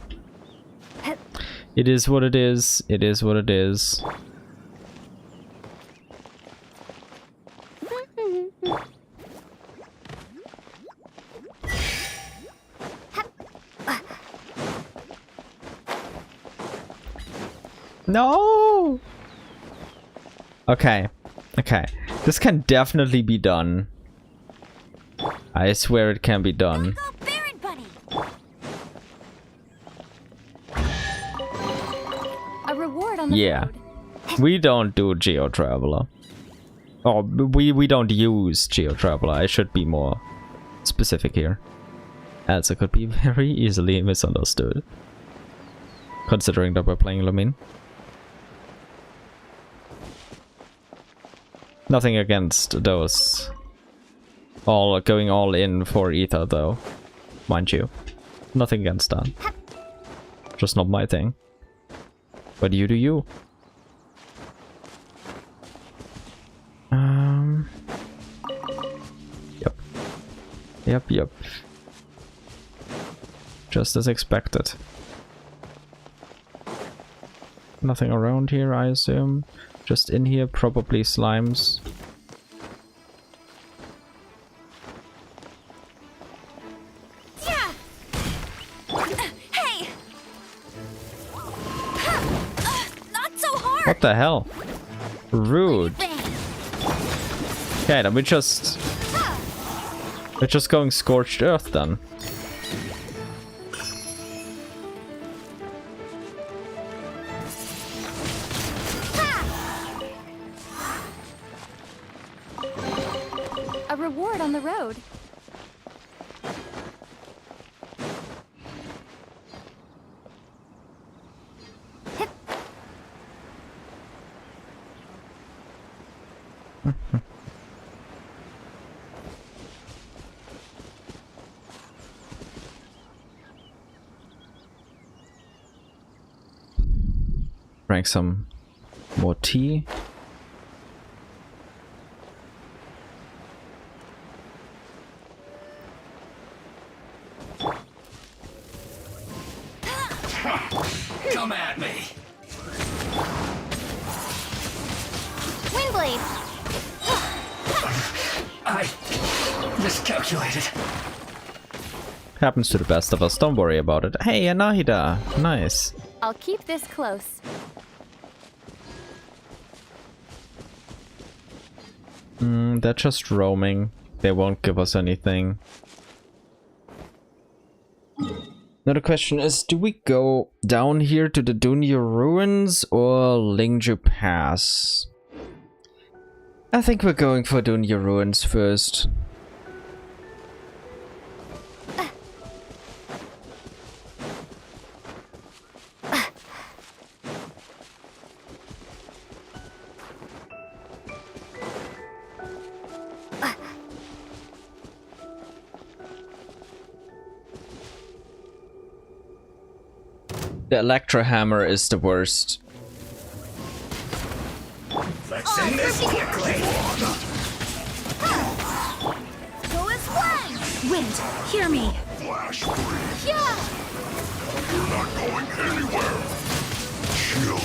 It is what it is. It is what it is. No! Okay. Okay. This can definitely be done. I swear it can be done. Go, Baron Bunny! A reward on the Yeah. road. We don't do Geo Traveler. Or we don't use Geo Traveler. I should be more specific here. As it could be very easily misunderstood. Considering that we're playing Lumine. Nothing against those all going all in for Ether though, mind you. Nothing against that. Just not my thing. But you do you. Yep. Just as expected. Nothing around here, I assume. Just in here, probably slimes. Hey! Not so hard! What the hell? Rude. Okay, then we're just going scorched earth then. A reward on the road. Drank some more tea. Come at me. Windblade! I miscalculated. Happens to the best of us, don't worry about it. Hey, Anahida! Nice. I'll keep this close. They're just roaming. They won't give us anything. Now the question is, do we go down here to the Dunya Ruins or Lingju Pass? I think we're going for Dunya Ruins first. The Electro Hammer is the worst. Let's end this quickly. Go as one! Wind, hear me! Flash freeze. Yeah! You're not going anywhere. Shield.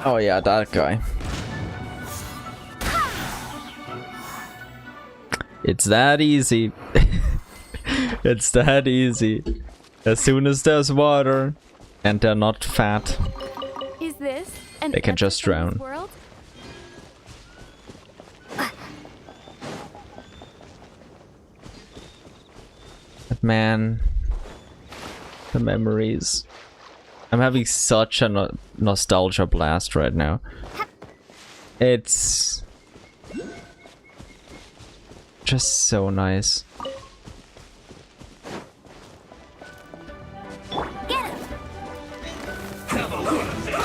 Oh yeah, that guy. It's that easy. It's that easy. As soon as there's water and they're not fat, Is this an they can answer just from this drown. world? But man, the memories. I'm having such a nostalgia blast right now. It's just so nice. Have a look at this.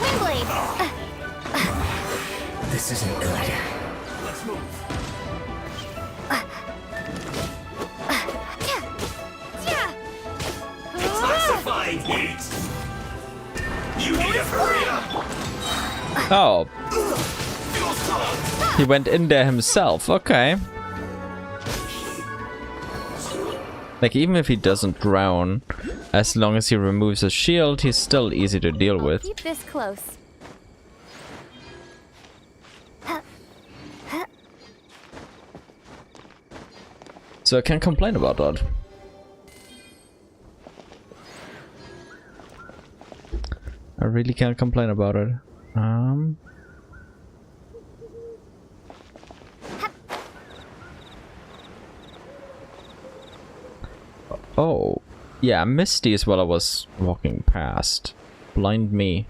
Windblade! This isn't good. Let's move. Classifying heat. You need to hurry up. Oh, he went in there himself. Okay. Like, even if he doesn't drown, as long as he removes his shield, he's still easy to deal with. Keep this close. So I can't complain about that. I really can't complain about it. Oh, yeah, I missed these while I was walking past. Blind me.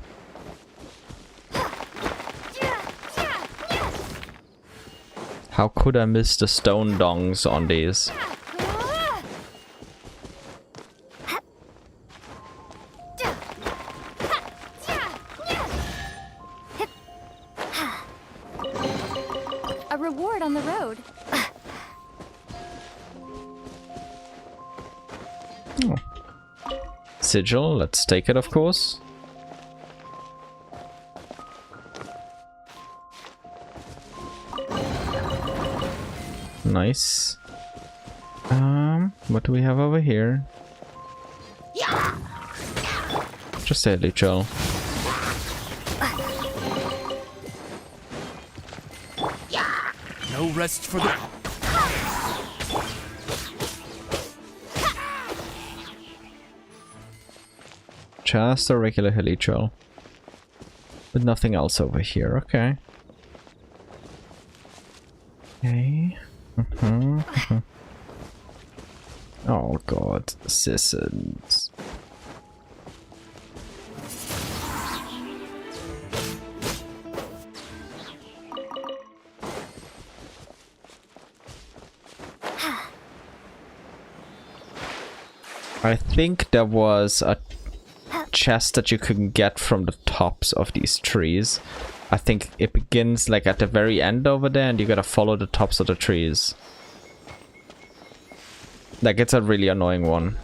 How could I miss the stone dongs on these? A reward on the road. Sigil, let's take it, of course. Nice. What do we have over here? Just a Lichel. No rest for the... Just a regular Helichel. But nothing else over here, okay. Okay. Oh god, Sissons. I think there was a chest that you can get from the tops of these trees. I think it begins like at the very end over there and you gotta follow the tops of the trees. Like, it's a really annoying one.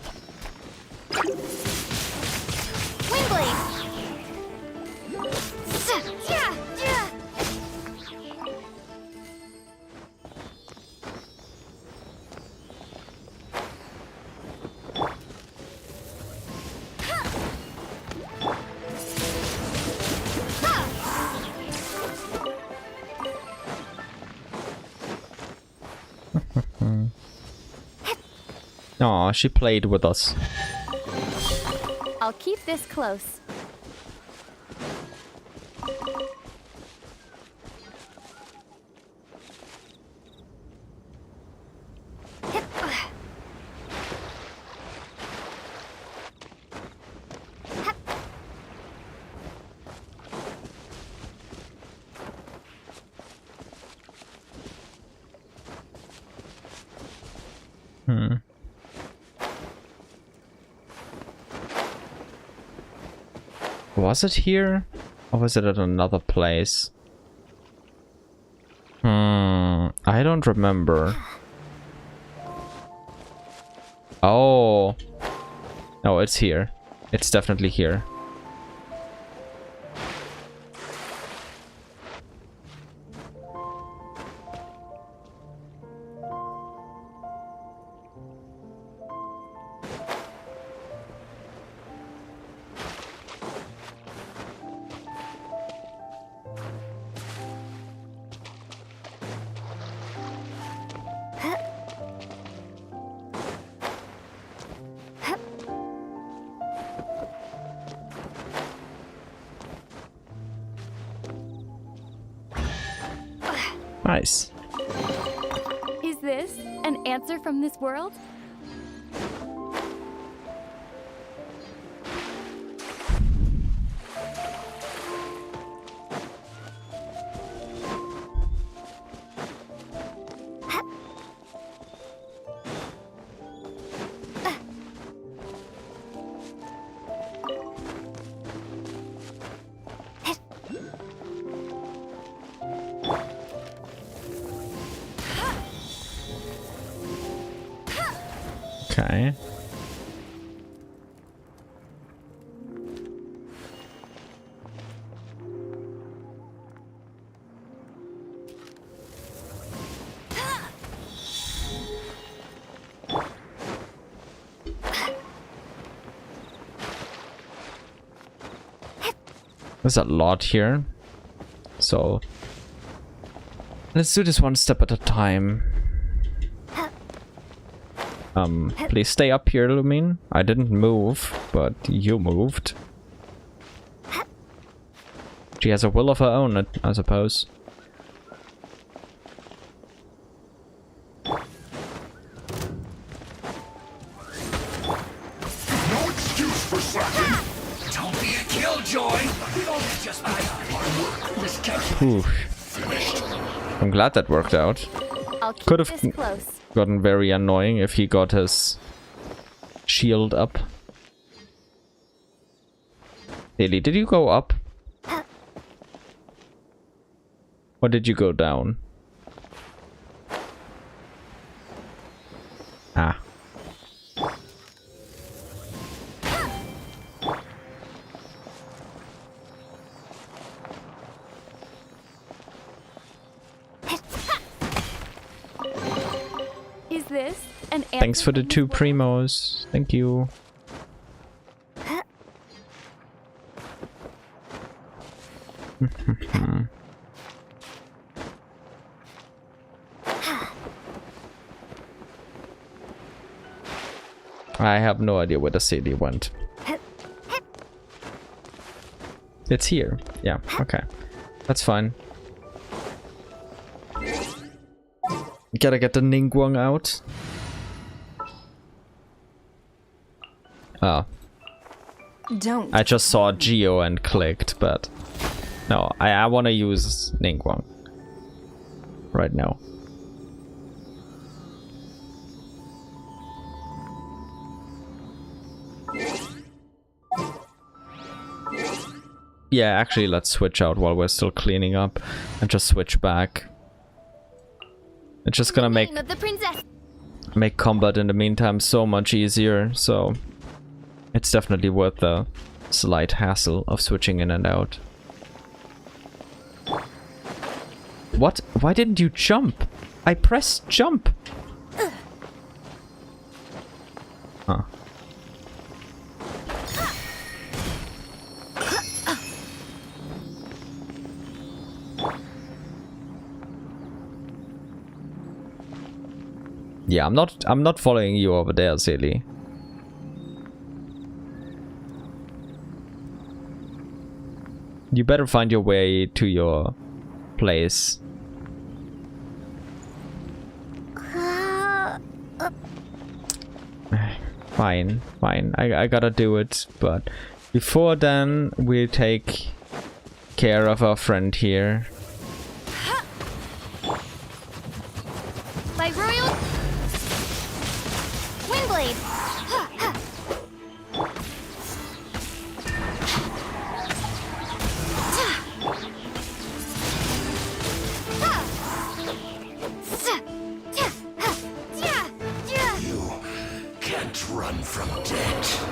Aw, she played with us. I'll keep this close. Was it here? Or was it at another place? I don't remember. Oh. No, it's here. It's definitely here. Nice. Is this an answer from this world? Okay. There's a lot here. So let's do this one step at a time. Please stay up here, Lumine. I didn't move, but you moved. She has a will of her own, I suppose. No excuse for slacking. Don't be a killjoy. Just Oof. I'm glad that worked out. I'll keep Could have this close. gotten very annoying if he got his shield up. Haley, did you go up? Or did you go down? Ah. Is this an answer? Thanks for the from 2 this world? primos. Thank you. I have no idea where the CD went. It's here. Yeah, okay. That's fine. Gotta get the Ningguang out. Oh. Don't. I just saw Geo and clicked, but... No, I want to use Ningguang. Right now. Yeah, actually, let's switch out while we're still cleaning up. And just switch back. It's just gonna make... Name of the princess. make combat in the meantime so much easier, so it's definitely worth the slight hassle of switching in and out. What? Why didn't you jump? I pressed jump. Huh. Yeah, I'm not following you over there, silly. You better find your way to your place. Fine, fine. I gotta do it, but before then, we'll take care of our friend here. By royal. Windblade. You can't run from death.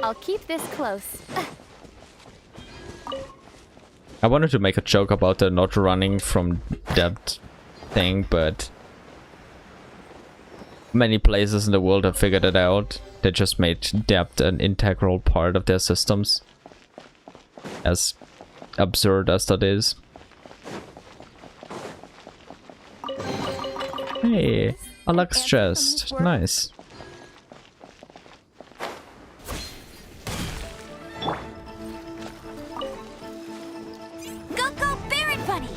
I'll keep this close. I wanted to make a joke about the not running from depth thing, but many places in the world have figured it out. They just made depth an integral part of their systems. As absurd as that is. Hey, a Lux chest. Nice. Go, Baron Bunny!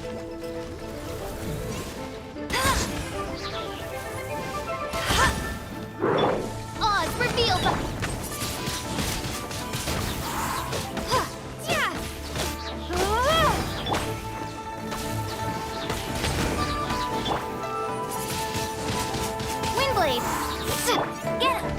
Oz, reveal the... Windblade. Get him!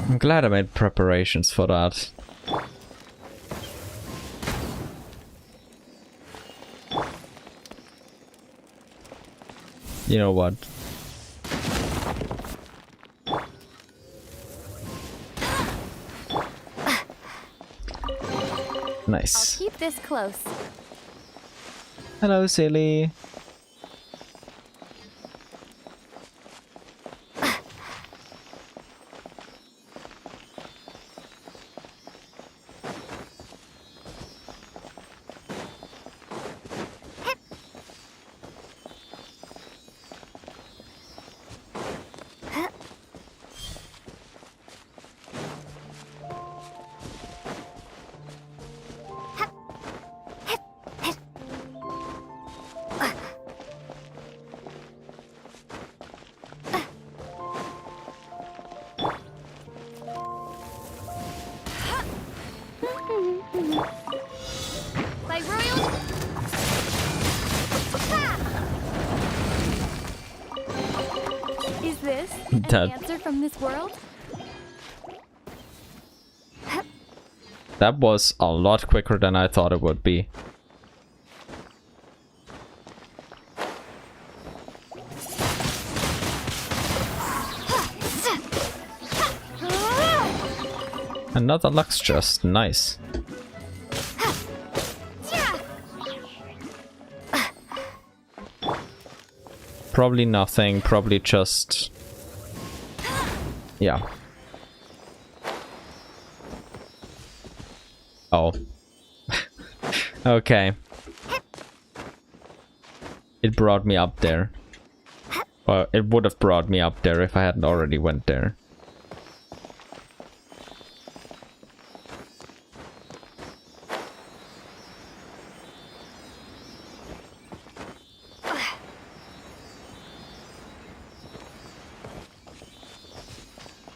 I'm glad I made preparations for that. You know what? Nice. I'll keep this close. Hello, silly. By royal... Is this an That- answer from this world? That was a lot quicker than I thought it would be. Another Lux chest, nice. Probably nothing, probably just... yeah. Oh. Okay. It brought me up there. Or it would have brought me up there if I hadn't already went there.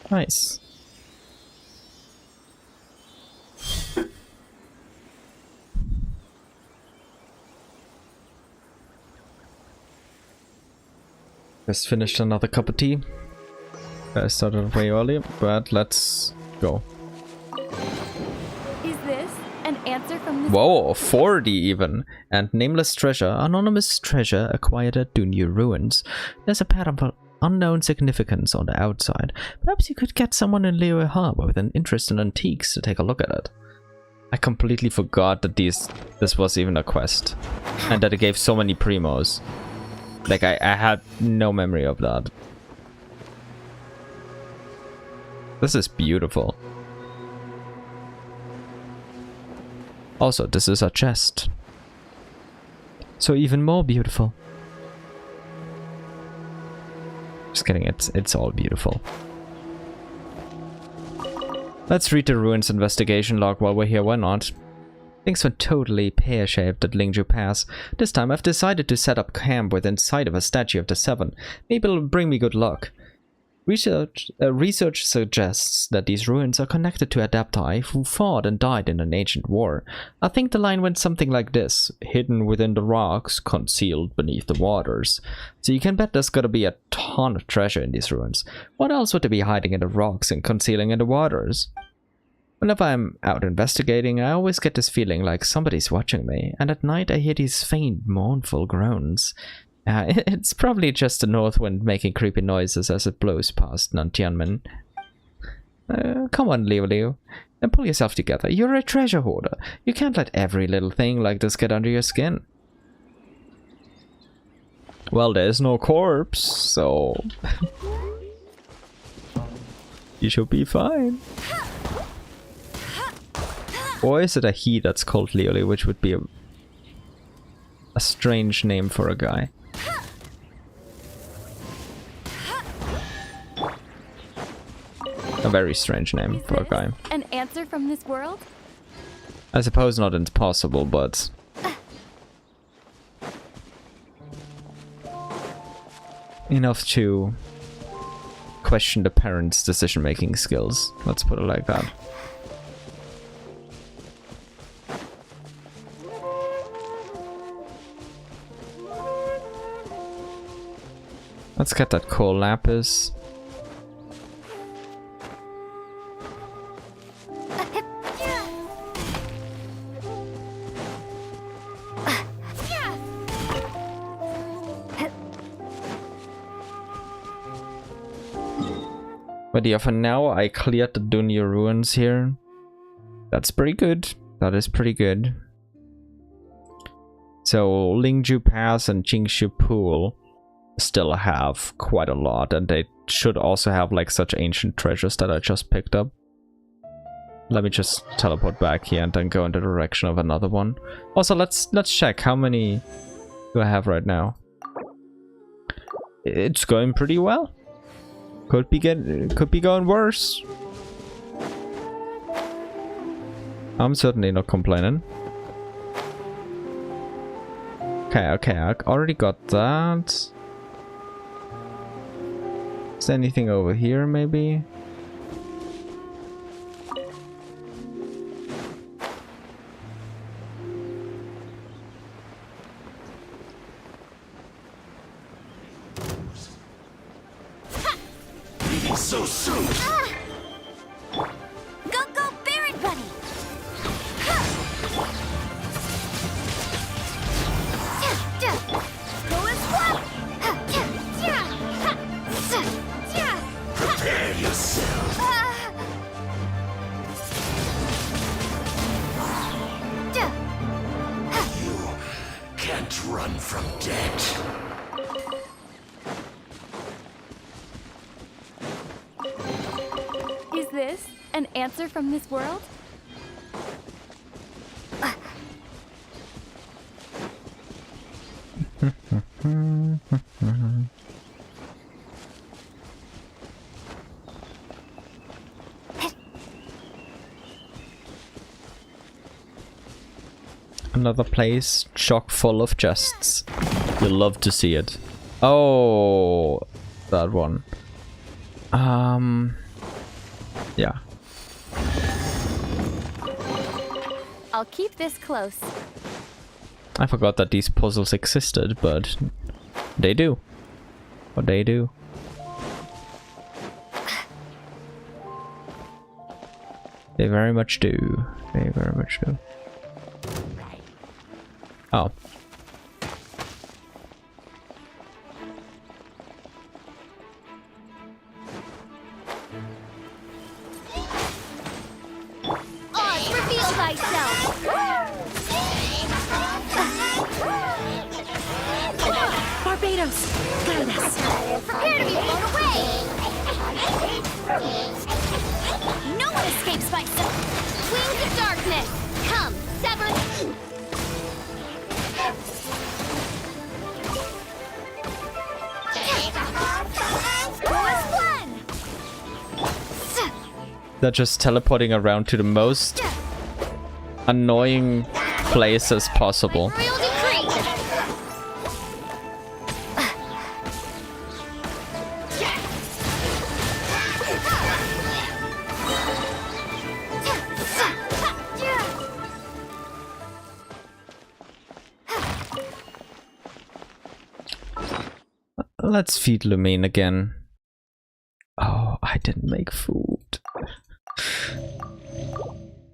Nice. Just finished another cup of tea. I started way early, but let's go. Is this an answer from this Whoa, 40 even. And nameless treasure, anonymous treasure acquired at Dunyu ruins. There's a pattern of unknown significance on the outside. Perhaps you could get someone in Liyue Harbor with an interest in antiques to take a look at it. I completely forgot that this was even a quest. And that it gave so many primos. Like, I had no memory of that. This is beautiful. Also, this is a chest. So even more beautiful. Just kidding, it's all beautiful. Let's read the ruins investigation log while we're here, why not? Things went totally pear-shaped at Lingju Pass. This time I've decided to set up camp within sight of a statue of the Seven. Maybe it'll bring me good luck. Research suggests that these ruins are connected to Adepti who fought and died in an ancient war. I think the line went something like this: hidden within the rocks, concealed beneath the waters. So you can bet there's gotta be a ton of treasure in these ruins. What else would they be hiding in the rocks and concealing in the waters? Whenever I'm out investigating, I always get this feeling like somebody's watching me, and at night I hear these faint, mournful groans. It's probably just the north wind making creepy noises as it blows past Nantianmen. Come on, Liyue. Then pull yourself together. You're a treasure hoarder. You can't let every little thing like this get under your skin. Well, there's no corpse, so... you should be fine. Or is it a he that's called Liyue, which would be a strange name for a guy. A very strange name for a guy. An answer from this world? I suppose not impossible, but... enough to question the parents' decision-making skills. Let's put it like that. Let's get that coal lapis. But yeah, for now I cleared the Dunya ruins here. That's pretty good. That is pretty good. So Lingju Pass and Jingshu Pool still have quite a lot, and they should also have like such ancient treasures that I just picked up. Let me just teleport back here and then go in the direction of another one. Also, let's check how many do I have right now. It's going pretty well. Could be going worse. I'm certainly not complaining. Okay, I already got that. Is there anything over here, maybe? So soon. Go, Baron Bunny! Prepare yourself. You can't run from death. Is this an answer from this world? Another place chock full of chests. You'll love to see it. Oh, that one. Yeah. I'll keep this close. I forgot that these puzzles existed, but they do. What they do. They very much do. They very much do. Oh. Oz, reveal thyself! Barbados, guide us. Prepare to be blown away! No one escapes my sight! Wings of darkness! Come, sever... They're just teleporting around to the most annoying place as possible. Royal decree! Let's feed Lumine again. Oh, I didn't make food.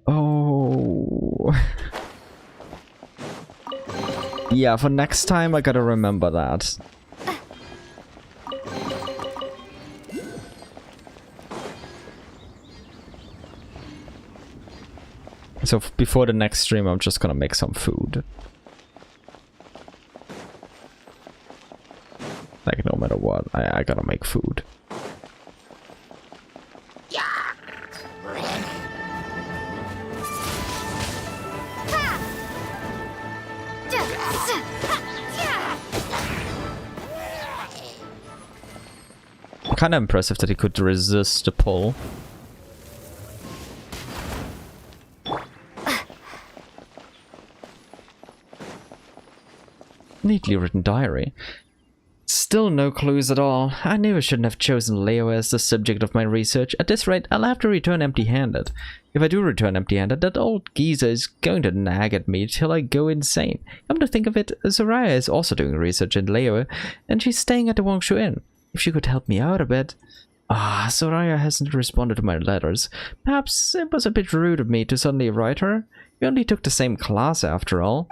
Oh. Yeah, for next time I gotta remember that. So before the next stream I'm just gonna make some food. Like, no matter what, I gotta make food. Kinda impressive that he could resist the pull. Neatly written diary. Still no clues at all. I knew I shouldn't have chosen Liyue as the subject of my research. At this rate, I'll have to return empty-handed. If I do return empty-handed, that old geezer is going to nag at me till I go insane. Come to think of it, Soraya is also doing research in Liyue, and she's staying at the Wangshu Inn. If she could help me out a bit. Ah, Soraya hasn't responded to my letters. Perhaps it was a bit rude of me to suddenly write her. We only took the same class after all.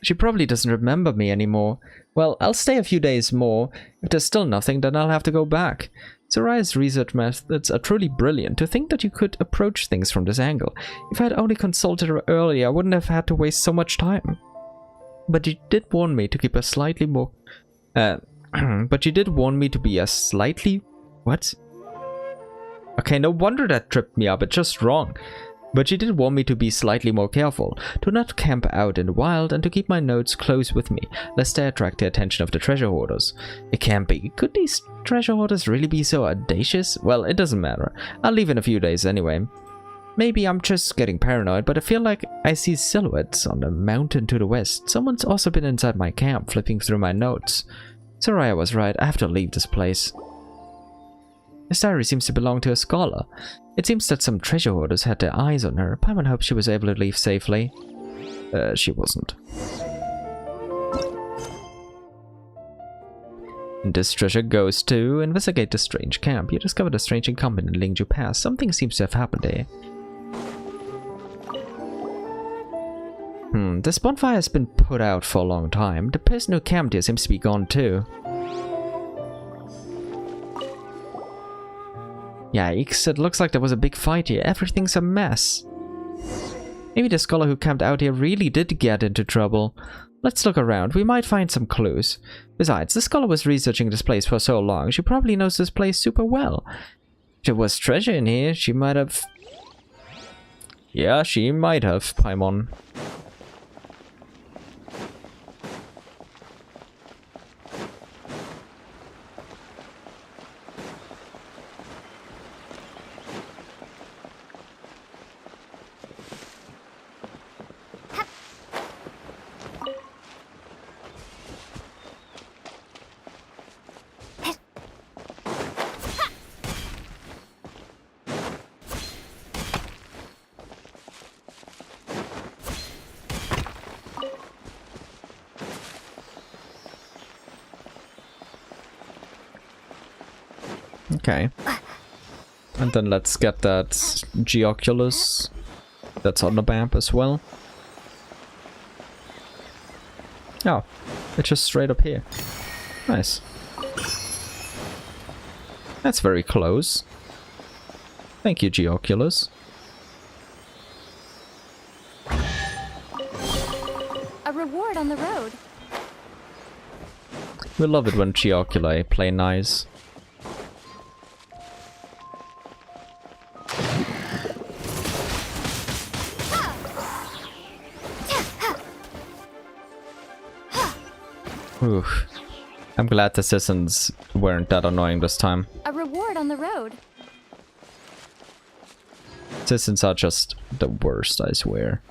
She probably doesn't remember me anymore. Well, I'll stay a few days more. If there's still nothing, then I'll have to go back. Soraya's research methods are truly brilliant. To think that you could approach things from this angle. If I had only consulted her earlier, I wouldn't have had to waste so much time. But you did warn me to keep a slightly more... but you did warn me to be a slightly... What? Okay, no wonder that tripped me up. It's just wrong. But you did warn me to be slightly more careful, to not camp out in the wild, and to keep my notes close with me, lest they attract the attention of the treasure hoarders. It can't be. Could these treasure hoarders really be so audacious? Well, it doesn't matter. I'll leave in a few days anyway. Maybe I'm just getting paranoid, but I feel like I see silhouettes on the mountain to the west. Someone's also been inside my camp, flipping through my notes. Soraya was right. I have to leave this place. This diary seems to belong to a scholar. It seems that some treasure hoarders had their eyes on her. Paimon hopes she was able to leave safely. She wasn't. This treasure goes to investigate the strange camp. You discovered a strange encampment in Lingju Pass. Something seems to have happened there. This bonfire has been put out for a long time. The person who camped here seems to be gone too. Yikes, it looks like there was a big fight here. Everything's a mess. Maybe the scholar who camped out here really did get into trouble. Let's look around. We might find some clues. Besides, the scholar was researching this place for so long. She probably knows this place super well. If there was treasure in here, she might have... Yeah, she might have, Paimon. Okay. And then let's get that Geoculus that's on the map as well. Oh, it's just straight up here. Nice. That's very close. Thank you, Geoculus. A reward on the road. We love it when Geoculi play nice. Oof. I'm glad the citizens weren't that annoying this time. A reward on the road. Citizens are just the worst, I swear.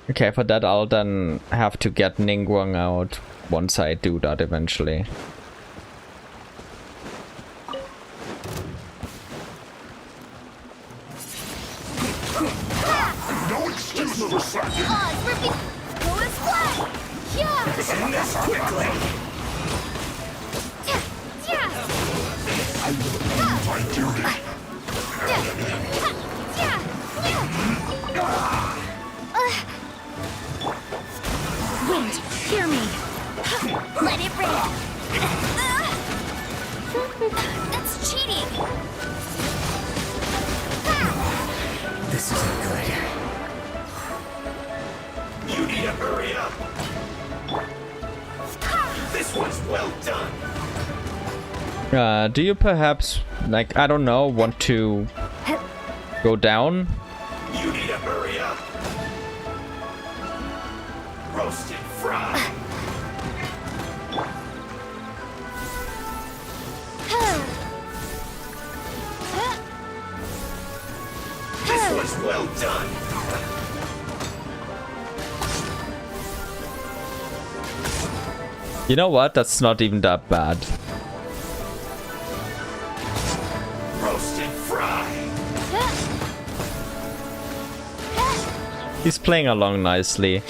Okay, for that I'll then have to get Ningguang out once I do that eventually. No excuse for slacking. End this quickly. I will do my duty. Wind, hear me. Let it rip. That's cheating. This isn't good. You need to hurry up. This one's well done. Do you perhaps, like, I don't know, want to go down? You need to hurry up. Roasted fry. This one's well done. You know what? That's not even that bad. Roasted fry. He's playing along nicely.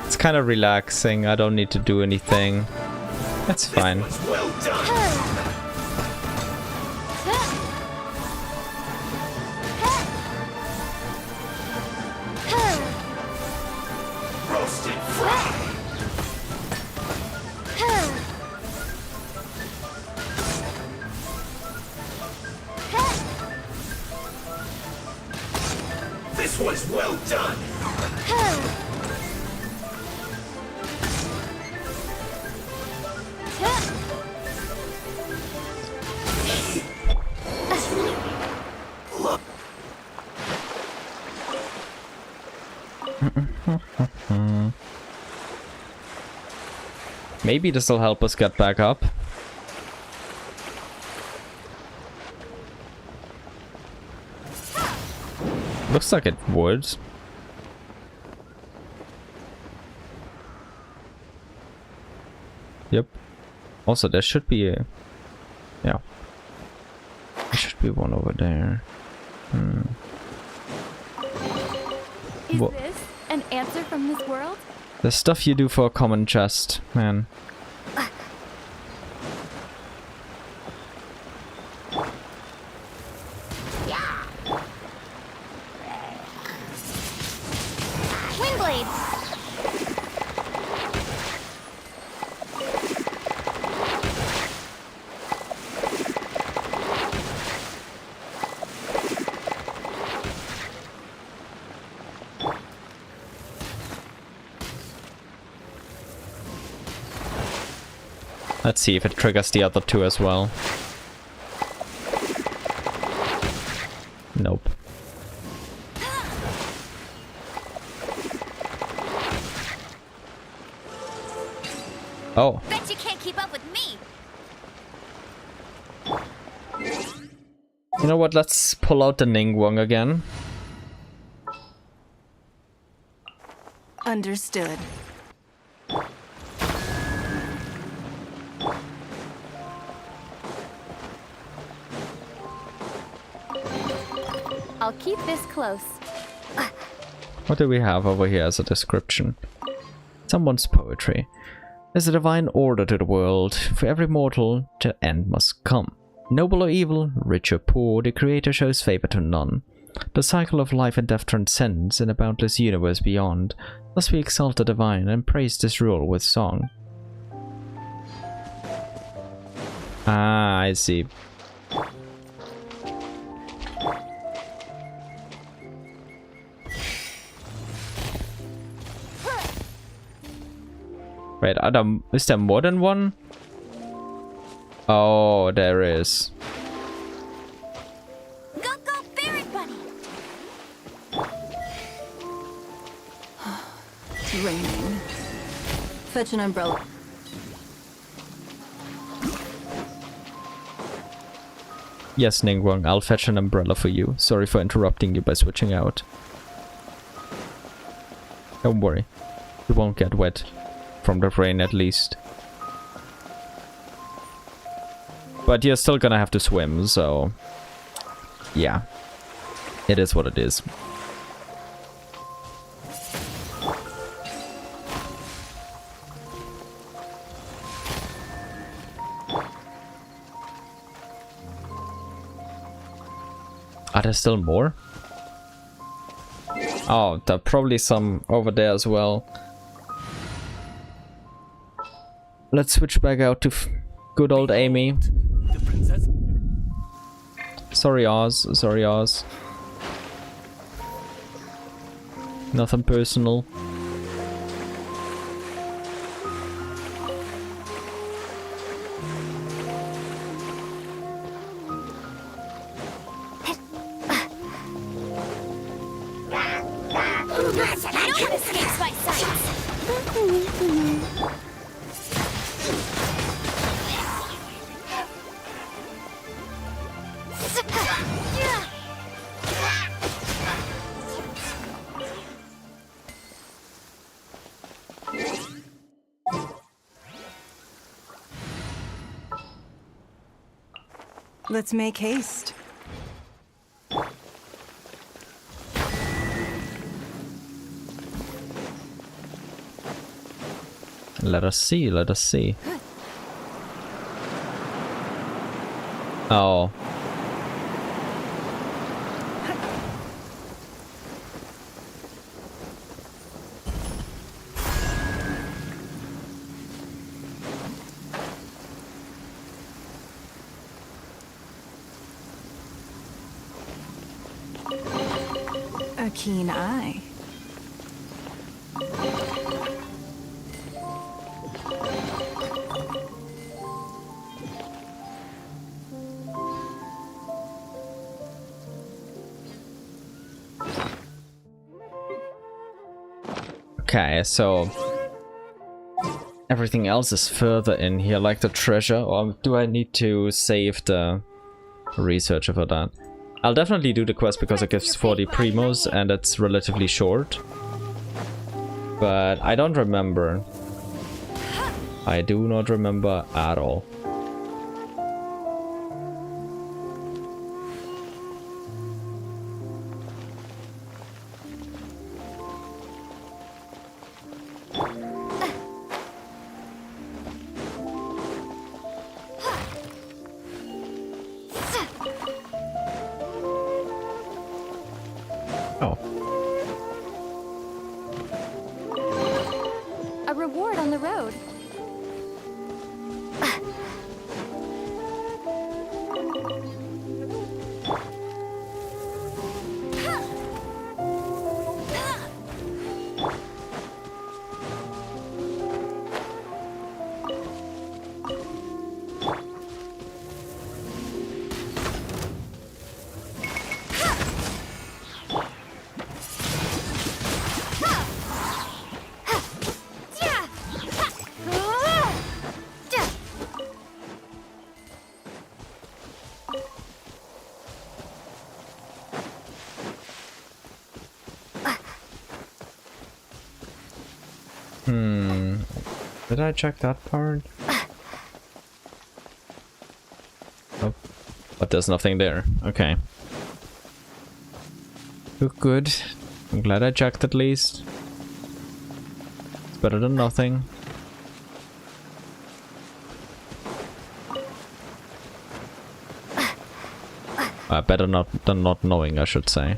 It's kind of relaxing. I don't need to do anything. That's fine. This one's well done. Roasted fry. This one's well done. Look. Maybe this will help us get back up. Looks like it would. Yep. Also, there should be a... Yeah. There should be one over there. Is Wha- this an answer from this world? The stuff you do for a common chest, man. Windblade. Let's see if it triggers the other two as well. Nope. Oh. Bet you can't keep up with me. You know what? Let's pull out the Ningguang again. Understood. I'll keep this close. What do we have over here as a description? Someone's poetry. There's a divine order to the world. For every mortal, the end must come. Noble or evil, rich or poor, the Creator shows favor to none. The cycle of life and death transcends in a boundless universe beyond. Thus we exalt the divine and praise this rule with song. Ah, I see. Wait, is there more than one? Oh, there is. Go, go, Fairy Bunny. It's raining. Fetch an umbrella. Yes, Ningguang, I'll fetch an umbrella for you. Sorry for interrupting you by switching out. Don't worry. You won't get wet. From the rain at least. But you're still gonna have to swim, so... yeah. It is what it is. Are there still more? Oh, there are probably some over there as well. Let's switch back out to good old Amy. The princess. Sorry, Oz. Sorry, Oz. Nothing personal. Let's make haste. Let us see, let us see. Oh. A keen eye. Okay, so everything else is further in here, like the treasure, or do I need to save the researcher for that? I'll definitely do the quest because it gives 40 primos and it's relatively short. But I don't remember. I do not remember at all. Oh. A reward on the road. Did I check that part? Oh, but there's nothing there. Okay. Good. I'm glad I checked at least. It's better than nothing. Better not than not knowing, I should say.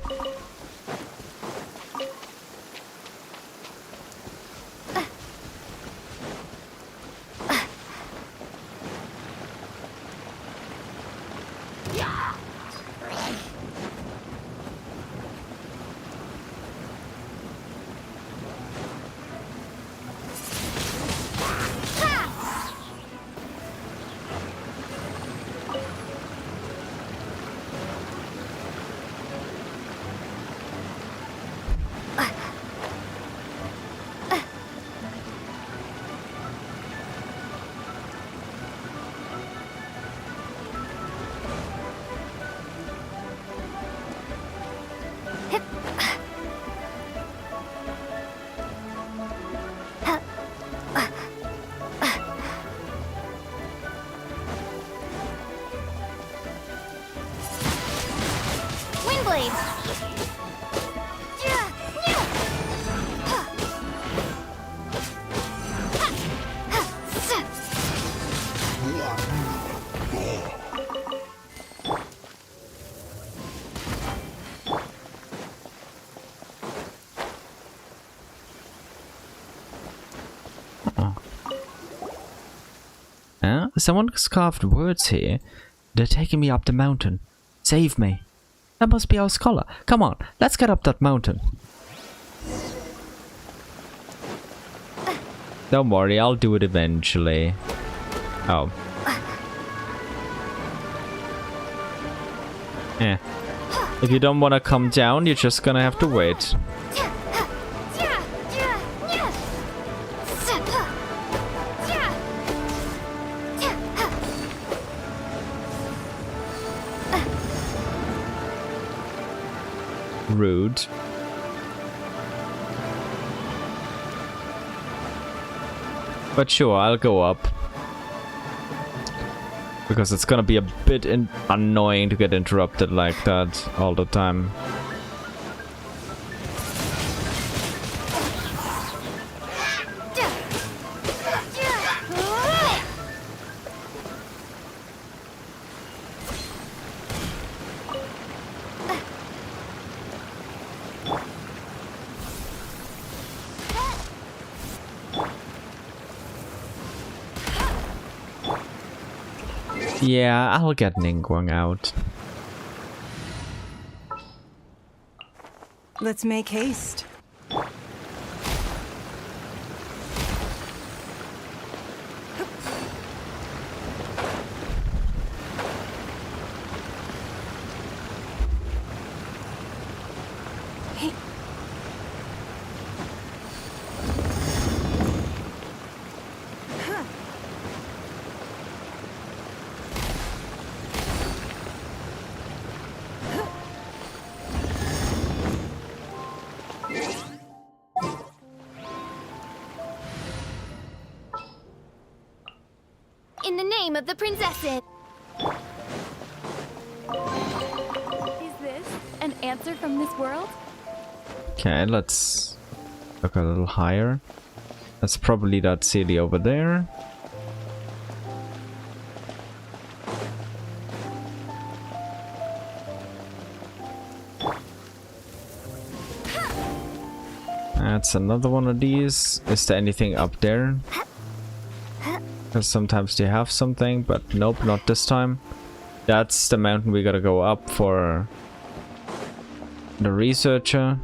Huh? Someone's carved words here. They're taking me up the mountain. Save me. That must be our scholar. Come on, let's get up that mountain. Don't worry, I'll do it eventually. Oh. Eh. If you don't want to come down, you're just gonna have to wait. Rude. But sure, I'll go up. Because it's gonna be a bit annoying to get interrupted like that all the time. Yeah, I'll get Ningguang out. Let's make haste. In the name of the princesses. Is this an answer from this world? Okay, let's look a little higher. That's probably that city over there. That's another one of these. Is there anything up there? Because sometimes they have something, but nope, not this time. That's the mountain we gotta go up for the researcher.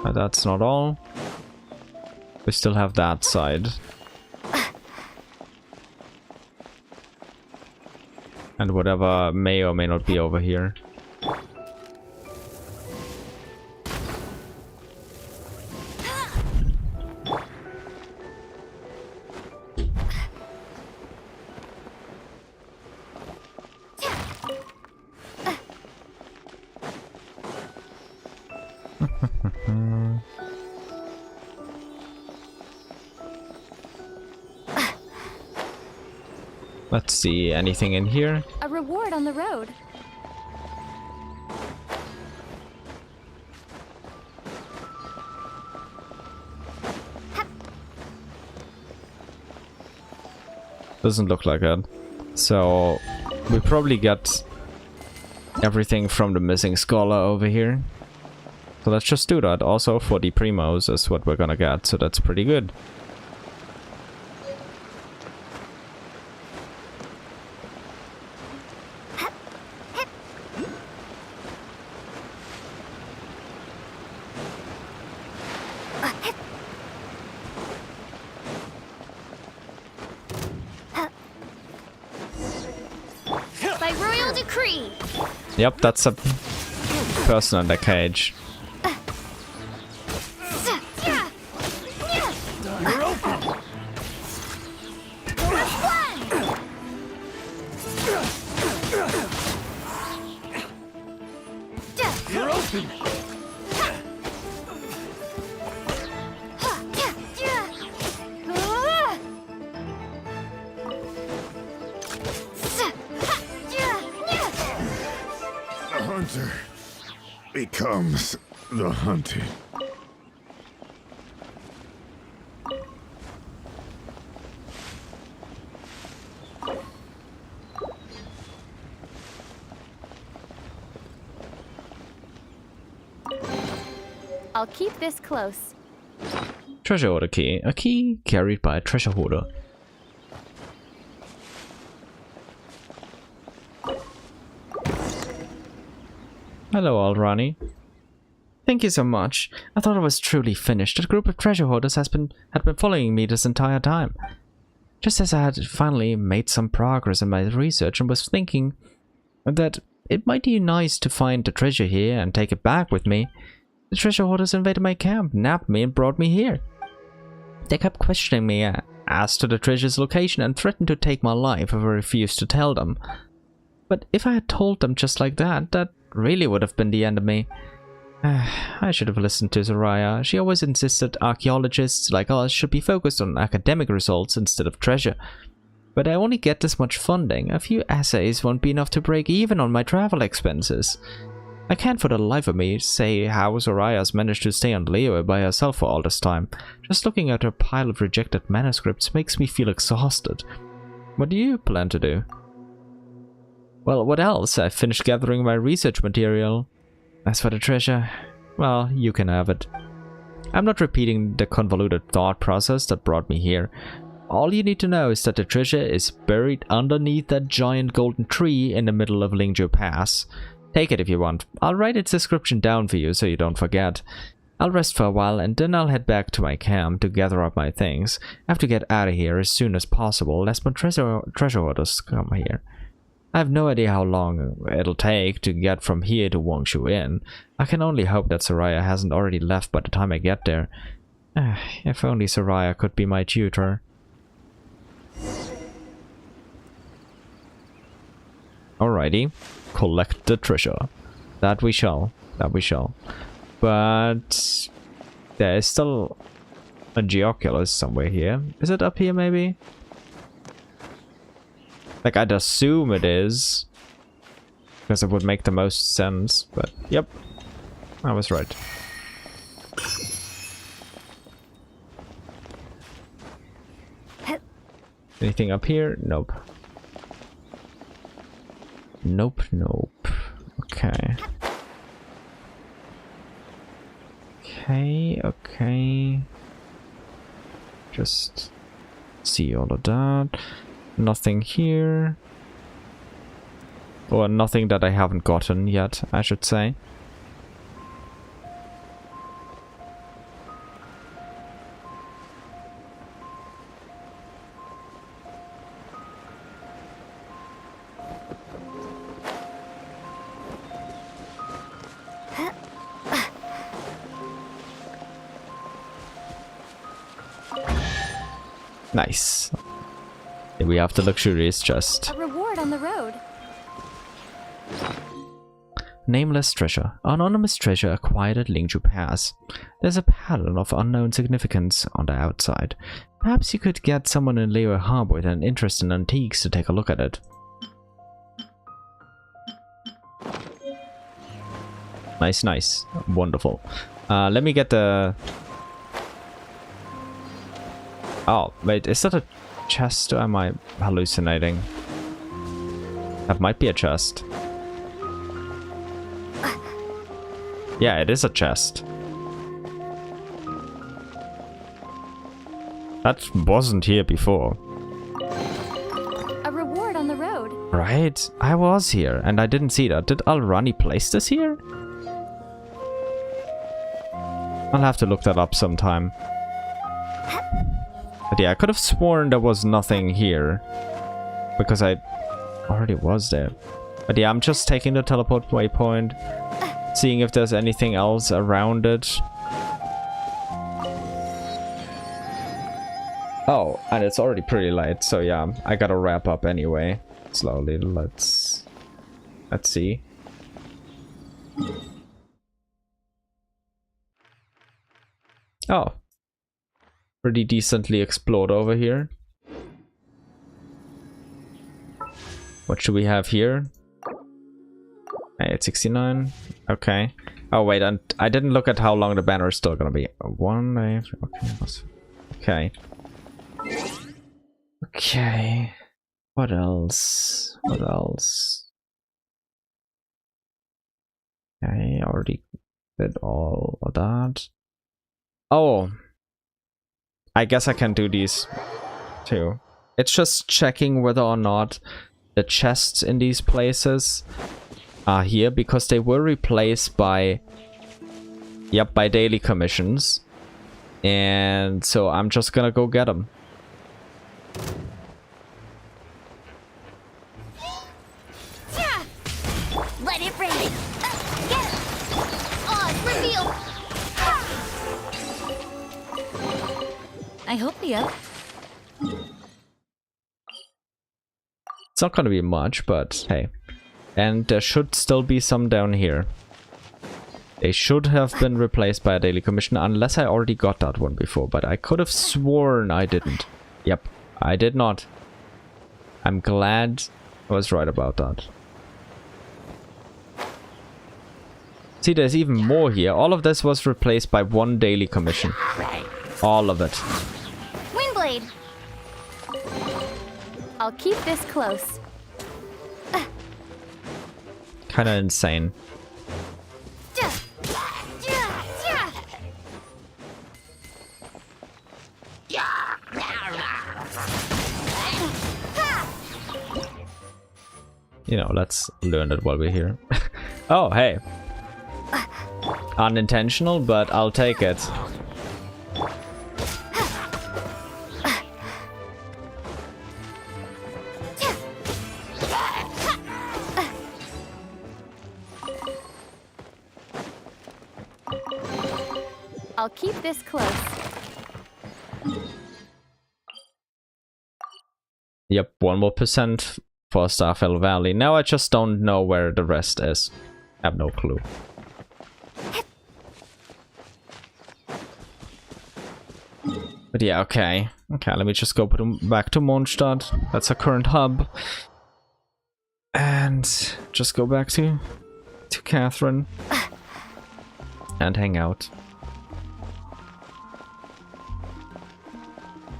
But that's not all. We still have that side. And whatever may or may not be over here. Let's see, anything in here? A reward on the road. Doesn't look like it. So we probably get everything from the missing scholar over here. So let's just do that. Also 40 primos is what we're gonna get, so that's pretty good. By royal decree. Yep, that's a person in the cage. Hunter becomes the hunted. I'll keep this close. Treasure hoarder key. A key carried by a treasure hoarder. Hello, Alrani. Thank you so much. I thought I was truly finished. A group of treasure hoarders had been following me this entire time. Just as I had finally made some progress in my research and was thinking that it might be nice to find the treasure here and take it back with me, the treasure hoarders invaded my camp, nabbed me, and brought me here. They kept questioning me as to the treasure's location and threatened to take my life if I refused to tell them. But if I had told them just like that, that really would have been the end of me. I should have listened to Soraya. She always insisted archaeologists like us should be focused on academic results instead of treasure. But I only get this much funding. A few essays won't be enough to break even on my travel expenses. I can't for the life of me say how Soraya's managed to stay on Liyue by herself for all this time. Just looking at her pile of rejected manuscripts makes me feel exhausted. What do you plan to do? Well, what else? I've finished gathering my research material. As for the treasure, well, you can have it. I'm not repeating the convoluted thought process that brought me here. All you need to know is that the treasure is buried underneath that giant golden tree in the middle of Lingzhou Pass. Take it if you want. I'll write its description down for you so you don't forget. I'll rest for a while and then I'll head back to my camp to gather up my things. I have to get out of here as soon as possible lest my treasure hoarders come here. I have no idea how long it'll take to get from here to Wangshu Inn. I can only hope that Soraya hasn't already left by the time I get there. If only Soraya could be my tutor. Alrighty. Collect the treasure. That we shall. That we shall. But there is still a Geoculus somewhere here. Is it up here maybe? Like, I'd assume it is. Because it would make the most sense. But, yep. I was right. Anything up here? Nope. Nope, nope. Okay. Okay. Just see all of that. Nothing here. Or nothing that I haven't gotten yet, I should say. Nice. Here we have the luxurious chest. A reward on the road. Nameless treasure. Anonymous treasure acquired at Lingzhou Pass. There's a pattern of unknown significance on the outside. Perhaps you could get someone in Liyue Harbor with an interest in antiques to take a look at it. Nice, nice. Wonderful. Let me get the... Oh, wait, is that a chest or am I hallucinating? That might be a chest. Yeah, it is a chest. That wasn't here before. A reward on the road. Right, I was here and I didn't see that. Did Alrani place this here? I'll have to look that up sometime. But yeah, I could have sworn there was nothing here. Because I already was there. But yeah, I'm just taking the teleport waypoint. Seeing if there's anything else around it. Oh, and it's already pretty late, so yeah, I gotta wrap up anyway. Slowly, let's see. Oh. Pretty decently explored over here. What should we have here? Hey, it's 69. Okay. Oh wait, and I didn't look at how long the banner is still gonna be. 1 day. Okay. Okay. What else? What else? Okay, already Did all of that. Oh. I guess I can do these too. It's just checking whether or not the chests in these places are here, because they were replaced by, yep, by daily commissions. And so I'm just gonna go get them. Let it rain. Get it. Oh, reveal. I hope the It's not gonna be much, but hey. And there should still be some down here. They should have been replaced by a daily commission, unless I already got that one before, but I could have sworn I didn't. Yep, I did not. I'm glad I was right about that. See, there's even more here. All of this was replaced by one daily commission. All of it. Windblade! I'll keep this close. Kinda insane. You know, let's learn it while we're here. Oh, hey. Unintentional, but I'll take it. I'll keep this close. Yep, 1 more % for Starfell Valley. Now I just don't know where the rest is. I have no clue. But yeah, okay. Okay, let me just go back to Mondstadt. That's our current hub. And just go back to Catherine. And hang out.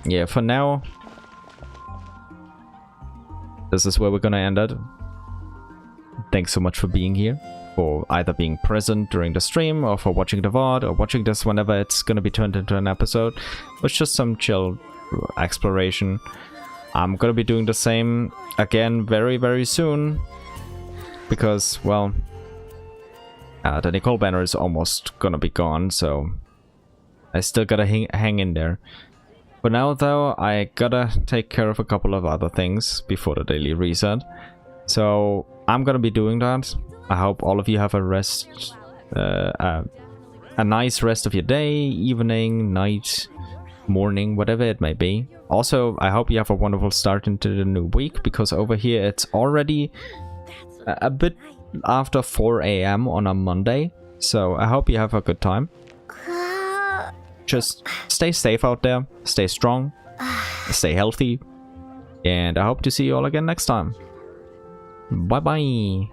Yeah, for now, this is where we're gonna end it. Thanks so much for being here, for either being present during the stream, or for watching the VOD, or watching this whenever it's gonna be turned into an episode. It's just some chill exploration. I'm gonna be doing the same again very, very soon, because, well, the Nicole banner is almost gonna be gone, so I still gotta hang in there. For now, though, I gotta take care of a couple of other things before the daily reset. So I'm gonna be doing that. I hope all of you have a nice rest of your day, evening, night, morning, whatever it may be. Also, I hope you have a wonderful start into the new week, because over here it's already a bit after 4 AM on a Monday. So I hope you have a good time. Just stay safe out there, stay strong, stay healthy, and I hope to see you all again next time. Bye bye.